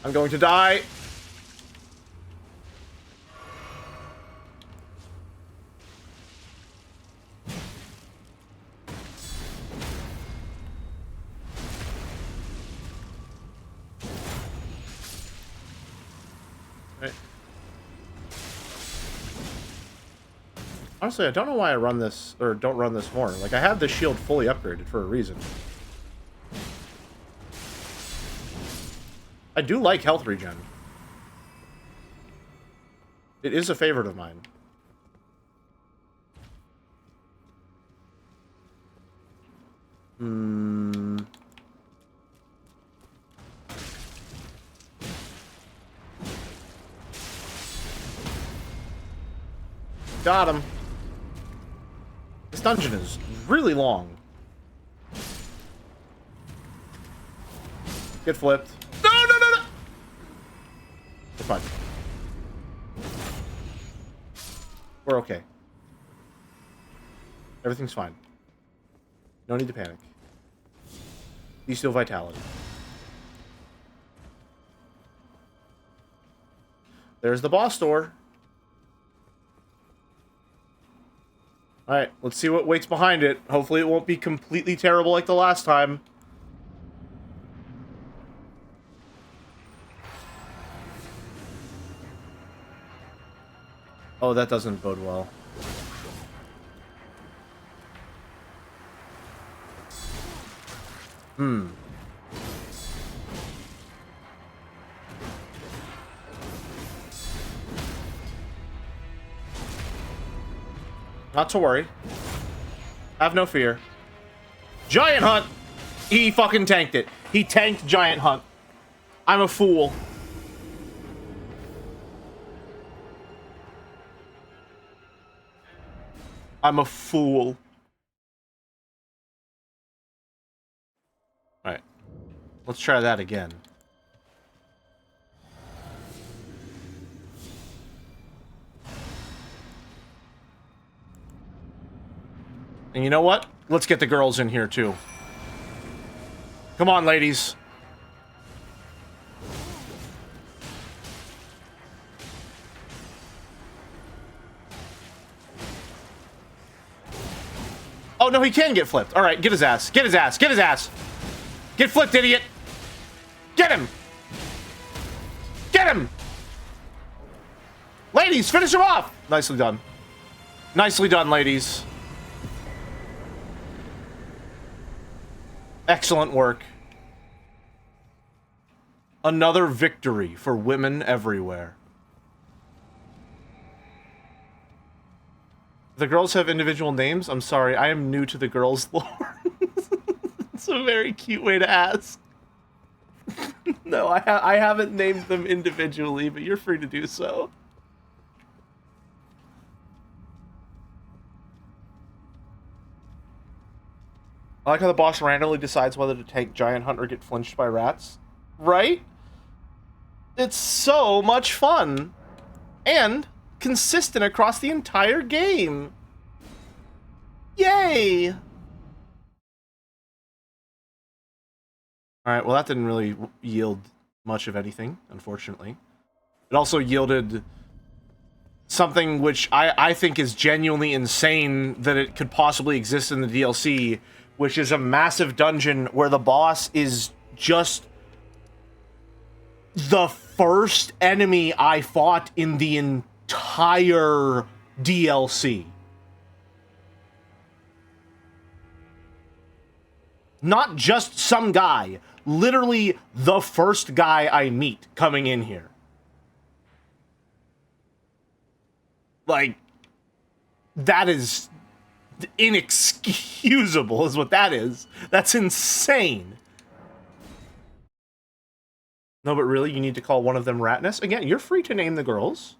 S1: I'm going to die. Right. Honestly, I don't know why I run this, or don't run this more. Like, I have this shield fully upgraded for a reason. I do like health regen. It is a favorite of mine. Got him. This dungeon is really long. Get flipped. No, no, no, no! We're fine. We're okay. Everything's fine. No need to panic. You steal vitality. There's the boss door. Alright, let's see what waits behind it. Hopefully it won't be completely terrible like the last time. Oh, that doesn't bode well. Not to worry. Have no fear. Giant hunt! He fucking tanked it. He tanked Giant Hunt. I'm a fool. I'm a fool. Alright. Let's try that again. And you know what? Let's get the girls in here, too. Come on, ladies. Oh, no, he can get flipped. All right, get his ass. Get his ass. Get his ass. Get flipped, idiot. Get him. Get him. Ladies, finish him off. Nicely done. Nicely done, ladies. Excellent work. Another victory for women everywhere. The girls have individual names? I'm sorry, I am new to the girls' lore. It's a very cute way to ask. No, I haven't named them individually, but you're free to do so. I like how the boss randomly decides whether to take Giant Hunt or get flinched by rats. Right? It's so much fun. And consistent across the entire game. Yay! Alright, well that didn't really yield much of anything, unfortunately. It also yielded something which I think is genuinely insane that it could possibly exist in the DLC, which is a massive dungeon where the boss is just the first enemy I fought in the entire DLC. Not just some guy, literally the first guy I meet coming in here. Like, that is inexcusable is what that is. That's insane. No, but really, you need to call one of them Ratness? Again, you're free to name the girls.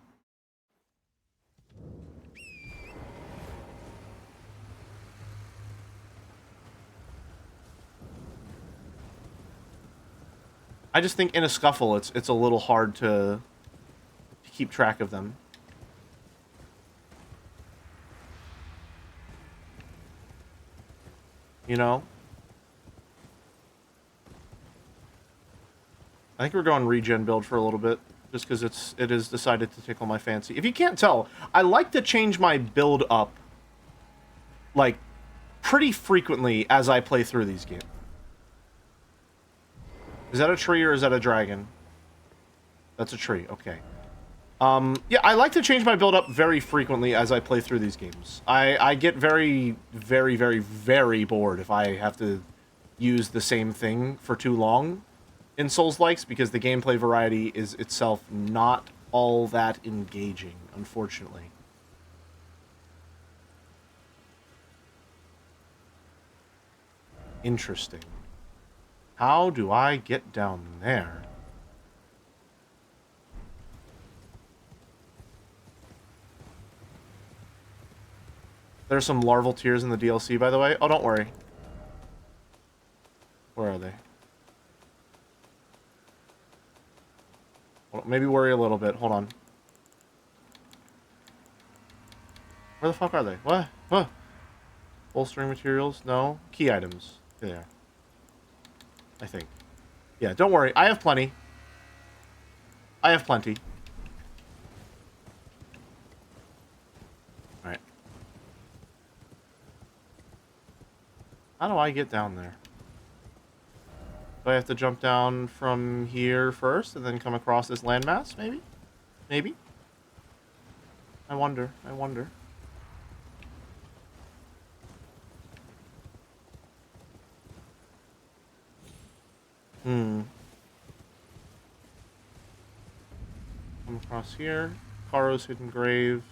S1: I just think in a scuffle, it's a little hard to keep track of them. You know? I think we're going regen build for a little bit, just because it is decided to tickle my fancy. If you can't tell, I like to change my build up, like, pretty frequently as I play through these games. Is that a tree or is that a dragon? That's a tree, okay. Yeah, I like to change my build up very frequently as I play through these games. I get very, very, very, very bored if I have to use the same thing for too long in Souls-likes, because the gameplay variety is itself not all that engaging, unfortunately. Interesting. How do I get down there? There's some larval tears in the DLC, by the way. Oh, don't worry. Where are they? Well, maybe worry a little bit. Hold on. Where the fuck are they? What? What? Bolstering materials? No. Key items. There. I think. Yeah, don't worry. I have plenty. I have plenty. Alright. How do I get down there? Do I have to jump down from here first and then come across this landmass, maybe? Maybe? I wonder. I wonder. Come across here. Karo's hidden grave.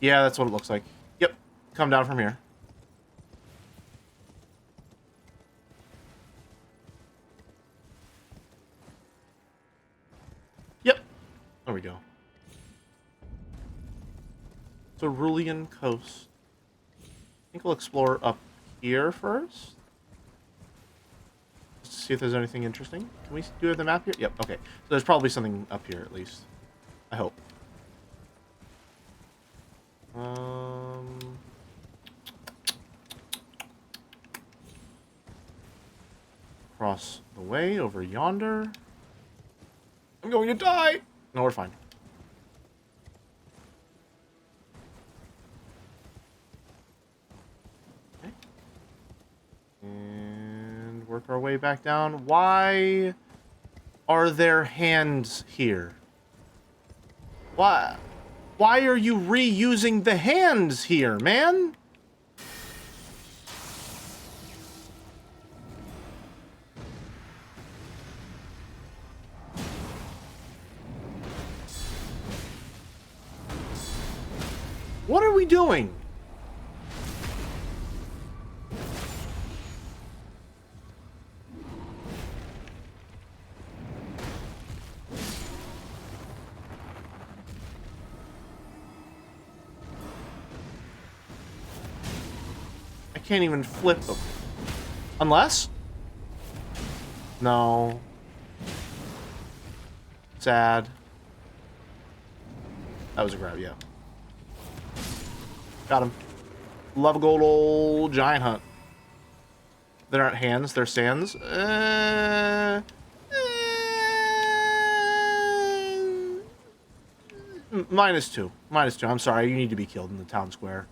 S1: Yeah, that's what it looks like. Yep. Come down from here. Yep. There we go. Cerulean Coast. I think we'll explore up here first. Just to see if there's anything interesting. Can we do the map here? Yep, okay. So there's probably something up here at least. I hope. Across the way over yonder. I'm going to die! No, we're fine. Okay. And work our way back down. Why are there hands here? Why are you reusing the hands here, man? What are we doing? I can't even flip them. Unless? No. Sad. That was a grab, yeah. Got him. Love a gold old giant hunt. They aren't hands, they're sands. -2. -2. I'm sorry, you need to be killed in the town square.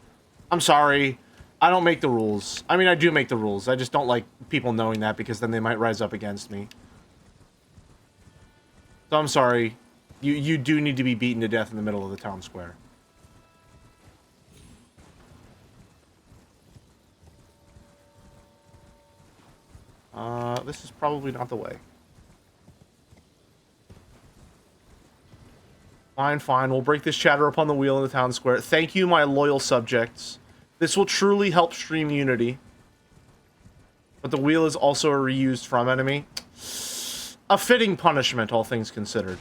S1: I'm sorry. I don't make the rules. I mean, I do make the rules. I just don't like people knowing that because then they might rise up against me. So I'm sorry. You do need to be beaten to death in the middle of the town square. This is probably not the way. Fine, fine. We'll break this chatter upon the wheel in the town square. Thank you, my loyal subjects. This will truly help stream Unity. But the wheel is also a reused from enemy. A fitting punishment, all things considered.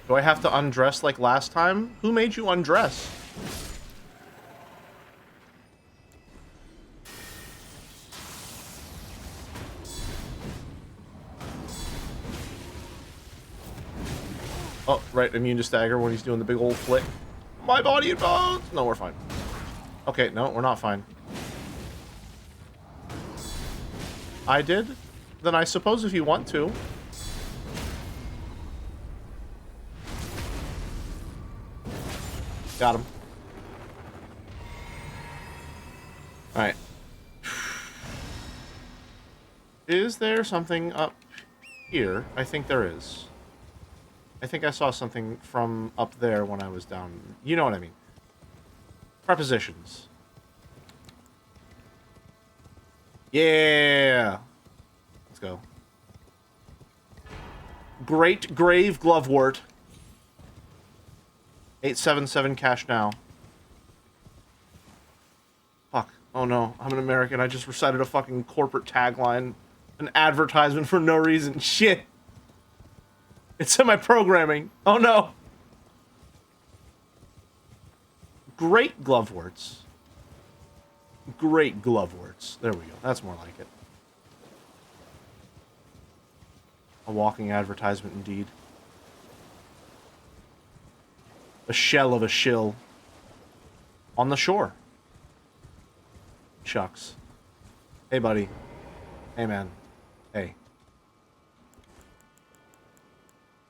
S1: Do I have to undress like last time? Who made you undress? Oh, right, immune to stagger when he's doing the big old flick. My body and bones! No, we're fine. Okay, no, we're not fine. I did? Then I suppose if you want to. Got him. Alright. Is there something up here? I think there is. I think I saw something from up there when I was down. You know what I mean. Prepositions. Yeah! Let's go. Great Grave Glovewort. 877 cash now. Fuck. Oh no, I'm an American. I just recited a fucking corporate tagline. An advertisement for no reason. Shit. It's in my programming. Oh no. Great Gloveworts. Great Gloveworts. There we go. That's more like it. A walking advertisement indeed. A shell of a shill. On the shore. Shucks. Hey, buddy. Hey, man. Hey.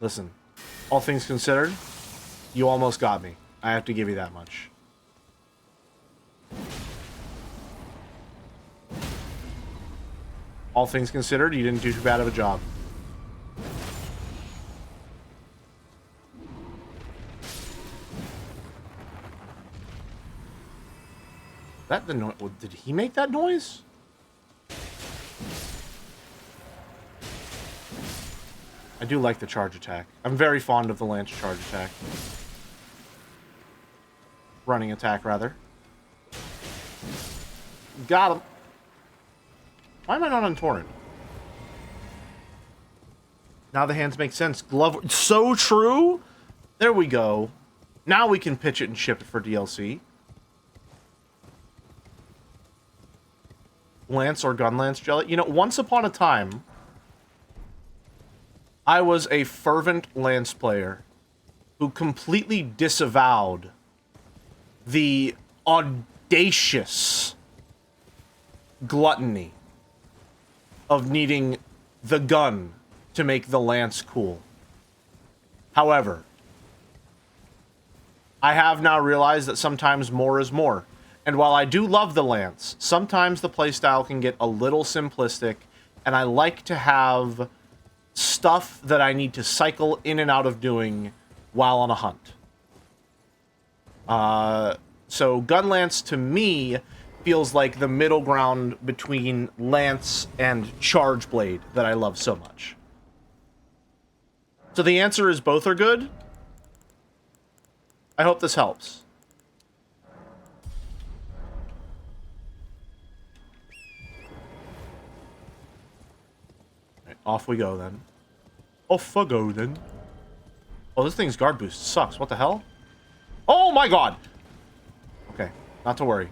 S1: Listen. All things considered, you almost got me. I have to give you that much. All things considered, you didn't do too bad of a job. That the noise? Did he make that noise? I do like the charge attack. I'm very fond of the lance charge attack. Running attack, rather. Got him. Why am I not on torrent? Now the hands make sense. Glove... So true! There we go. Now we can pitch it and ship it for DLC. Lance or gun lance jelly? You know, once upon a time, I was a fervent lance player who completely disavowed the audacious gluttony of needing the gun to make the lance cool. However, I have now realized that sometimes more is more. And while I do love the lance, sometimes the playstyle can get a little simplistic, and I like to have stuff that I need to cycle in and out of doing while on a hunt. So gun lance to me feels like the middle ground between lance and charge blade that I love so much. So the answer is both are good. I hope this helps. Right, off we go then. Off we go then. Oh, this thing's guard boost sucks. What the hell? Oh my god! Okay, not to worry.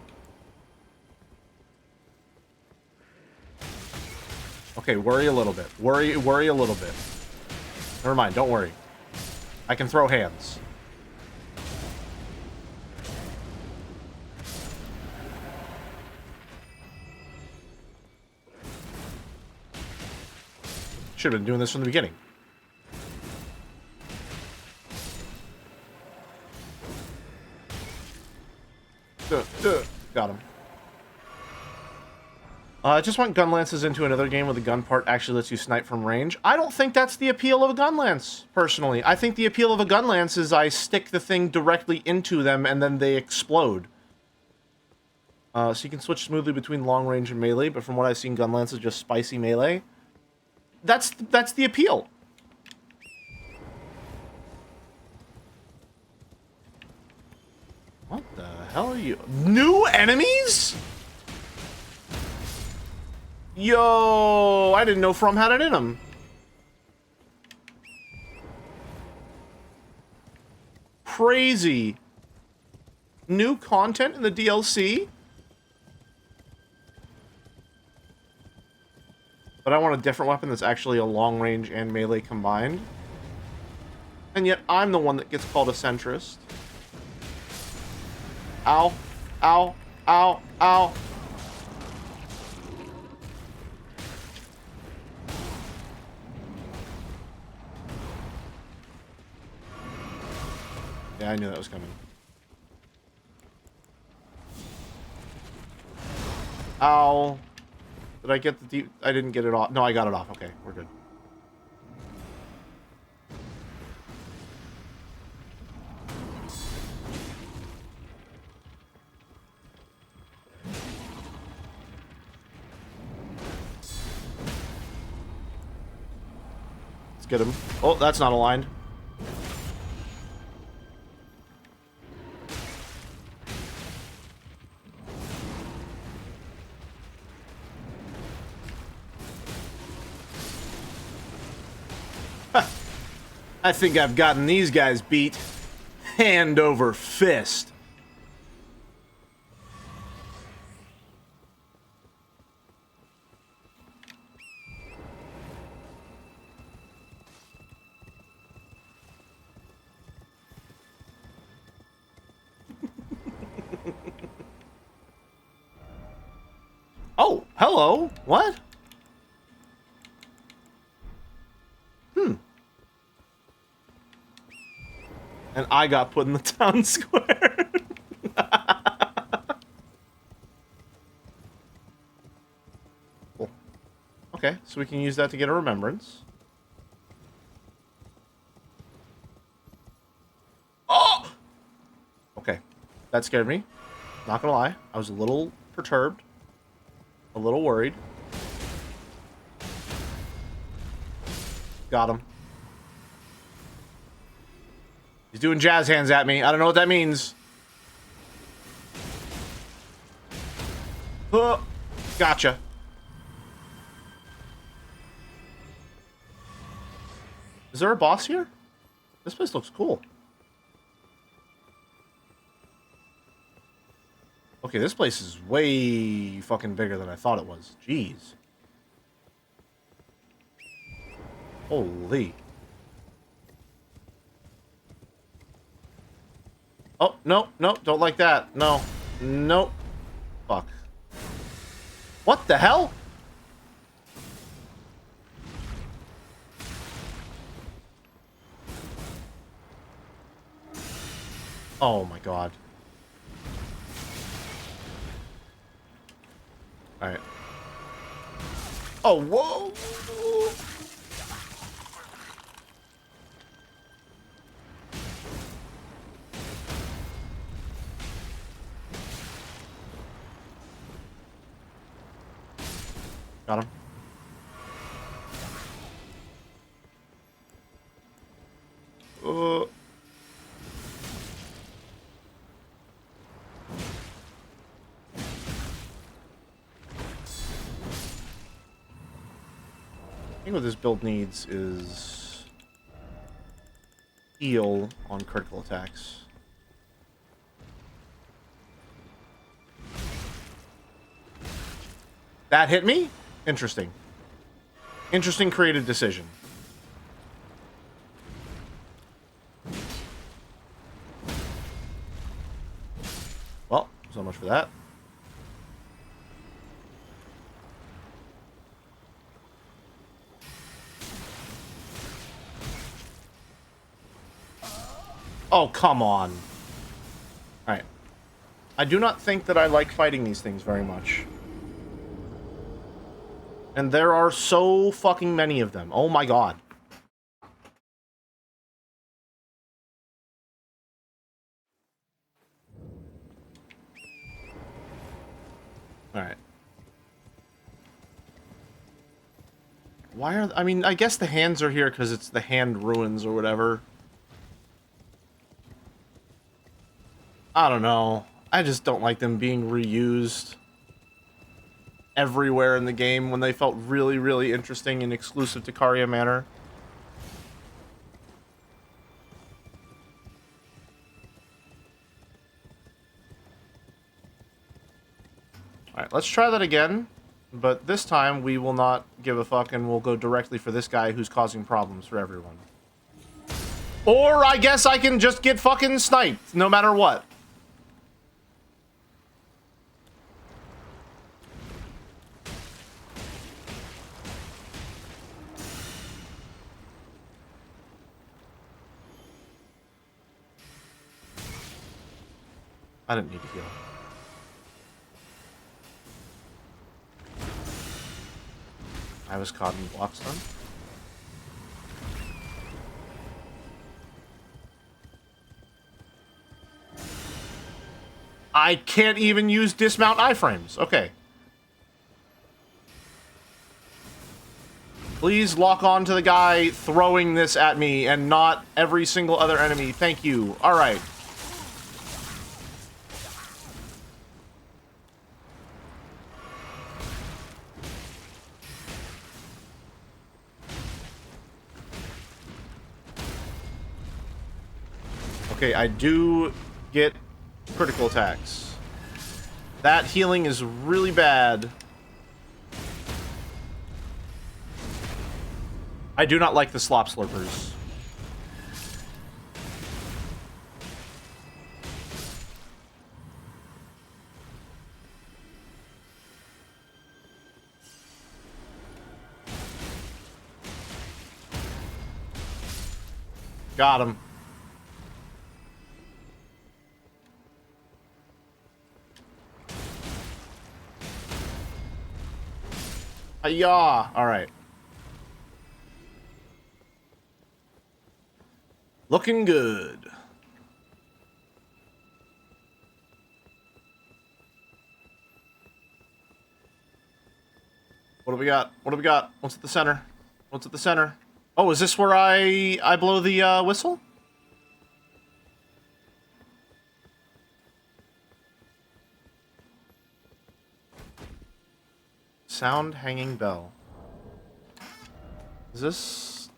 S1: Okay, worry a little bit. Worry a little bit. Never mind, don't worry. I can throw hands. Should have been doing this from the beginning. Got him. I just want gun lances into another game where the gun part actually lets you snipe from range. I don't think that's the appeal of a gun lance, personally. I think the appeal of a gun lance is I stick the thing directly into them and then they explode. So you can switch smoothly between long range and melee, but from what I've seen, gun lance is just spicy melee. That's the appeal. What the hell are you? New enemies? Yo, I didn't know From had it in him. Crazy. New content in the DLC? But I want a different weapon that's actually a long range and melee combined. And yet I'm the one that gets called a centrist. Ow. Ow. Ow. Ow. Yeah, I knew that was coming. Ow. Did I get the deep... I didn't get it off. No, I got it off. Okay, we're good. Let's get him. Oh, that's not aligned. I think I've gotten these guys beat hand over fist. Oh, hello. What? And I got put in the town square. Cool. Okay, so we can use that to get a remembrance. Oh! Okay, that scared me. Not gonna lie, I was a little perturbed. A little worried. Got him. He's doing jazz hands at me. I don't know what that means. Gotcha. Is there a boss here? This place looks cool. Okay, this place is way fucking bigger than I thought it was. Jeez. Holy. Oh, no, no, don't like that. No. Nope. Fuck. What the hell? Oh my god. Alright. Oh, whoa! Got him. I think what this build needs is heal on critical attacks. That hit me? Interesting. Interesting creative decision. Well, so much for that. Oh, come on. Alright. I do not think that I like fighting these things very much. And there are so fucking many of them. Oh my god. Alright. Why are... I mean, I guess the hands are here because it's the hand ruins or whatever. I don't know. I just don't like them being reused everywhere in the game when they felt really, really interesting and exclusive to Caria Manor. Alright, let's try that again. But this time, we will not give a fuck and we'll go directly for this guy who's causing problems for everyone. Or I guess I can just get fucking sniped, no matter what. I didn't need to heal. I was caught in block stun. I can't even use dismount iframes. Okay. Please lock on to the guy throwing this at me and not every single other enemy. Thank you. All right. Okay, I do get critical attacks. That healing is really bad. I do not like the slop slurpers. Got him. Hi-yah! Alright. Looking good. What do we got? What do we got? What's at the center? What's at the center? Oh, is this where I blow the whistle? Sound hanging bell. Is this...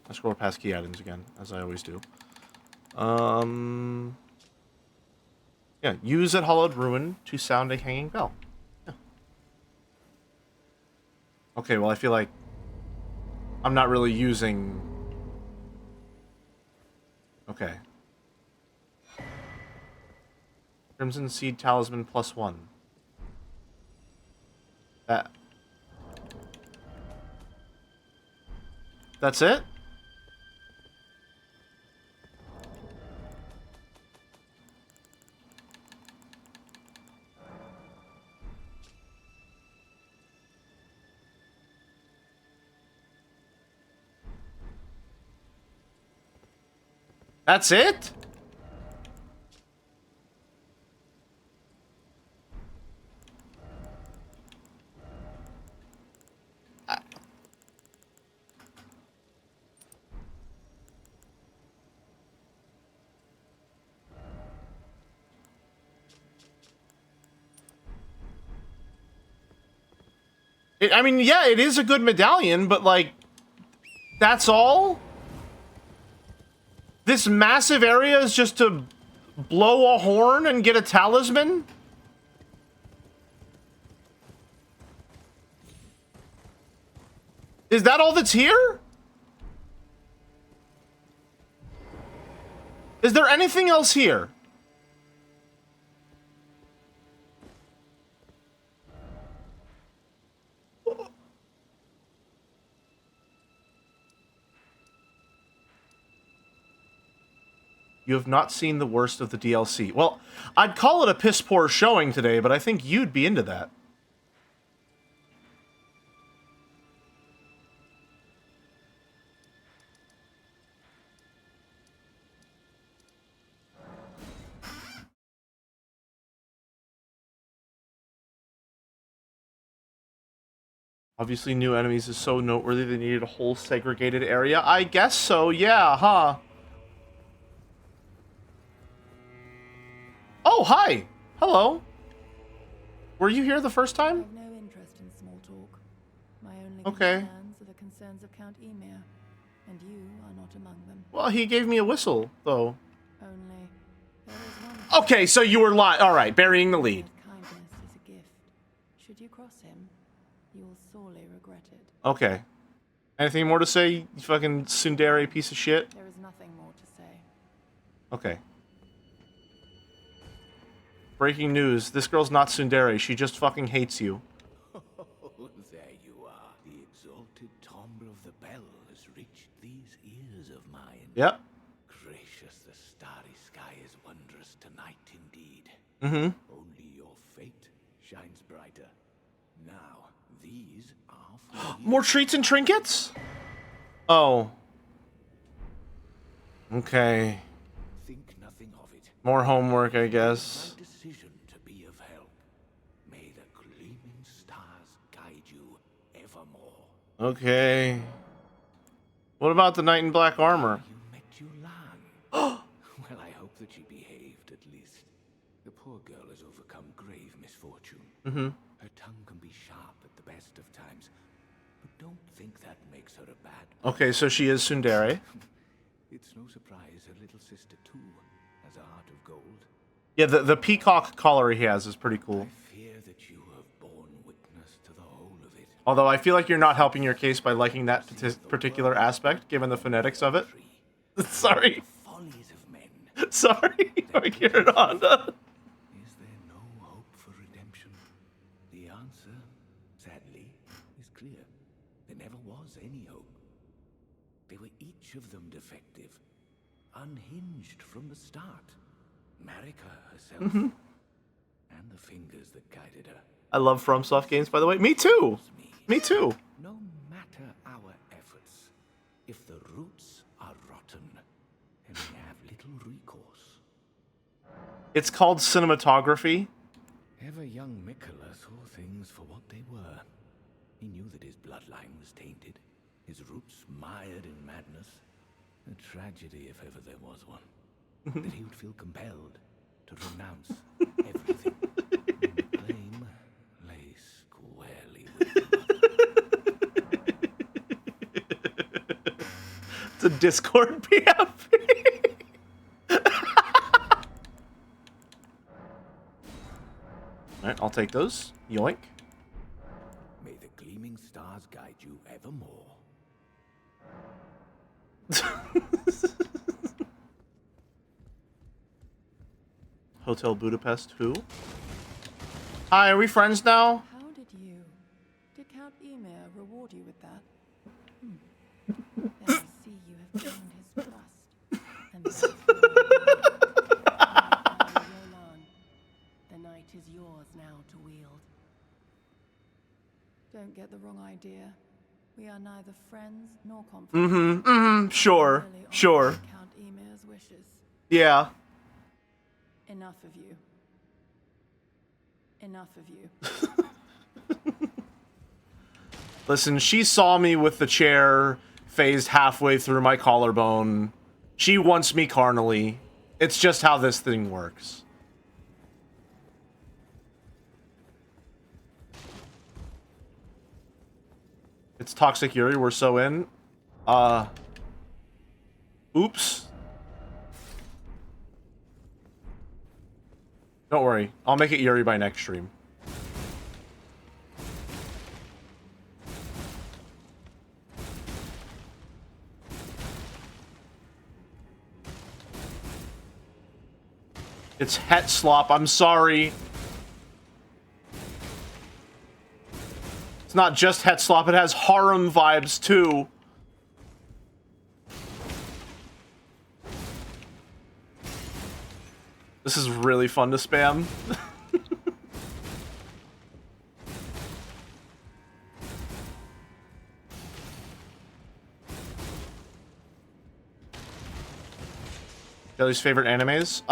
S1: I scroll past key items again, as I always do. Yeah, use at Hollowed Ruin to sound a hanging bell. Yeah. Okay, well I feel like I'm not really using... Okay. Crimson Seed Talisman +1. That's it? That's it? I mean, yeah, it is a good medallion, but, like, that's all? This massive area is just to blow a horn and get a talisman? Is that all that's here? Is there anything else here? You have not seen the worst of the DLC. Well, I'd call it a piss-poor showing today, but I think you'd be into that. Obviously, new enemies is so noteworthy they needed a whole segregated area. I guess so, yeah, huh? Oh, hi! Hello. Were you here the first
S6: I
S1: time?
S6: have no interest in small talk. My only
S1: Okay.
S6: concerns are the concerns of Count Emir, and you are not among them.
S1: Well, he gave me a whistle, though.
S6: Only there is one.
S1: Okay, so you were alright, burying the lead.
S6: Kindness is a gift. Should you cross him, you will sorely regret it.
S1: Okay. Anything more to say, you fucking tsundere piece of shit?
S6: There is nothing more to say.
S1: Okay. Breaking news, this girl's not tsundere, she just fucking hates you.
S7: Oh, there you are. The exalted timbre of the bell has reached these ears of mine.
S1: Yep.
S7: Gracious, the starry sky is wondrous tonight indeed.
S1: Mm-hmm.
S7: Only your fate shines brighter. Now, these are for you.
S1: More treats and trinkets? Oh. Okay.
S7: Think nothing of it.
S1: More homework, I guess.
S7: My decision to be of help. May the gleaming stars guide you evermore.
S1: Okay. What about the knight in black armor?
S7: You met Yulan. Well, I hope that she behaved at least. The poor girl has overcome grave misfortune.
S1: Mm-hmm.
S7: Her tongue can be sharp at the best of times, but don't think that makes her a bad.
S1: Okay, so she is tsundere.
S7: It's no surprise her little sister too has a heart of gold.
S1: Yeah, the peacock collar he has is pretty cool.
S7: I fear that you have borne witness to the whole of it.
S1: Although I feel like you're not helping your case by liking that particular aspect, given the phonetics of it. Sorry.
S7: Follies of men.
S1: Sorry. I carried on.
S7: Is there no hope for redemption? The answer, sadly, is clear. There never was any hope. They were each of them defective, unhinged from the start. Marika herself, and the fingers that guided her.
S1: I love FromSoft games, by the way. Me too. Me too.
S7: No matter our efforts, if the roots are rotten, then we have little recourse.
S1: It's called cinematography.
S7: Ever young Mikola saw things for what they were. He knew that his bloodline was tainted, his roots mired in madness. A tragedy if ever there was one. That he would feel compelled to renounce everything.
S1: It's a Discord PFP. Alright, I'll take those. Yoink.
S7: May the gleaming stars guide you evermore.
S1: Hotel Budapest, who? Hi, are we friends now?
S8: How did Count Emir reward you with that? Then I see you have gained his trust. And therefore, Yolan, the night is yours now to wield. Don't get the wrong idea. We are neither friends nor confidants.
S1: Sure,
S8: Merely
S1: sure.
S8: honor Count Emir's wishes.
S1: Yeah.
S8: Enough of you. Enough of you.
S1: Listen, she saw me with the chair phased halfway through my collarbone. She wants me carnally. It's just how this thing works. It's Toxic Yuri, we're so in. Oops. Don't worry, I'll make it Yuri by next stream. It's Het Slop, I'm sorry. It's not just Het Slop, it has harem vibes too. This is really fun to spam. Jelly's favorite animes?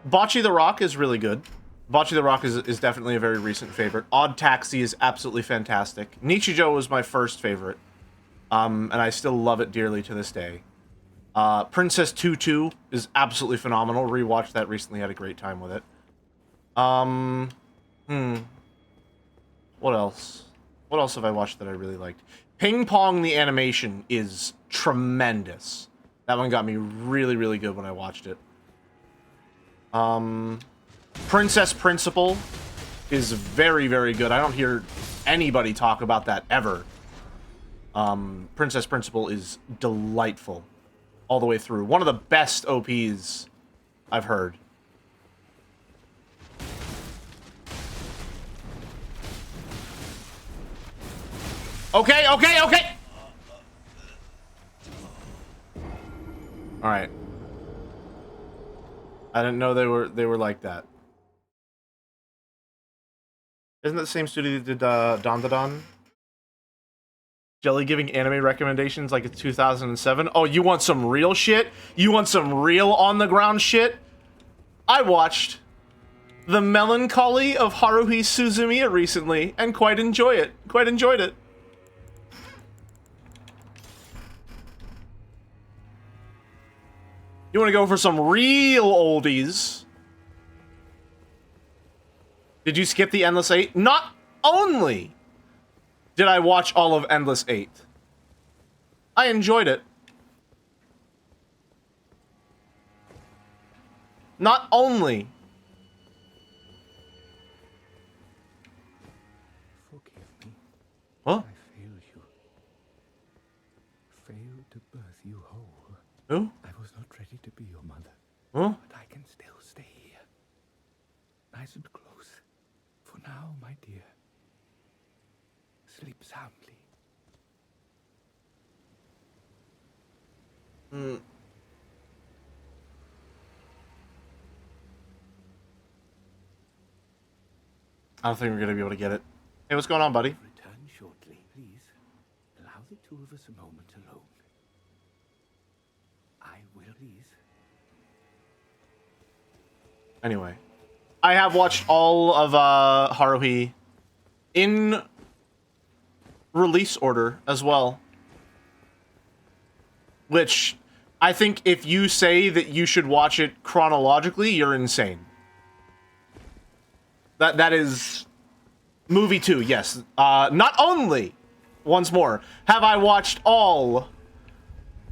S1: Bocce the Rock is really good. Bocce the Rock is definitely a very recent favorite. Odd Taxi is absolutely fantastic. Nichijou was my first favorite. And I still love it dearly to this day. Princess Tutu is absolutely phenomenal. Rewatched that recently, had a great time with it. What else? What else have I watched that I really liked? Ping Pong the animation is tremendous. That one got me really, really good when I watched it. Princess Principal is very, very good. I don't hear anybody talk about that ever. Princess Principal is delightful all the way through. One of the best OPs I've heard. Okay, okay, okay! Alright. I didn't know they were like that. Isn't that the same studio that did Dandadan? Jelly giving anime recommendations like it's 2007. Oh, you want some real shit? You want some real on-the-ground shit? I watched The Melancholy of Haruhi Suzumiya recently and quite enjoyed it. You want to go for some real oldies? Did you skip the Endless 8? Not only did I watch all of Endless 8, I enjoyed it. Not only.
S7: Forgive me.
S1: Huh?
S7: I failed you. Failed to birth you whole.
S1: Who?
S7: I was not ready to be your mother.
S1: Huh?
S7: But I can still stay here. Nice and close. For now, my dear. Sleep soundly.
S1: I don't think we're gonna be able to get it. Hey, what's going on, buddy?
S7: Return shortly, please. Allow the two of us a moment alone. I will, please.
S1: Anyway, I have watched all of Haruhi in release order as well. Which, I think if you say that you should watch it chronologically, you're insane. That is movie 2, yes. Not only once more, have I watched all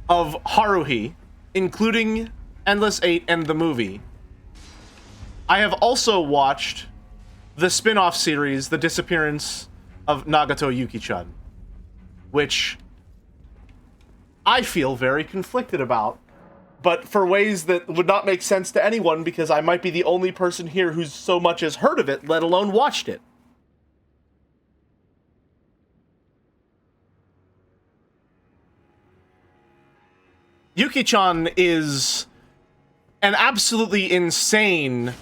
S1: of Haruhi, including Endless 8 and the movie. I have also watched the spin-off series, The Disappearance of Nagato Yuki-chan, which I feel very conflicted about, but for ways that would not make sense to anyone because I might be the only person here who's so much as heard of it, let alone watched it. Yuki-chan is an absolutely insane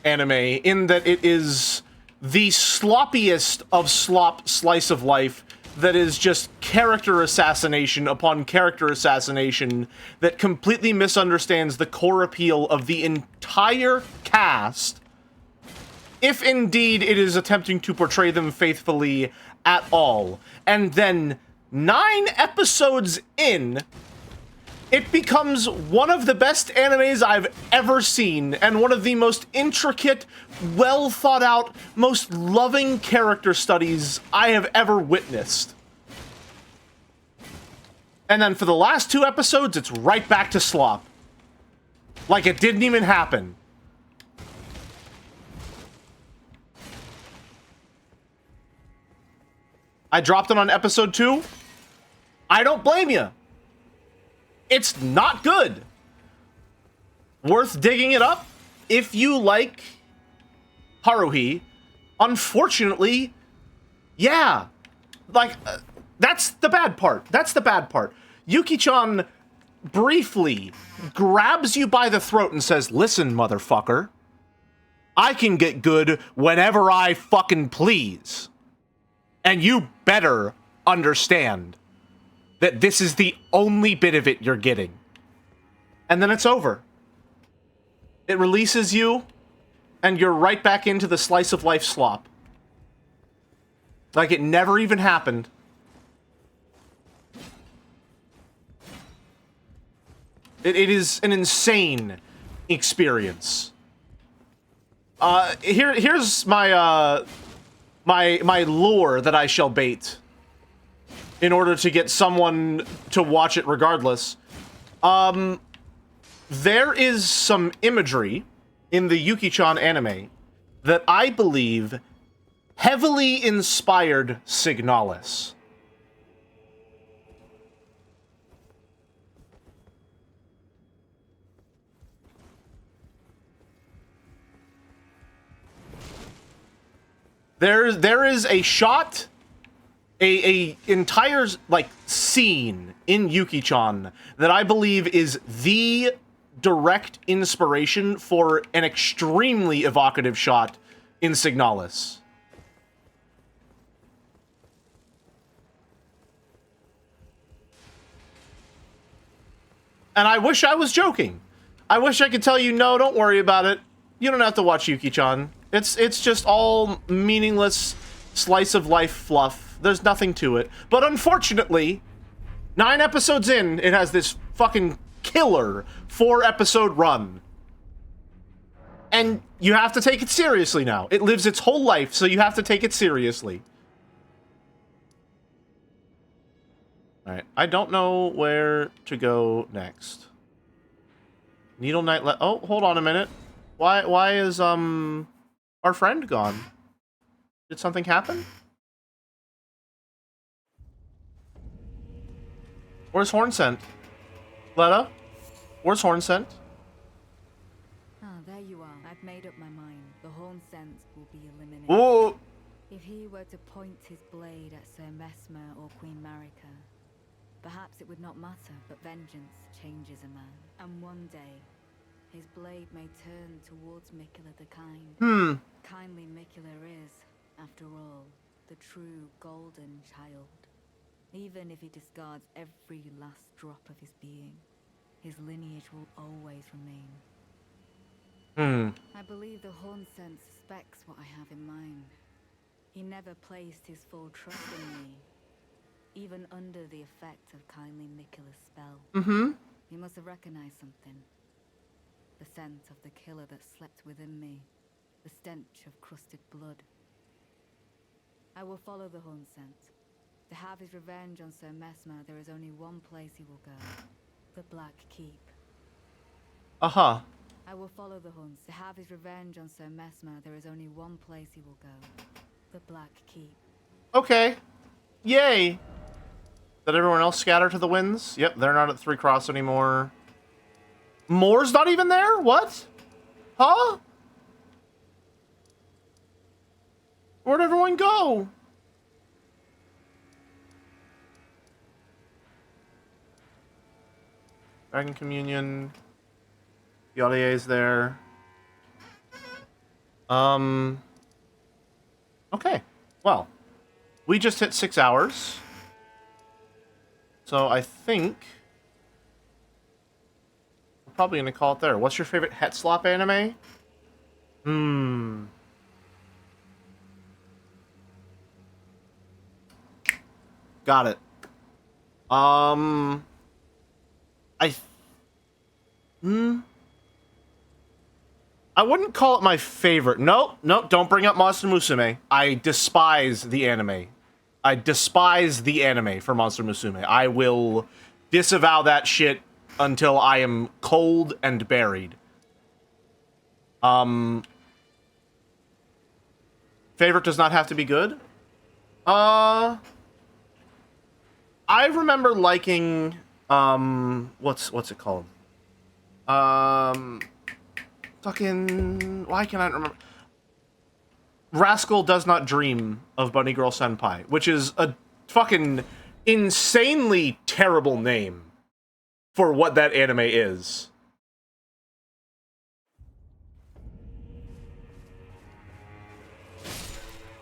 S1: anime in that it is the sloppiest of slop slice of life that is just character assassination upon character assassination that completely misunderstands the core appeal of the entire cast, if indeed it is attempting to portray them faithfully at all. And then 9 episodes in, it becomes one of the best animes I've ever seen, and one of the most intricate, well thought out, most loving character studies I have ever witnessed. And then for the last 2 episodes, it's right back to slop. Like it didn't even happen. I dropped it on episode 2. I don't blame you. It's not good. Worth digging it up if you like Haruhi. Unfortunately, yeah. Like, that's the bad part. That's the bad part. Yuki-chan briefly grabs you by the throat and says, "Listen, motherfucker. I can get good whenever I fucking please. And you better understand that this is the only bit of it you're getting." And then it's over. It releases you, and you're right back into the slice of life slop. Like it never even happened. It is an insane experience. Here's my my lure that I shall bait in order to get someone to watch it regardless. There is some imagery in the Yuki-chan anime that I believe heavily inspired Signalis. There is a shot, a entire like scene in Yuki-chan that I believe is the direct inspiration for an extremely evocative shot in Signalis. And I wish I was joking. I wish I could tell you, no, don't worry about it. You don't have to watch Yuki-chan. It's just all meaningless slice of life fluff. There's nothing to it. But unfortunately, 9 episodes in, it has this fucking killer 4-episode run. And you have to take it seriously now. It lives its whole life, so you have to take it seriously. Alright, I don't know where to go next. Needle Knight oh, hold on a minute. Why is, our friend gone? Did something happen? Where's Hornsent? Letta? Where's Hornsent?
S6: Ah, there you are. I've made up my mind. The Horn Sense will be eliminated.
S1: Whoa!
S6: If he were to point his blade at Sir Mesmer or Queen Marika, perhaps it would not matter, but vengeance changes a man. And one day, his blade may turn towards Miquella the Kind. Kindly Miquella is, after all, the true golden child. Even if he discards every last drop of his being, his lineage will always remain. I believe the Horn Sense suspects what I have in mind. He never placed his full trust in me, even under the effect of kindly Miquella's spell. He must have recognized something. The scent of the killer that slept within me. The stench of crusted blood. I will follow the Horn Scent. To have his revenge on Sir Mesmer, there is only one place he will go. The Black Keep.
S1: Uh-huh.
S6: I will follow the hunts. To have his revenge on Sir Mesmer, there is only one place he will go. The Black Keep.
S1: Okay. Yay! Did everyone else scatter to the winds? Yep, they're not at Three Cross anymore. Moore's not even there? What? Huh? Where'd everyone go? Dragon Communion. Milady'a's there. Okay. Well, we just hit 6 hours. So I think we're probably gonna call it there. What's your favorite Hetzlop anime? Got it. I wouldn't call it my favorite. Nope, don't bring up Monster Musume. I despise the anime. I despise the anime for Monster Musume. I will disavow that shit until I am cold and buried. Favorite does not have to be good. I remember liking what's it called? Fucking why can I not remember? Rascal Does Not Dream of Bunny Girl Senpai, which is a fucking insanely terrible name for what that anime is.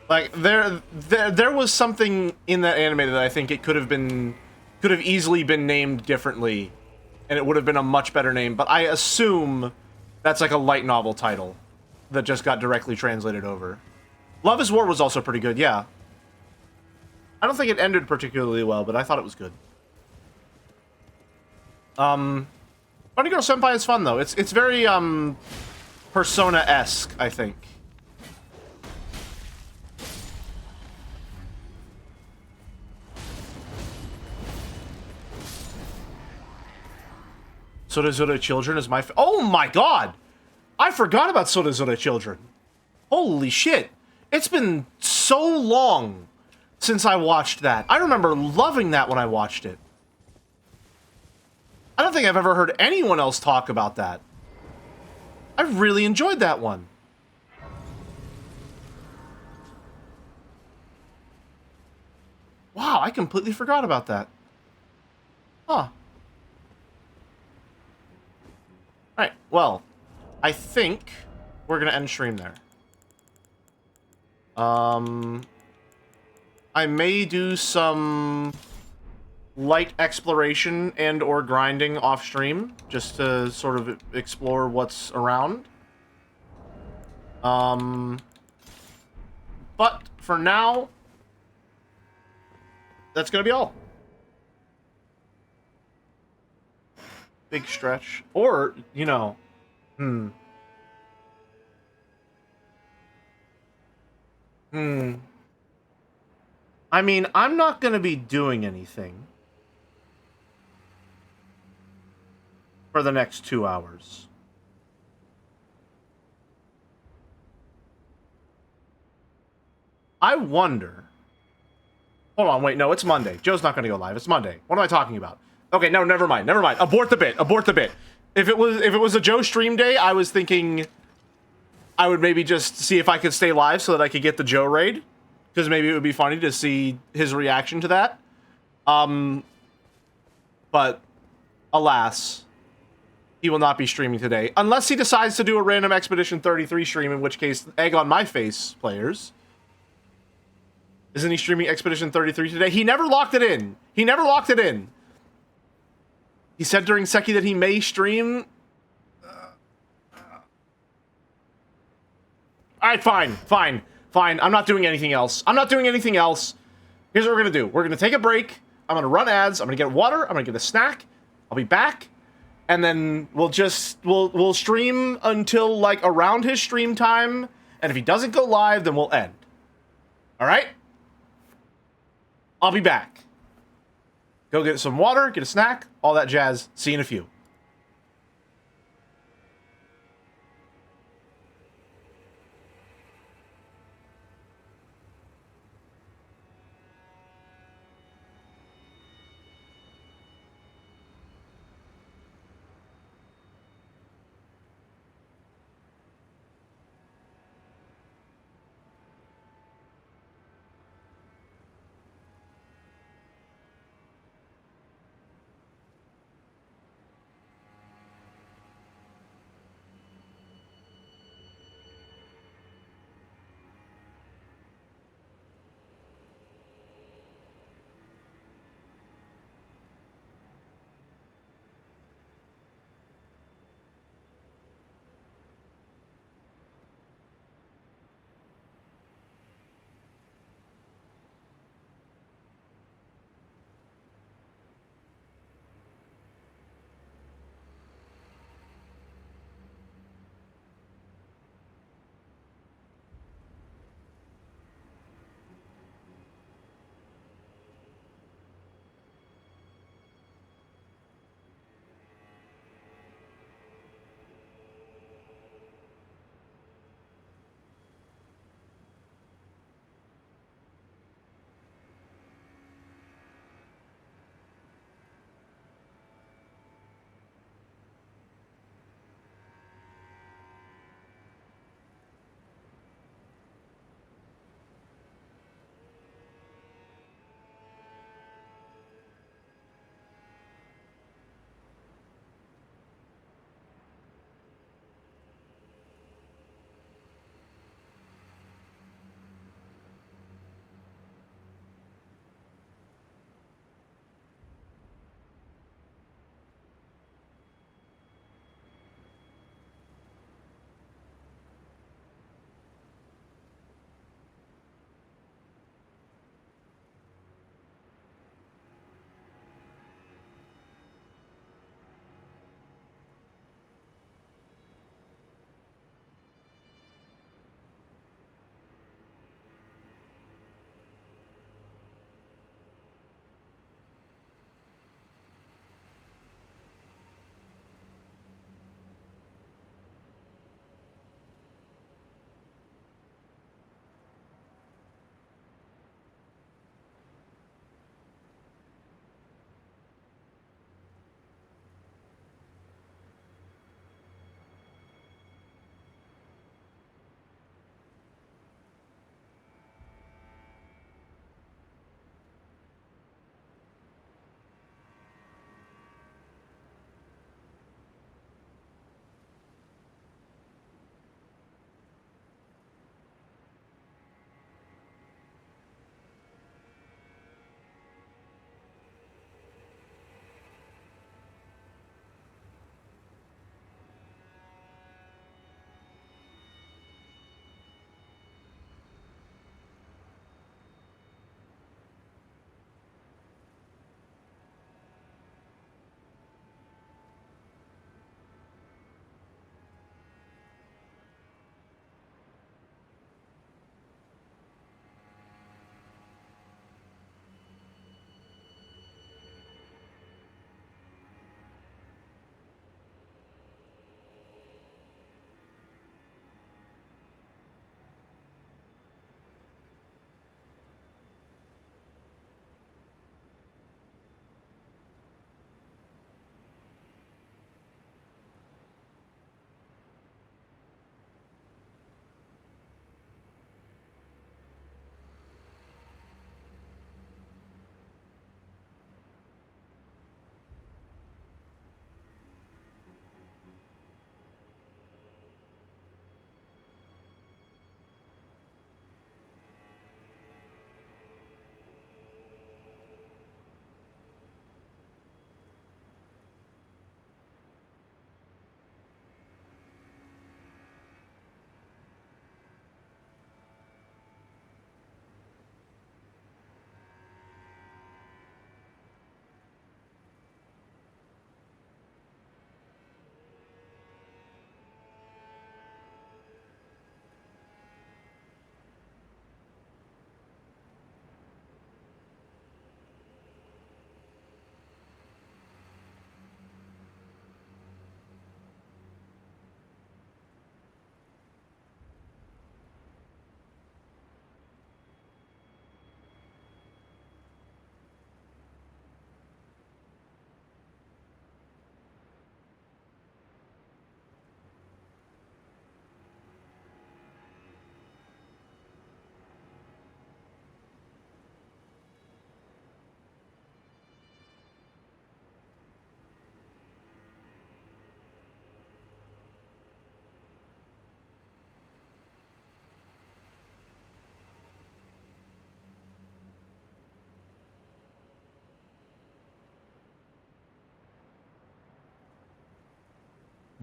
S1: Like there was something in that anime that I think it could have easily been named differently, and it would have been a much better name, but I assume that's like a light novel title that just got directly translated over. Love is War was also pretty good, yeah. I don't think it ended particularly well, but I thought it was good. Bunny Girl Senpai is fun though. It's very Persona-esque, I think. Sodazora Children is my oh my god! I forgot about Sodazora Children. Holy shit. It's been so long since I watched that. I remember loving that when I watched it. I don't think I've ever heard anyone else talk about that. I really enjoyed that one. Wow, I completely forgot about that. Huh. Alright, well, I think we're gonna end stream there. I may do some light exploration and or grinding off stream just to sort of explore what's around. But for now, that's gonna be all. Big stretch. Or, you know, I mean, I'm not gonna be doing anything for the next 2 hours. I wonder... Hold on, wait, no, it's Monday. Joe's not gonna go live. It's Monday. What am I talking about? Okay, no, never mind. Abort the bit. If it was a Joe stream day, I was thinking I would maybe just see if I could stay live so that I could get the Joe raid, because maybe it would be funny to see his reaction to that. But alas, he will not be streaming today unless he decides to do a random Expedition 33 stream, in which case, egg on my face, players. Isn't he streaming Expedition 33 today? He never locked it in. He said during Seki that he may stream. Alright, fine. I'm not doing anything else. Here's what we're gonna do. We're gonna take a break. I'm gonna run ads. I'm gonna get water. I'm gonna get a snack. I'll be back. And then we'll stream until like around his stream time. And if he doesn't go live, then we'll end. Alright? I'll be back. Go get some water, get a snack, all that jazz. See you in a few.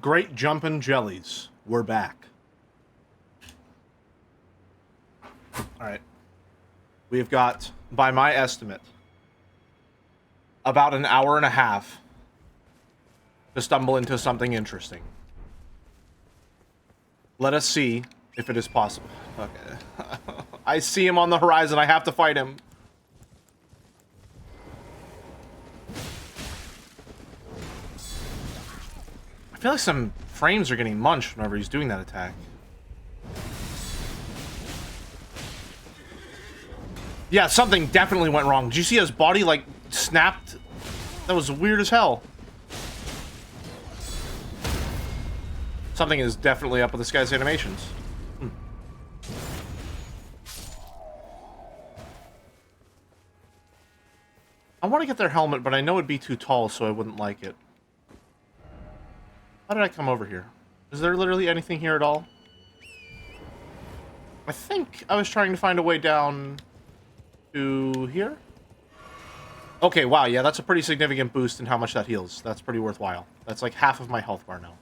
S1: great jumpin' jellies. We're back. Alright. We've got, by my estimate, about an hour and a half to stumble into something interesting. Let us see if it is possible. Okay. I see him on the horizon. I have to fight him. I feel like some frames are getting munched whenever he's doing that attack. Yeah, something definitely went wrong. Did you see his body, like, snapped? That was weird as hell. Something is definitely up with this guy's animations. I want to get their helmet, but I know it'd be too tall, so I wouldn't like it. How did I come over here? Is there literally anything here at all? I think I was trying to find a way down to here. Okay, wow, yeah, that's a pretty significant boost in how much that heals. That's pretty worthwhile. That's like half of my health bar now.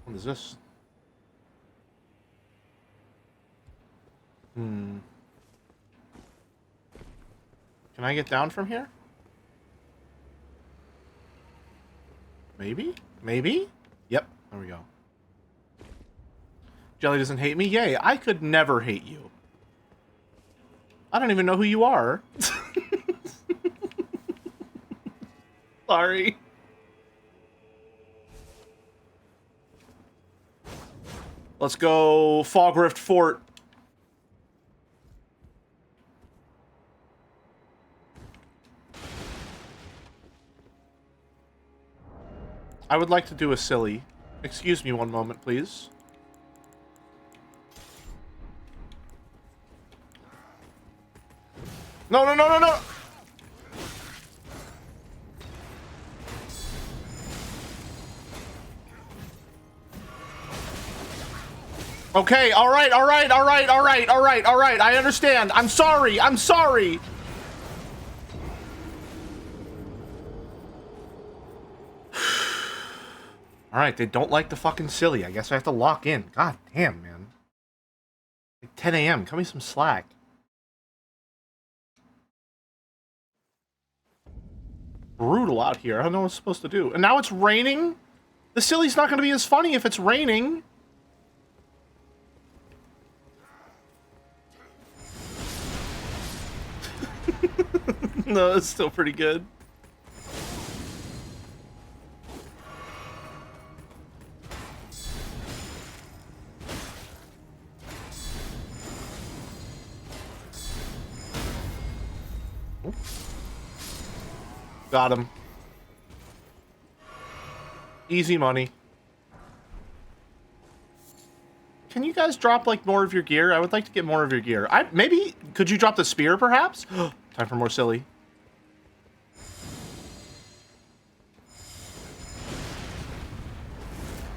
S1: What is this? Can I get down from here? Maybe? Maybe? Yep, there we go. Jelly doesn't hate me? Yay, I could never hate you. I don't even know who you are. Sorry. Let's go Fog Rift Fort. I would like to do a silly. Excuse me one moment, please. No, no, no, no, no! Okay, alright, alright, alright, alright, alright, alright, I understand. I'm sorry, I'm sorry! Alright, they don't like the fucking silly. I guess I have to lock in. God damn, man. Like 10 a.m. Cut me some slack. Brutal out here. I don't know what I'm supposed to do. And now it's raining? The silly's not going to be as funny if it's raining. No, it's still pretty good. Got him. Easy money. Can you guys drop, like, more of your gear? I would like to get more of your gear. Maybe, could you drop the spear, perhaps? Time for more silly.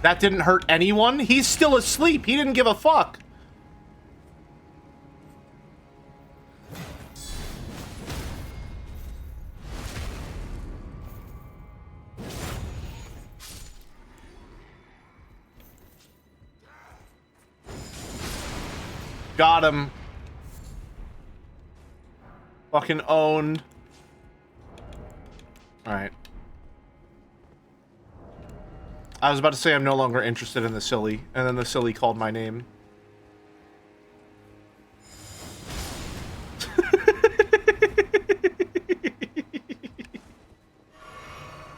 S1: That didn't hurt anyone? He's still asleep. He didn't give a fuck. Got him. Fucking owned. Alright. I was about to say I'm no longer interested in the silly, and then the silly called my name.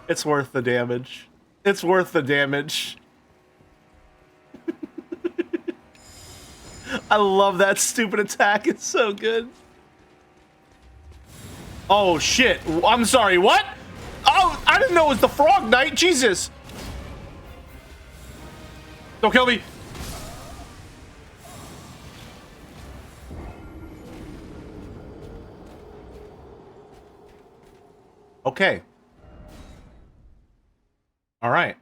S1: It's worth the damage. It's worth the damage. I love that stupid attack. It's so good. Oh, shit. I'm sorry, what? Oh, I didn't know it was the Frog Knight. Jesus. Don't kill me. Okay. All right.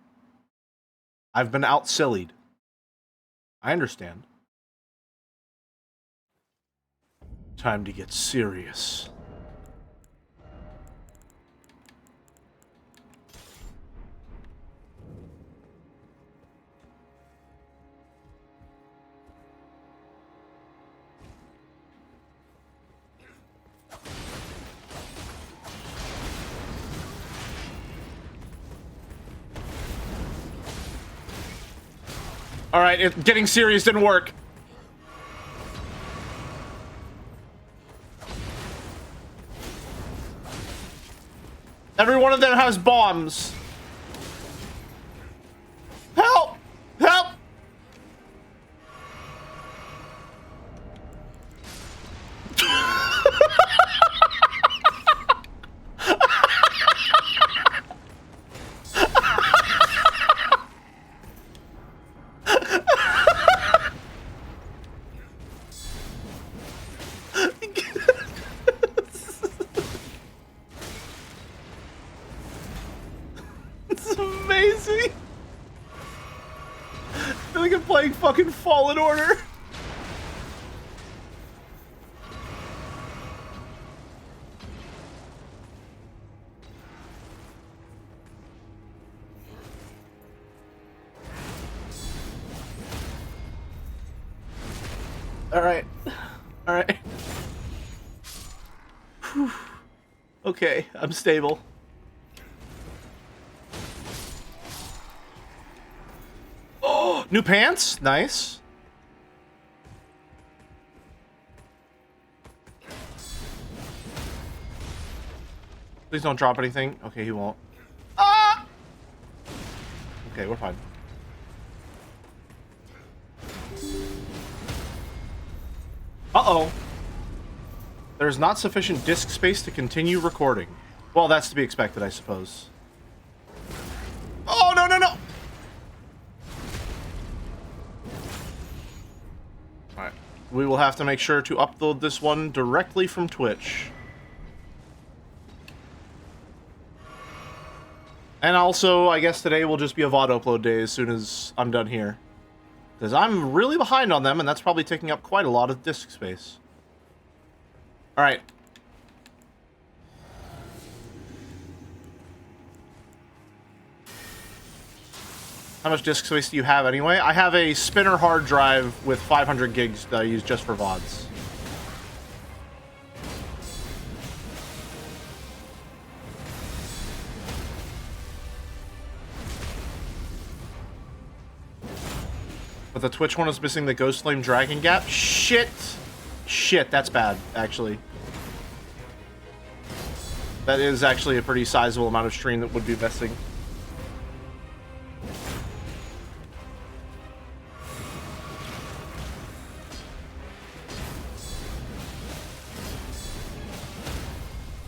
S1: I've been out-sillied. I understand. Time to get serious. All right, getting serious didn't work. Every one of them has bombs. Help! Help! It's amazing. I feel like I'm playing fucking Fallen Order. All right. All right. Whew. Okay, I'm stable. Oh, new pants? Nice. Please don't drop anything. Okay, he won't. Ah! Okay, we're fine. Uh-oh. There's not sufficient disk space to continue recording. Well, that's to be expected, I suppose. Oh, no, no, no! Alright. We will have to make sure to upload this one directly from Twitch. And also, I guess today will just be a VOD upload day as soon as I'm done here. Because I'm really behind on them, and that's probably taking up quite a lot of disk space. Alright. How much disk space do you have anyway? I have a spinner hard drive with 500 gigs that I use just for VODs. But the Twitch one is missing the Ghost Flame Dragon gap? Shit! Shit, that's bad, actually. That is actually a pretty sizable amount of stream that would be missing.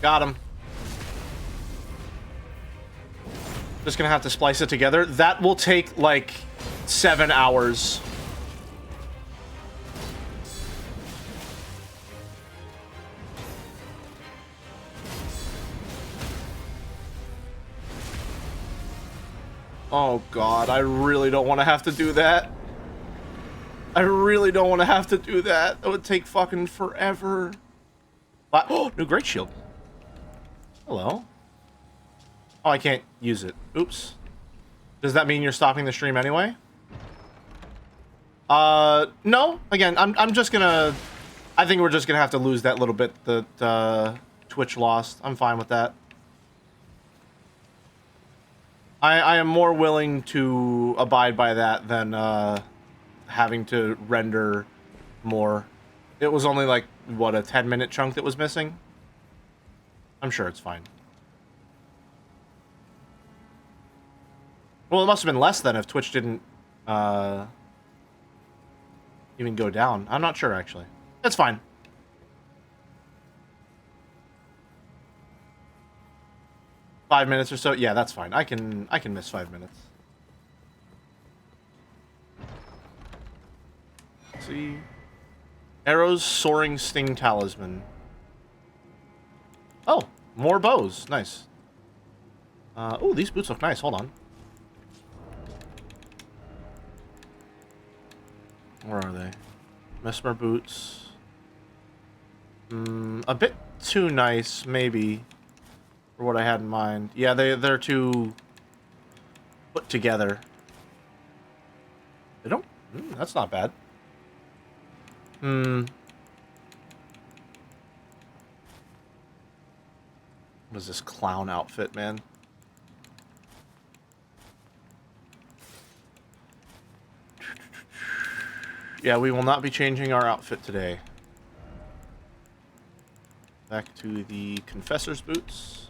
S1: Got him. Just gonna have to splice it together. That will take, like, 7 hours. Oh god, I really don't want to have to do that. I really don't want to have to do that. That would take fucking forever. But, oh, new Great Shield. Hello. Oh, I can't use it. Oops. Does that mean you're stopping the stream anyway? No. Again, I'm just gonna... I think we're just gonna have to lose that little bit that, Twitch lost. I'm fine with that. I am more willing to abide by that than, having to render more. It was only, like, what, a 10-minute chunk that was missing? I'm sure it's fine. Well, it must have been less than if Twitch didn't, even go down. I'm not sure, actually. It's fine. $5 minutes or so? Yeah, that's fine. I can miss 5 minutes. Let's see. Arrows, Soaring Sting Talisman. Oh, more bows. Nice. Oh, these boots look nice. Hold on. Where are they? Mesmer boots. A bit too nice, maybe, for what I had in mind. Yeah, they're too put together. They don't... that's not bad. What is this clown outfit, man? Yeah, we will not be changing our outfit today. Back to the Confessor's boots.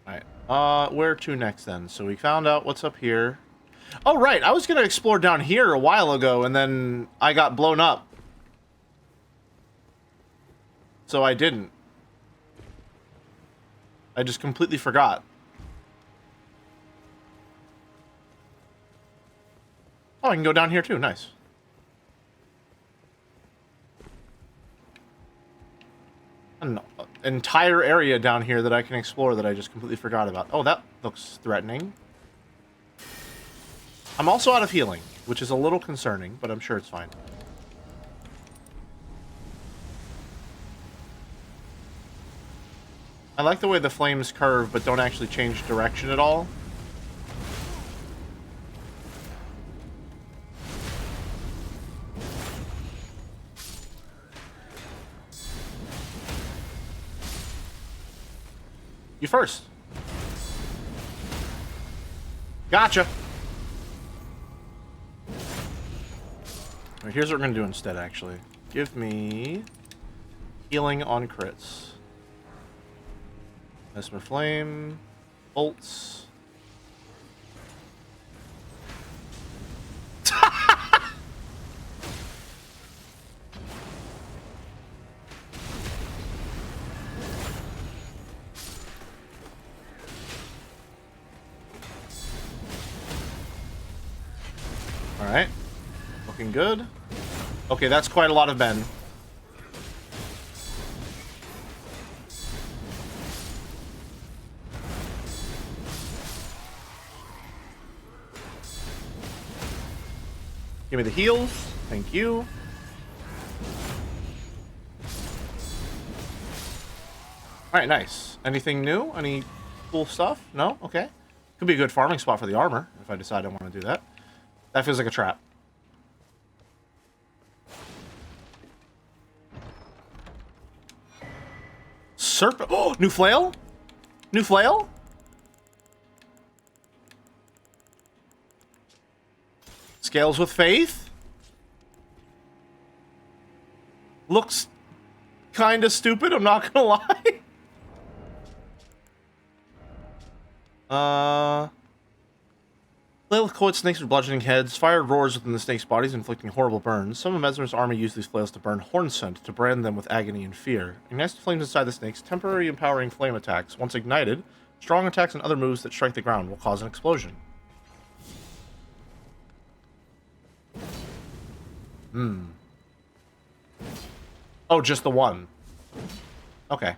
S1: Alright, where to next then? So we found out what's up here. Oh, right, I was gonna explore down here a while ago, and then I got blown up. So I didn't. I just completely forgot. Oh, I can go down here too, nice. An entire area down here that I can explore that I just completely forgot about. Oh, that looks threatening. I'm also out of healing, which is a little concerning, but I'm sure it's fine. I like the way the flames curve, but don't actually change direction at all. You first. Gotcha. Alright, here's what we're gonna do instead, actually. Give me healing on crits. Mesmer Flame. Bolts. Alright. Looking good. Okay, that's quite a lot of men. Give me the heals. Thank you. Alright, nice. Anything new? Any cool stuff? No? Okay. Could be a good farming spot for the armor, if I decide I want to do that. That feels like a trap. Serpent. Oh, new flail? New flail? Scales with faith? Looks kind of stupid, I'm not gonna lie. Flail with coiled snakes with bludgeoning heads. Fire roars within the snakes' bodies, inflicting horrible burns. Some of Mesmer's army use these flails to burn horn scent, to brand them with agony and fear. Ignites the flames inside the snakes, temporary empowering flame attacks. Once ignited, strong attacks and other moves that strike the ground will cause an explosion. Oh, just the one. Okay.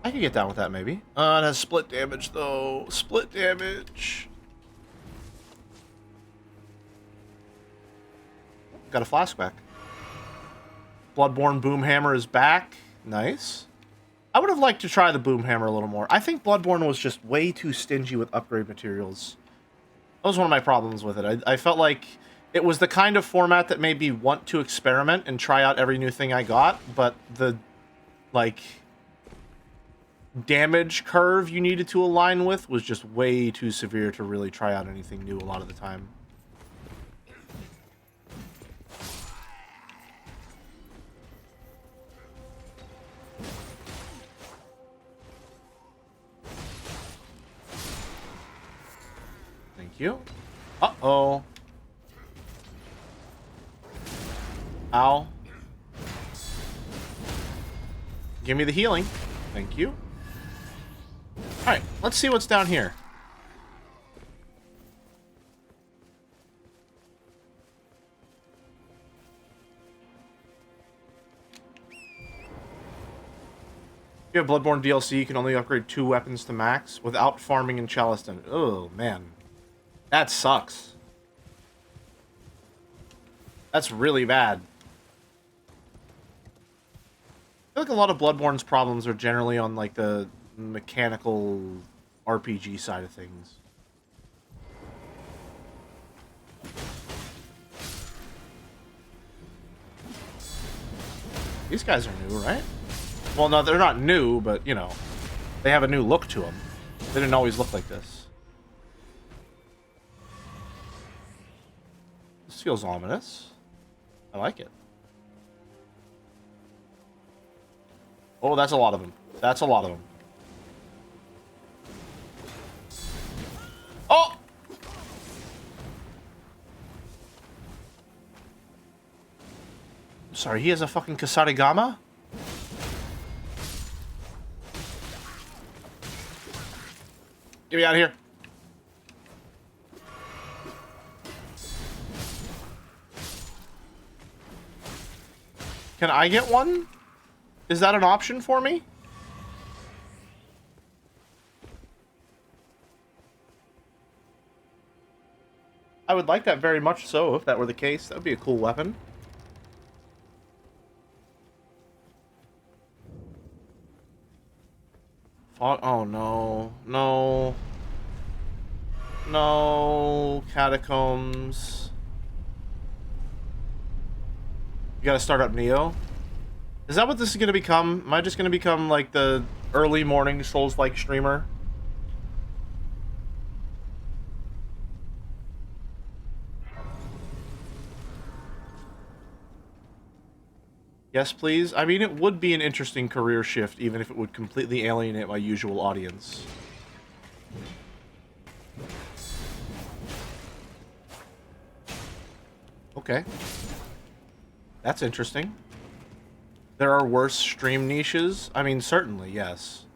S1: I could get down with that, maybe. It has split damage, though. Split damage. Got a flask back. Bloodborne Boomhammer is back. Nice. I would have liked to try the Boomhammer a little more. I think Bloodborne was just way too stingy with upgrade materials. That was one of my problems with it. I felt like it was the kind of format that made me want to experiment and try out every new thing I got, but the, like, damage curve you needed to align with was just way too severe to really try out anything new a lot of the time. Thank you. Uh-oh. Ow. Give me the healing. Thank you. Alright, let's see what's down here. If you have Bloodborne DLC, you can only upgrade 2 weapons to max without farming in Chalice. Oh, man. That sucks. That's really bad. I feel like a lot of Bloodborne's problems are generally on, like, the mechanical RPG side of things. These guys are new, right? Well, no, they're not new, but, you know. They have a new look to them. They didn't always look like this. This feels ominous. I like it. Oh, that's a lot of them. That's a lot of them. Oh! Sorry, he has a fucking Kasarigama? Get me out of here. Can I get one? Is that an option for me? I would like that very much so, if that were the case. That would be a cool weapon. Oh no. No. No. Catacombs. You gotta start up Neo. Is that what this is gonna become? Am I just gonna become like the early morning Souls-like streamer? Yes, please. I mean, it would be an interesting career shift, even if it would completely alienate my usual audience. Okay. That's interesting. There are worse stream niches? I mean, certainly, yes.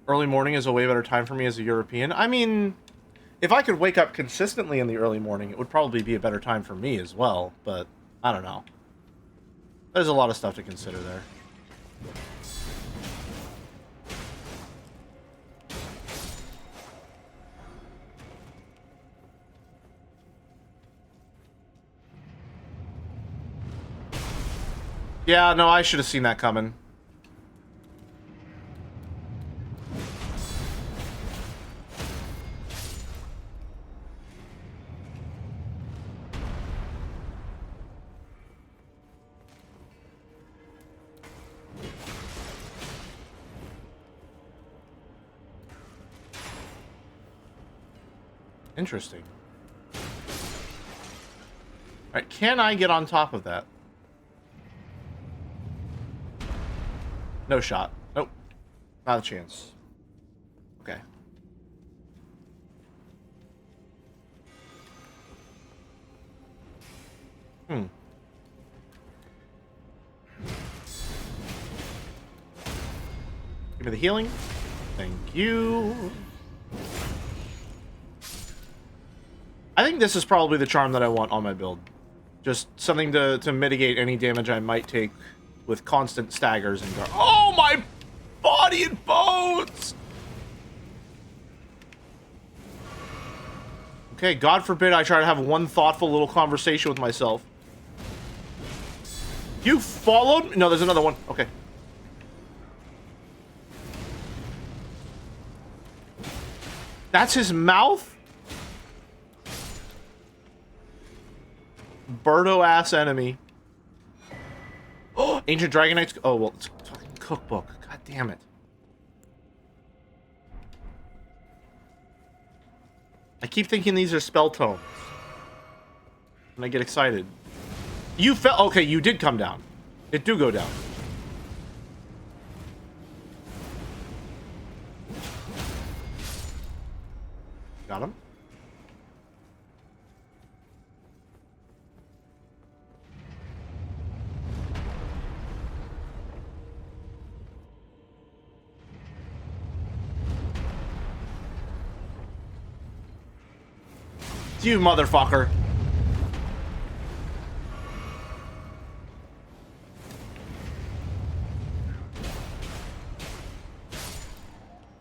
S1: Early morning is a way better time for me as a European. I mean, if I could wake up consistently in the early morning, it would probably be a better time for me as well, but I don't know. There's a lot of stuff to consider there. Yeah, no, I should have seen that coming. Interesting. Alright, can I get on top of that? No shot. Nope. Not a chance. Okay. Give me the healing. Thank you. I think this is probably the charm that I want on my build. Just something to mitigate any damage I might take with constant staggers and oh, my body and bones! Okay, God forbid I try to have one thoughtful little conversation with myself. You followed me? No, there's another one. Okay. That's his mouth? Birdo-ass enemy. Oh, Ancient Dragon Knights. Oh, well, it's a fucking cookbook. God damn it. I keep thinking these are spell tomes. And I get excited. You fell. Okay, you did come down. It do go down. Got him. You motherfucker.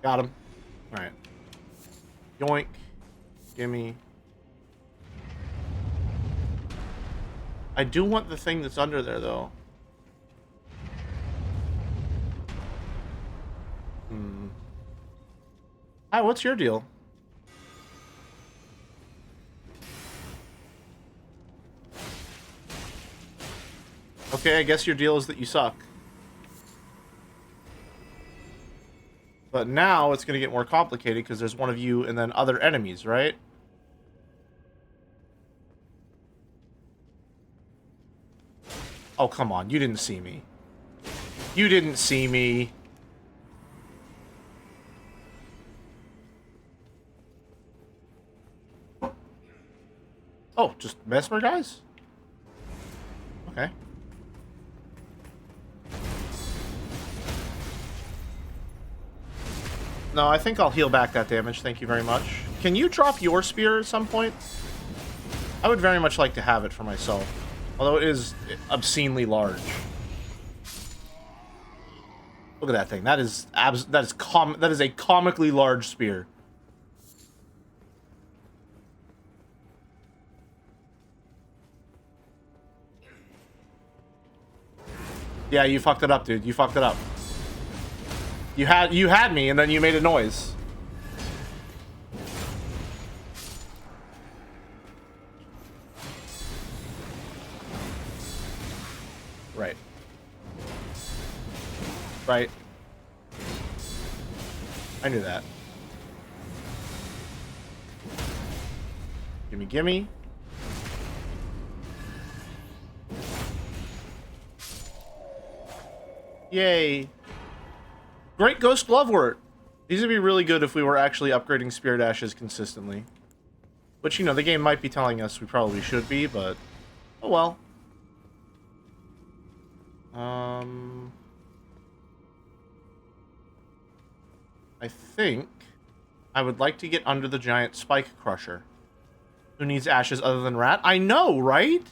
S1: Got him. Alright. Yoink. Gimme. I do want the thing that's under there, though. Hi, what's your deal? Okay, I guess your deal is that you suck. But now it's going to get more complicated because there's one of you and then other enemies, right? Oh, come on. You didn't see me. You didn't see me. Oh, just Mesmer guys? Okay. No, I think I'll heal back that damage. Thank you very much. Can you drop your spear at some point? I would very much like to have it for myself. Although it is obscenely large. Look at that thing. That is a comically large spear. Yeah, you fucked it up, dude. You fucked it up. You had me and then you made a noise. Right. Right. I knew that. Gimme, gimme. Yay. Great Ghost Glovewort. These would be really good if we were actually upgrading Spirit Ashes consistently. Which, you know, the game might be telling us we probably should be, but... oh well. I think I would like to get under the giant spike crusher. Who needs ashes other than Rat? I know, right?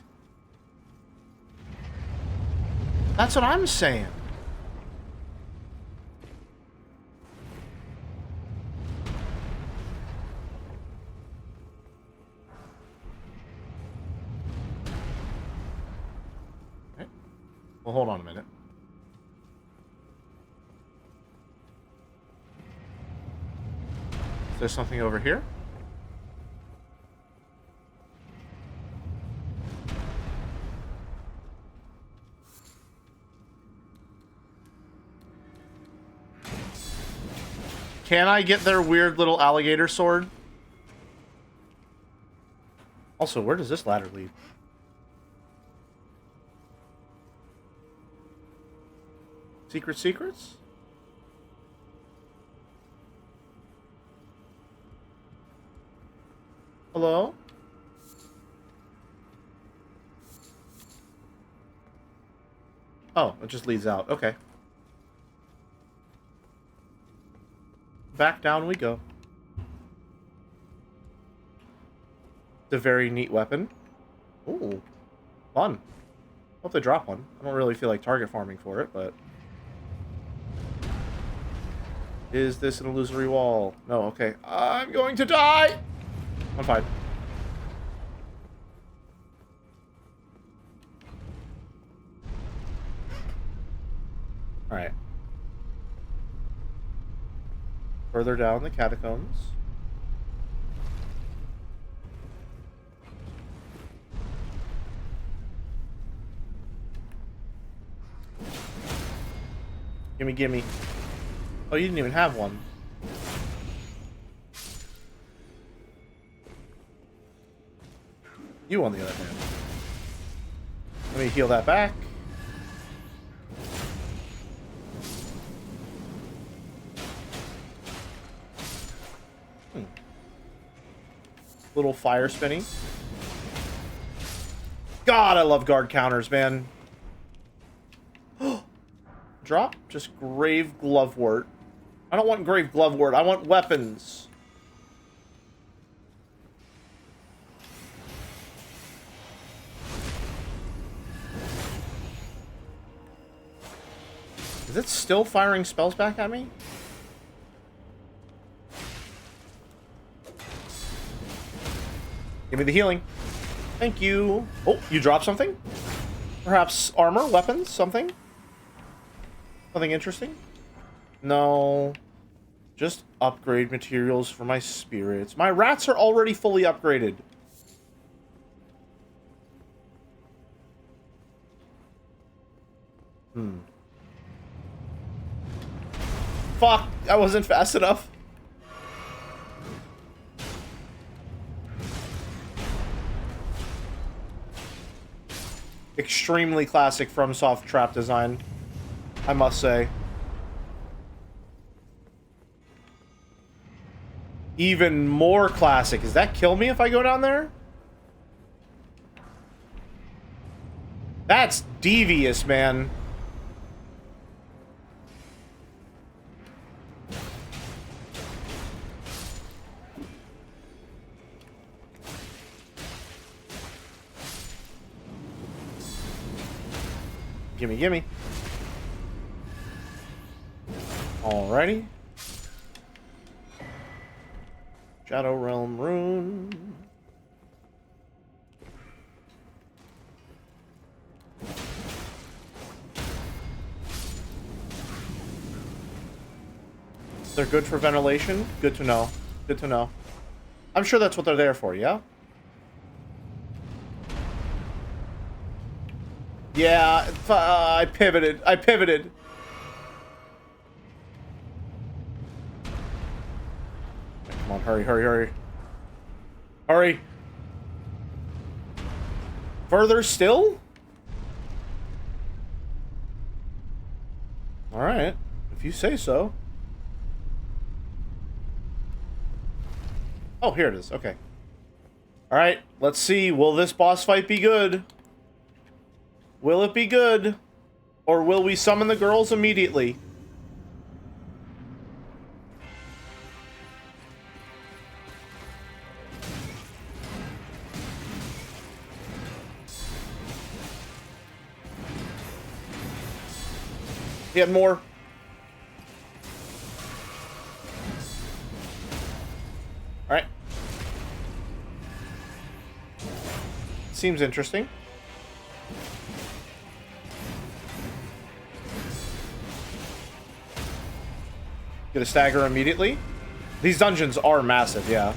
S1: That's what I'm saying. Okay. Well, hold on a minute. Is there something over here? Can I get their weird little alligator sword? Also, where does this ladder lead? Secrets? Hello? Oh, it just leads out. Okay. Back down we go. It's a very neat weapon. Ooh. Fun. Hope they drop one. I don't really feel like target farming for it, but... is this an illusory wall? No, okay. I'm going to die! I'm fine. Alright. Further down the catacombs. Gimme. Oh, you didn't even have one. You, on the other hand. Let me heal that back. Little fire spinning. God, I love guard counters, man. Drop? Just Grave Glovewort. I don't want Grave Glovewort. I want weapons. Is it still firing spells back at me? Give me the healing. Thank you. Oh, you dropped something? Perhaps armor, weapons, something? Something interesting? No. Just upgrade materials for my spirits. My rats are already fully upgraded. Fuck! I wasn't fast enough. Extremely classic FromSoft trap design, I must say. Even more classic. Does that kill me if I go down there? That's devious, man. Gimme, gimme. Alrighty. Shadow Realm Rune. They're good for ventilation? Good to know. Good to know. I'm sure that's what they're there for, yeah? Yeah, I pivoted. I pivoted. Come on, hurry, hurry, hurry. Hurry. Further still? Alright, if you say so. Oh, here it is. Okay. Alright, let's see. Will this boss fight be good? Will it be good? Or will we summon the girls immediately? He had more. Alright. Seems interesting. Get a stagger immediately. These dungeons are massive, yeah.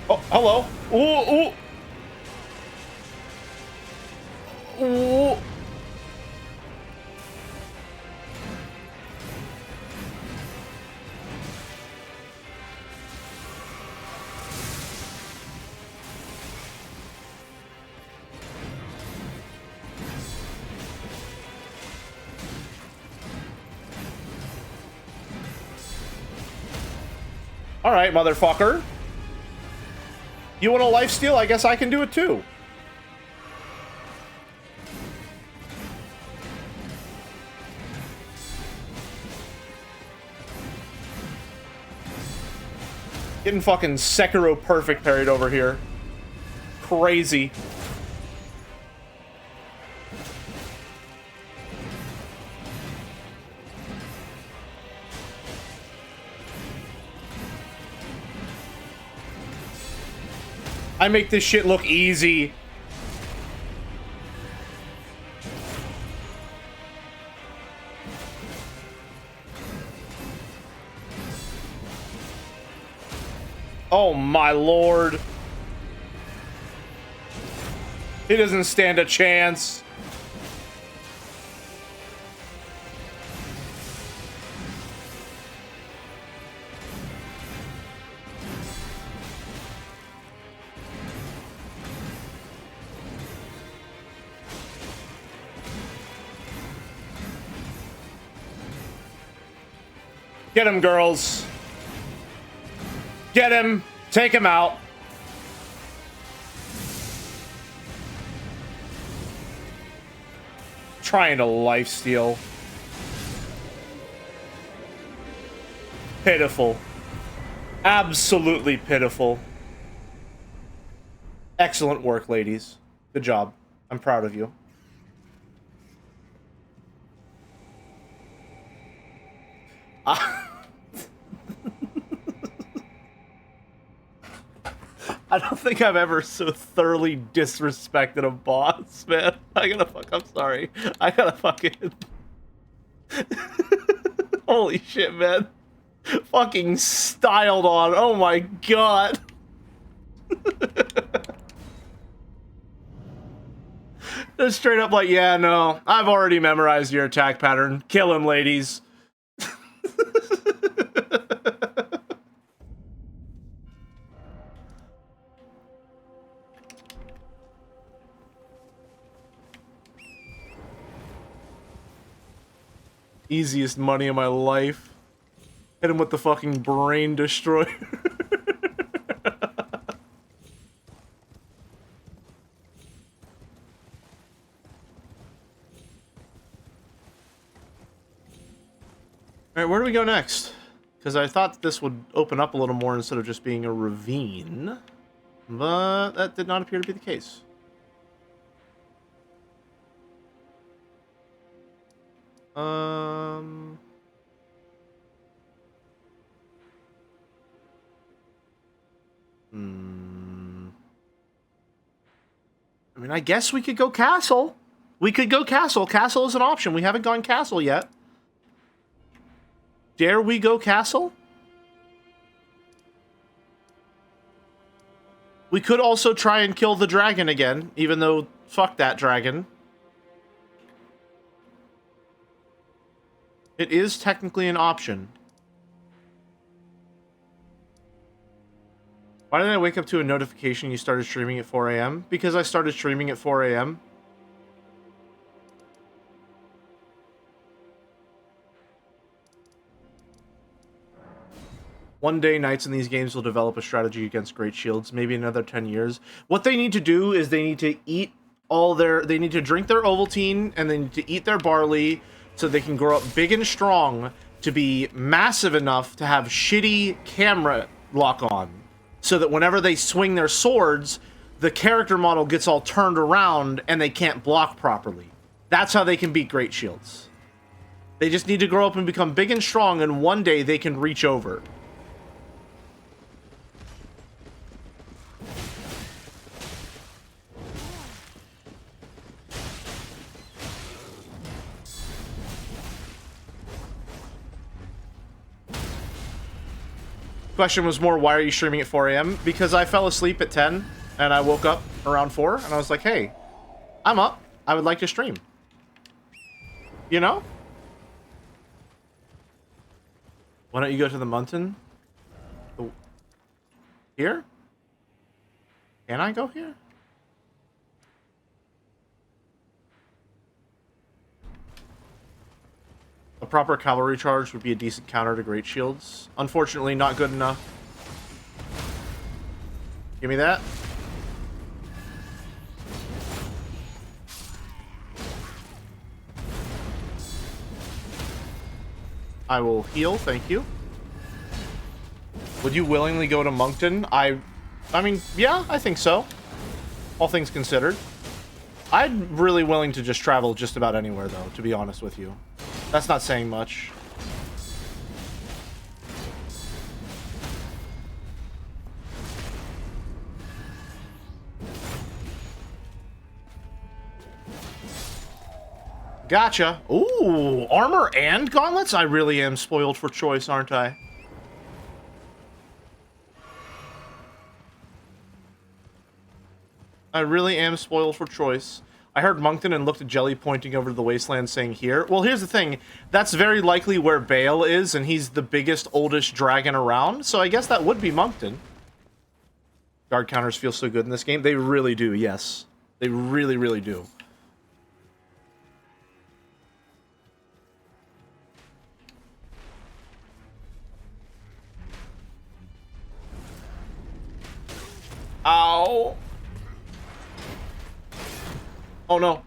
S1: Oh, hello. Ooh, ooh. Ooh. Alright, motherfucker. You want a lifesteal? I guess I can do it too. Getting fucking Sekiro perfect parried over here. Crazy. I make this shit look easy. Oh my lord. He doesn't stand a chance. Get him, girls. Get him. Take him out. Trying to lifesteal. Pitiful. Absolutely pitiful. Excellent work, ladies. Good job. I'm proud of you. I don't think I've ever so thoroughly disrespected a boss, man. I'm sorry. I gotta fucking... Holy shit, man. Fucking styled on. Oh my god. They're straight up like, yeah, no, I've already memorized your attack pattern. Kill him, ladies. Easiest money of my life. Hit him with the fucking brain destroyer. Alright, where do we go next? Because I thought this would open up a little more instead of just being a ravine. But that did not appear to be the case. I mean, I guess we could go castle. We could go castle. Castle is an option. We haven't gone castle yet. Dare we go castle? We could also try and kill the dragon again, even though fuck that dragon. It is technically an option. Why did I wake up to a notification you started streaming at 4 a.m.? Because I started streaming at 4 a.m. One day, knights in these games will develop a strategy against great shields. Maybe another 10 years. What they need to do is they need to eat all their... They need to drink their Ovaltine, and they need to eat their barley, so they can grow up big and strong to be massive enough to have shitty camera lock on. So that whenever they swing their swords, the character model gets all turned around and they can't block properly. That's how they can beat great shields. They just need to grow up and become big and strong, and one day they can reach over. Question was more, why are you streaming at 4 a.m.? Because I fell asleep at 10 and I woke up around 4 and I was like, hey, I'm up. I would like to stream. You know? Why don't you go to the mountain? Here? Can I go here? A proper cavalry charge would be a decent counter to great shields. Unfortunately, not good enough. Give me that. I will heal, thank you. Would you willingly go to Moncton? I mean, yeah, I think so. All things considered. I'm really willing to just travel just about anywhere, though, to be honest with you. That's not saying much. Gotcha. Ooh, armor and gauntlets? I really am spoiled for choice, aren't I? I really am spoiled for choice. I heard Moncton and looked at Jelly pointing over to the wasteland saying here. Well, here's the thing. That's very likely where Bale is, and he's the biggest, oldest dragon around, so I guess that would be Moncton. Guard counters feel so good in this game. They really do, yes. They really, really do. Ow! Oh no.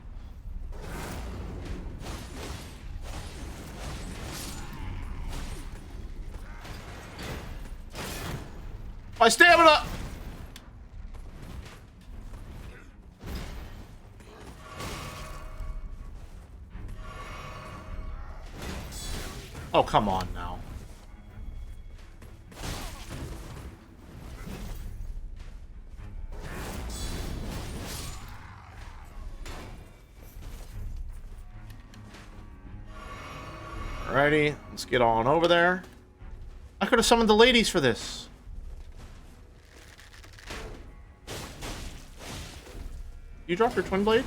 S1: My stamina! Oh, come on now. Alrighty, let's get on over there. I could have summoned the ladies for this. You dropped your twin blade?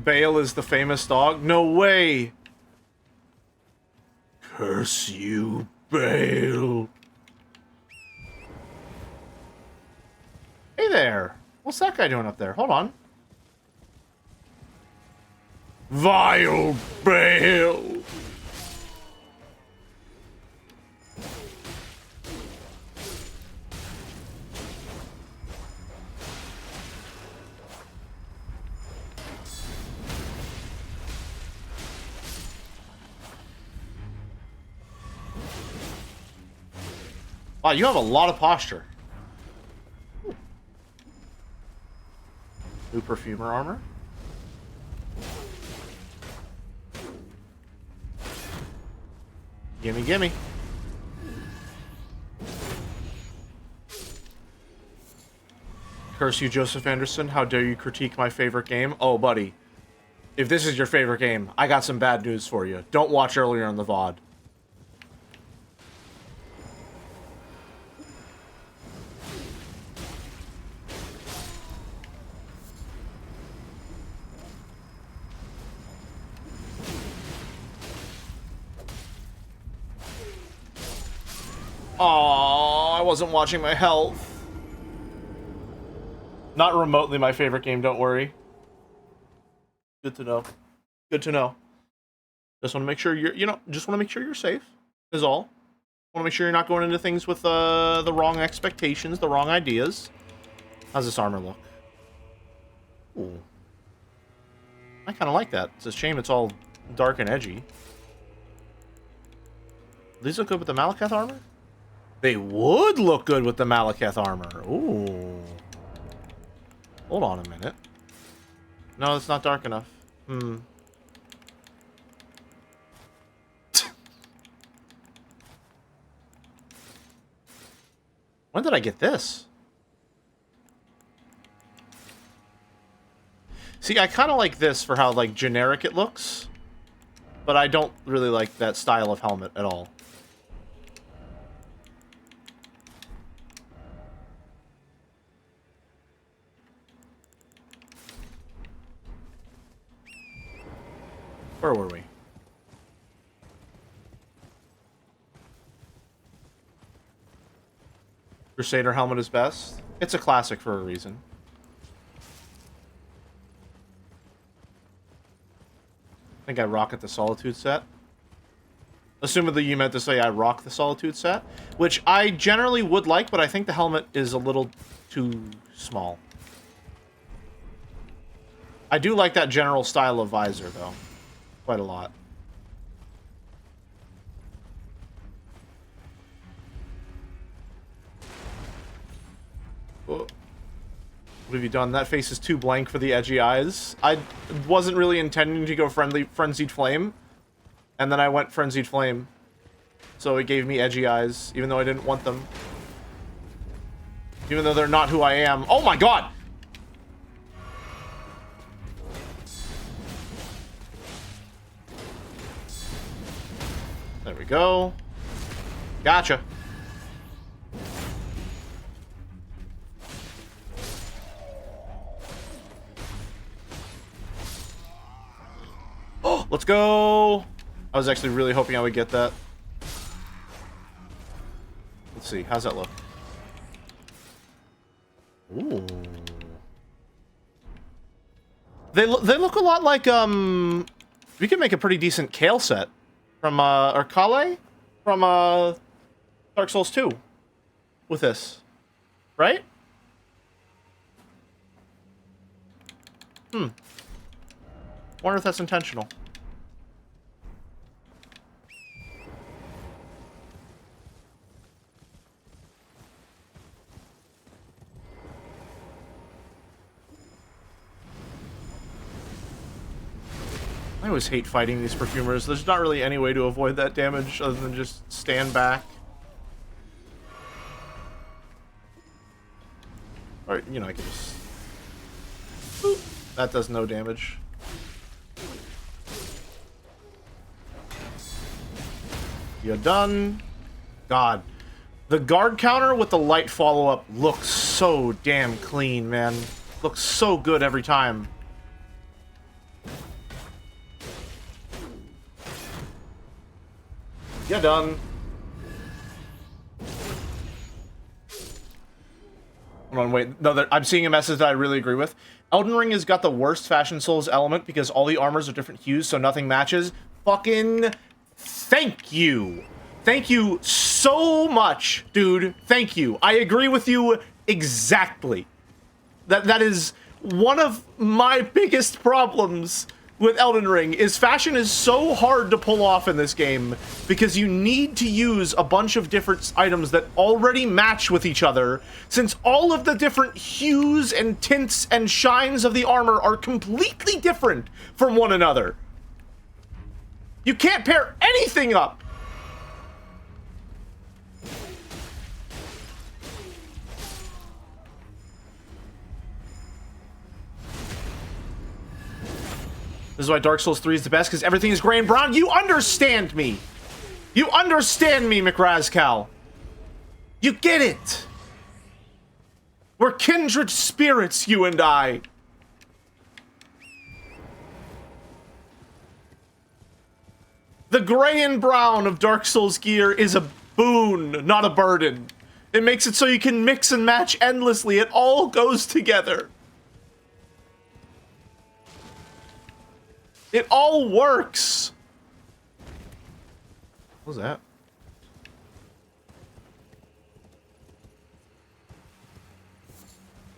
S1: Bale is the famous dog? No way! Curse you, Bale. Hey there! What's that guy doing up there? Hold on. Vile Bale! Wow, you have a lot of posture. New perfumer armor. Gimme, gimme. Curse you, Joseph Anderson. How dare you critique my favorite game? Oh, buddy. If this is your favorite game, I got some bad news for you. Don't watch earlier in the VOD. Oh, I wasn't watching my health. Not remotely my favorite game, don't worry. Good to know. Good to know. Just want to make sure just want to make sure you're safe, is all. Want to make sure you're not going into things with the wrong expectations, the wrong ideas. How's this armor look? Ooh. I kind of like that. It's a shame it's all dark and edgy. These look good with the Malekith armor? They would look good with the Malekith armor. Ooh. Hold on a minute. No, it's not dark enough. When did I get this? See, I kind of like this for how, like, generic it looks. But I don't really like that style of helmet at all. Where were we? Crusader helmet is best. It's a classic for a reason. I think I rock at the Solitude set. Assumedly you meant to say I rock the Solitude set, which I generally would like, but I think the helmet is a little too small. I do like that general style of visor, though. Quite a lot. What have you done? That face is too blank for the edgy eyes. I wasn't really intending to go Frenzied Flame. And then I went Frenzied Flame. So it gave me edgy eyes, even though I didn't want them. Even though they're not who I am. Oh my god! There we go. Gotcha. Oh, let's go. I was actually really hoping I would get that. Let's see. How's that look? Ooh. They look a lot like, we could make a pretty decent Kale set. From, or Kale? From, Dark Souls 2. With this. Right? Wonder if that's intentional. I always hate fighting these perfumers. There's not really any way to avoid that damage other than just stand back. Or, you know, I can just... Boop. That does no damage. You're done. God. The guard counter with the light follow-up looks so damn clean, man. Looks so good every time. You're done. Hold on, wait. No, I'm seeing a message that I really agree with. Elden Ring has got the worst Fashion Souls element because all the armors are different hues, so nothing matches. Fucking thank you. Thank you so much, dude. Thank you. I agree with you exactly. That is one of my biggest problems with Elden Ring, is fashion is so hard to pull off in this game because you need to use a bunch of different items that already match with each other, since all of the different hues and tints and shines of the armor are completely different from one another. You can't pair anything up. This is why Dark Souls 3 is the best, because everything is gray and brown. You understand me. You understand me, McRazcal. You get it. We're kindred spirits, you and I. The gray and brown of Dark Souls gear is a boon, not a burden. It makes it so you can mix and match endlessly. It all goes together. It all works! What was that?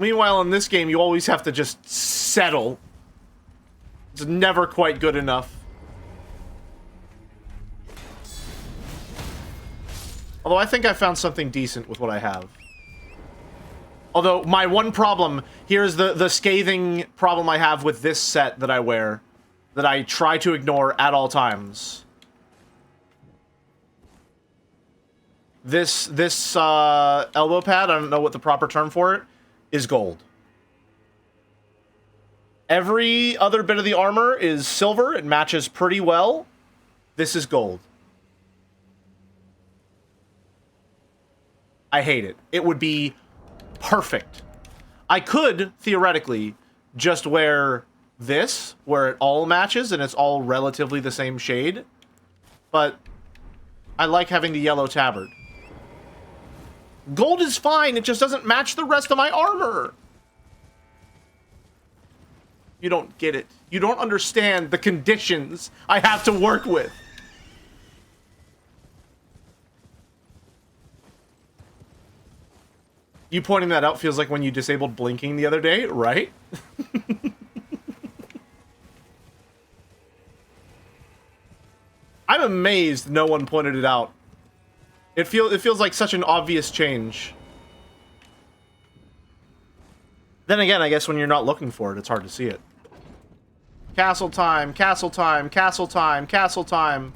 S1: Meanwhile, in this game, you always have to just settle. It's never quite good enough. Although I think I found something decent with what I have. Although, my one problem, here's the scathing problem I have with this set that I wear, that I try to ignore at all times. This elbow pad, I don't know what the proper term for it, is gold. Every other bit of the armor is silver. It matches pretty well. This is gold. I hate it. It would be perfect. I could, theoretically, just wear this, where it all matches and it's all relatively the same shade, but I like having the yellow tabard. Gold is fine, it just doesn't match the rest of my armor. You don't get it. You don't understand the conditions I have to work with. You pointing that out feels like when you disabled blinking the other day, right? I'm amazed no one pointed it out. It feels like such an obvious change. Then again, I guess when you're not looking for it, it's hard to see it. Castle time, castle time, castle time, castle time.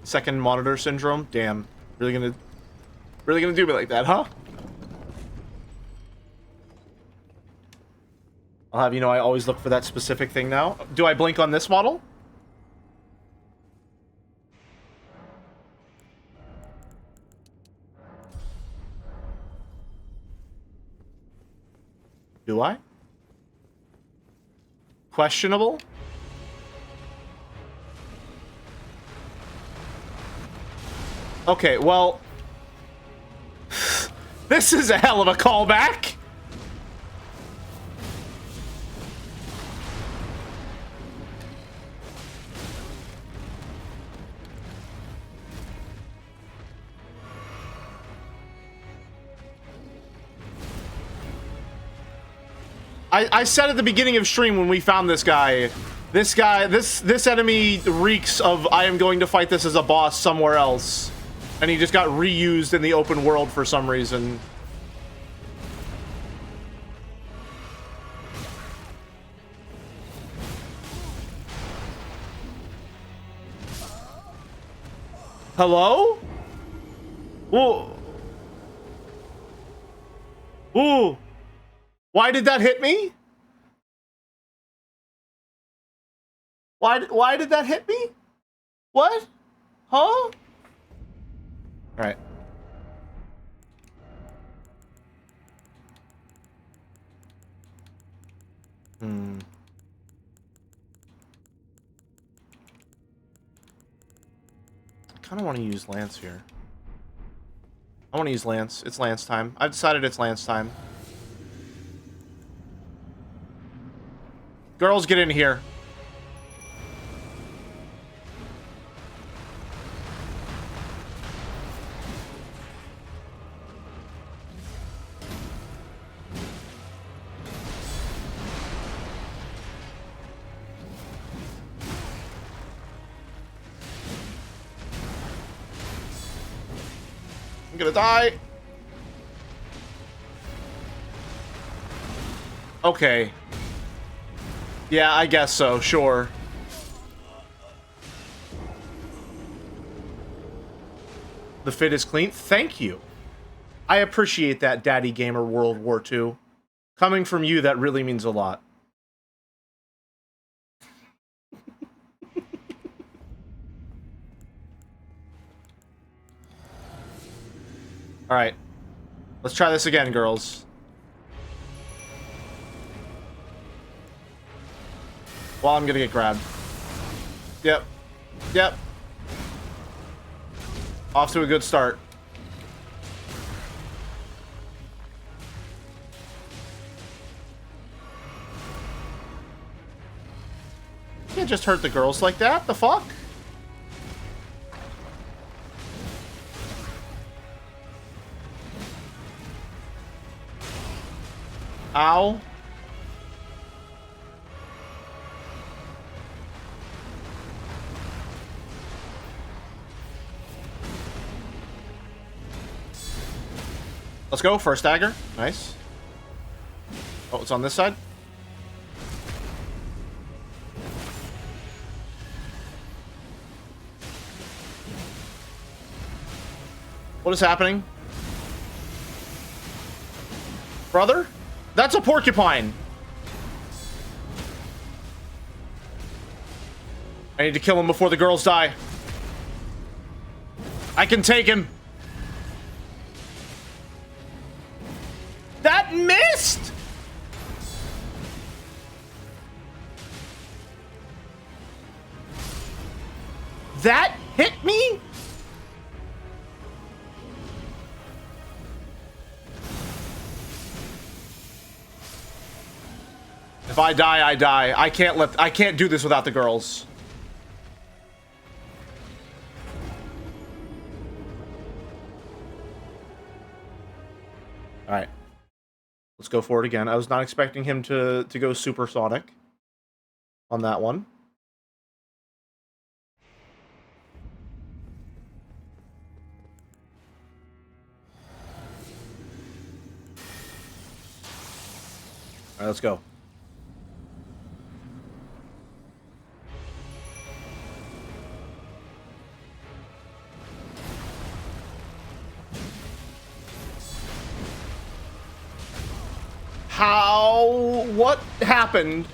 S1: Second monitor syndrome? Damn. Really gonna do me like that, huh? I'll have you know I always look for that specific thing now. Do I blink on this model? Do I? Questionable? Okay, well... This is a hell of a callback! I said at the beginning of stream when we found this enemy reeks of I am going to fight this as a boss somewhere else. And he just got reused in the open world for some reason. Hello? Whoa. Ooh. Why did that hit me? Why did that hit me? What? Huh? Alright. kind of want to use Lance here. I want to use Lance. It's Lance time. I've decided it's Lance time. Girls, get in here. I'm gonna die. Okay. Yeah, I guess so, sure. The fit is clean. Thank you. I appreciate that, Daddy Gamer World War II. Coming from you, that really means a lot. Alright. Let's try this again, girls. Well, I'm gonna get grabbed. Yep. Yep. Off to a good start. You can't just hurt the girls like that. The fuck? Ow. Let's go. First dagger. Nice. Oh, it's on this side. What is happening? Brother? That's a porcupine! I need to kill him before the girls die. I can take him. That missed! That hit me? If I die, I die. I can't do this without the girls. All right. Let's go for it again. I was not expecting him to go supersonic on that one. All right, let's go. How? What happened?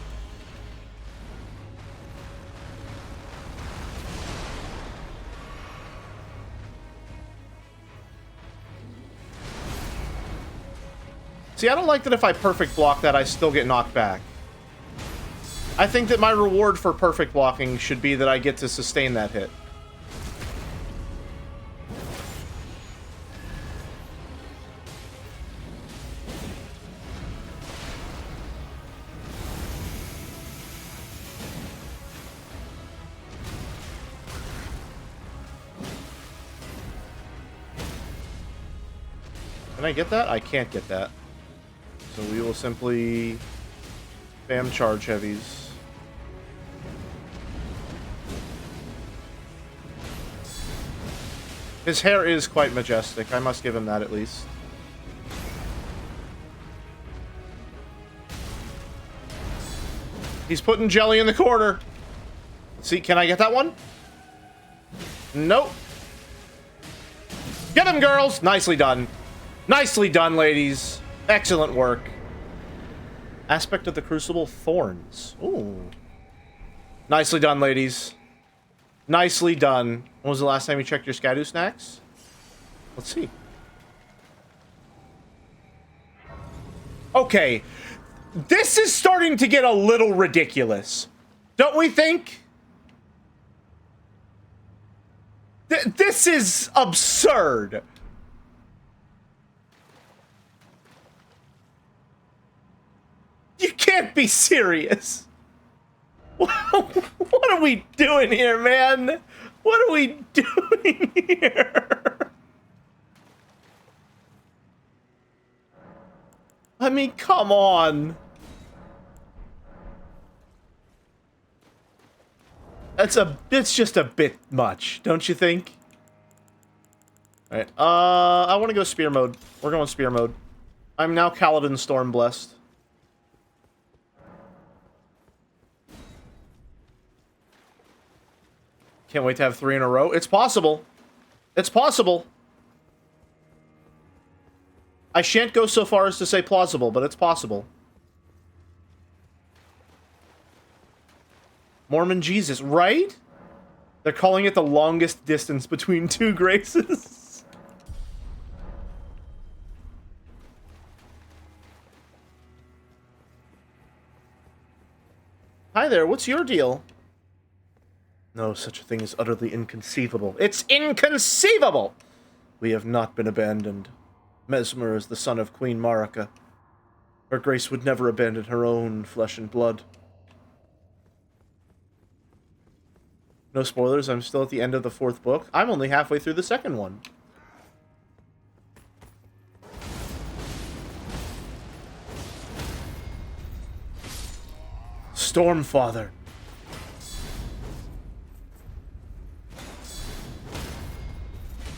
S1: See, I don't like that if I perfect block that, I still get knocked back. I think that my reward for perfect blocking should be that I get to sustain that hit. Can I get that? I can't get that. So we will simply spam charge heavies. His hair is quite majestic. I must give him that at least. He's putting jelly in the corner. Let's see, can I get that one? Nope. Get him, girls! Nicely done. Nicely done, ladies. Excellent work. Aspect of the Crucible, thorns. Ooh. Nicely done, ladies. Nicely done. When was the last time you checked your Scadu snacks? Let's see. Okay. This is starting to get a little ridiculous. Don't we think? This is absurd. You can't be serious. What are we doing here, man? What are we doing here? I mean, come on. It's just a bit much, don't you think? All right. I want to go spear mode. We're going spear mode. I'm now Kaladin Storm blessed. Can't wait to have 3 in a row. It's possible. It's possible. I shan't go so far as to say plausible, but it's possible. Mormon Jesus, right? They're calling it the longest distance between 2 graces. Hi there, what's your deal? No, such a thing is utterly inconceivable. It's inconceivable! We have not been abandoned. Mesmer is the son of Queen Marika. Her grace would never abandon her own flesh and blood. No spoilers, I'm still at the end of the 4th book. I'm only halfway through the 2nd one. Stormfather.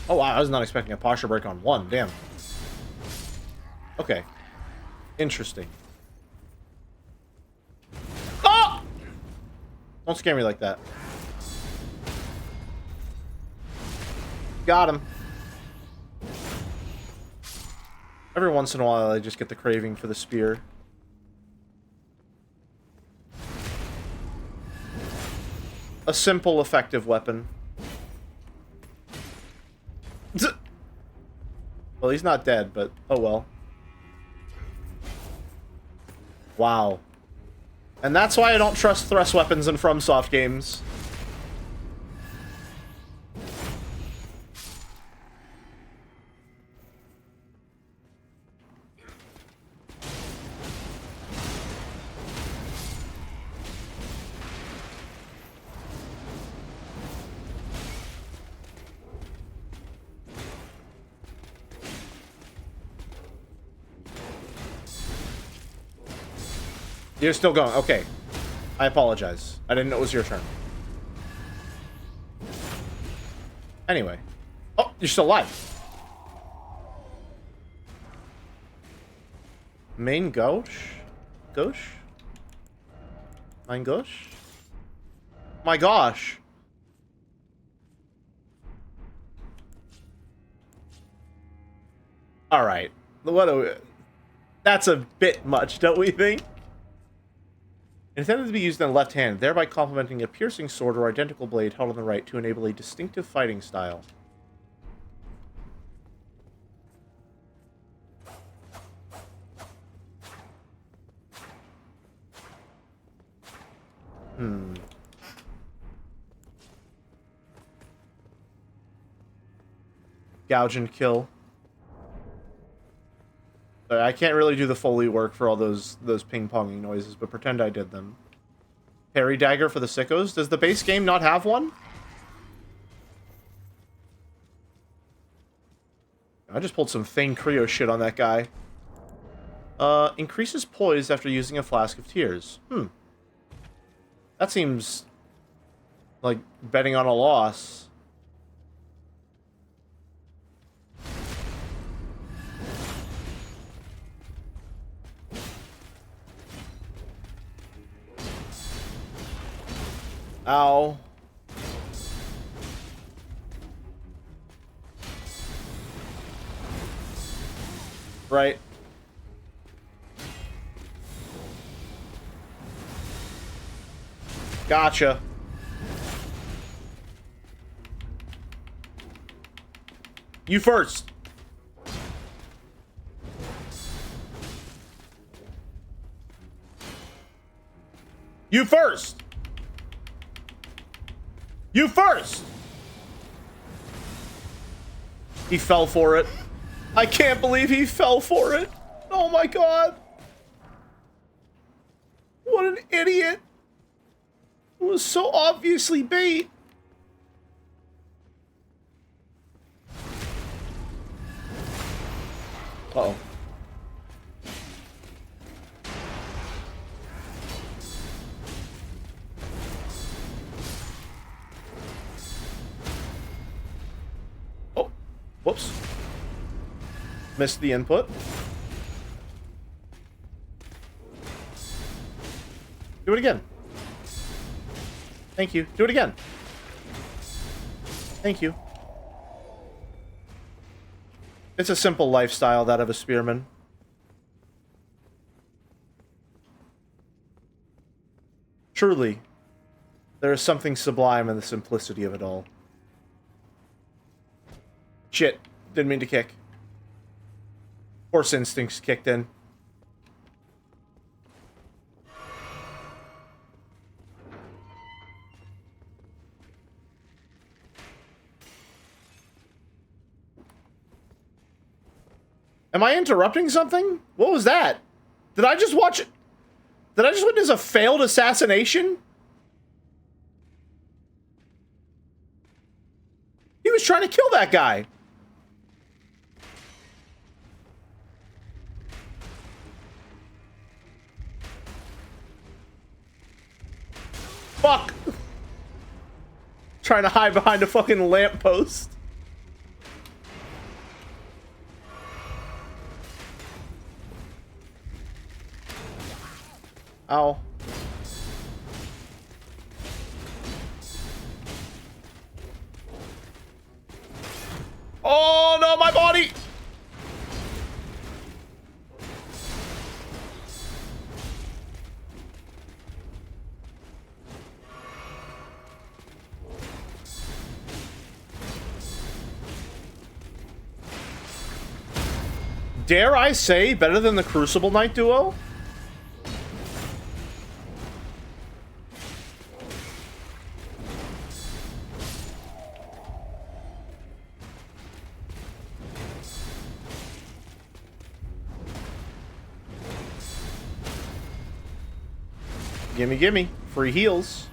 S1: Oh wow, I was not expecting a posture break on 1, damn. Okay. Interesting. Oh! Don't scare me like that. Got him. Every once in a while, I just get the craving for the spear. A simple, effective weapon. Well, he's not dead, but oh well. Wow. And that's why I don't trust thrust weapons in FromSoft games. You're still going. Okay. I apologize. I didn't know it was your turn. Anyway. Oh, you're still alive. Main gauche? Gauche? Mein gauche? My gosh. Alright. That's a bit much, don't we think? Intended to be used in the left hand, thereby complementing a piercing sword or identical blade held on the right to enable a distinctive fighting style. Gouge and kill. I can't really do the Foley work for all those ping-ponging noises, but pretend I did them. Parry dagger for the sickos. Does the base game not have one? I just pulled some Thane Creo shit on that guy. Increases poise after using a flask of tears. That seems like betting on a loss. Ow. Right. Gotcha. You first. You first. You first! He fell for it. I can't believe he fell for it. Oh my god. What an idiot. It was so obviously bait. Uh-oh. Oh, whoops. Missed the input. Do it again. Thank you. Do it again. Thank you. It's a simple lifestyle, that of a spearman. Truly, there is something sublime in the simplicity of it all. Shit. Didn't mean to kick. Horse instincts kicked in. Am I interrupting something? What was that? Did I just watch it? Did I just witness a failed assassination? He was trying to kill that guy. Fuck. Trying to hide behind a fucking lamppost. Ow. Oh no, my body! Dare I say better than the Crucible Knight duo? Gimme, gimme. Free heals.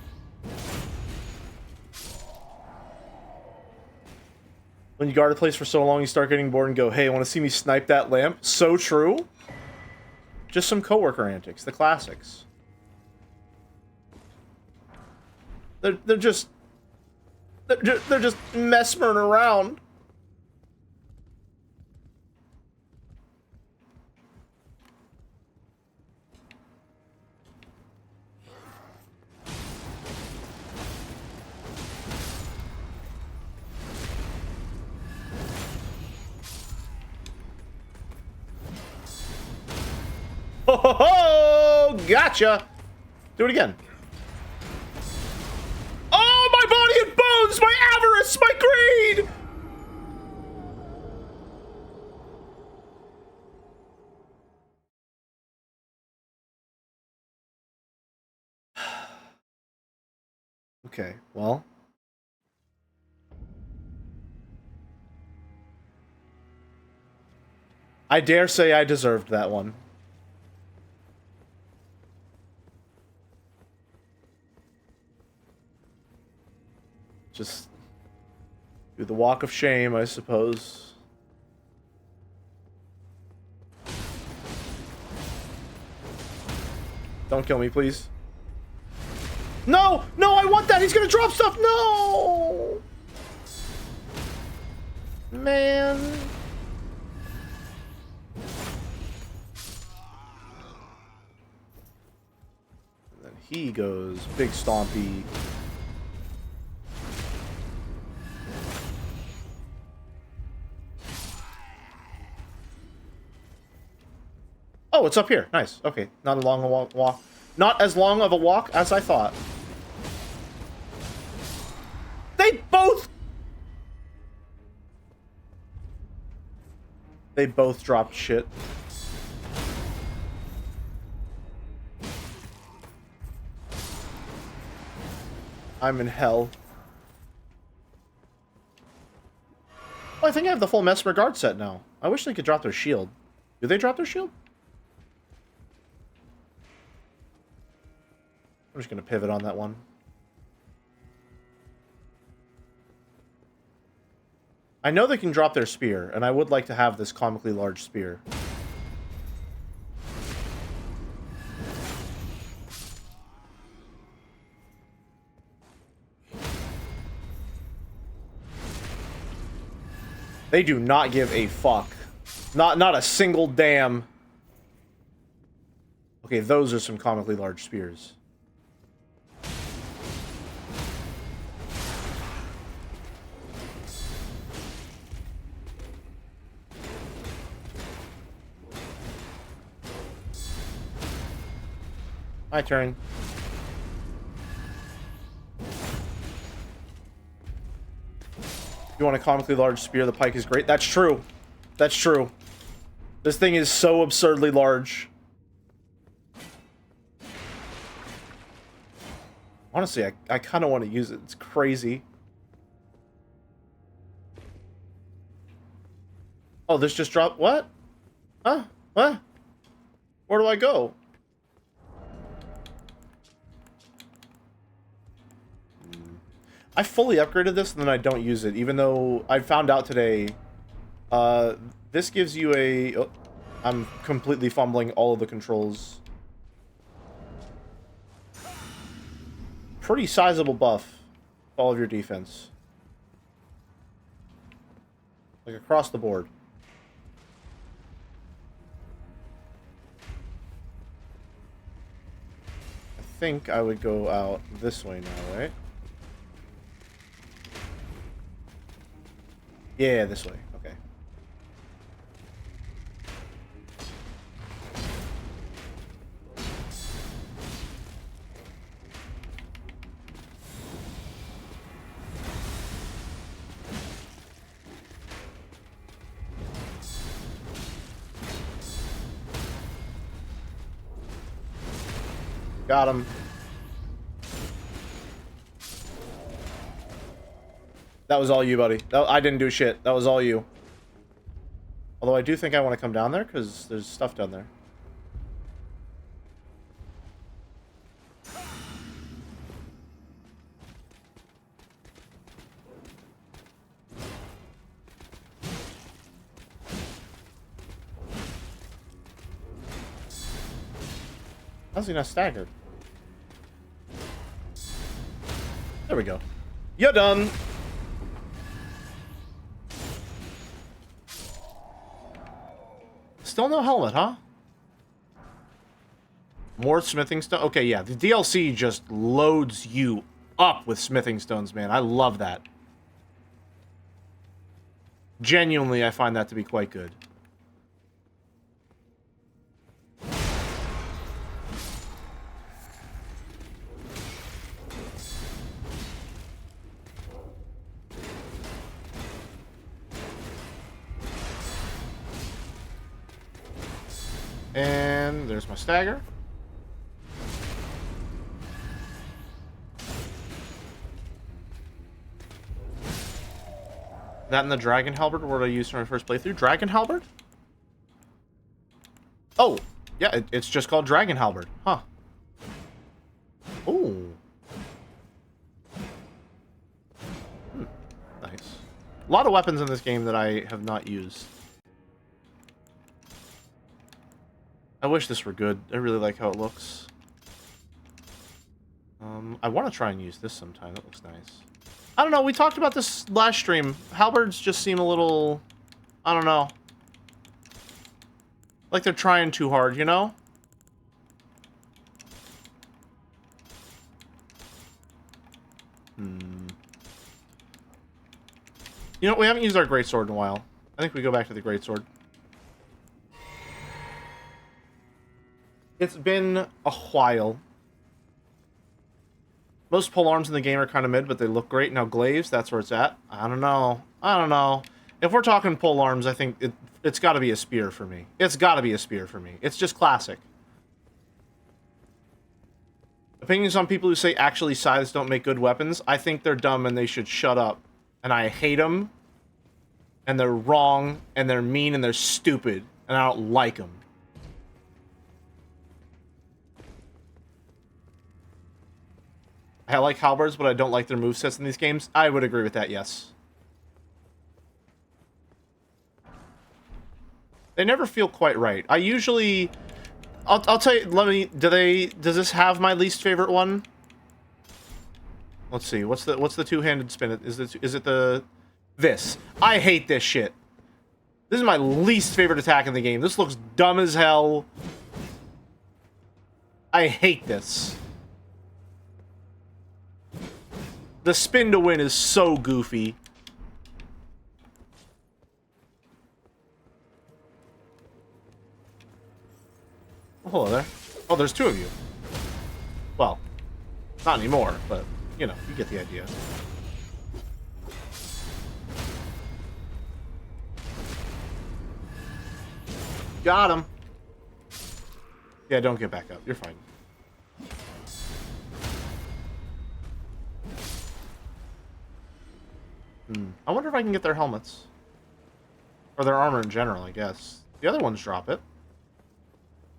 S1: When you guard a place for so long, you start getting bored and go, hey, want to see me snipe that lamp? So true. Just some coworker antics. The classics. They're just messing around. Ho ho ho! Gotcha! Do it again. Oh, my body and bones! My avarice! My greed! Okay, well. I dare say I deserved that one. Just do the walk of shame, I suppose. Don't kill me, please. No! No, I want that! He's gonna drop stuff! No! Man. And then he goes big stompy. Oh, it's up here. Nice. Okay, not a long walk. Not as long of a walk as I thought. They both dropped shit. I'm in hell. Oh, I think I have the full Mesmer Guard set now. I wish they could drop their shield. Do they drop their shield? I'm just going to pivot on that one. I know they can drop their spear, and I would like to have this comically large spear. They do not give a fuck. Not a single damn... Okay, those are some comically large spears. My turn. You want a comically large spear, the pike is great. That's true. That's true. This thing is so absurdly large. Honestly, I kind of want to use it. It's crazy. Oh, this just dropped... What? Huh? What? Where do I go? I fully upgraded this and then I don't use it, even though I found out today, this gives you a... Oh, I'm completely fumbling all of the controls. Pretty sizable buff to all of your defense. Like across the board. I think I would go out this way now, right? Yeah, this way. Okay. Got him. That was all you, buddy. I didn't do shit. That was all you. Although I do think I want to come down there, because there's stuff down there. How's he not staggered? There we go. You're done! Still no helmet, huh? More smithing stone? Okay, yeah. The DLC just loads you up with smithing stones, man. I love that. Genuinely, I find that to be quite good. And there's my stagger. That and the dragon halberd, what I used for my first playthrough. Dragon halberd? Oh, yeah, it's just called dragon halberd. Huh. Ooh. Nice. A lot of weapons in this game that I have not used. I wish this were good. I really like how it looks. I want to try and use this sometime. That looks nice. I don't know. We talked about this last stream. Halberds just seem a little... I don't know. Like they're trying too hard, you know? You know, we haven't used our greatsword in a while. I think we go back to the greatsword. It's been a while. Most polearms in the game are kind of mid, but they look great. Now glaives, that's where it's at. I don't know. I don't know. If we're talking polearms, I think it's got to be a spear for me. It's got to be a spear for me. It's just classic. Opinions on people who say actually scythes don't make good weapons. I think they're dumb and they should shut up. And I hate them. and they're wrong, and they're mean, and they're stupid, and I don't like them. I like halberds, but I don't like their movesets in these games. I would agree with that, yes. They never feel quite right. I usually... I'll tell you, does this have my least favorite one? Let's see, what's the two-handed spin? Is it this? I hate this shit. This is my least favorite attack in the game. This looks dumb as hell. I hate this. The spin to win is so goofy. Oh, hello there. Oh, there's two of you. Well, not anymore, but, you know, you get the idea. Got him. Yeah, don't get back up. You're fine. I wonder if I can get their helmets. Or their armor in general, I guess. The other ones drop it.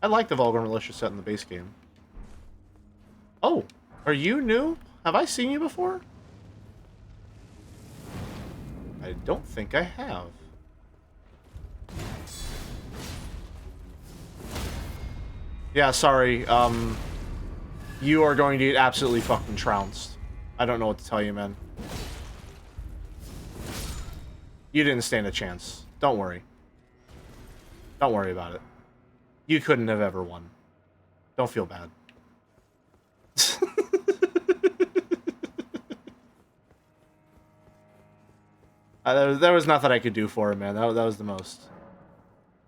S1: I like the Vulgar Militia set in the base game. Oh, are you new? Have I seen you before? I don't think I have. Yeah, sorry. You are going to get absolutely fucking trounced. I don't know what to tell you, man. You didn't stand a chance. Don't worry. Don't worry about it. You couldn't have ever won. Don't feel bad. There was nothing I could do for him, man. That was the most.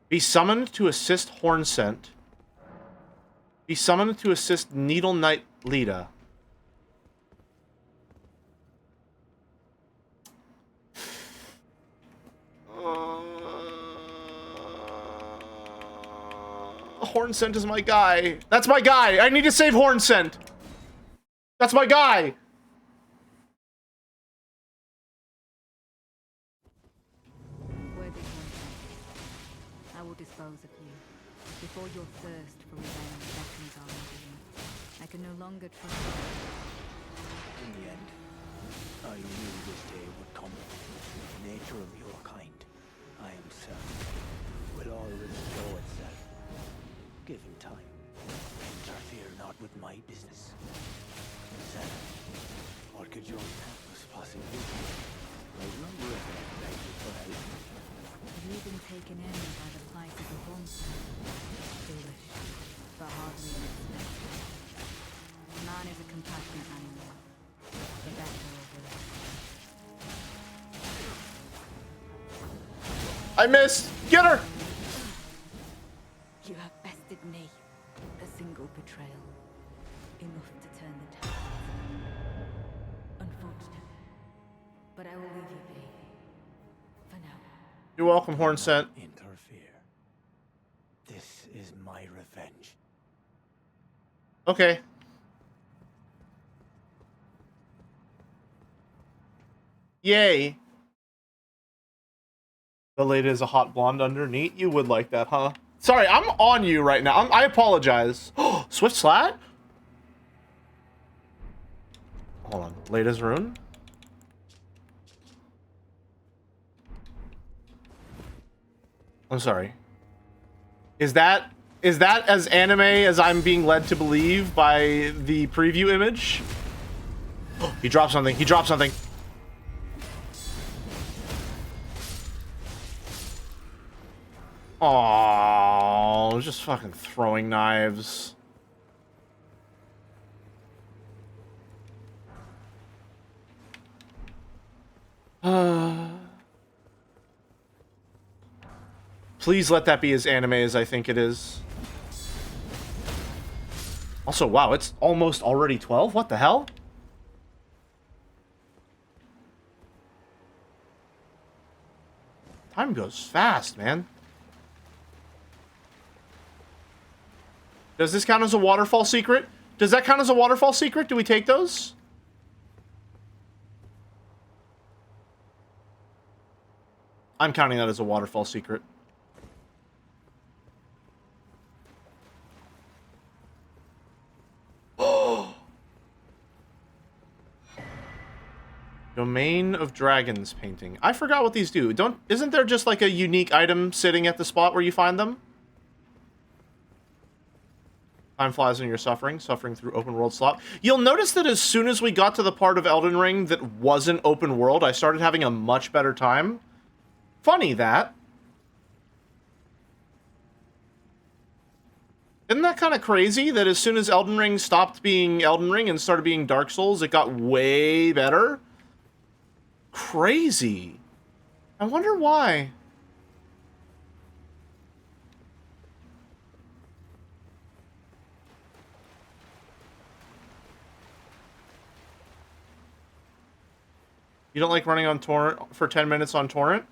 S1: Be summoned to assist Hornsent. Be summoned to assist Needle Knight Lita. Hornsent is my guy. That's my guy. I need to save Hornsent. That's my guy.
S6: Worthy Hornsent, I will dispose of you before your thirst for revenge beckons on you. I can no longer trust you.
S2: In the end, I knew this day would come. The nature of your kind, I am certain, will always show itself. Give him time. Interfere not with my business. Then, what could your purpose possibly be? I remember if I begged you for help.
S6: Have you been taken in by the plight of the Hornsent? Foolish, but hardly unexpected. Man is a compassionate animal, for better or worse.
S1: I missed. Get her.
S6: You have bested me. A single betrayal. Enough to turn the tide. Unfortunate. But I will leave you be. For now.
S1: You're welcome, Hornsent.
S2: Interfere. This is my revenge.
S1: Okay. Yay. The lady is a hot blonde underneath. You would like that, huh? Sorry, I'm on you right now. I apologize. Swift Slat? Hold on. Lada's rune? I'm sorry. Is that as anime as I'm being led to believe by the preview image? He dropped something. He dropped something. Oh, just fucking throwing knives. Please let that be as anime as I think it is. Also, wow, it's almost already 12? What the hell? Time goes fast, man. Does this count as a waterfall secret? Does that count as a waterfall secret? Do we take those? I'm counting that as a waterfall secret. Oh! Domain of Dragons painting. I forgot what these do. Isn't there just like a unique item sitting at the spot where you find them? Time flies when you're suffering through open world slop. You'll notice that as soon as we got to the part of Elden Ring that wasn't open world, I started having a much better time. Funny that. Isn't that kind of crazy that as soon as Elden Ring stopped being Elden Ring and started being Dark Souls, it got way better? Crazy. I wonder why. You don't like running on torrent for 10 minutes on torrent?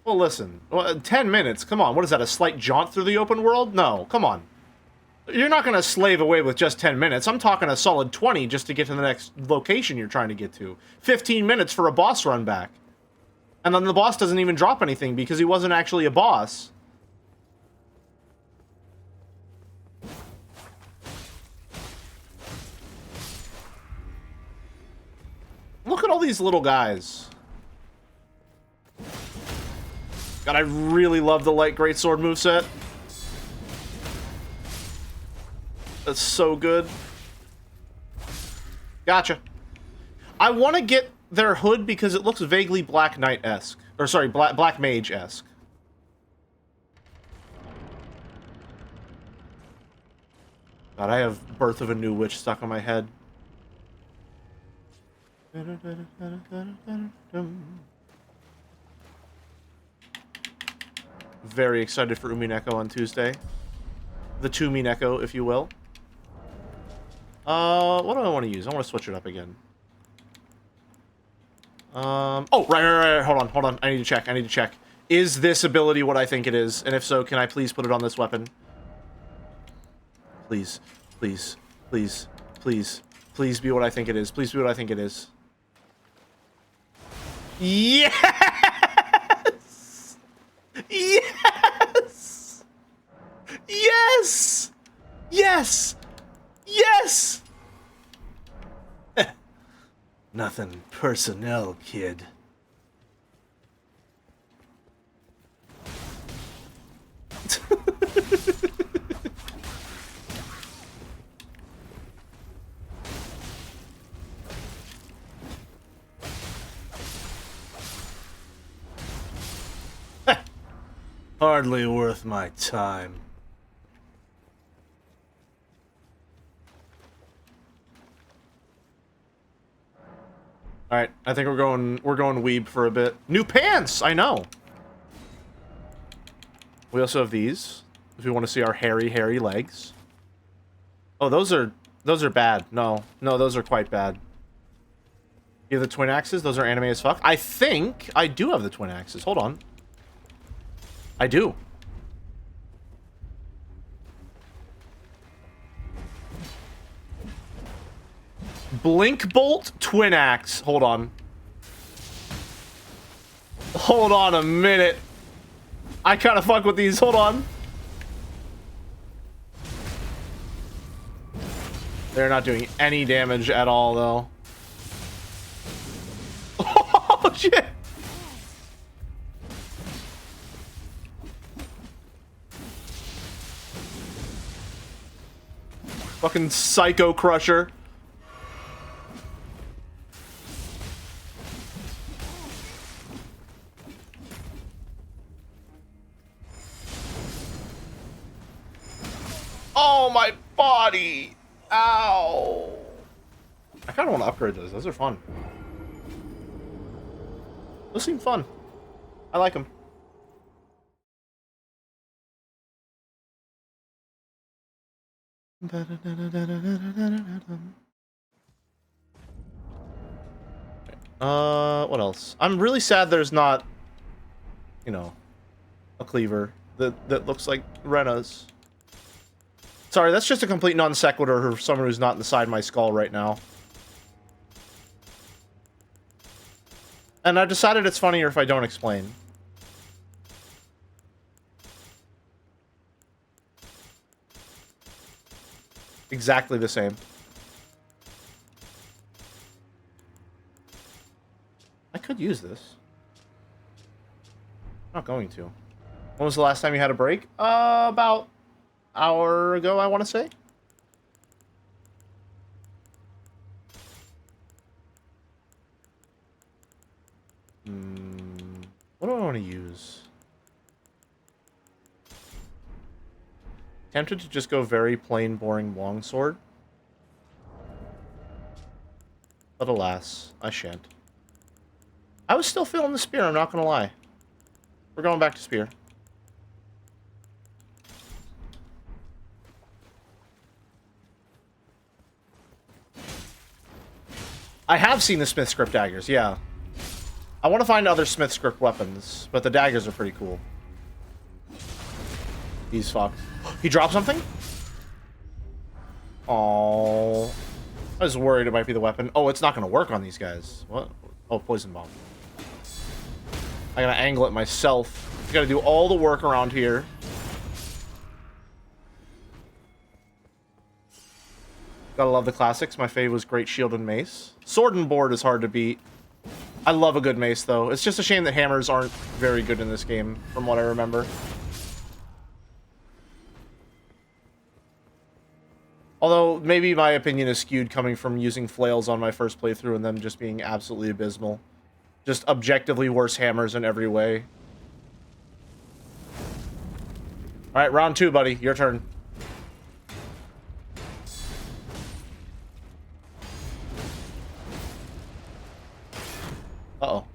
S1: Well, listen. 10 minutes? Come on. What is that, a slight jaunt through the open world? No, come on. You're not going to slave away with just 10 minutes. I'm talking a solid 20 just to get to the next location you're trying to get to. 15 minutes for a boss run back. And then the boss doesn't even drop anything because he wasn't actually a boss. Look at all these little guys. God, I really love the light greatsword moveset. That's so good. Gotcha. I want to get their hood because it looks vaguely Black Knight-esque. Or sorry, Black Mage-esque. God, I have Birth of a New Witch stuck on my head. Very excited for Umineko on Tuesday. The Tumineko, if you will. What do I want to use? I want to switch it up again. Oh, right. Hold on. I need to check. Is this ability what I think it is? And if so, can I please put it on this weapon? Please be what I think it is. Please be what I think it is. Yes! Yes! Yes! Yes! Yes! Nothing personnel, kid. Hardly worth my time. All right, I think we're going weeb for a bit. New pants, I know. We also have these if we want to see our hairy legs. Oh, those are bad. No, those are quite bad. You have the twin axes? Those are anime as fuck. I think I do have the twin axes. Hold on. I do. Blink Bolt Twin Axe. Hold on. Hold on a minute. I kind of fuck with these. Hold on. They're not doing any damage at all, though. Oh, shit. Fucking Psycho Crusher. Oh, my body! Ow! I kind of want to upgrade those. Those are fun. Those seem fun. I like them. What else? I'm really sad there's not, you know, a cleaver that looks like Rena's. Sorry, that's just a complete non sequitur for someone who's not inside my skull right now. And I've decided it's funnier if I don't explain. Exactly the same. I could use this. I'm not going to. When was the last time you had a break? About an hour ago, I want to say. What do I want to use? Tempted to just go very plain, boring longsword. But alas, I shan't. I was still feeling the spear, I'm not gonna lie. We're going back to spear. I have seen the Smith script daggers, yeah. I want to find other Smith script weapons, but the daggers are pretty cool. He's fucked. He dropped something? Oh, I was worried it might be the weapon. Oh, it's not going to work on these guys. What? Oh, poison bomb. I gotta angle it myself. I gotta do all the work around here. Gotta love the classics. My fave was Great Shield and Mace. Sword and Board is hard to beat. I love a good mace, though. It's just a shame that hammers aren't very good in this game, from what I remember. Although, maybe my opinion is skewed coming from using flails on my first playthrough and them just being absolutely abysmal. Just objectively worse hammers in every way. Alright, round 2, buddy. Your turn. Uh-oh.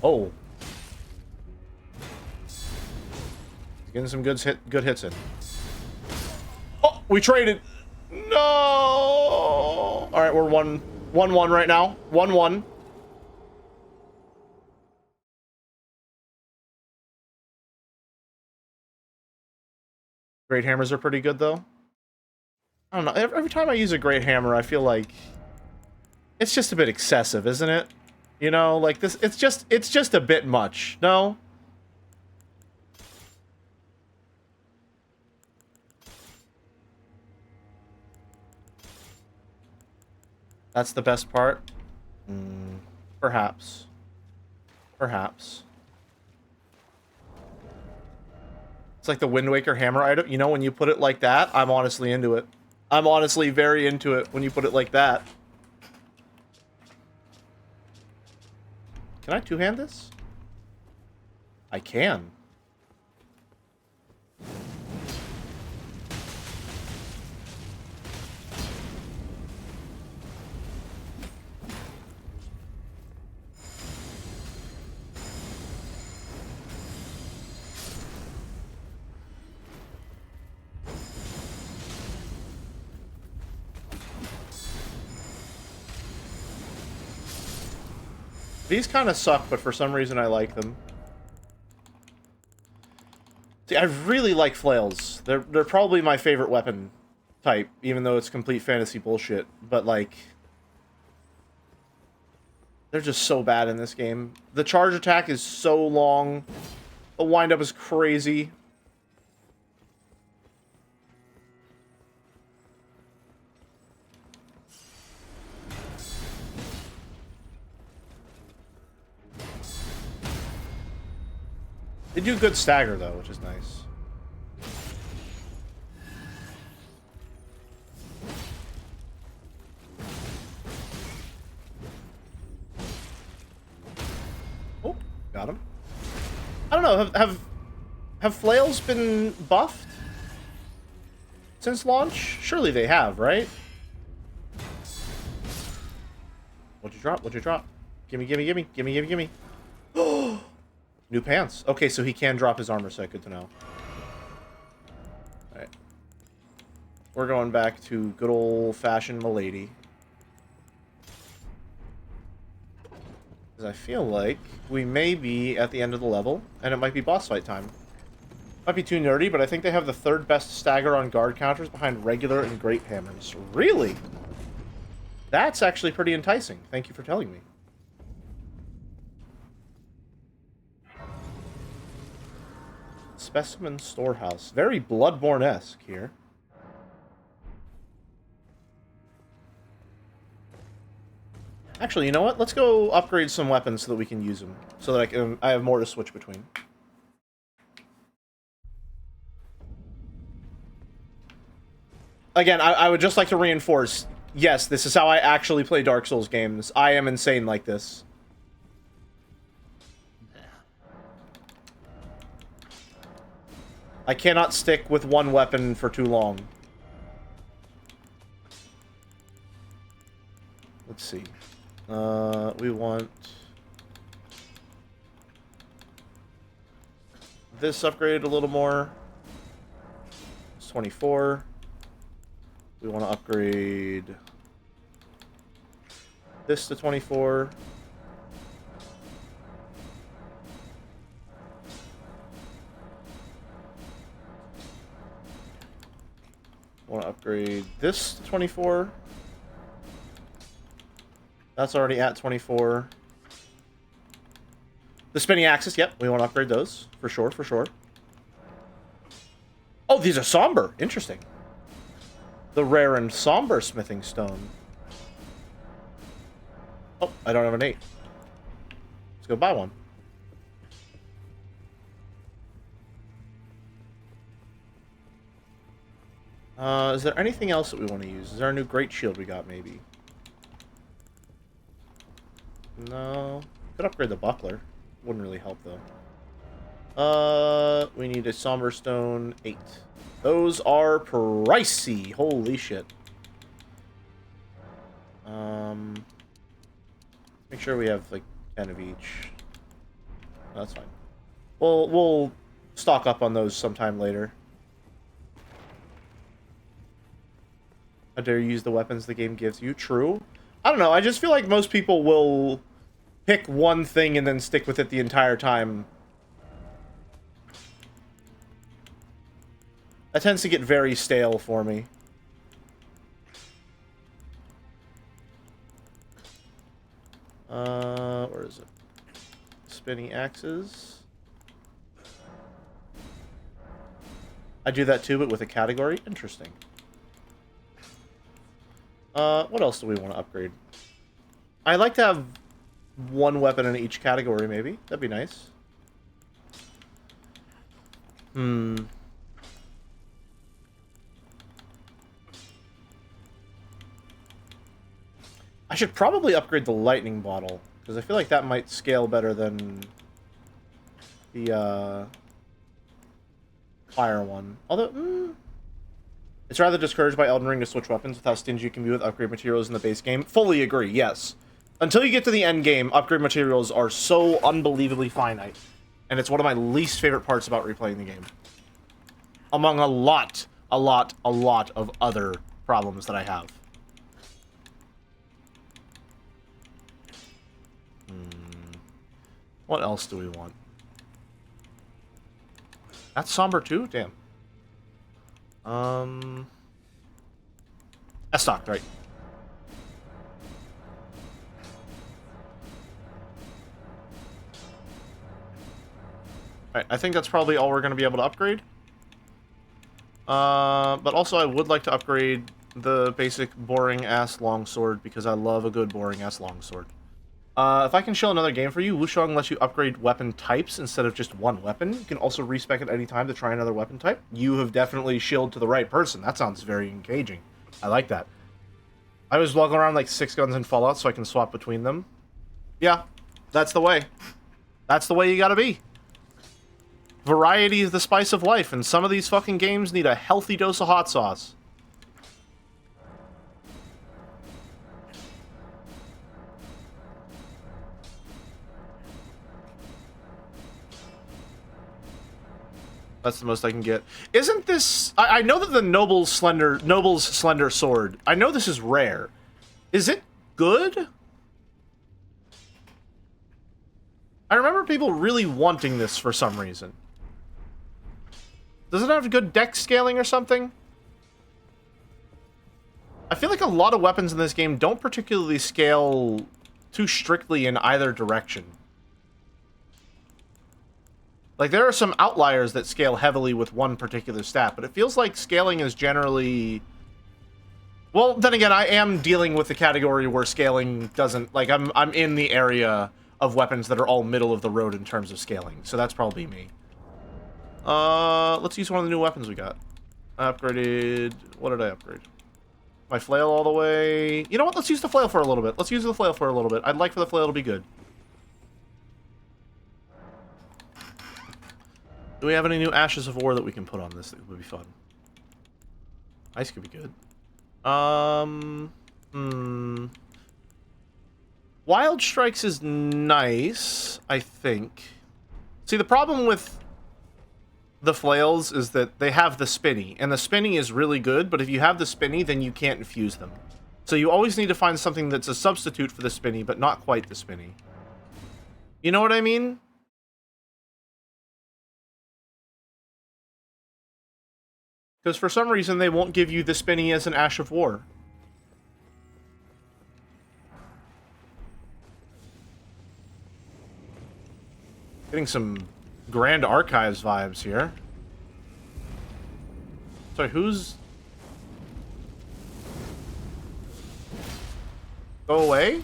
S1: Oh. Getting some good hits in. Oh, we traded. No. All right, we're 1-1 right now. 1-1. Great hammers are pretty good, though. I don't know. Every time I use a great hammer, I feel like it's just a bit excessive, isn't it? You know, like this. It's just a bit much. No. That's the best part? Perhaps. Perhaps. It's like the Wind Waker hammer item. You know, when you put it like that, I'm honestly into it. I'm honestly very into it when you put it like that. Can I two-hand this? I can. These kind of suck, but for some reason I like them. See, I really like flails. They're probably my favorite weapon type, even though it's complete fantasy bullshit. But, like, they're just so bad in this game. The charge attack is so long. The wind-up is crazy. They do good stagger, though, which is nice. Oh, got him. I don't know, have flails been buffed since launch? Surely they have, right? What'd you drop? What'd you drop? Gimme, gimme, gimme, gimme, gimme, gimme. Oh! New pants. Okay, so he can drop his armor set. Good to know. Alright. We're going back to good old-fashioned Milady. Because I feel like we may be at the end of the level, and it might be boss fight time. Might be too nerdy, but I think they have the third best stagger on guard counters behind regular and great hammers. Really? That's actually pretty enticing. Thank you for telling me. Specimen storehouse. Very Bloodborne-esque here. Actually, you know what? Let's go upgrade some weapons so that we can use them. So that I have more to switch between. Again, I would just like to reinforce, yes, this is how I actually play Dark Souls games. I am insane like this. I cannot stick with one weapon for too long. Let's see. We want this upgraded a little more. It's 24. We want to upgrade this to 24. Want to upgrade this to 24. That's already at 24. The spinning axis, yep, we want to upgrade those. For sure, for sure. Oh, these are somber. Interesting. The rare and somber smithing stone. Oh, I don't have an 8. Let's go buy one. Is there anything else that we want to use? Is there a new great shield we got, maybe? No. Could upgrade the buckler. Wouldn't really help, though. We need a somber stone 8. Those are pricey. Holy shit. Make sure we have, like, 10 of each. No, that's fine. We'll stock up on those sometime later. How dare you use the weapons the game gives you? True. I don't know. I just feel like most people will pick one thing and then stick with it the entire time. That tends to get very stale for me. Where is it? Spinning axes. I do that too, but with a category. Interesting. What else do we want to upgrade? I'd like to have one weapon in each category, maybe. That'd be nice. I should probably upgrade the lightning bottle, because I feel like that might scale better than the fire one. Although, it's rather discouraged by Elden Ring to switch weapons with how stingy you can be with upgrade materials in the base game. Fully agree, yes. Until you get to the end game, upgrade materials are so unbelievably finite. And it's one of my least favorite parts about replaying the game. Among a lot of other problems that I have. What else do we want? That's somber too? Damn. That's stocked, right? Alright, I think that's probably all we're going to be able to upgrade. But also I would like to upgrade the basic boring-ass longsword, because I love a good boring-ass longsword. If I can show another game for you, Wushang lets you upgrade weapon types instead of just one weapon. You can also respec at any time to try another weapon type. You have definitely shielded to the right person. That sounds very engaging. I like that. I was lugging around like 6 guns in Fallout so I can swap between them. Yeah, that's the way. That's the way you gotta be. Variety is the spice of life, and some of these fucking games need a healthy dose of hot sauce. That's the most I can get. Isn't this... I know that the Noble's Slender Sword, I know this is rare. Is it good? I remember people really wanting this for some reason. Does it have good dex scaling or something? I feel like a lot of weapons in this game don't particularly scale too strictly in either direction. Like, there are some outliers that scale heavily with one particular stat, but it feels like scaling is generally... Well, then again, I am dealing with the category where scaling doesn't... Like, I'm in the area of weapons that are all middle of the road in terms of scaling, so that's probably me. Let's use one of the new weapons we got. I upgraded... What did I upgrade? My flail all the way... You know what? Let's use the flail for a little bit. Let's use the flail for a little bit. I'd like for the flail to be good. Do we have any new Ashes of War that we can put on this that would be fun? Ice could be good. Wild Strikes is nice, I think. See, the problem with the flails is that they have the spinny, and the spinny is really good, but if you have the spinny, then you can't infuse them. So you always need to find something that's a substitute for the spinny, but not quite the spinny. You know what I mean? Because for some reason, they won't give you the spinny as an Ash of War. Getting some Grand Archives vibes here. Sorry, who's... Go away?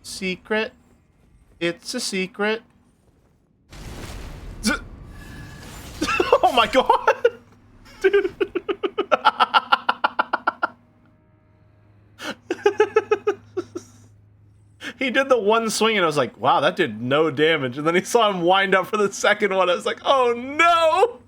S1: Secret. It's a secret. Oh my god! Dude. He did the one swing and I was like, wow, that did no damage. And then he saw him wind up for the second one. I was like, oh no!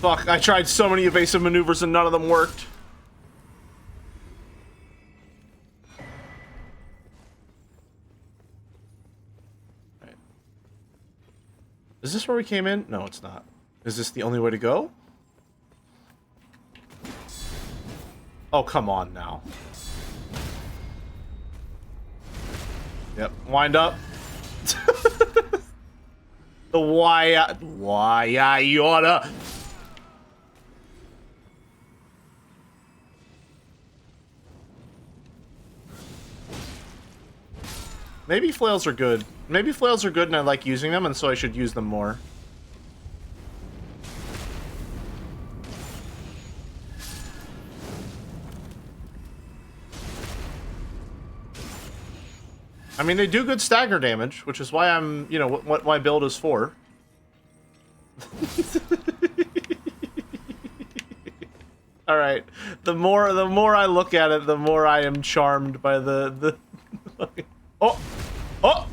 S1: Fuck, I tried so many evasive maneuvers and none of them worked. Right. Is this where we came in? No, it's not. Is this the only way to go? Oh, come on now. Yep, wind up. The why I oughta... Maybe flails are good. Maybe flails are good and I like using them, and so I should use them more. I mean, they do good stagger damage, which is why I'm, you know, what my build is for. All right. The more I look at it, the more I am charmed by the Oh! Oh!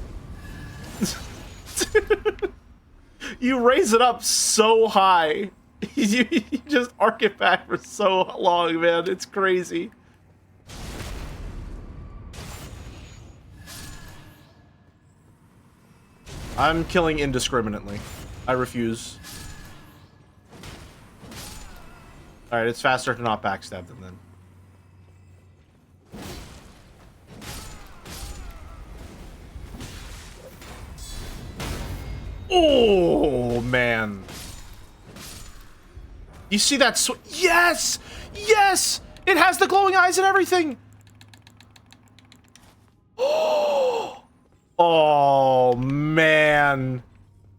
S1: You raise it up so high. You just arc it back for so long, man. It's crazy. I'm killing indiscriminately. I refuse. Alright, it's faster to not backstab them then. Oh, man. You see that yes! Yes! It has the glowing eyes and everything! Oh, man.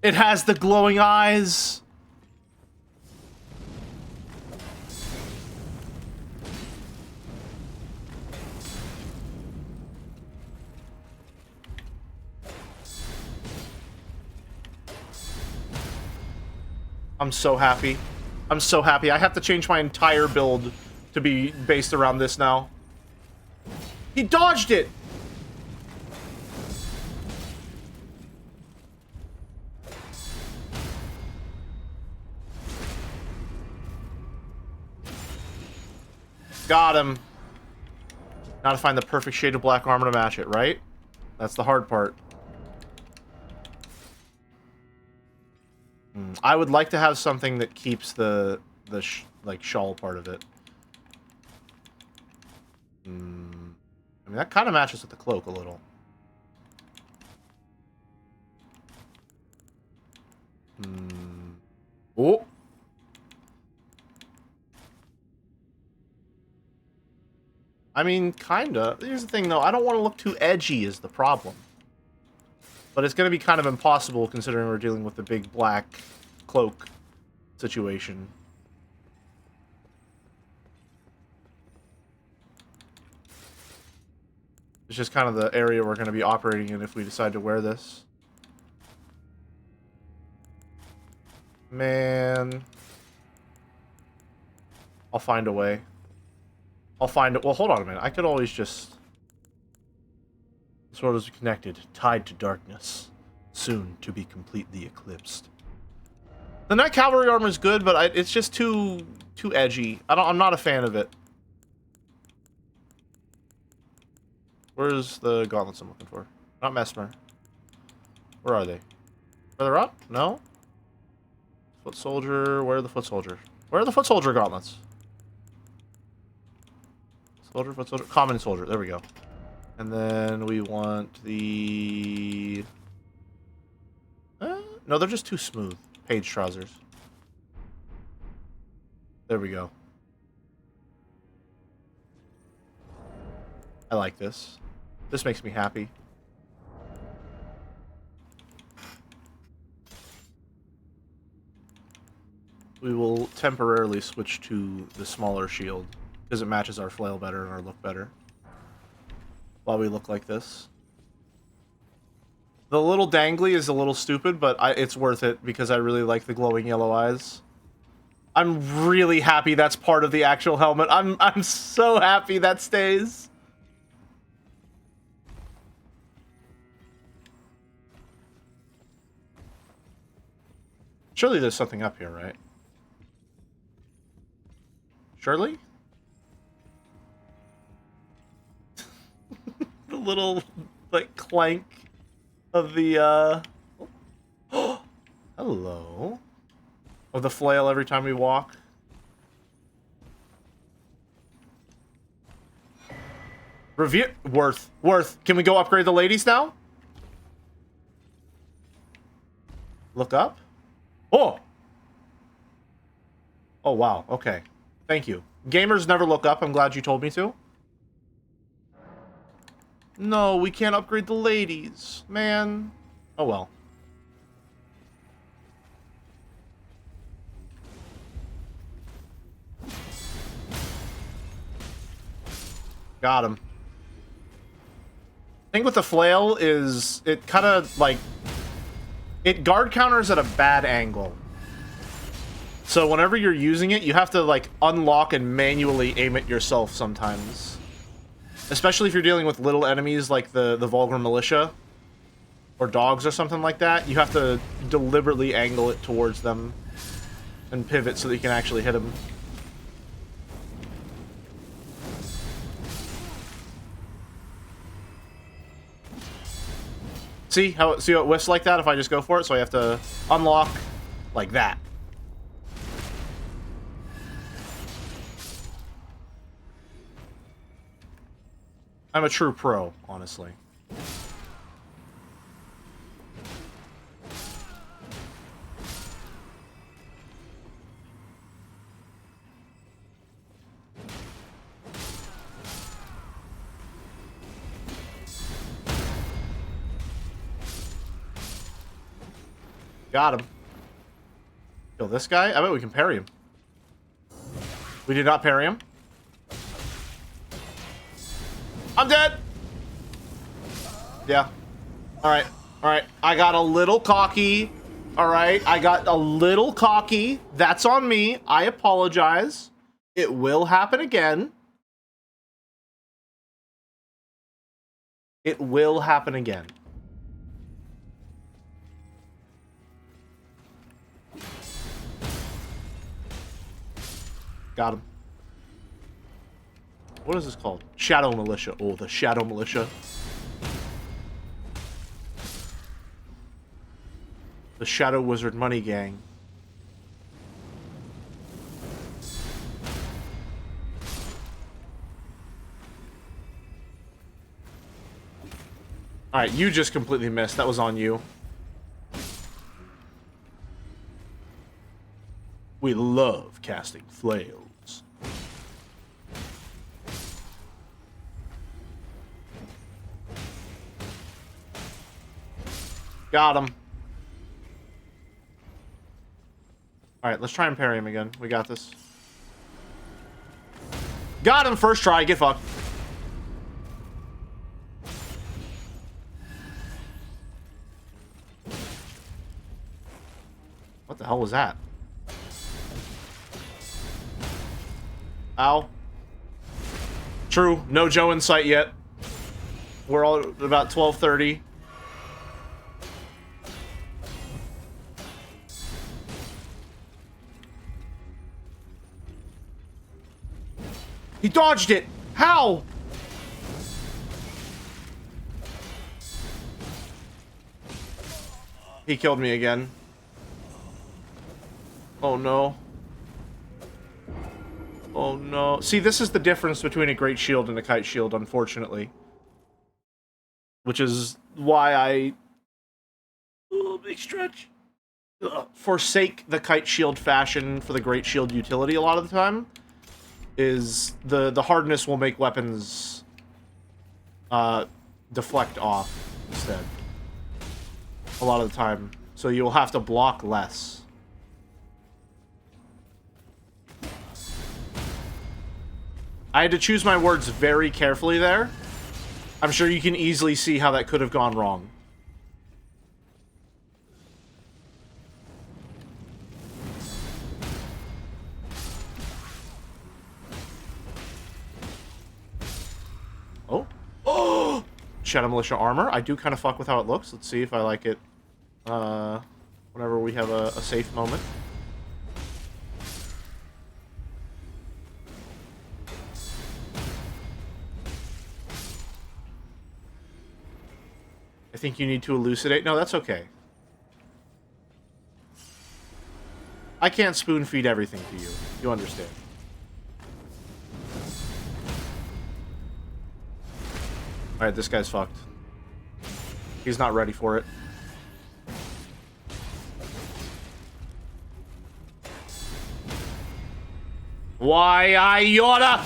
S1: It has the glowing eyes. I'm so happy. I'm so happy. I have to change my entire build to be based around this now. He dodged it! Got him. Now to find the perfect shade of black armor to match it, right? That's the hard part. I would like to have something that keeps the like shawl part of it. I mean, that kind of matches with the cloak a little. Oh. I mean, kinda. Here's the thing, though. I don't want to look too edgy is the problem. But it's going to be kind of impossible considering we're dealing with the big black cloak situation. It's just kind of the area we're going to be operating in if we decide to wear this. Man. I'll find a way. I'll find it. Well, hold on a minute. I could always just... The sword is connected, tied to darkness, soon to be completely eclipsed. The Knight Cavalry armor is good, but it's just too edgy. I'm not a fan of it. Where's the gauntlets I'm looking for? Not Mesmer. Where are they? Further up? No? Foot soldier. Where are the foot soldier? Where are the foot soldier gauntlets? Soldier, foot soldier, common soldier. There we go. And then we want the... no, they're just too smooth. Page trousers. There we go. I like this. This makes me happy. We will temporarily switch to the smaller shield because it matches our flail better and our look better. While we look like this. The little dangly is a little stupid, but it's worth it because I really like the glowing yellow eyes. I'm really happy that's part of the actual helmet. I'm so happy that stays. Surely there's something up here, right? Surely? The little, like, clank of the, hello. Of the flail every time we walk. Review... Worth. Can we go upgrade the ladies now? Look up? Oh! Oh, wow. Okay. Thank you. Gamers never look up. I'm glad you told me to. No, we can't upgrade the ladies. Man. Oh, well. Got him. Thing with the flail is it kind of, like... It guard counters at a bad angle. So whenever you're using it, you have to, like, unlock and manually aim it yourself sometimes. Especially if you're dealing with little enemies like the vulgar militia. Or dogs or something like that. You have to deliberately angle it towards them. And pivot so that you can actually hit them. See how it whiffs like that if I just go for it? So I have to unlock like that. I'm a true pro, honestly. Got him. Kill this guy? I bet we can parry him. We did not parry him. I'm dead! Yeah. Alright. Alright. I got a little cocky. Alright. I got a little cocky. That's on me. I apologize. It will happen again. It will happen again. Got him. What is this called? Shadow Militia. Oh, the Shadow Militia. The Shadow Wizard Money Gang. Alright, you just completely missed. That was on you. We love casting flails. Got him. Alright, let's try and parry him again. We got this. Got him! First try, get fucked. What the hell was that? Ow. True, no Joe in sight yet. We're all at about 12:30. He dodged it! How? He killed me again. Oh no. Oh no. See, this is the difference between a great shield and a kite shield, unfortunately. Which is why I... Oh, big stretch. Forsake the kite shield fashion for the great shield utility a lot of the time. Is the hardness will make weapons deflect off instead. A lot of the time. So you'll have to block less. I had to choose my words very carefully there. I'm sure you can easily see how that could have gone wrong. Oh. Oh! Shadow Militia armor. I do kind of fuck with how it looks. Let's see if I like it whenever we have a safe moment. I think you need to elucidate. No, that's okay. I can't spoon feed everything to you. You understand. Alright, this guy's fucked. He's not ready for it. Why, Iota?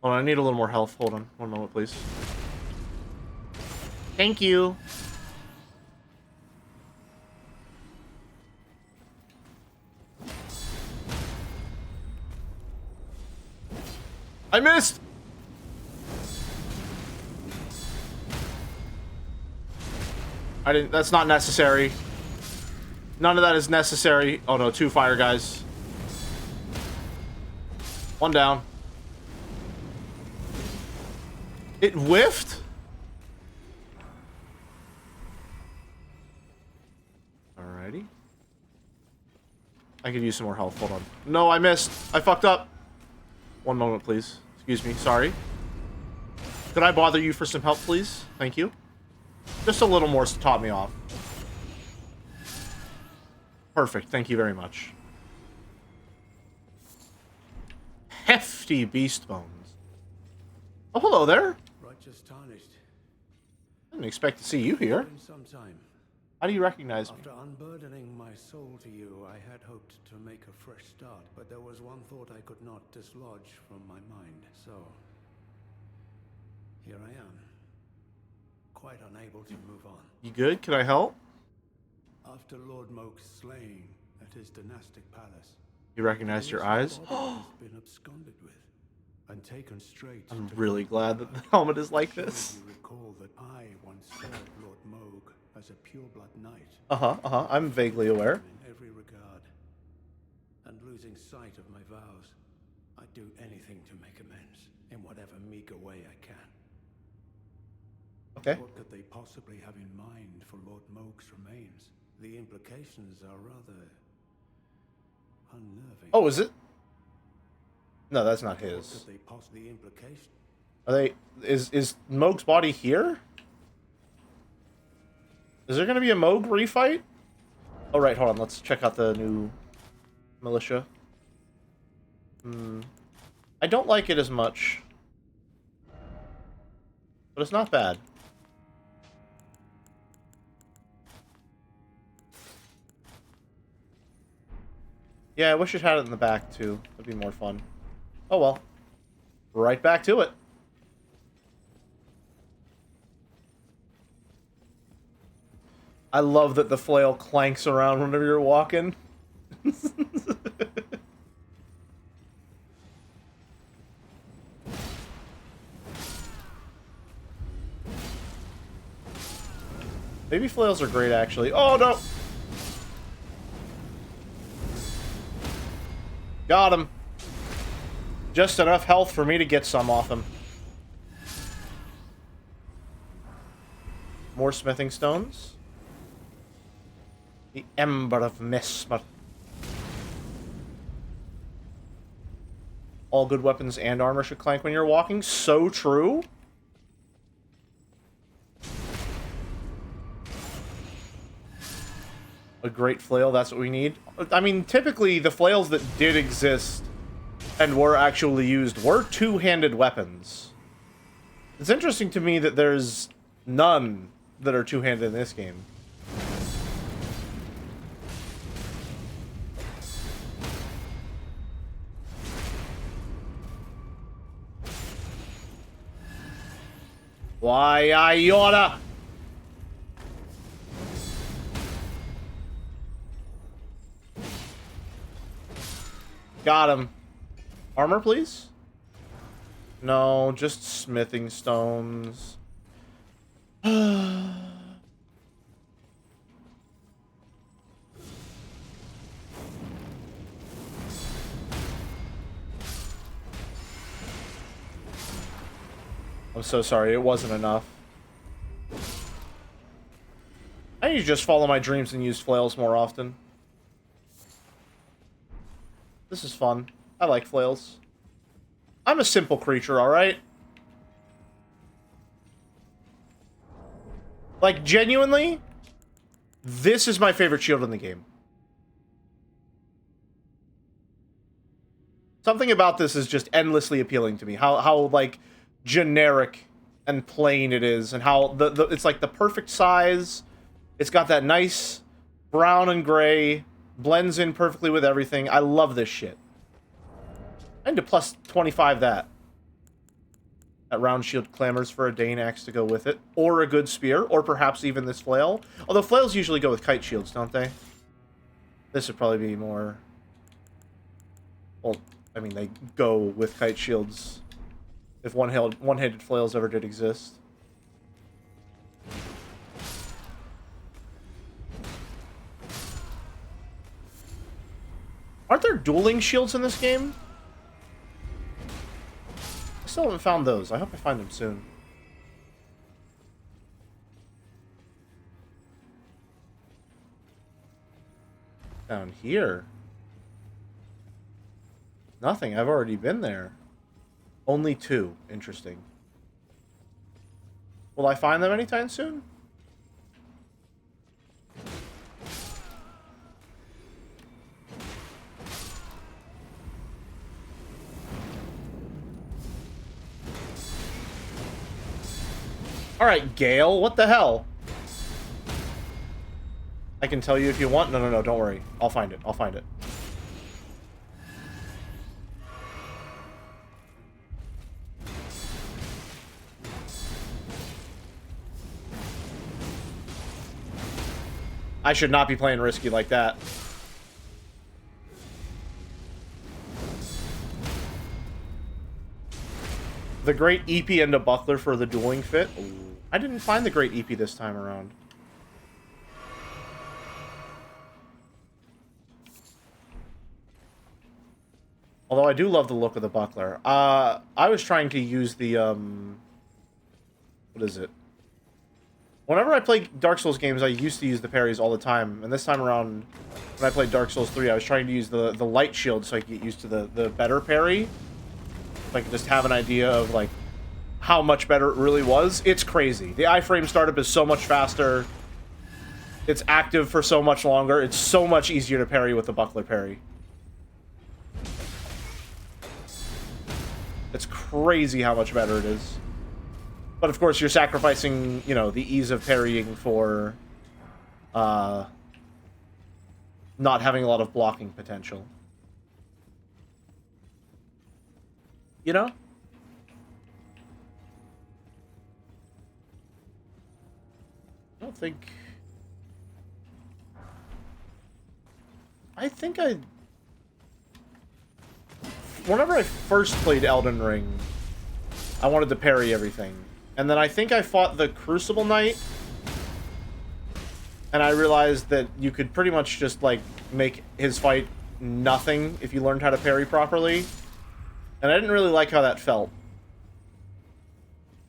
S1: Hold on, I need a little more health. Hold on. One moment, please. Thank you. I missed! I didn't... That's not necessary. None of that is necessary. Oh no, 2 fire guys. 1 down. It whiffed? Alrighty. I could use some more health. Hold on. No, I missed. I fucked up. 1 moment, please. Excuse me. Sorry. Could I bother you for some help, please? Thank you. Just a little more to top me off. Perfect. Thank you very much. Hefty beast bones. Oh, hello there.
S2: Righteous tarnished.
S1: I didn't expect to see you here.
S2: In some time.
S1: How do you recognize me?
S2: After unburdening my soul to you, I had hoped to make a fresh start, but there was one thought I could not dislodge from my mind. So, here I am. Quite unable to move on.
S1: You good? Can I help?
S2: After Lord Moke's slaying at his dynastic palace,
S1: You recognize your eyes?
S2: has been absconded with and taken straight.
S1: I'm
S2: to
S1: really
S2: Lord
S1: glad that
S2: Moog.
S1: the helmet is like
S2: Surely
S1: this.
S2: You recall that I once served Lord Moog as a pureblood knight.
S1: I'm vaguely aware.
S2: In every regard, and losing sight of my vows, I'd do anything to make amends in whatever meager way I can.
S1: Okay.
S2: What could they possibly have in mind for Lord Moog's remains? The implications are rather unnerving.
S1: Oh, is it? No, that's not
S2: What
S1: his.
S2: could they possibly implication?
S1: Are they... Is Moog's body here? Is there gonna be a Moog refight? Oh, right, hold on. Let's check out the new militia. I don't like it as much. But it's not bad. Yeah, I wish it had it in the back, too. That'd be more fun. Oh well. Right back to it. I love that the flail clanks around whenever you're walking. Baby flails are great, actually. Oh, no! Got him. Just enough health for me to get some off him. More smithing stones. The Ember of Mesmer. All good weapons and armor should clank when you're walking. So true. A great flail, that's what we need. I mean, typically, the flails that did exist and were actually used were two-handed weapons. It's interesting to me that there's none that are two-handed in this game. Why, Iota? Got him. Armor, please? No, just smithing stones. I'm so sorry, it wasn't enough. I need to just follow my dreams and use flails more often. This is fun. I like flails. I'm a simple creature, alright? Like, genuinely, this is my favorite shield in the game. Something about this is just endlessly appealing to me. How like, generic and plain it is, and how it's like the perfect size. It's got that nice brown and gray, blends in perfectly with everything. I love this shit. I need to plus 25 that. That round shield clamors for a Dane axe to go with it, or a good spear, or perhaps even this flail. Although flails usually go with kite shields, don't they? This would probably be more... Well, I mean, they go with kite shields if one-handed flails ever did exist. Aren't there dueling shields in this game? I still haven't found those. I hope I find them soon. Down here. Nothing. I've already been there. Only 2. Interesting. Will I find them anytime soon? Alright, Gale, what the hell? I can tell you if you want. No, don't worry. I'll find it. I'll find it. I should not be playing risky like that. The great EP and a buckler for the dueling fit. Ooh. I didn't find the great EP this time around. Although I do love the look of the buckler. I was trying to use the, what is it? Whenever I play Dark Souls games, I used to use the parries all the time. And this time around, when I played Dark Souls 3, I was trying to use the light shield so I could get used to the better parry. So I could just have an idea of, like, how much better it really was. It's crazy. The iframe startup is so much faster. It's active for so much longer. It's so much easier to parry with the buckler parry. crazy how much better it is. But of course, you're sacrificing, you know, the ease of parrying for not having a lot of blocking potential. You know? I don't think... Whenever I first played Elden Ring, I wanted to parry everything. And then I think I fought the Crucible Knight, and I realized that you could pretty much just, like, make his fight nothing if you learned how to parry properly. And I didn't really like how that felt.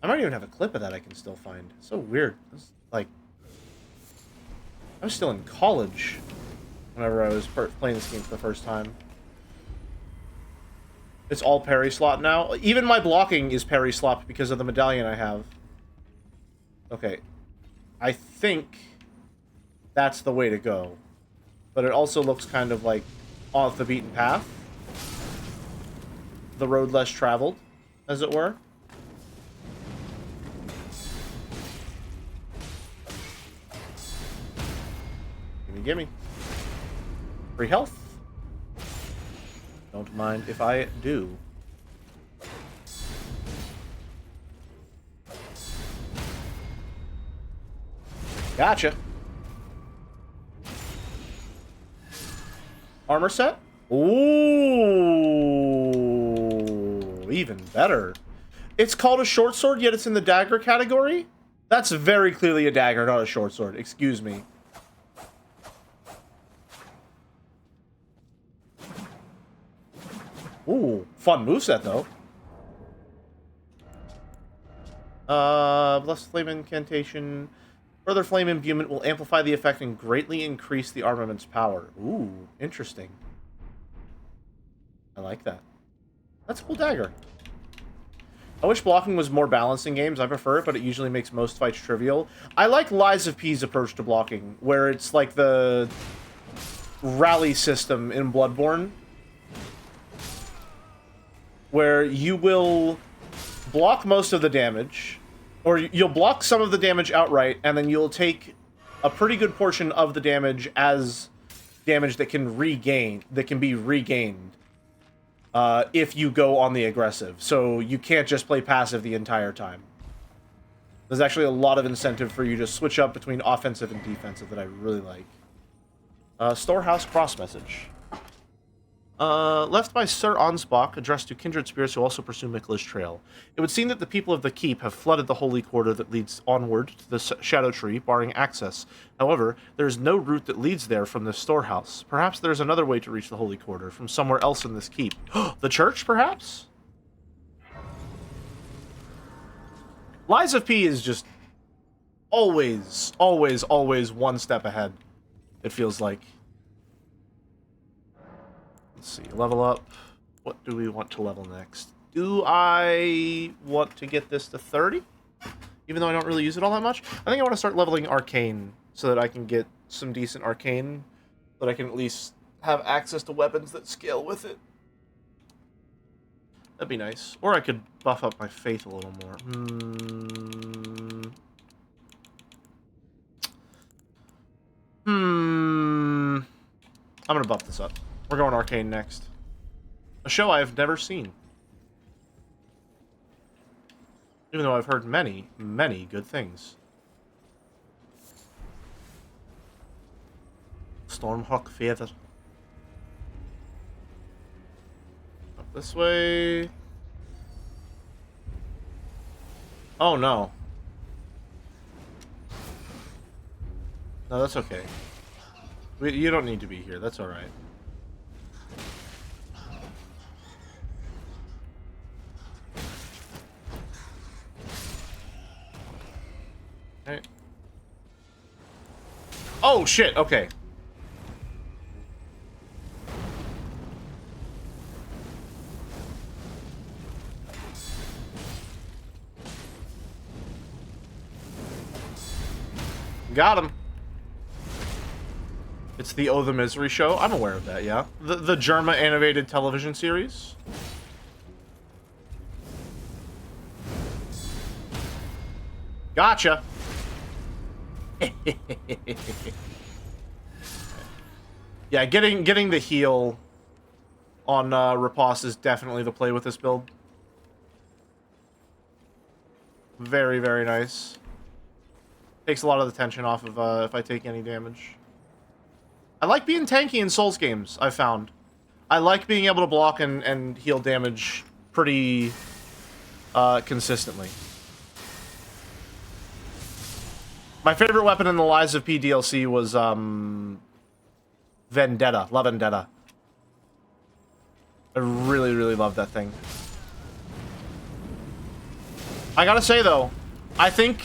S1: I might even have a clip of that I can still find. It's so weird. It's like... I was still in college whenever I was playing this game for the first time. It's all parry slot now. Even my blocking is parry slot because of the medallion I have. Okay. I think that's the way to go. But it also looks kind of like off the beaten path. The road less traveled, as it were. Gimme, gimme. Free health. Don't mind if I do. Gotcha. Armor set? Ooh, even better. It's called a short sword, yet it's in the dagger category? That's very clearly a dagger, not a short sword. Excuse me. Ooh, fun moveset, though. Blessed Flame Incantation. Further flame imbuement will amplify the effect and greatly increase the armament's power. Ooh, interesting. I like that. That's a cool dagger. I wish blocking was more balanced in games. I prefer it, but it usually makes most fights trivial. I like Lies of P's approach to blocking, where it's like the rally system in Bloodborne, where you will block most of the damage, or you'll block some of the damage outright, and then you'll take a pretty good portion of the damage as damage that can be regained if you go on the aggressive. So you can't just play passive the entire time. There's actually a lot of incentive for you to switch up between offensive and defensive that I really like. Storehouse cross message. Left by Sir Ansbach, addressed to kindred spirits who also pursue Milady's trail. It would seem that the people of the keep have flooded the holy quarter that leads onward to the Shadow Tree, barring access. However, there is no route that leads there from this storehouse. Perhaps there is another way to reach the holy quarter, from somewhere else in this keep. The church, perhaps? Lies of P is just always, always, always one step ahead, it feels like. Let's see, level up. What do we want to level next? Do I want to get this to 30? Even though I don't really use it all that much? I think I want to start leveling Arcane so that I can get some decent Arcane, so that I can at least have access to weapons that scale with it. That'd be nice. Or I could buff up my Faith a little more. I'm gonna buff this up. We're going Arcane next. A show I have never seen. Even though I've heard many, many good things. Stormhawk Theater. Up this way. Oh no. No, that's okay. You don't need to be here. That's alright. Okay. Oh, shit. Okay. Got him. It's the Oh the Misery show. I'm aware of that, yeah. The Germa animated television series. Gotcha. Yeah, getting the heal on Riposte is definitely the play with this build. Very, very nice. Takes a lot of the tension off of if I take any damage. I like being tanky in Souls games, I've found. I like being able to block and heal damage pretty consistently. My favorite weapon in the Lies of P DLC was Vendetta, La Vendetta. I really, really love that thing. I gotta say though, I think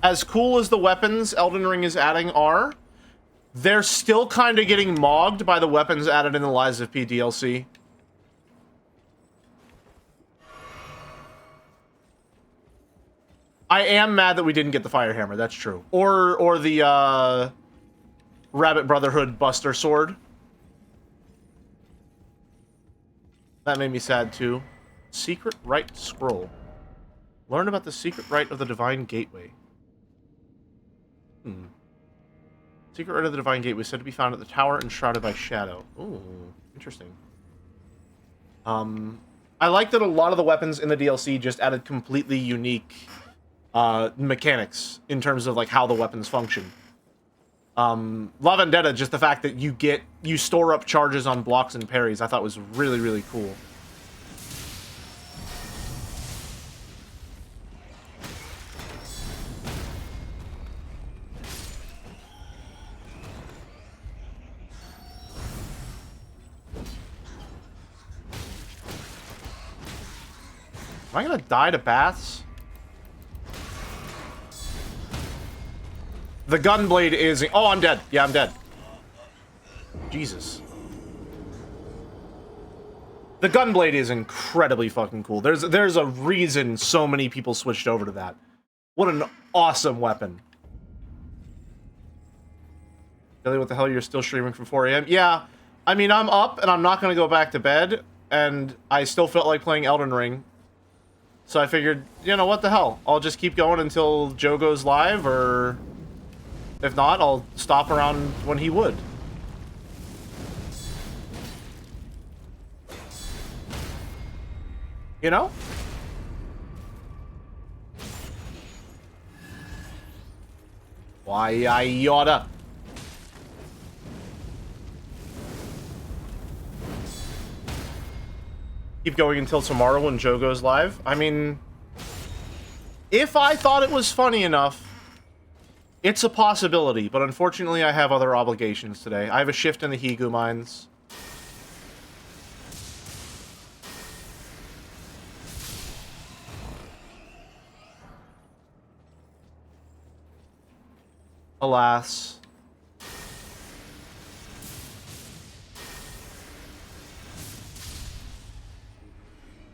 S1: as cool as the weapons Elden Ring is adding are, they're still kind of getting mogged by the weapons added in the Lies of P DLC. I am mad that we didn't get the Fire Hammer, that's true. Or the Rabbit Brotherhood Buster Sword. That made me sad too. Secret Rite Scroll. Learn about the secret rite of the Divine Gateway. Secret rite of the Divine Gateway said to be found at the tower enshrouded by shadow. Ooh, interesting. I like that a lot of the weapons in the DLC just added completely unique mechanics in terms of like how the weapons function. La Vendetta, just the fact that you store up charges on blocks and parries, I thought was really, really cool. Am I gonna die to bats? The gunblade is... Oh, I'm dead. Yeah, I'm dead. Jesus. The gunblade is incredibly fucking cool. There's a reason so many people switched over to that. What an awesome weapon. Billy, what the hell? You're still streaming from 4 a.m.? Yeah. I mean, I'm up, and I'm not gonna go back to bed, and I still felt like playing Elden Ring. So I figured, you know, what the hell? I'll just keep going until Joe goes live, or if not, I'll stop around when he would. You know? Why, I oughta. Keep going until tomorrow when Joe goes live. I mean, if I thought it was funny enough, it's a possibility, but unfortunately I have other obligations today. I have a shift in the Higu mines. Alas.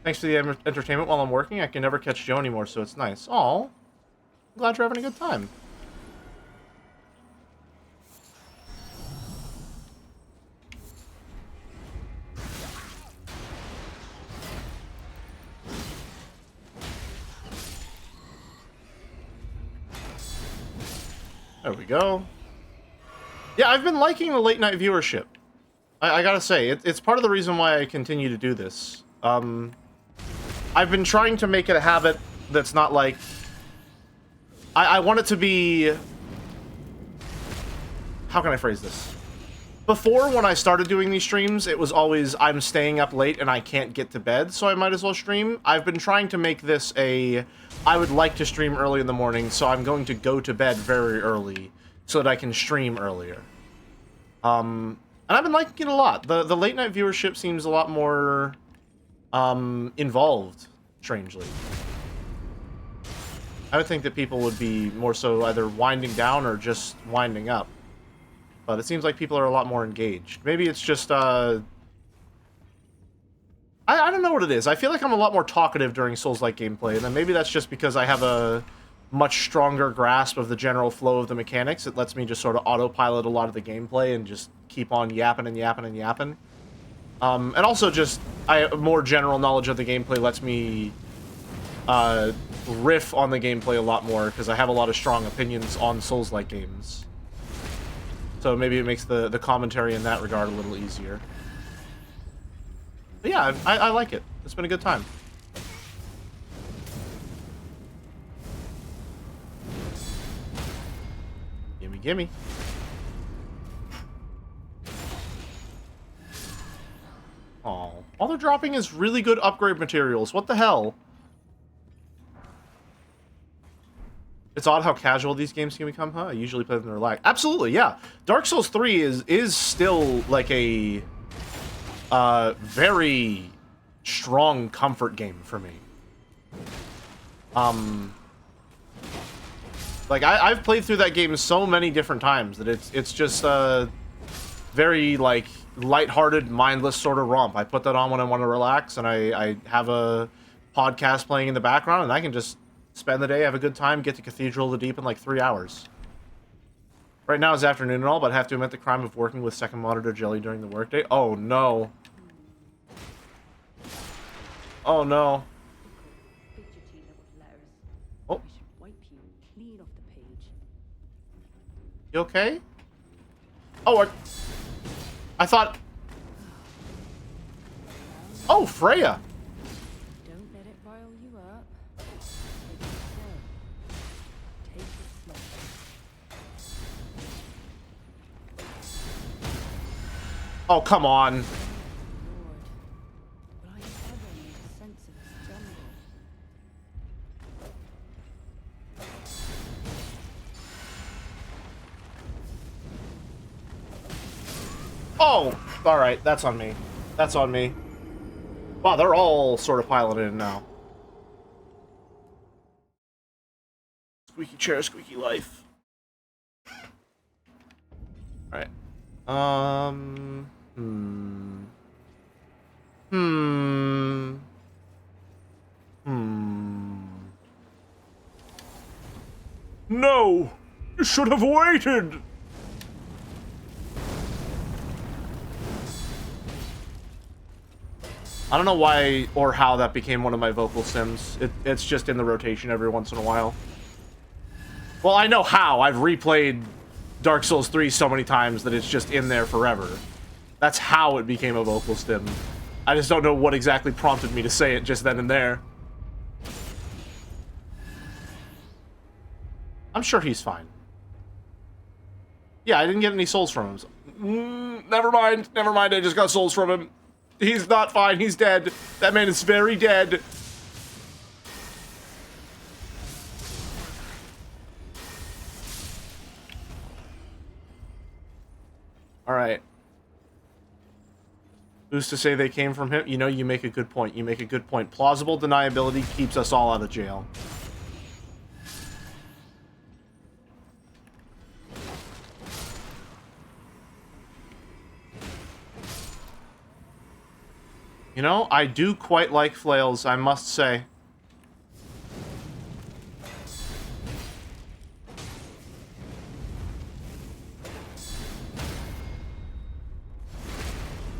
S1: Thanks for the entertainment while I'm working. I can never catch Joe anymore, so it's nice. Aw. I'm glad you're having a good time. There we go. Yeah, I've been liking the late night viewership. I gotta say, it's part of the reason why I continue to do this. I've been trying to make it a habit that's not like... I want it to be... How can I phrase this? Before, when I started doing these streams, it was always, I'm staying up late and I can't get to bed, so I might as well stream. I've been trying to make this a... I would like to stream early in the morning, so I'm going to go to bed very early so that I can stream earlier. And I've been liking it a lot. The late night viewership seems a lot more... involved, strangely. I would think that people would be more so either winding down or just winding up. But it seems like people are a lot more engaged. Maybe it's just, I don't know what it is. I feel like I'm a lot more talkative during Souls-like gameplay, and then maybe that's just because I have a much stronger grasp of the general flow of the mechanics. It lets me just sort of autopilot a lot of the gameplay and just keep on yapping and yapping and yapping. And also just, more general knowledge of the gameplay lets me riff on the gameplay a lot more because I have a lot of strong opinions on Souls-like games. So maybe it makes the commentary in that regard a little easier. But yeah, I like it. It's been a good time. Gimme, gimme. Oh, all they're dropping is really good upgrade materials. What the hell? It's odd how casual these games can become, huh? I usually play them to relax. Absolutely, yeah. Dark Souls 3 is still like a very strong comfort game for me. Like I've played through that game so many different times that it's just very like lighthearted, mindless sort of romp. I put that on when I want to relax, and I have a podcast playing in the background, and I can just spend the day, have a good time, get to Cathedral of the Deep in like 3 hours. Right now it's afternoon and all, but I have to admit the crime of working with second monitor Jelly during the workday. Oh no. Oh no. Oh. You okay? Oh, I thought... Oh, Freya!
S6: Don't let it rile you up. Take it slow.
S1: Oh, come on.
S6: Lord, will I ever make sense of this jungle?
S1: Oh! Alright, that's on me. That's on me. Wow, they're all sort of piling in now. Squeaky chair, squeaky life. Alright. No! You should have waited! I don't know why or how that became one of my vocal sims. It's just in the rotation every once in a while. Well, I know how. I've replayed Dark Souls 3 so many times that it's just in there forever. That's how it became a vocal sim. I just don't know what exactly prompted me to say it just then and there. I'm sure he's fine. Yeah, I didn't get any souls from him. So, never mind, I just got souls from him. He's not fine, he's dead. That man is very dead. Alright. Who's to say they came from him? You know, you make a good point. You make a good point. Plausible deniability keeps us all out of jail. You know, I do quite like flails, I must say.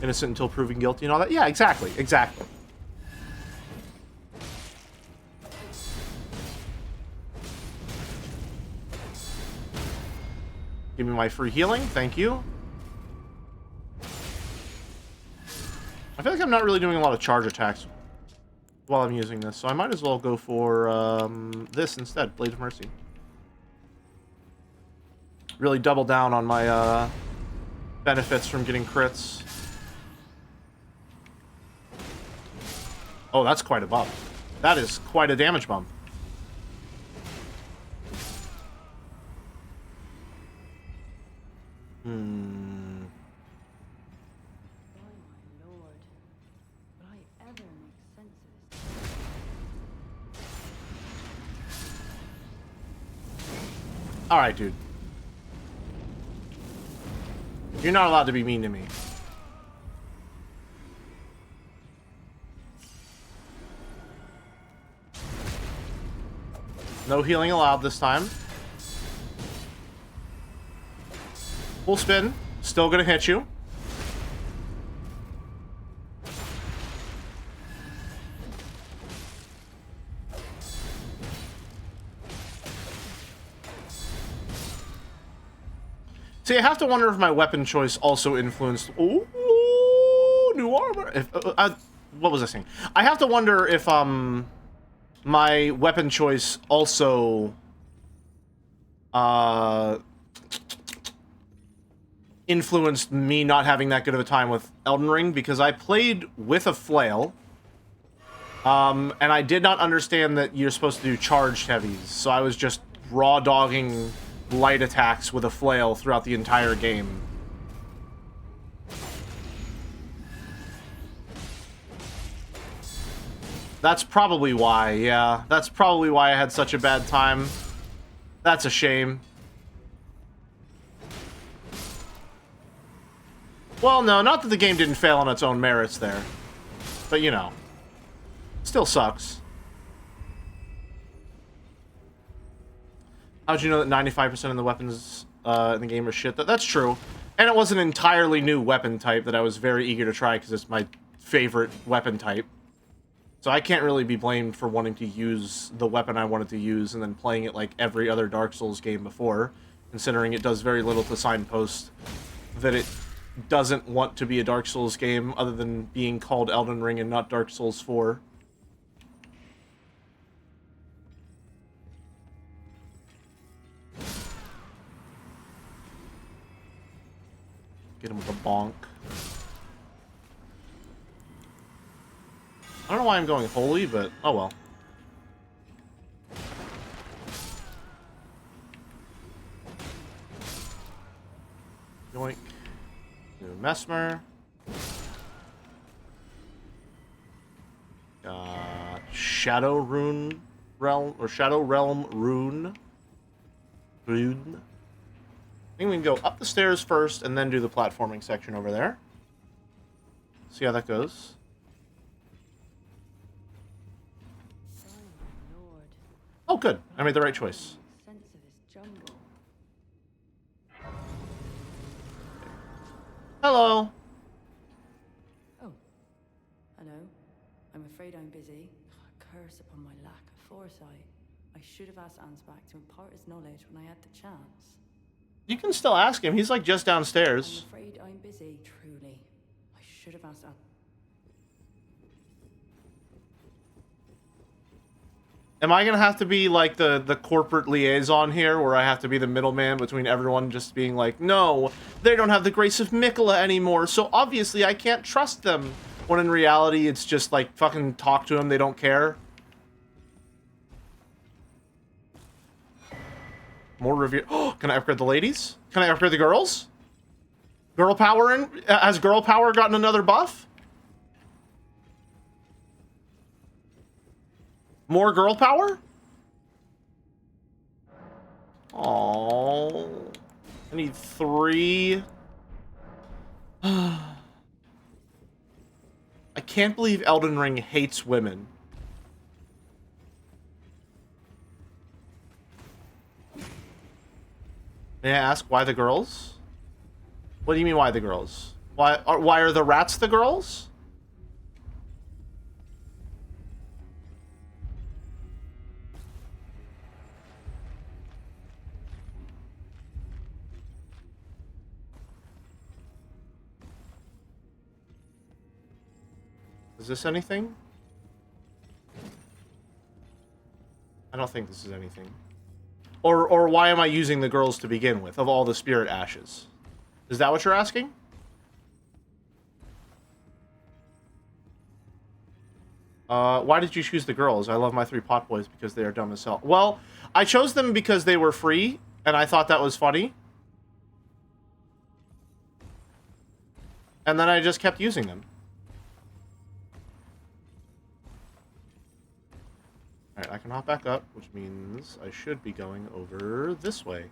S1: Innocent until proven guilty and all that. Yeah, exactly, exactly. Give me my free healing, thank you. I feel like I'm not really doing a lot of charge attacks while I'm using this, so I might as well go for this instead, Blade of Mercy. Really double down on my benefits from getting crits. Oh, that's quite a bump. That is quite a damage bump. Alright, dude. You're not allowed to be mean to me. No healing allowed this time. Full spin. Still gonna hit you. See, I have to wonder if my weapon choice also influenced... Ooh, new armor! What was I saying? I have to wonder if, my weapon choice also, influenced me not having that good of a time with Elden Ring, because I played with a flail, and I did not understand that you're supposed to do charged heavies, so I was just raw dogging light attacks with a flail throughout the entire game. That's probably why, yeah. That's probably why I had such a bad time. That's a shame. Well, no, not that the game didn't fail on its own merits there. But, you know. Still sucks. How'd you know that 95% of the weapons in the game are shit? That's true. And it was an entirely new weapon type that I was very eager to try because it's my favorite weapon type. So I can't really be blamed for wanting to use the weapon I wanted to use and then playing it like every other Dark Souls game before, considering it does very little to signpost that it doesn't want to be a Dark Souls game other than being called Elden Ring and not Dark Souls 4. Get him with a bonk. I don't know why I'm going holy, but oh well. Yoink. New Mesmer. Shadow Rune Realm, or Shadow Realm Rune. Rune. I think we can go up the stairs first and then do the platforming section over there. See how that goes. Oh, good. I made the right choice. Hello.
S6: Oh, hello. I'm afraid I'm busy. Curse upon my lack of foresight. I should have asked Ansbach to impart his knowledge when I had the chance.
S1: You can still ask him. He's like just downstairs.
S6: I'm afraid I'm busy. Truly. I should have asked
S1: Am I gonna have to be like the corporate liaison here, where I have to be the middleman between everyone just being like, no, they don't have the grace of Milady'a anymore, so obviously I can't trust them. When in reality, it's just like, fucking talk to them, they don't care. More review. Oh, can I upgrade the ladies? Can I upgrade the girls? Girl power in? Has girl power gotten another buff? More girl power? Oh, I need 3. I can't believe Elden Ring hates women. May I ask why the girls? What do you mean why the girls? Why are the rats the girls? Is this anything? I don't think this is anything. Or why am I using the girls to begin with, of all the spirit ashes? Is that what you're asking? Why did you choose the girls? I love my 3 pot boys because they are dumb as hell. Well, I chose them because they were free, and I thought that was funny. And then I just kept using them. Alright, I can hop back up, which means I should be going over this way.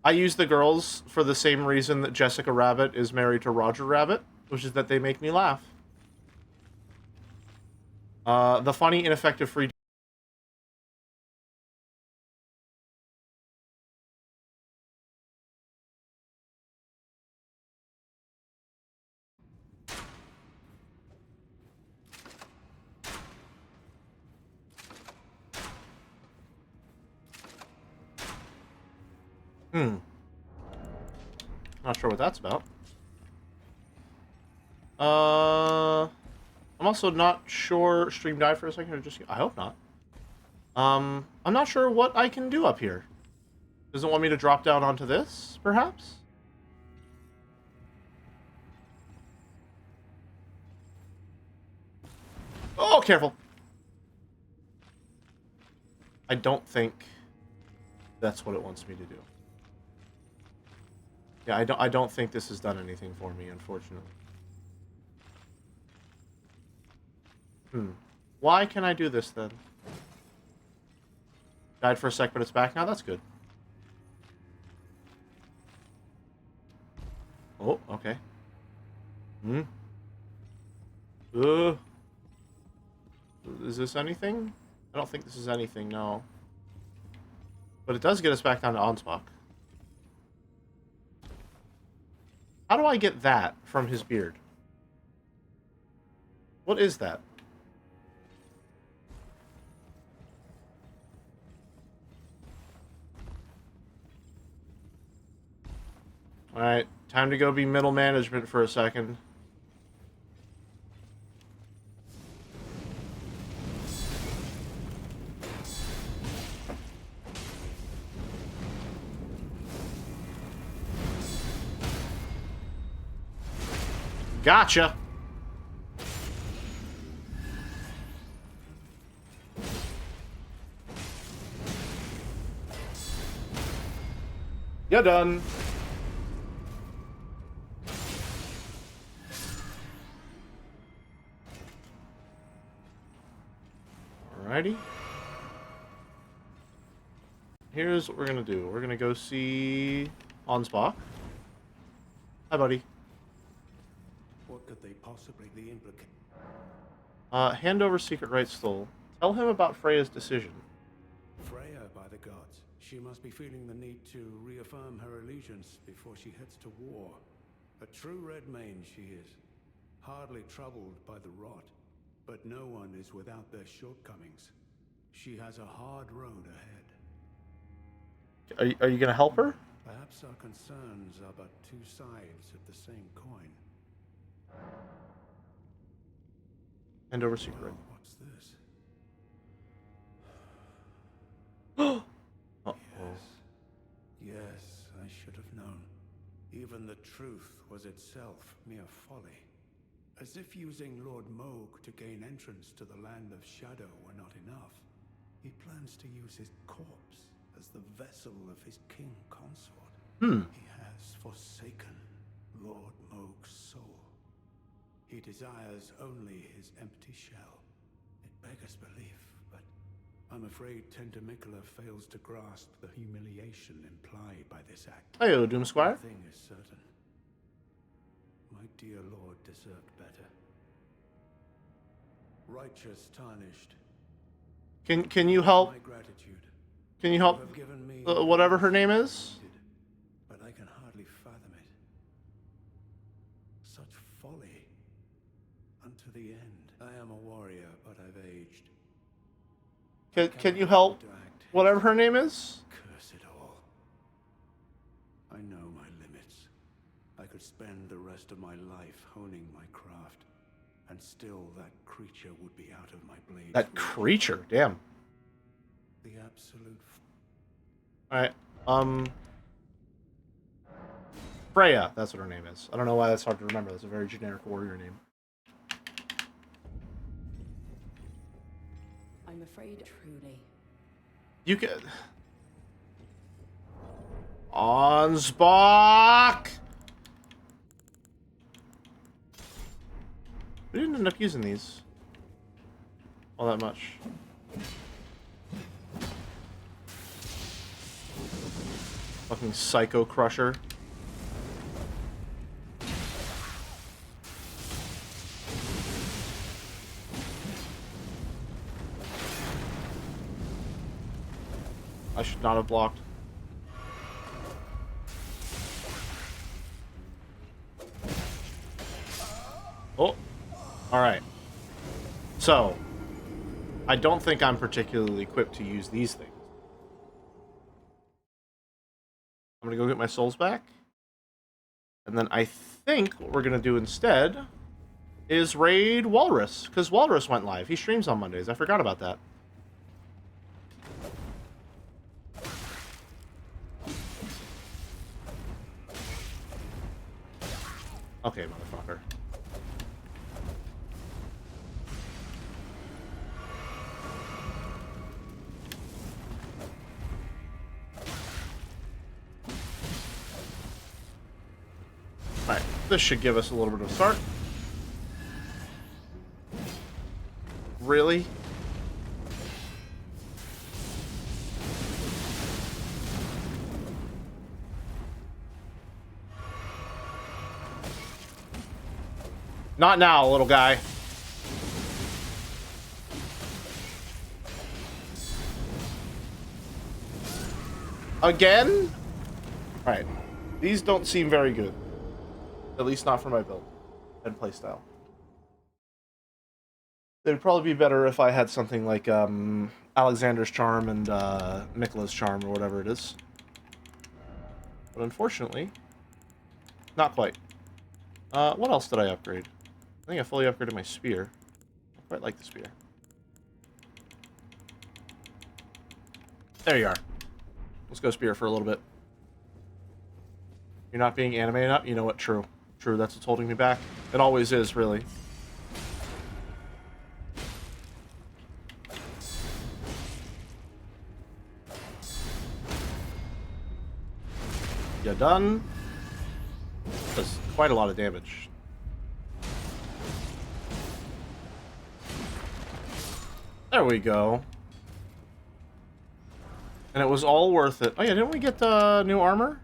S1: I use the girls for the same reason that Jessica Rabbit is married to Roger Rabbit, which is that they make me laugh. The funny, ineffective, free... Not sure what that's about. I'm also not sure. Stream died for a second, or just... I hope not. I'm not sure what I can do up here. Does it want me to drop down onto this, perhaps? Oh, careful. I don't think that's what it wants me to do. Yeah, I don't think this has done anything for me, unfortunately. Why can I do this, then? Died for a sec, but it's back now? That's good. Oh, okay. Is this anything? I don't think this is anything, no. But it does get us back down to Ansbach. How do I get that from his beard? What is that? Alright, time to go be middle management for a second. Gotcha! You're done. Alrighty. Here's what we're gonna do. We're gonna go see Ansbach. Hi, buddy.
S2: What could they possibly be implicated?
S1: Hand over secret right stole. Tell him about Freya's decision.
S2: Freya, by the gods. She must be feeling the need to reaffirm her allegiance before she heads to war. A true Redmane she is. Hardly troubled by the rot. But no one is without their shortcomings. She has a hard road ahead.
S1: Are you gonna help her?
S2: Perhaps our concerns are but two sides of the same coin.
S1: Hand over secret.
S2: Well, what's this?
S1: Uh-oh.
S2: Yes, I should have known. Even the truth was itself mere folly. As if using Lord Moog to gain entrance to the land of shadow were not enough, he plans to use his corpse as the vessel of his king consort. He has forsaken Lord Moog's soul. He desires only his empty shell. It beggars belief, but I'm afraid Tentamicola fails to grasp the humiliation implied by this act.
S1: Hey, Doom Squire.
S2: One thing is certain. My dear lord deserved better. Righteous tarnished.
S1: Can you help?
S2: My gratitude.
S1: Can you help?
S2: You have given me
S1: Whatever her name is.
S2: but I can hardly fathom it. Such folly. Unto the end. I am a warrior, but I've aged.
S1: Can you help?
S2: To act.
S1: Whatever her name is.
S2: Curse it all. I know my limits. I could spend the rest of my life honing my craft, and still that creature would be out of my blade.
S1: That creature, damn.
S2: The absolute.
S1: Alright, Freya, that's what her name is. I don't know why that's hard to remember. That's a very generic warrior name.
S6: I'm afraid, truly.
S1: You could... Ansbach! We didn't end up using these all that much. Fucking Psycho Crusher. I should not have blocked. Oh, alright. So, I don't think I'm particularly equipped to use these things. I'm gonna go get my souls back. And then I think what we're gonna do instead is raid Walrus, because Walrus went live. He streams on Mondays. I forgot about that. Okay, motherfucker. Alright, this should give us a little bit of a start. Really? Not now, little guy. Again? Alright. These don't seem very good. At least not for my build and playstyle. They'd probably be better if I had something like Alexander's Charm and Milady'a's Charm or whatever it is. But unfortunately, not quite. What else did I upgrade? I think I fully upgraded my spear. I quite like the spear. There you are. Let's go spear for a little bit. You're not being animated up? You know what? True. True, that's what's holding me back. It always is, really. You done? Does quite a lot of damage. There we go. And it was all worth it. Oh yeah, didn't we get new armor?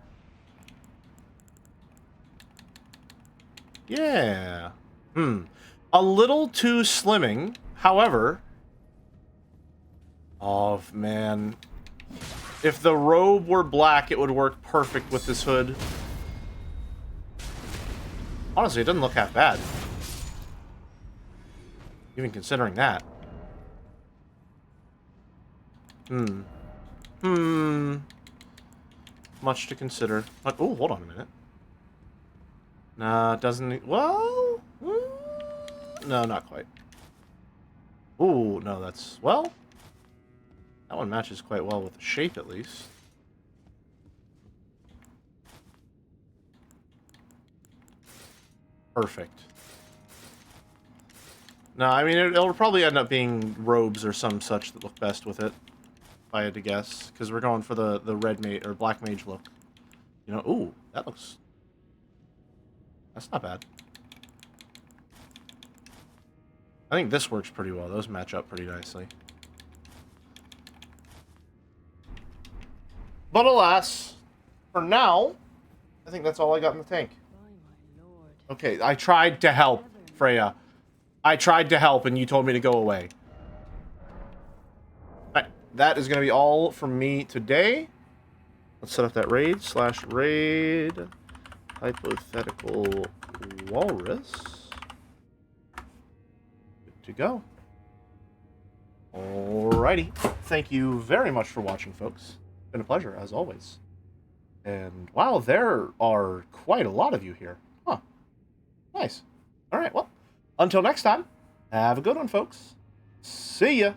S1: Yeah. A little too slimming. However... Oh, man. If the robe were black, it would work perfect with this hood. Honestly, it doesn't look half bad. Even considering that. Much to consider. But, oh, hold on a minute. Nah, it doesn't... Well... No, not quite. Ooh, no, that's... Well... That one matches quite well with the shape, at least. Perfect. No, I mean, it'll probably end up being robes or some such that look best with it, if I had to guess. Because we're going for the red mage, or black mage look. You know, ooh, that looks... That's not bad. I think this works pretty well. Those match up pretty nicely. But alas, for now, I think that's all I got in the tank. Okay, I tried to help, Freya. I tried to help, and you told me to go away. Alright, that is going to be all from me today. Let's set up that raid/raid hypothetical walrus. Good to go. Alrighty. Thank you very much for watching, folks. Been a pleasure, as always. And, wow, there are quite a lot of you here. Huh. Nice. Alright, well, until next time, have a good one, folks. See ya.